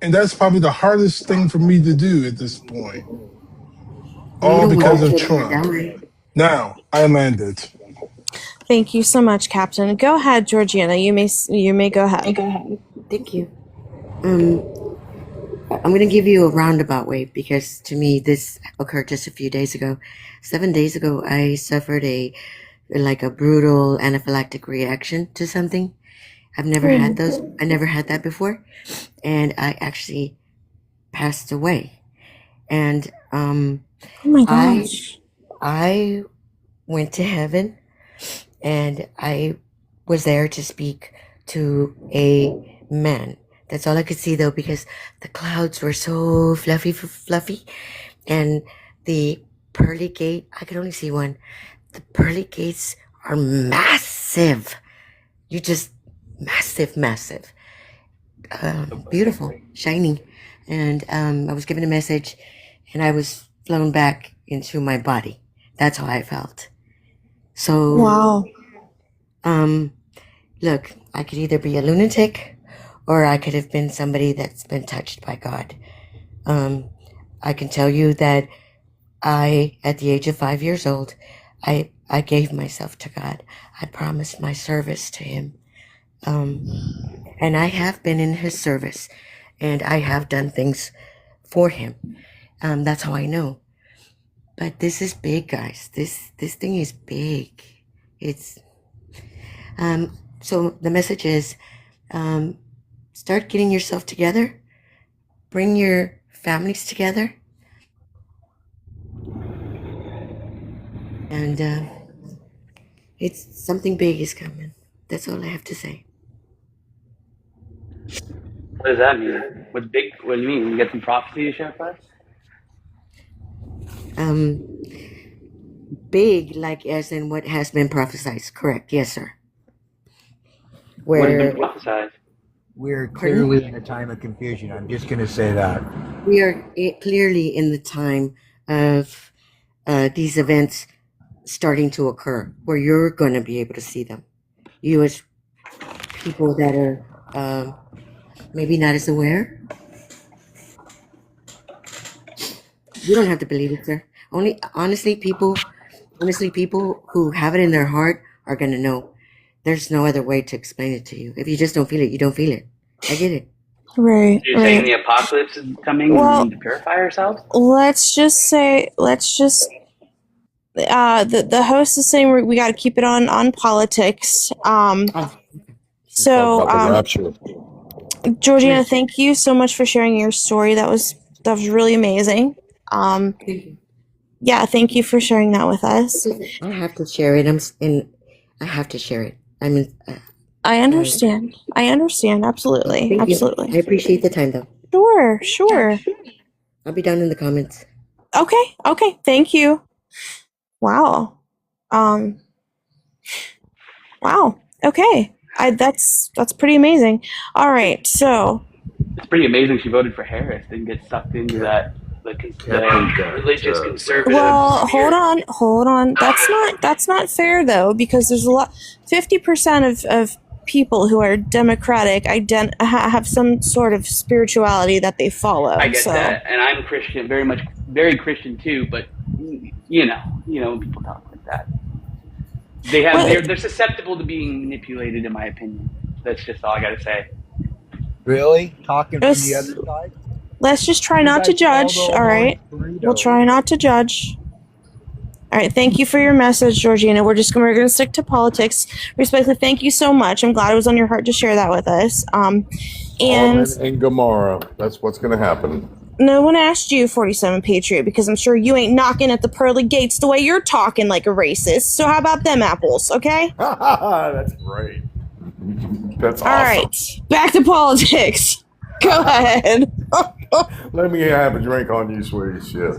and that's probably the hardest thing for me to do at this point, Well, you all don't want because your of children to Trump. die. Now, I landed. Thank you so much, Captain. Go ahead, Georgiana. You may go ahead. Thank you. I'm going to give you a roundabout way because to me this occurred just a few days ago. 7 days ago, I suffered a brutal anaphylactic reaction to something. I've never had those. I never had that before, and I actually passed away. And Oh my gosh. I went to heaven, and I was there to speak to a man. That's all I could see though, because the clouds were so fluffy, and the pearly gate, I could only see one. The pearly gates are massive. You just massive, beautiful, shining. And I was given a message, and I was flown back into my body. That's how I felt. So, Wow. Look, I could either be a lunatic, or I could have been somebody that's been touched by God. I can tell you that at the age of 5 years old, I gave myself to God. I promised my service to Him. And I have been in His service, and I have done things for Him. That's how I know. But this is big, guys. This thing is big. It's so the message is, start getting yourself together, bring your families together, and it's something big is coming. That's all I have to say. What does that mean? What's big? What do you mean? You get some prophecy to share with us? Big, like as in what has been prophesied. Correct. Yes, sir. What has been Where prophesied? We're Pardon? clearly in a time of confusion. I'm just going to say that. we are clearly in the time of these events starting to occur, where you're going to be able to see them. You as people that are maybe not as aware. You don't have to believe it, sir. Honestly, people who have it in their heart are going to know. There's no other way to explain it to you. If you just don't feel it, you don't feel it. I get it. Right. So you're saying the apocalypse is coming and we Well, need to purify ourselves? let's just the host is saying we got to keep it on politics. So Talk about the rapture. Georgina, thank you so much for sharing your story. That was really amazing. Yeah, thank you for sharing that with us. I have to share it. I have to share it. I understand. Absolutely. Thank you. Absolutely. I appreciate the time, though. Sure. I'll be down in the comments. Okay. Thank you. Wow. Wow. Okay. That's pretty amazing. All right. So It's pretty amazing she voted for Harris, didn't get sucked into the religious conservative. well, sphere. hold on. That's not fair though, because there's 50% of people who are democratic have some sort of spirituality that they follow. I get so. that, and I'm Christian, very Christian too. But you know, when people talk like that, they're susceptible to being manipulated, in my opinion. That's just all I got to say. Really? Talking from the other side? Let's just try not to judge. All right, we'll try not to judge. All right, thank you for your message, Georgina. We're going to stick to politics. Respectfully, thank you so much. I'm glad it was on your heart to share that with us. And Gomorrah. That's what's going to happen. no one asked you, 47 Patriot, because I'm sure you ain't knocking at the pearly gates the way you're talking like a racist. So how about them apples, okay? That's great. That's awesome. All right, back to politics. Go ahead. Let me have a drink on you, sweetie. Shit.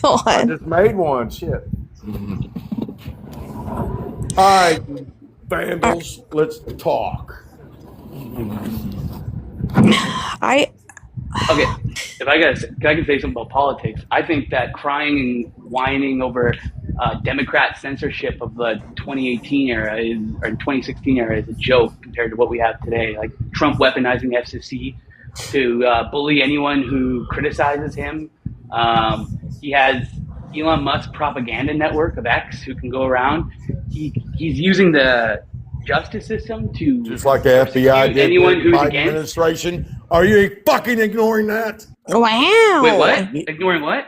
Go ahead. I just made one. Shit. All right, vandals. Let's talk. Okay, if I can say something about politics, I think that crying and whining over Democrat censorship of the 2018 era or 2016 era is a joke compared to what we have today. Like Trump weaponizing the FCC to bully anyone who criticizes him. He has Elon Musk propaganda network of X who can go around. He's using the justice system to just like the FBI did anyone with who's Biden against. administration. Are you fucking ignoring that? Wow. Wait, what? Ignoring what?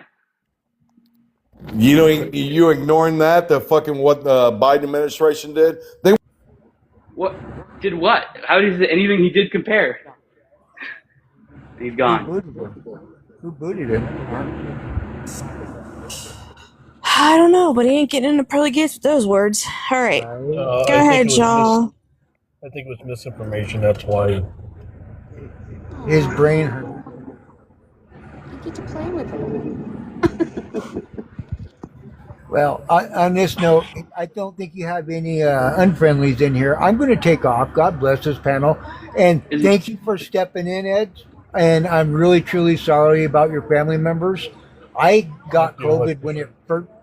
You ignoring that? The fucking what the Biden administration did? What did what? How does anything he did compare? He's gone. Who booted him? I don't know, but he ain't getting into pearly gates with those words. All right, go I think ahead, it was y'all. I think it was misinformation. That's why. His brain. You get to play with him. Well, on this note, I don't think you have any unfriendlies in here. I'm going to take off. God bless this panel. And thank you for stepping in, Ed. And I'm really, truly sorry about your family members. I got COVID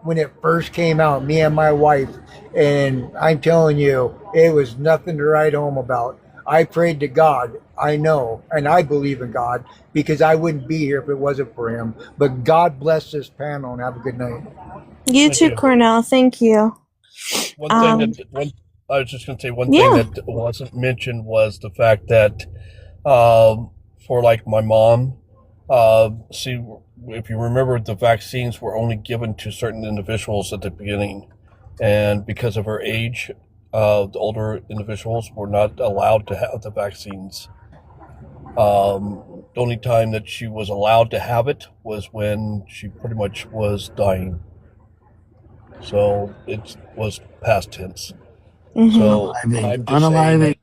when it first came out, me and my wife. And I'm telling you, it was nothing to write home about. I prayed to God. I know, and I believe in God because I wouldn't be here if it wasn't for him. But God bless this panel and have a good night. You Thank too, you. Cornell. Thank you. I was just going to say one Yeah. thing that wasn't mentioned was the fact that for like my mom, see, if you remember, the vaccines were only given to certain individuals at the beginning, and because of her age, the older individuals were not allowed to have the vaccines. The only time that she was allowed to have it was when she pretty much was dying. So it was past tense. Mhm. So Unaliving. I'm just saying Unaliving. that,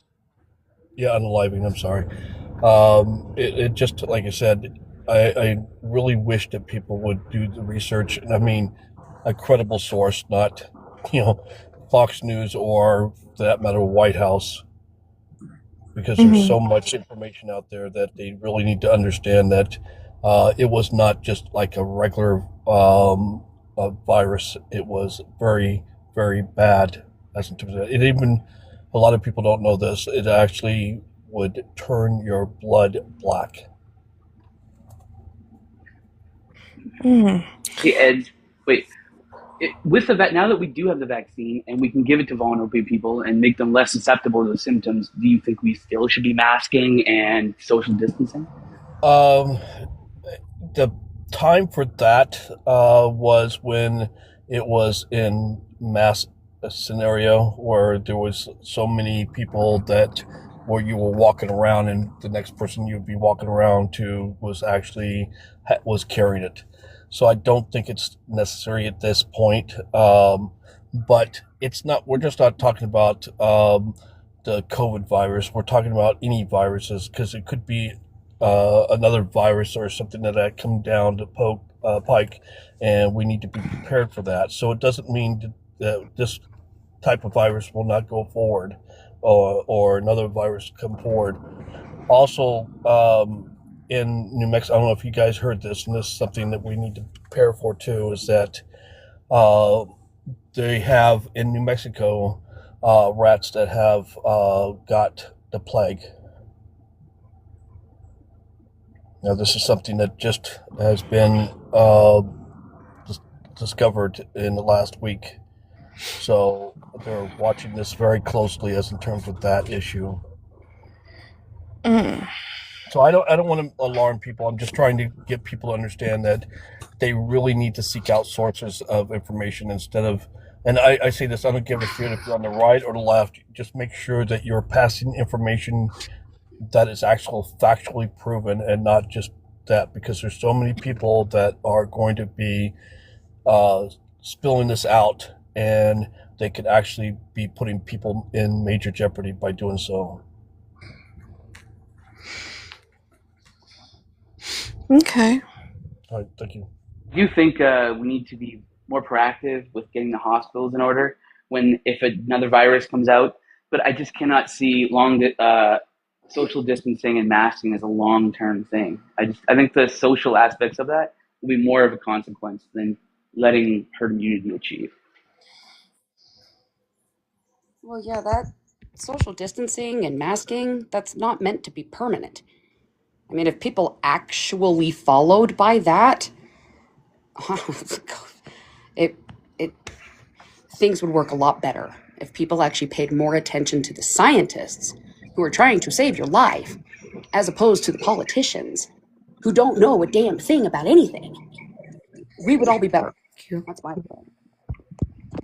yeah, unaliving. I'm sorry. It just like I said, I really wish that people would do the research. And I mean, a credible source, not Fox News or for that matter White House, because there's so much information out there that they really need to understand that it was not just like a regular virus. It was very, very bad. As in terms of it, even a lot of people don't know this. It actually would turn your blood black. Hey, Ed, wait. With the now that we do have the vaccine and we can give it to vulnerable people and make them less susceptible to the symptoms, do you think we still should be masking and social distancing? The time for that was when it was in mass scenario where there was so many people that where you were walking around and the next person you'd be walking around to was actually was carrying it. So I don't think it's necessary at this point. But it's not. We're just not talking about the COVID virus. We're talking about any viruses because it could be another virus or something that come down the pike, and we need to be prepared for that. So it doesn't mean that this type of virus will not go forward, or another virus come forward. Also, in New Mexico, I don't know if you guys heard this, and this is something that we need to prepare for too, is that they have in New Mexico rats that have got the plague. Now, this is something that just has been discovered in the last week. So they're watching this very closely as in terms of that issue. So I don't want to alarm people. I'm just trying to get people to understand that they really need to seek out sources of information instead of, and I say this, I don't give a shit if you're on the right or the left. Just make sure that you're passing information that is actually factually proven and not just that, because there's so many people that are going to be spilling this out, and they could actually be putting people in major jeopardy by doing so. Okay. All right, thank you. Do you think we need to be more proactive with getting the hospitals in order when if another virus comes out? But I just cannot see social distancing and masking as a long-term thing. I think the social aspects of that will be more of a consequence than letting herd immunity achieve. Well, yeah, that social distancing and masking, that's not meant to be permanent. I mean, if people actually followed by that, it it things would work a lot better if people actually paid more attention to the scientists who are trying to save your life, as opposed to the politicians who don't know a damn thing about anything. We would all be better. That's my opinion.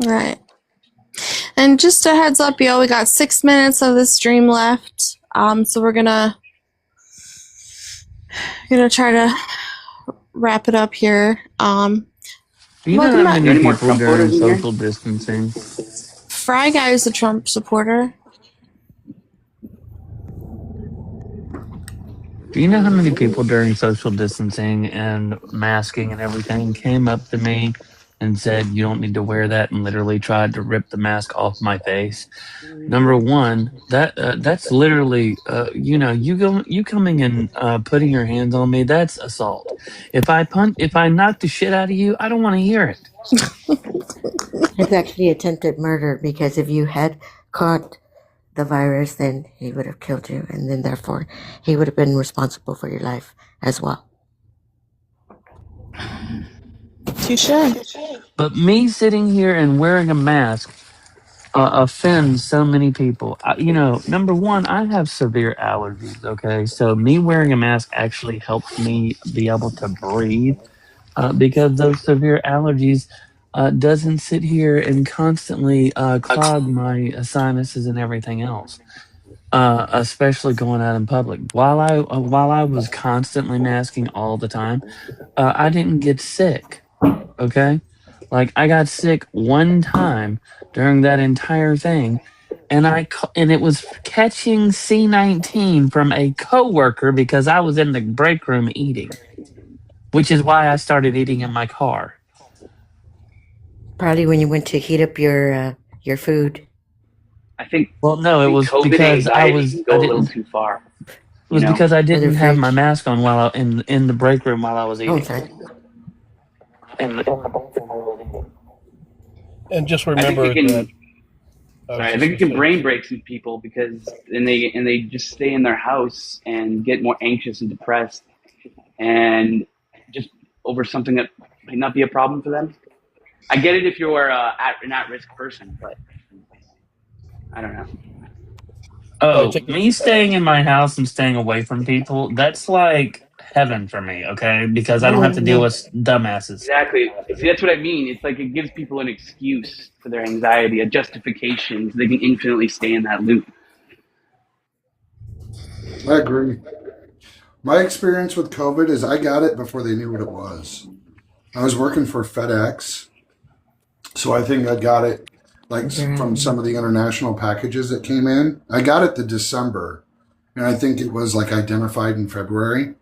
Right. And just a heads up, y'all, we got 6 minutes of the stream left. So we're gonna try to wrap it up here. Do you know Welcome how back. many people during social distancing? Fry Guy is a Trump supporter. Do you know how many people during social distancing and masking and everything came up to me and said, "You don't need to wear that," and literally tried to rip the mask off my face? Number one, that's literally, you coming and putting your hands on me. That's assault. If I knock the shit out of you, I don't want to hear it. It's actually attempted murder because if you had caught the virus, then he would have killed you, and then therefore he would have been responsible for your life as well. Touche. But me sitting here and wearing a mask offends so many people. Number one, I have severe allergies. Okay, so me wearing a mask actually helps me be able to breathe because those severe allergies doesn't sit here and constantly clog my sinuses and everything else. Especially going out in public. While I was constantly masking all the time, I didn't get sick. Okay, like I got sick one time during that entire thing, and and it was catching C-19 from a coworker because I was in the break room eating, which is why I started eating in my car. Probably when you went to heat up your food. I think. Well, no, it was COVID because anxiety can go I a little didn't. too far. It was You know? because I didn't the have my fridge. mask on while in the break room while I was Oh, eating. sorry. And just I think remember it can. that. I think it can brain break some people because they just stay in their house and get more anxious and depressed, and just over something that might not be a problem for them. I get it if you're an at-risk person, but I don't know. Oh, me staying in my house and staying away from people, that's like heaven for me, okay? Because I don't have to deal with dumbasses. Exactly. See, that's what I mean. It's like it gives people an excuse for their anxiety, a justification, so they can infinitely stay in that loop. I agree. My experience with COVID is I got it before they knew what it was. I was working for FedEx, so I think I got it like from some of the international packages that came in. I got it the December, and I think it was like identified in February.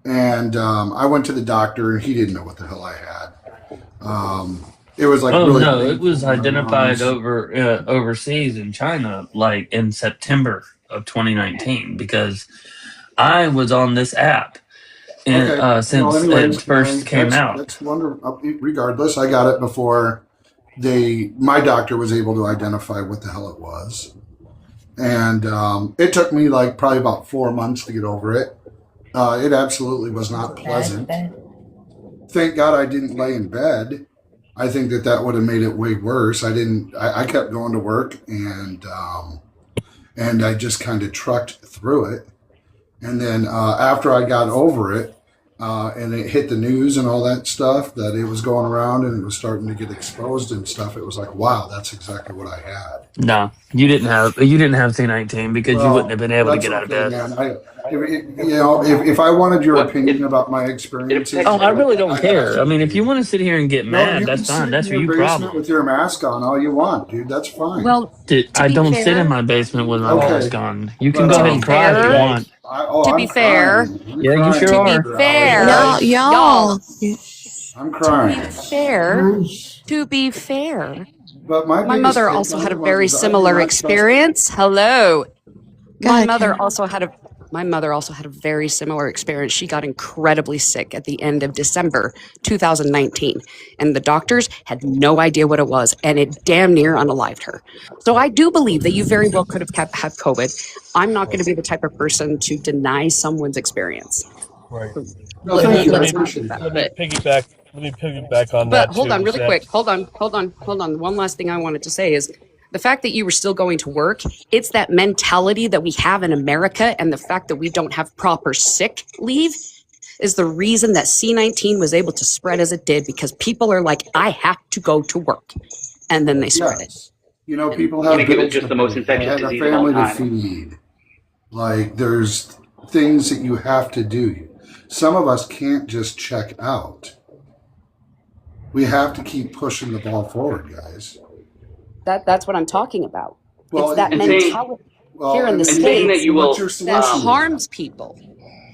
And I went to the doctor, and he didn't know what the hell I had. It was like really no, it was painful in my identified lungs. overseas in China, like in September of 2019, because I was on this app Okay. Well, since it anyways, first came out. that's wonderful. Regardless, I got it before my doctor was able to identify what the hell it was, and it took me like probably about 4 months to get over it. It absolutely was not pleasant. Thank God I didn't lay in bed. I think that would have made it way worse. I didn't. I kept going to work, and I just kind of trucked through it. And then after I got over it, and it hit the news and all that stuff, that it was going around and it was starting to get exposed and stuff, it was like, wow, that's exactly what I had. No, you didn't have C-19 because you wouldn't have been able to That's get out of okay, bed. man. If I wanted your opinion about my experiences, Oh, I really don't care. I mean, if you want to sit here and get no, mad, you can that's fine. sit That's in your your basement problem. with your mask on all you want, dude. That's fine. Well, Dude, to I be don't sit in fair, my basement with my Okay. mask on. You can But, go ahead and cry if you fair- want. to be I'm fair, crying. I'm Yeah, you crying, sure are. Mr. fair, Alex. Y'all. I'm to crying. be fair, But my my biggest mother take also on had a it very was I do similar not trust experience. Hello. Go My ahead, mother Karen. also had a very similar experience. She got incredibly sick at the end of December 2019, and the doctors had no idea what it was, and it damn near unalived her. So I do believe that you very well could have had COVID. I'm not going to be the type of person to deny someone's experience. Right. No, thank you. I Let's not appreciate do that. that. Let me piggyback on But that hold too. on, Is really that quick. Hold on. One last thing I wanted to say is the fact that you were still going to work, it's that mentality that we have in America, and the fact that we don't have proper sick leave is the reason that C-19 was able to spread as it did, because people are like, I have to go to work. And then they spread it. Yes. You know, people I have think it was bills just to the most pay. I infectious have a disease of all family to time. feed. Like, there's things that you have to do. Some of us can't just check out. We have to keep pushing the ball forward, guys. That's what I'm talking about. Well, It's that And saying mentality well, here in the and saying that States you what's your will that solution? harms people Yeah,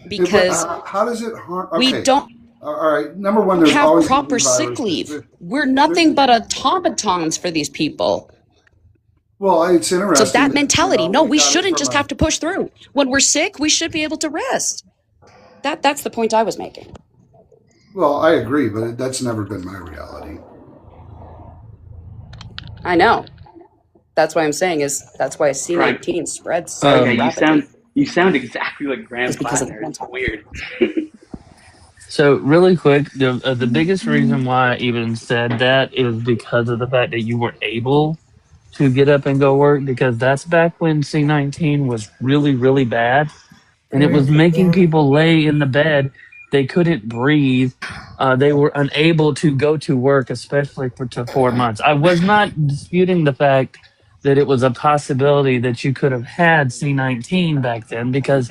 but because how does it harm? we Okay, don't all right. Number one, there's have always going to proper be sick viruses. leave. We're nothing but automatons for these people. Well, it's interesting. So that mentality, no, we got it shouldn't from just a- have to push through. When we're sick, we should be able to rest. That's the point I was making. Well, I agree, but that's never been my reality. I know. That's why I'm saying that's why C19 spreads so Okay, rapidly. you sound exactly like Graham It's because of the Plattner. It's mental. weird. So really quick, the biggest reason why I even said that is because of the fact that you were able to get up and go work, because that's back when C19 was really, really bad, and it was making people lay in the bed. They couldn't breathe. They were unable to go to work, especially for 4 months. I was not disputing the fact that it was a possibility that you could have had C19 back then, because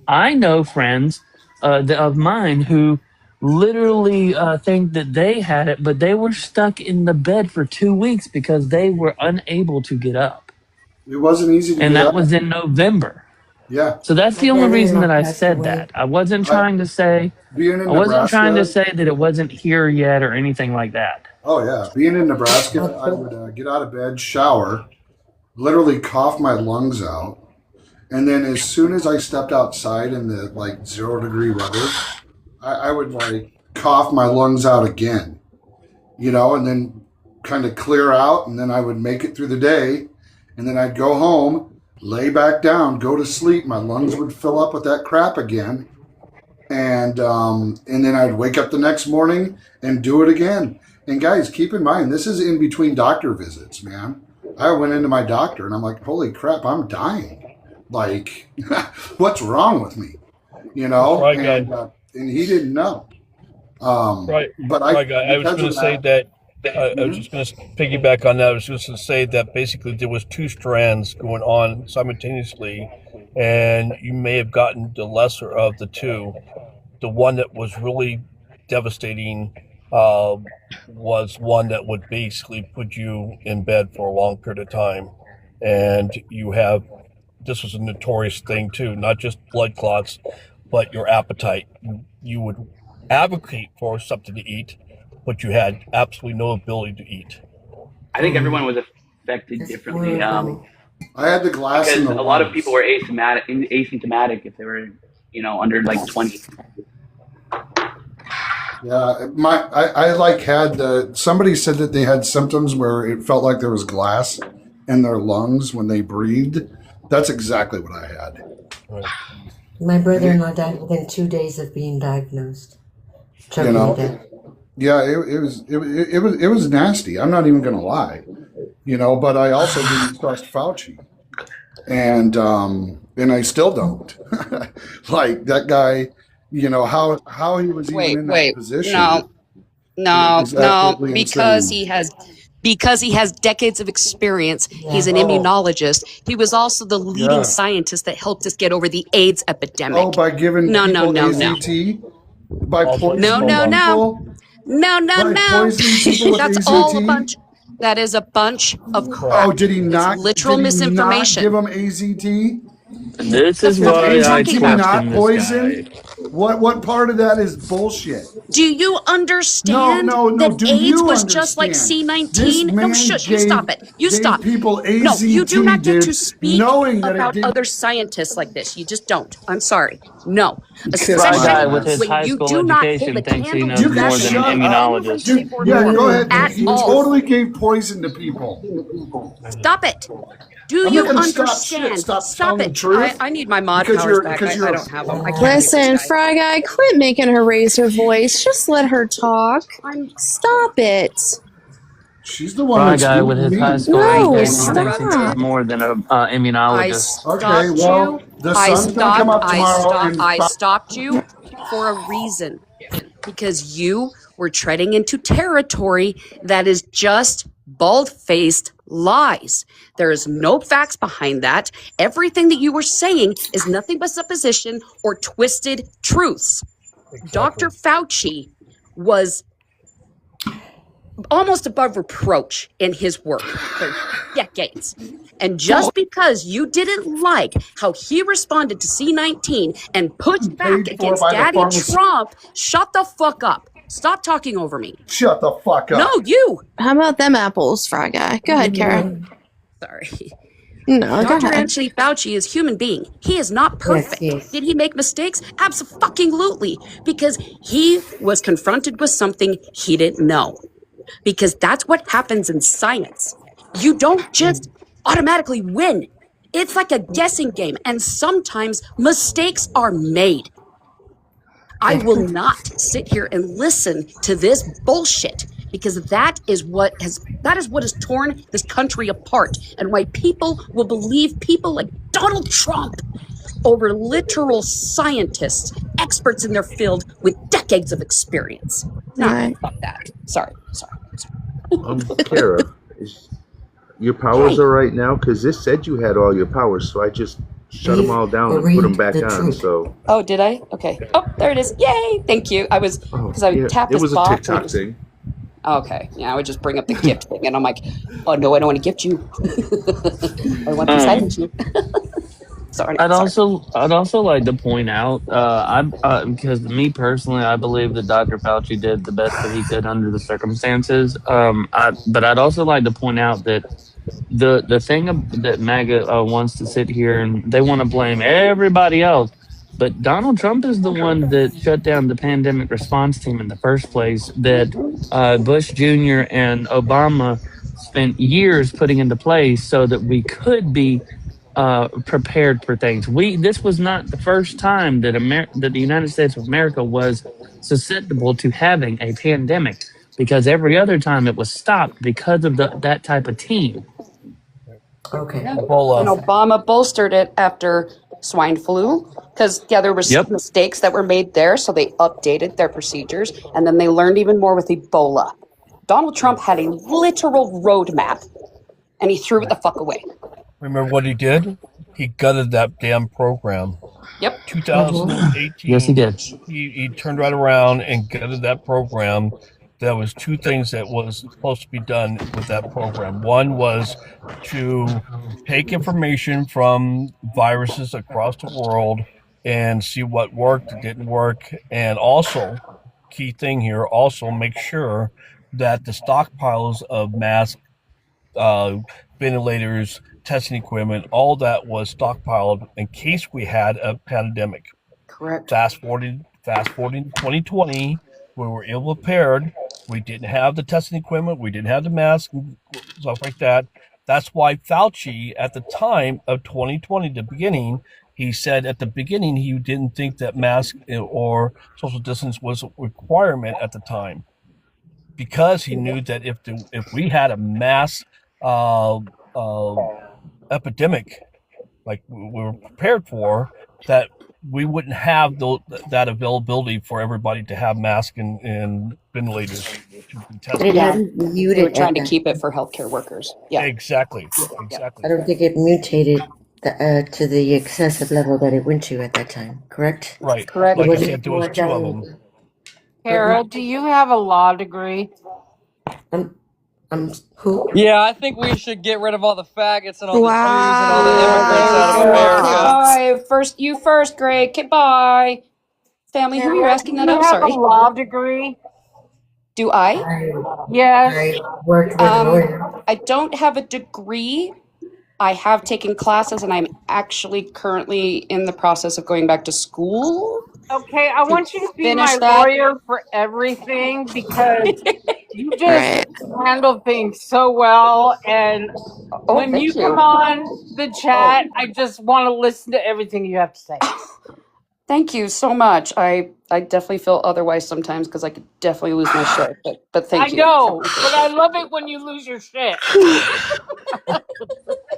I know friends of mine who literally think that they had it, but they were stuck in the bed for 2 weeks because they were unable to get up. It wasn't easy to And get that up. was in November. Yeah. So that's the only reason that I said that. I wasn't trying to say Being in I wasn't trying to Nebraska. say that it wasn't here yet or anything like that. Oh yeah, being in Nebraska, I would get out of bed, shower, literally cough my lungs out, and then as soon as I stepped outside in the like 0 degree weather, I would like cough my lungs out again, and then kind of clear out, and then I would make it through the day, and then I'd go home, lay back down, go to sleep. My lungs would fill up with that crap again, and then I'd wake up the next morning and do it again. And guys, keep in mind, this is in between doctor visits, man. I went into my doctor and I'm like, holy crap, I'm dying. Like, what's wrong with me? Right, guy. And he didn't know. Right. But Right, guy. I was going to say that. I was just going to piggyback on that. I was just going to say that basically there was two strands going on simultaneously, and you may have gotten the lesser of the two. The one that was really devastating was one that would basically put you in bed for a long period of time, and this was a notorious thing too, not just blood clots, but your appetite. You would advocate for something to eat, but you had absolutely no ability to eat. I think everyone was affected differently. I had the glass because in the a lot of lungs. people were asymptomatic if they were, under like 20. Yeah, I like had somebody said that they had symptoms where it felt like there was glass in their lungs when they breathed. That's exactly what I had. My brother-in-law died within 2 days of being diagnosed. Choking to death. Yeah, it was nasty. I'm not even gonna lie, But I also didn't trust Fauci, and I still don't. Like that guy, how he was even in that position. No, is absolutely because insane. he has decades of experience. He's an immunologist. He was also the leading scientist that helped us get over the AIDS epidemic. Oh, by giving no, people no, AZT? By poisoning no, people? Poisoning people with That's AZT? all a bunch. That is a bunch of crap. Oh, did he not? It's literal did he misinformation. Not give them AZT? This is fuck are why you I talking about? question this Poison? guy. What part of that is bullshit? Do you understand No. that Do AIDS you was just like understand? This C19? man No, shush, you stop it. You gave stop. people AZT, No, you do not get to dude, speak knowing that it about did. other scientists like this. You just don't. I'm sorry. No. Kiss Fry my guy with ass. his when high you school do not hold education a thinks he candle knows to You that more can than an shut up. immunologist. Dude, yeah, go ahead. at He all. totally gave poison to people. Stop it. Do I'm you not gonna stop shit. understand? Stop telling it. the truth. I need my mod Because powers you're- back. because I you're- don't have them. I can't do this, Listen, guys. Fry Guy, quit making her raise her voice. Just let her talk. Stop it. She's the one Fry that's guy with screwing his me. high school No, education thinks he knows stop. more than an I immunologist. Okay, stopped well, you. the sun's gonna come up tomorrow, and I stopped you for a reason. Because you were treading into territory that is just bald-faced lies. There is no facts behind that. Everything that you were saying is nothing but supposition or twisted truths. Exactly. Dr. Fauci was almost above reproach in his work for decades. And just because you didn't like how he responded to C-19 and pushed back Paid for against by the Daddy pharmacy. Trump, shut the fuck up. Stop talking over me. Shut the fuck up. No, you. How about them apples, Fry Guy? Go ahead, Kara. Sorry. No, go Dr. ahead. Anthony Fauci is a human being. He is not perfect. yes. Did he make mistakes? Absolutely. Because he was confronted with something he didn't know. Because that's what happens in science. You don't just automatically win. It's like a guessing game, and sometimes mistakes are made. I will not sit here and listen to this bullshit because that is what has torn this country apart, and why people will believe people like Donald Trump over literal scientists, experts in their field with decades of experience. Nah, Right. fuck that. Sorry. Kara, your powers are right now because this said you had all your powers, so I just shut them all down and put them back on. So Oh, did I? Okay. Oh, there it is. Yay! Thank you. I was because I yeah, tapped it this was a box. TikTok thing. Okay. Yeah, I would just bring up the gift thing, and I'm like, oh no, I don't want to gift you. I want to silence you. Sorry. I'd also like to point out, because me personally, I believe that Dr. Fauci did the best that he could under the circumstances. But I'd also like to point out that the thing that MAGA wants to sit here and they want to blame everybody else, but Donald Trump is the one that shut down the pandemic response team in the first place. That Bush Jr. and Obama spent years putting into place so that we could be prepared for things. This was not the first time that that the United States of America was susceptible to having a pandemic, because every other time it was stopped because of that type of team. Okay. Yeah. And Obama bolstered it after swine flu because there was mistakes that were made there, so they updated their procedures, and then they learned even more with Ebola. Donald Trump had a literal roadmap, and he threw it the fuck away. Remember what he did? He gutted that damn program. Yep. 2018. Yes, he did. He turned right around and gutted that program. There was two things that was supposed to be done with that program. One was to take information from viruses across the world and see what worked, didn't work, and also, key thing here, also make sure that the stockpiles of masks, ventilators, testing equipment, all that was stockpiled in case we had a pandemic. Correct. Fast forwarding to 2020, we were ill prepared. We didn't have the testing equipment. We didn't have the masks and stuff like that. That's why Fauci, at the time of 2020, the beginning, he said at the beginning he didn't think that mask or social distance was a requirement at the time, because he knew that if we had a mass epidemic like we were prepared for, that we wouldn't have that availability for everybody to have masks and ventilators to be tested. Yeah. They were trying to keep it for healthcare workers. Yeah. Exactly. I don't think it mutated to the excessive level that it went to at that time, correct? Right. Correct. Like I said, there was two of them. Kara, do you have a law degree? Who? Yeah, I think we should get rid of all the faggots and all the Jews and Wow. all the immigrants out of America. Bye. You first, Greg. Goodbye. Family, who are you asking that of? Do you have Sorry. a law degree? Do I? Yes. I don't have a degree. I have taken classes, and I'm actually currently in the process of going back to school. Okay, I want you to be finish my that. lawyer for everything because you just handle things so well. And when thank you you. come on the chat, I just want to listen to everything you have to say. Thank you so much. I definitely feel otherwise sometimes because I could definitely lose my shit. But thank you. I know, but I love it when you lose your shit.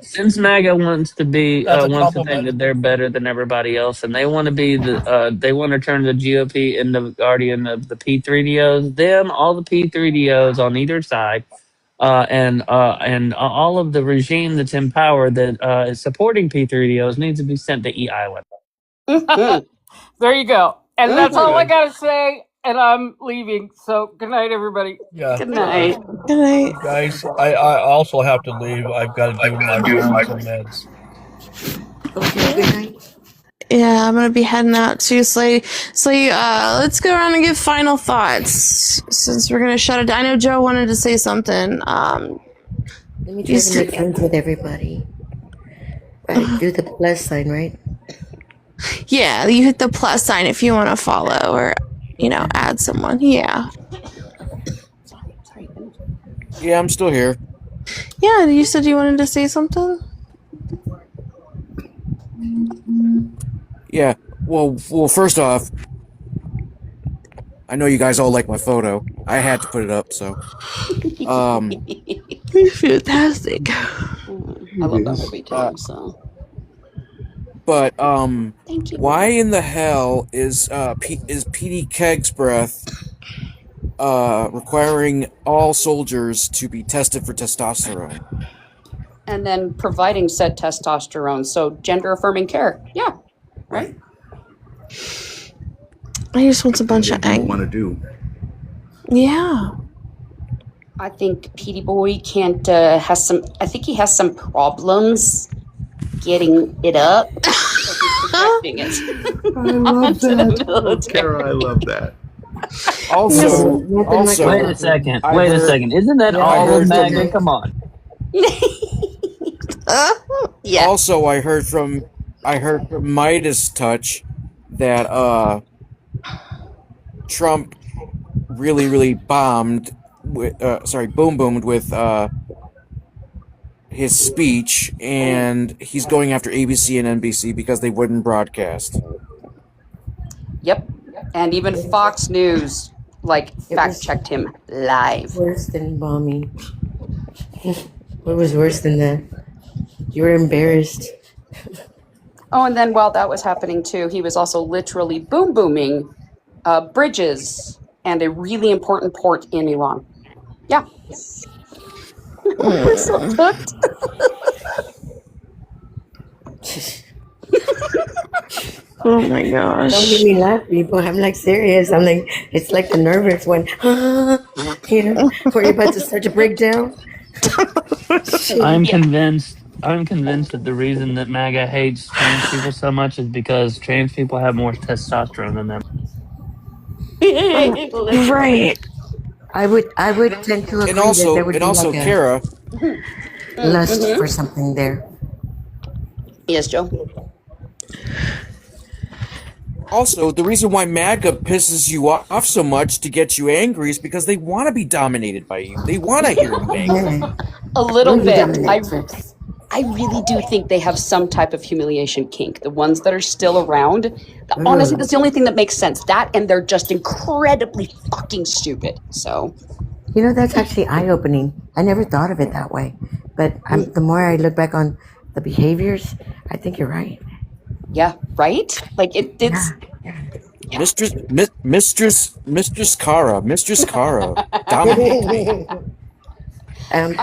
Since MAGA wants to be That's a wants to think compliment. that they're better than everybody else, and they want to be they want to turn the GOP into the guardian of the P3DOs. Them, all the P3DOs on either side, and all of the regime that's in power that is supporting P3DOs needs to be sent to E Island. There you go. And that's all I Okay. gotta say. And I'm leaving. So good night, everybody. Yeah. Good night. Good night. Guys, I also have to leave. I've got to do my room and some meds. Okay, good night. Yeah, I'm gonna be heading out too. So, let's go around and give final thoughts since we're gonna shut it down. I know Joe wanted to say something. Let me try to make friends with everybody. Right, do the plus sign, right? Yeah, you hit the plus sign if you want to follow or, add someone. Yeah. Yeah, I'm still here. Yeah, you said you wanted to say something? Yeah. Well, first off, I know you guys all like my photo. I had to put it up, so. Fantastic. I love that movie too. So But thank you. why in the hell is PD Keg's breath requiring all soldiers to be tested for testosterone? And then providing said testosterone, so gender affirming care. Yeah, right. I just want a bunch of What want to do? Yeah. I think Petey Boy can't has some. I think he has some problems getting it up. So he's projecting it. I love onto the that. Oh, military. Kara, I love that. Also, wait a second. Wait a second. Isn't that all of Maga? Come on. Yeah. Also, I heard from Midas Touch that Trump really bombed with boomed with his speech, and he's going after ABC and NBC because they wouldn't broadcast. Yep. And even Fox News fact checked him live. Worse than bombing. What was worse than that? You were embarrassed. Oh, and then while that was happening too, he was also literally booming bridges and a really important port in Iran. Yeah. We're so hooked. Oh my gosh. Don't make me laugh, people. I'm like serious. I'm like, it's like the nervous one. Where you're about to start to break down. I'm convinced that the reason that MAGA hates trans people so much is because trans people have more testosterone than them. Right. I would tend to agree And also, that there would be like Kara, a lust for something there. Yes, Joe. Also, the reason why MAGA pisses you off so much to get you angry is because they want to be dominated by you. They want to hear you angry. A little bit. I really do think they have some type of humiliation kink. The ones that are still around, honestly, that's the only thing that makes sense. That and they're just incredibly fucking stupid. So, That's actually eye-opening. I never thought of it that way. But the more I look back on the behaviors, I think you're right. yeah, right? Like it's Mistress Kara, dominate.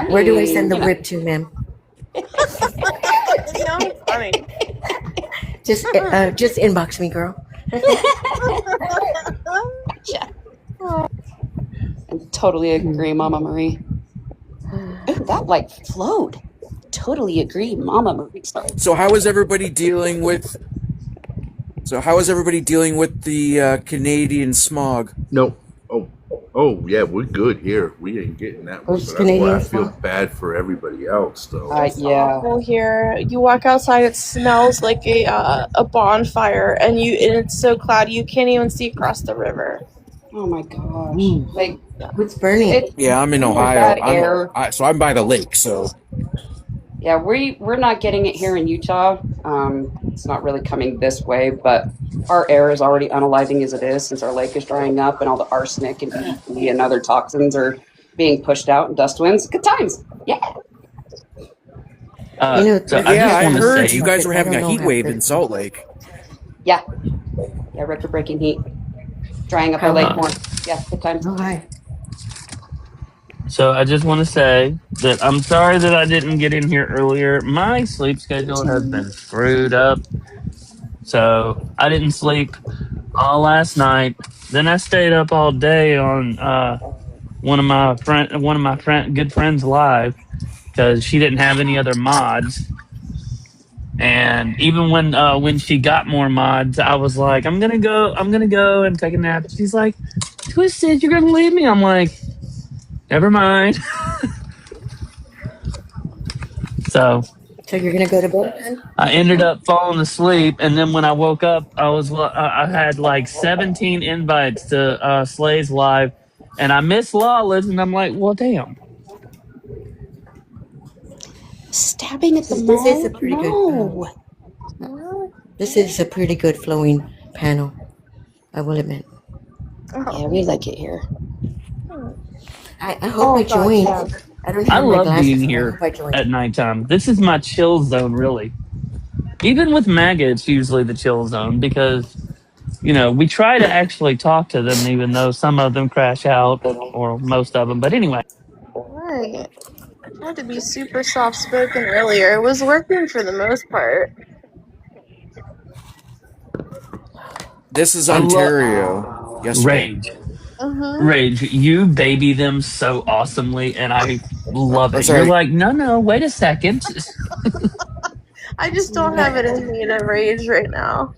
Where do I send the whip to, ma'am? Sounds funny. Just inbox me, girl. Yeah. I totally agree, Mama Marie. Ooh, that flowed. Totally agree, Mama Marie. Sorry. So how is everybody dealing with the Canadian smog? No. Oh, yeah, we're good here. We ain't getting that one. What's So that's why I Canadian feel smog? bad for everybody else, though. Yeah. Awful here. You walk outside, it smells like a bonfire, and it's so cloudy you can't even see across the river. Oh my gosh. Like, What's burning? Yeah, I'm in Ohio. bad air. I'm by the lake, so Yeah, we're not getting it here in Utah. It's not really coming this way, but our air is already unaliving as it is since our lake is drying up and all the arsenic and DDT and other toxins are being pushed out in dust winds. Good times. Yeah. I heard you guys were having a heat wave in Salt Lake. Yeah. Yeah, record-breaking heat. Drying up our lake more. Yeah, good times. Oh, hi. So I just want to say that I'm sorry that I didn't get in here earlier. My sleep schedule has been screwed up. So I didn't sleep all last night. Then I stayed up all day on one of my good friends live because she didn't have any other mods. And even when she got more mods, I was like, I'm gonna go and take a nap. She's like, Twisted, you're gonna leave me. I'm like, never mind. So you're gonna go to bed? I ended up falling asleep, and then when I woke up, I had like 17 invites to Slay's live, and I missed Lawless, and I'm like, well, damn. Stabbing at the This is mall? a pretty No. This is a pretty good flowing panel. I will admit. Yeah, we like it here. I hope I join. I don't I have my love being glasses, so I here hope I join. at nighttime. This is my chill zone, really. Even with Maga, it's usually the chill zone because, we try to actually talk to them, even though some of them crash out, or most of them. But anyway. Right. I had to be super soft spoken earlier. It was working for the most part. This is I Ontario. Yesterday. Rage. Uh-huh. Rage, you baby them so awesomely, and I love it. You're sorry. like, no, wait a second. I just don't have it in me to rage right now.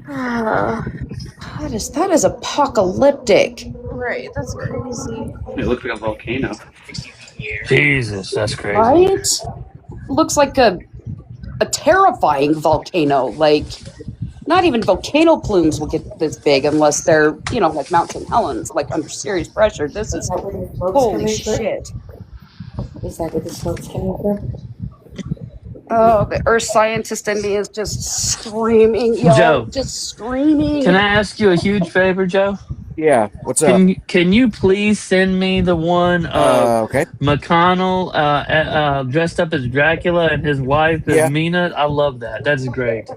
That is apocalyptic. Right, that's crazy. It looks like a volcano. Jesus, that's crazy. Right? Looks like a terrifying volcano. Like, not even volcano plumes will get this big unless they're, like Mount St. Helens, like under serious pressure. This is holy shit. Is that where the smoke's coming from? Oh, the earth scientist in me is just screaming, y'all. Joe, Just screaming. Can I ask you a huge favor, Joe? Yeah, what's up? Can you please send me the one of McConnell dressed up as Dracula and his wife as Mina? I love that. That's great.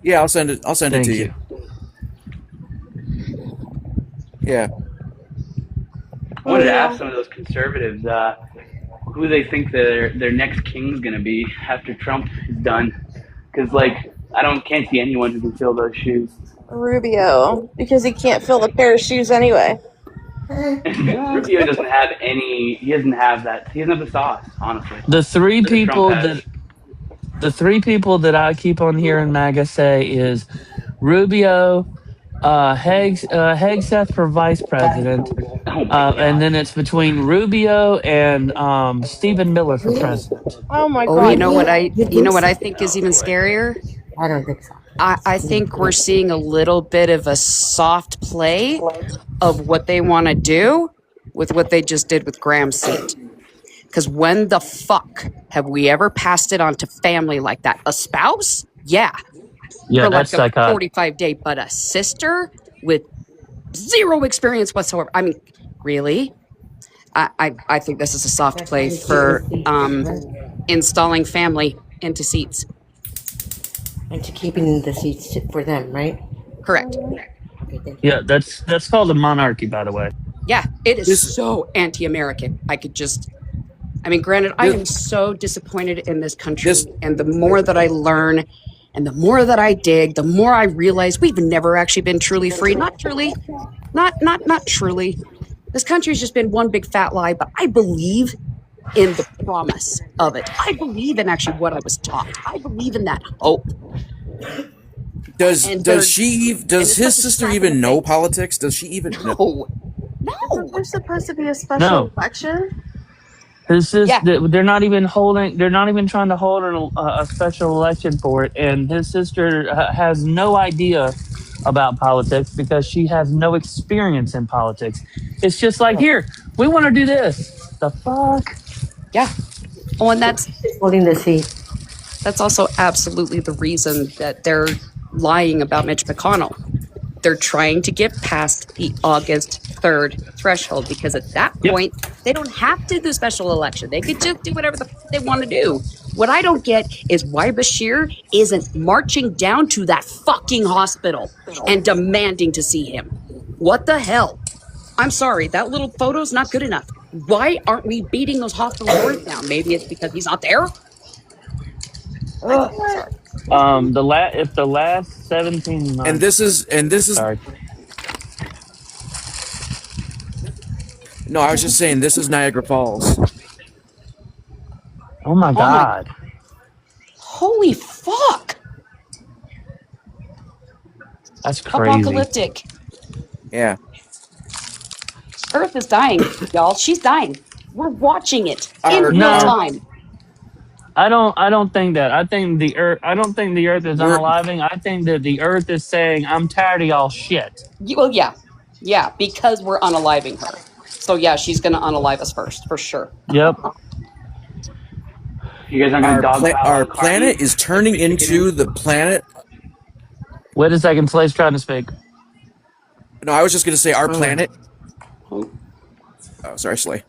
Yeah, I'll send it. I'll send it to you. Yeah. I wanted to ask some of those conservatives who they think their next king's going to be after Trump is done. Because, can't see anyone who can fill those shoes. Rubio, because he can't fill the pair of shoes anyway. Rubio doesn't have any. He doesn't have that. He doesn't have the sauce, honestly. The three people Trump that I keep on hearing MAGA say is Rubio, Hegseth for vice president, and then it's between Rubio and Stephen Miller for president. Oh my god! You know what I think is even scarier? I don't think so. I think we're seeing a little bit of a soft play of what they want to do with what they just did with Graham's seat. Because when the fuck have we ever passed it on to family like that? A spouse? Yeah. Yeah, for that's like a psychotic. 45-day, but a sister with zero experience whatsoever. I mean, really? I think this is a soft play for installing family into seats. And to keeping the seats for them, right? Correct. Yeah, that's called a monarchy, by the way. Yeah, it is so anti-American. Granted, I am so disappointed in this country, and the more that I learn and the more that I dig, the more I realize we've never actually been truly free. Not truly. Not truly. This country's just been one big fat lie, but I believe in the promise of it. I believe in actually what I was taught. I believe in that hope. Does his sister even know politics? Does she even know? Isn't there supposed to be a special election? His sister, they're not even trying to hold a special election for it, and his sister has no idea about politics because she has no experience in politics. It's just like, here, we want to do this. The fuck? Yeah. Oh, and that's holding the seat. That's also absolutely the reason that they're lying about Mitch McConnell. They're trying to get past the August 3rd threshold because at that point, they don't have to do a special election. They could just do whatever the fuck they want to do. What I don't get is why Bashir isn't marching down to that fucking hospital and demanding to see him. What the hell? I'm sorry, that little photo's not good enough. Why aren't we beating those hospital doors down? Maybe it's because he's not there? Sorry. If the last 17 months. And this is Sorry. No, I was just saying this is Niagara Falls. Oh my Oh my- God. Holy fuck! That's crazy. Apocalyptic. Yeah. Earth is dying, y'all. She's dying. We're watching it in real No. time. I don't think that. I think the earth is unaliving. I think that the earth is saying, I'm tired of y'all shit. Well, yeah. Yeah, because we're unaliving her. So yeah, she's gonna unalive us first, for sure. Yep. You guys aren't gonna dogpile Our on Carney? planet is turning into the planet. Wait a second, Slay's trying to speak. No, I was just gonna say our planet. Oh, sorry, Slay.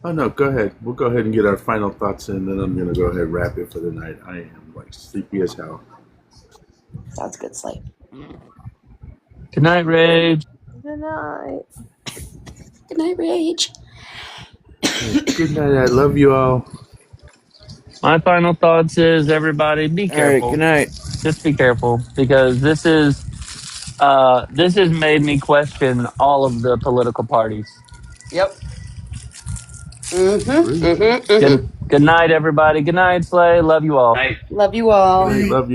Oh no, go ahead. We'll go ahead and get our final thoughts in, then I'm gonna go ahead and wrap it for the night. I am like sleepy as hell. Sounds good, Slay. Good night, Rage. Good night. Good night, Rage. Good night. I love you all. My final thoughts is everybody be careful. Good night. Just be careful because this has made me question all of the political parties. Yep. Mm-hmm. Good night, everybody. Good night, Slay. Love you all. Love you all. Love you.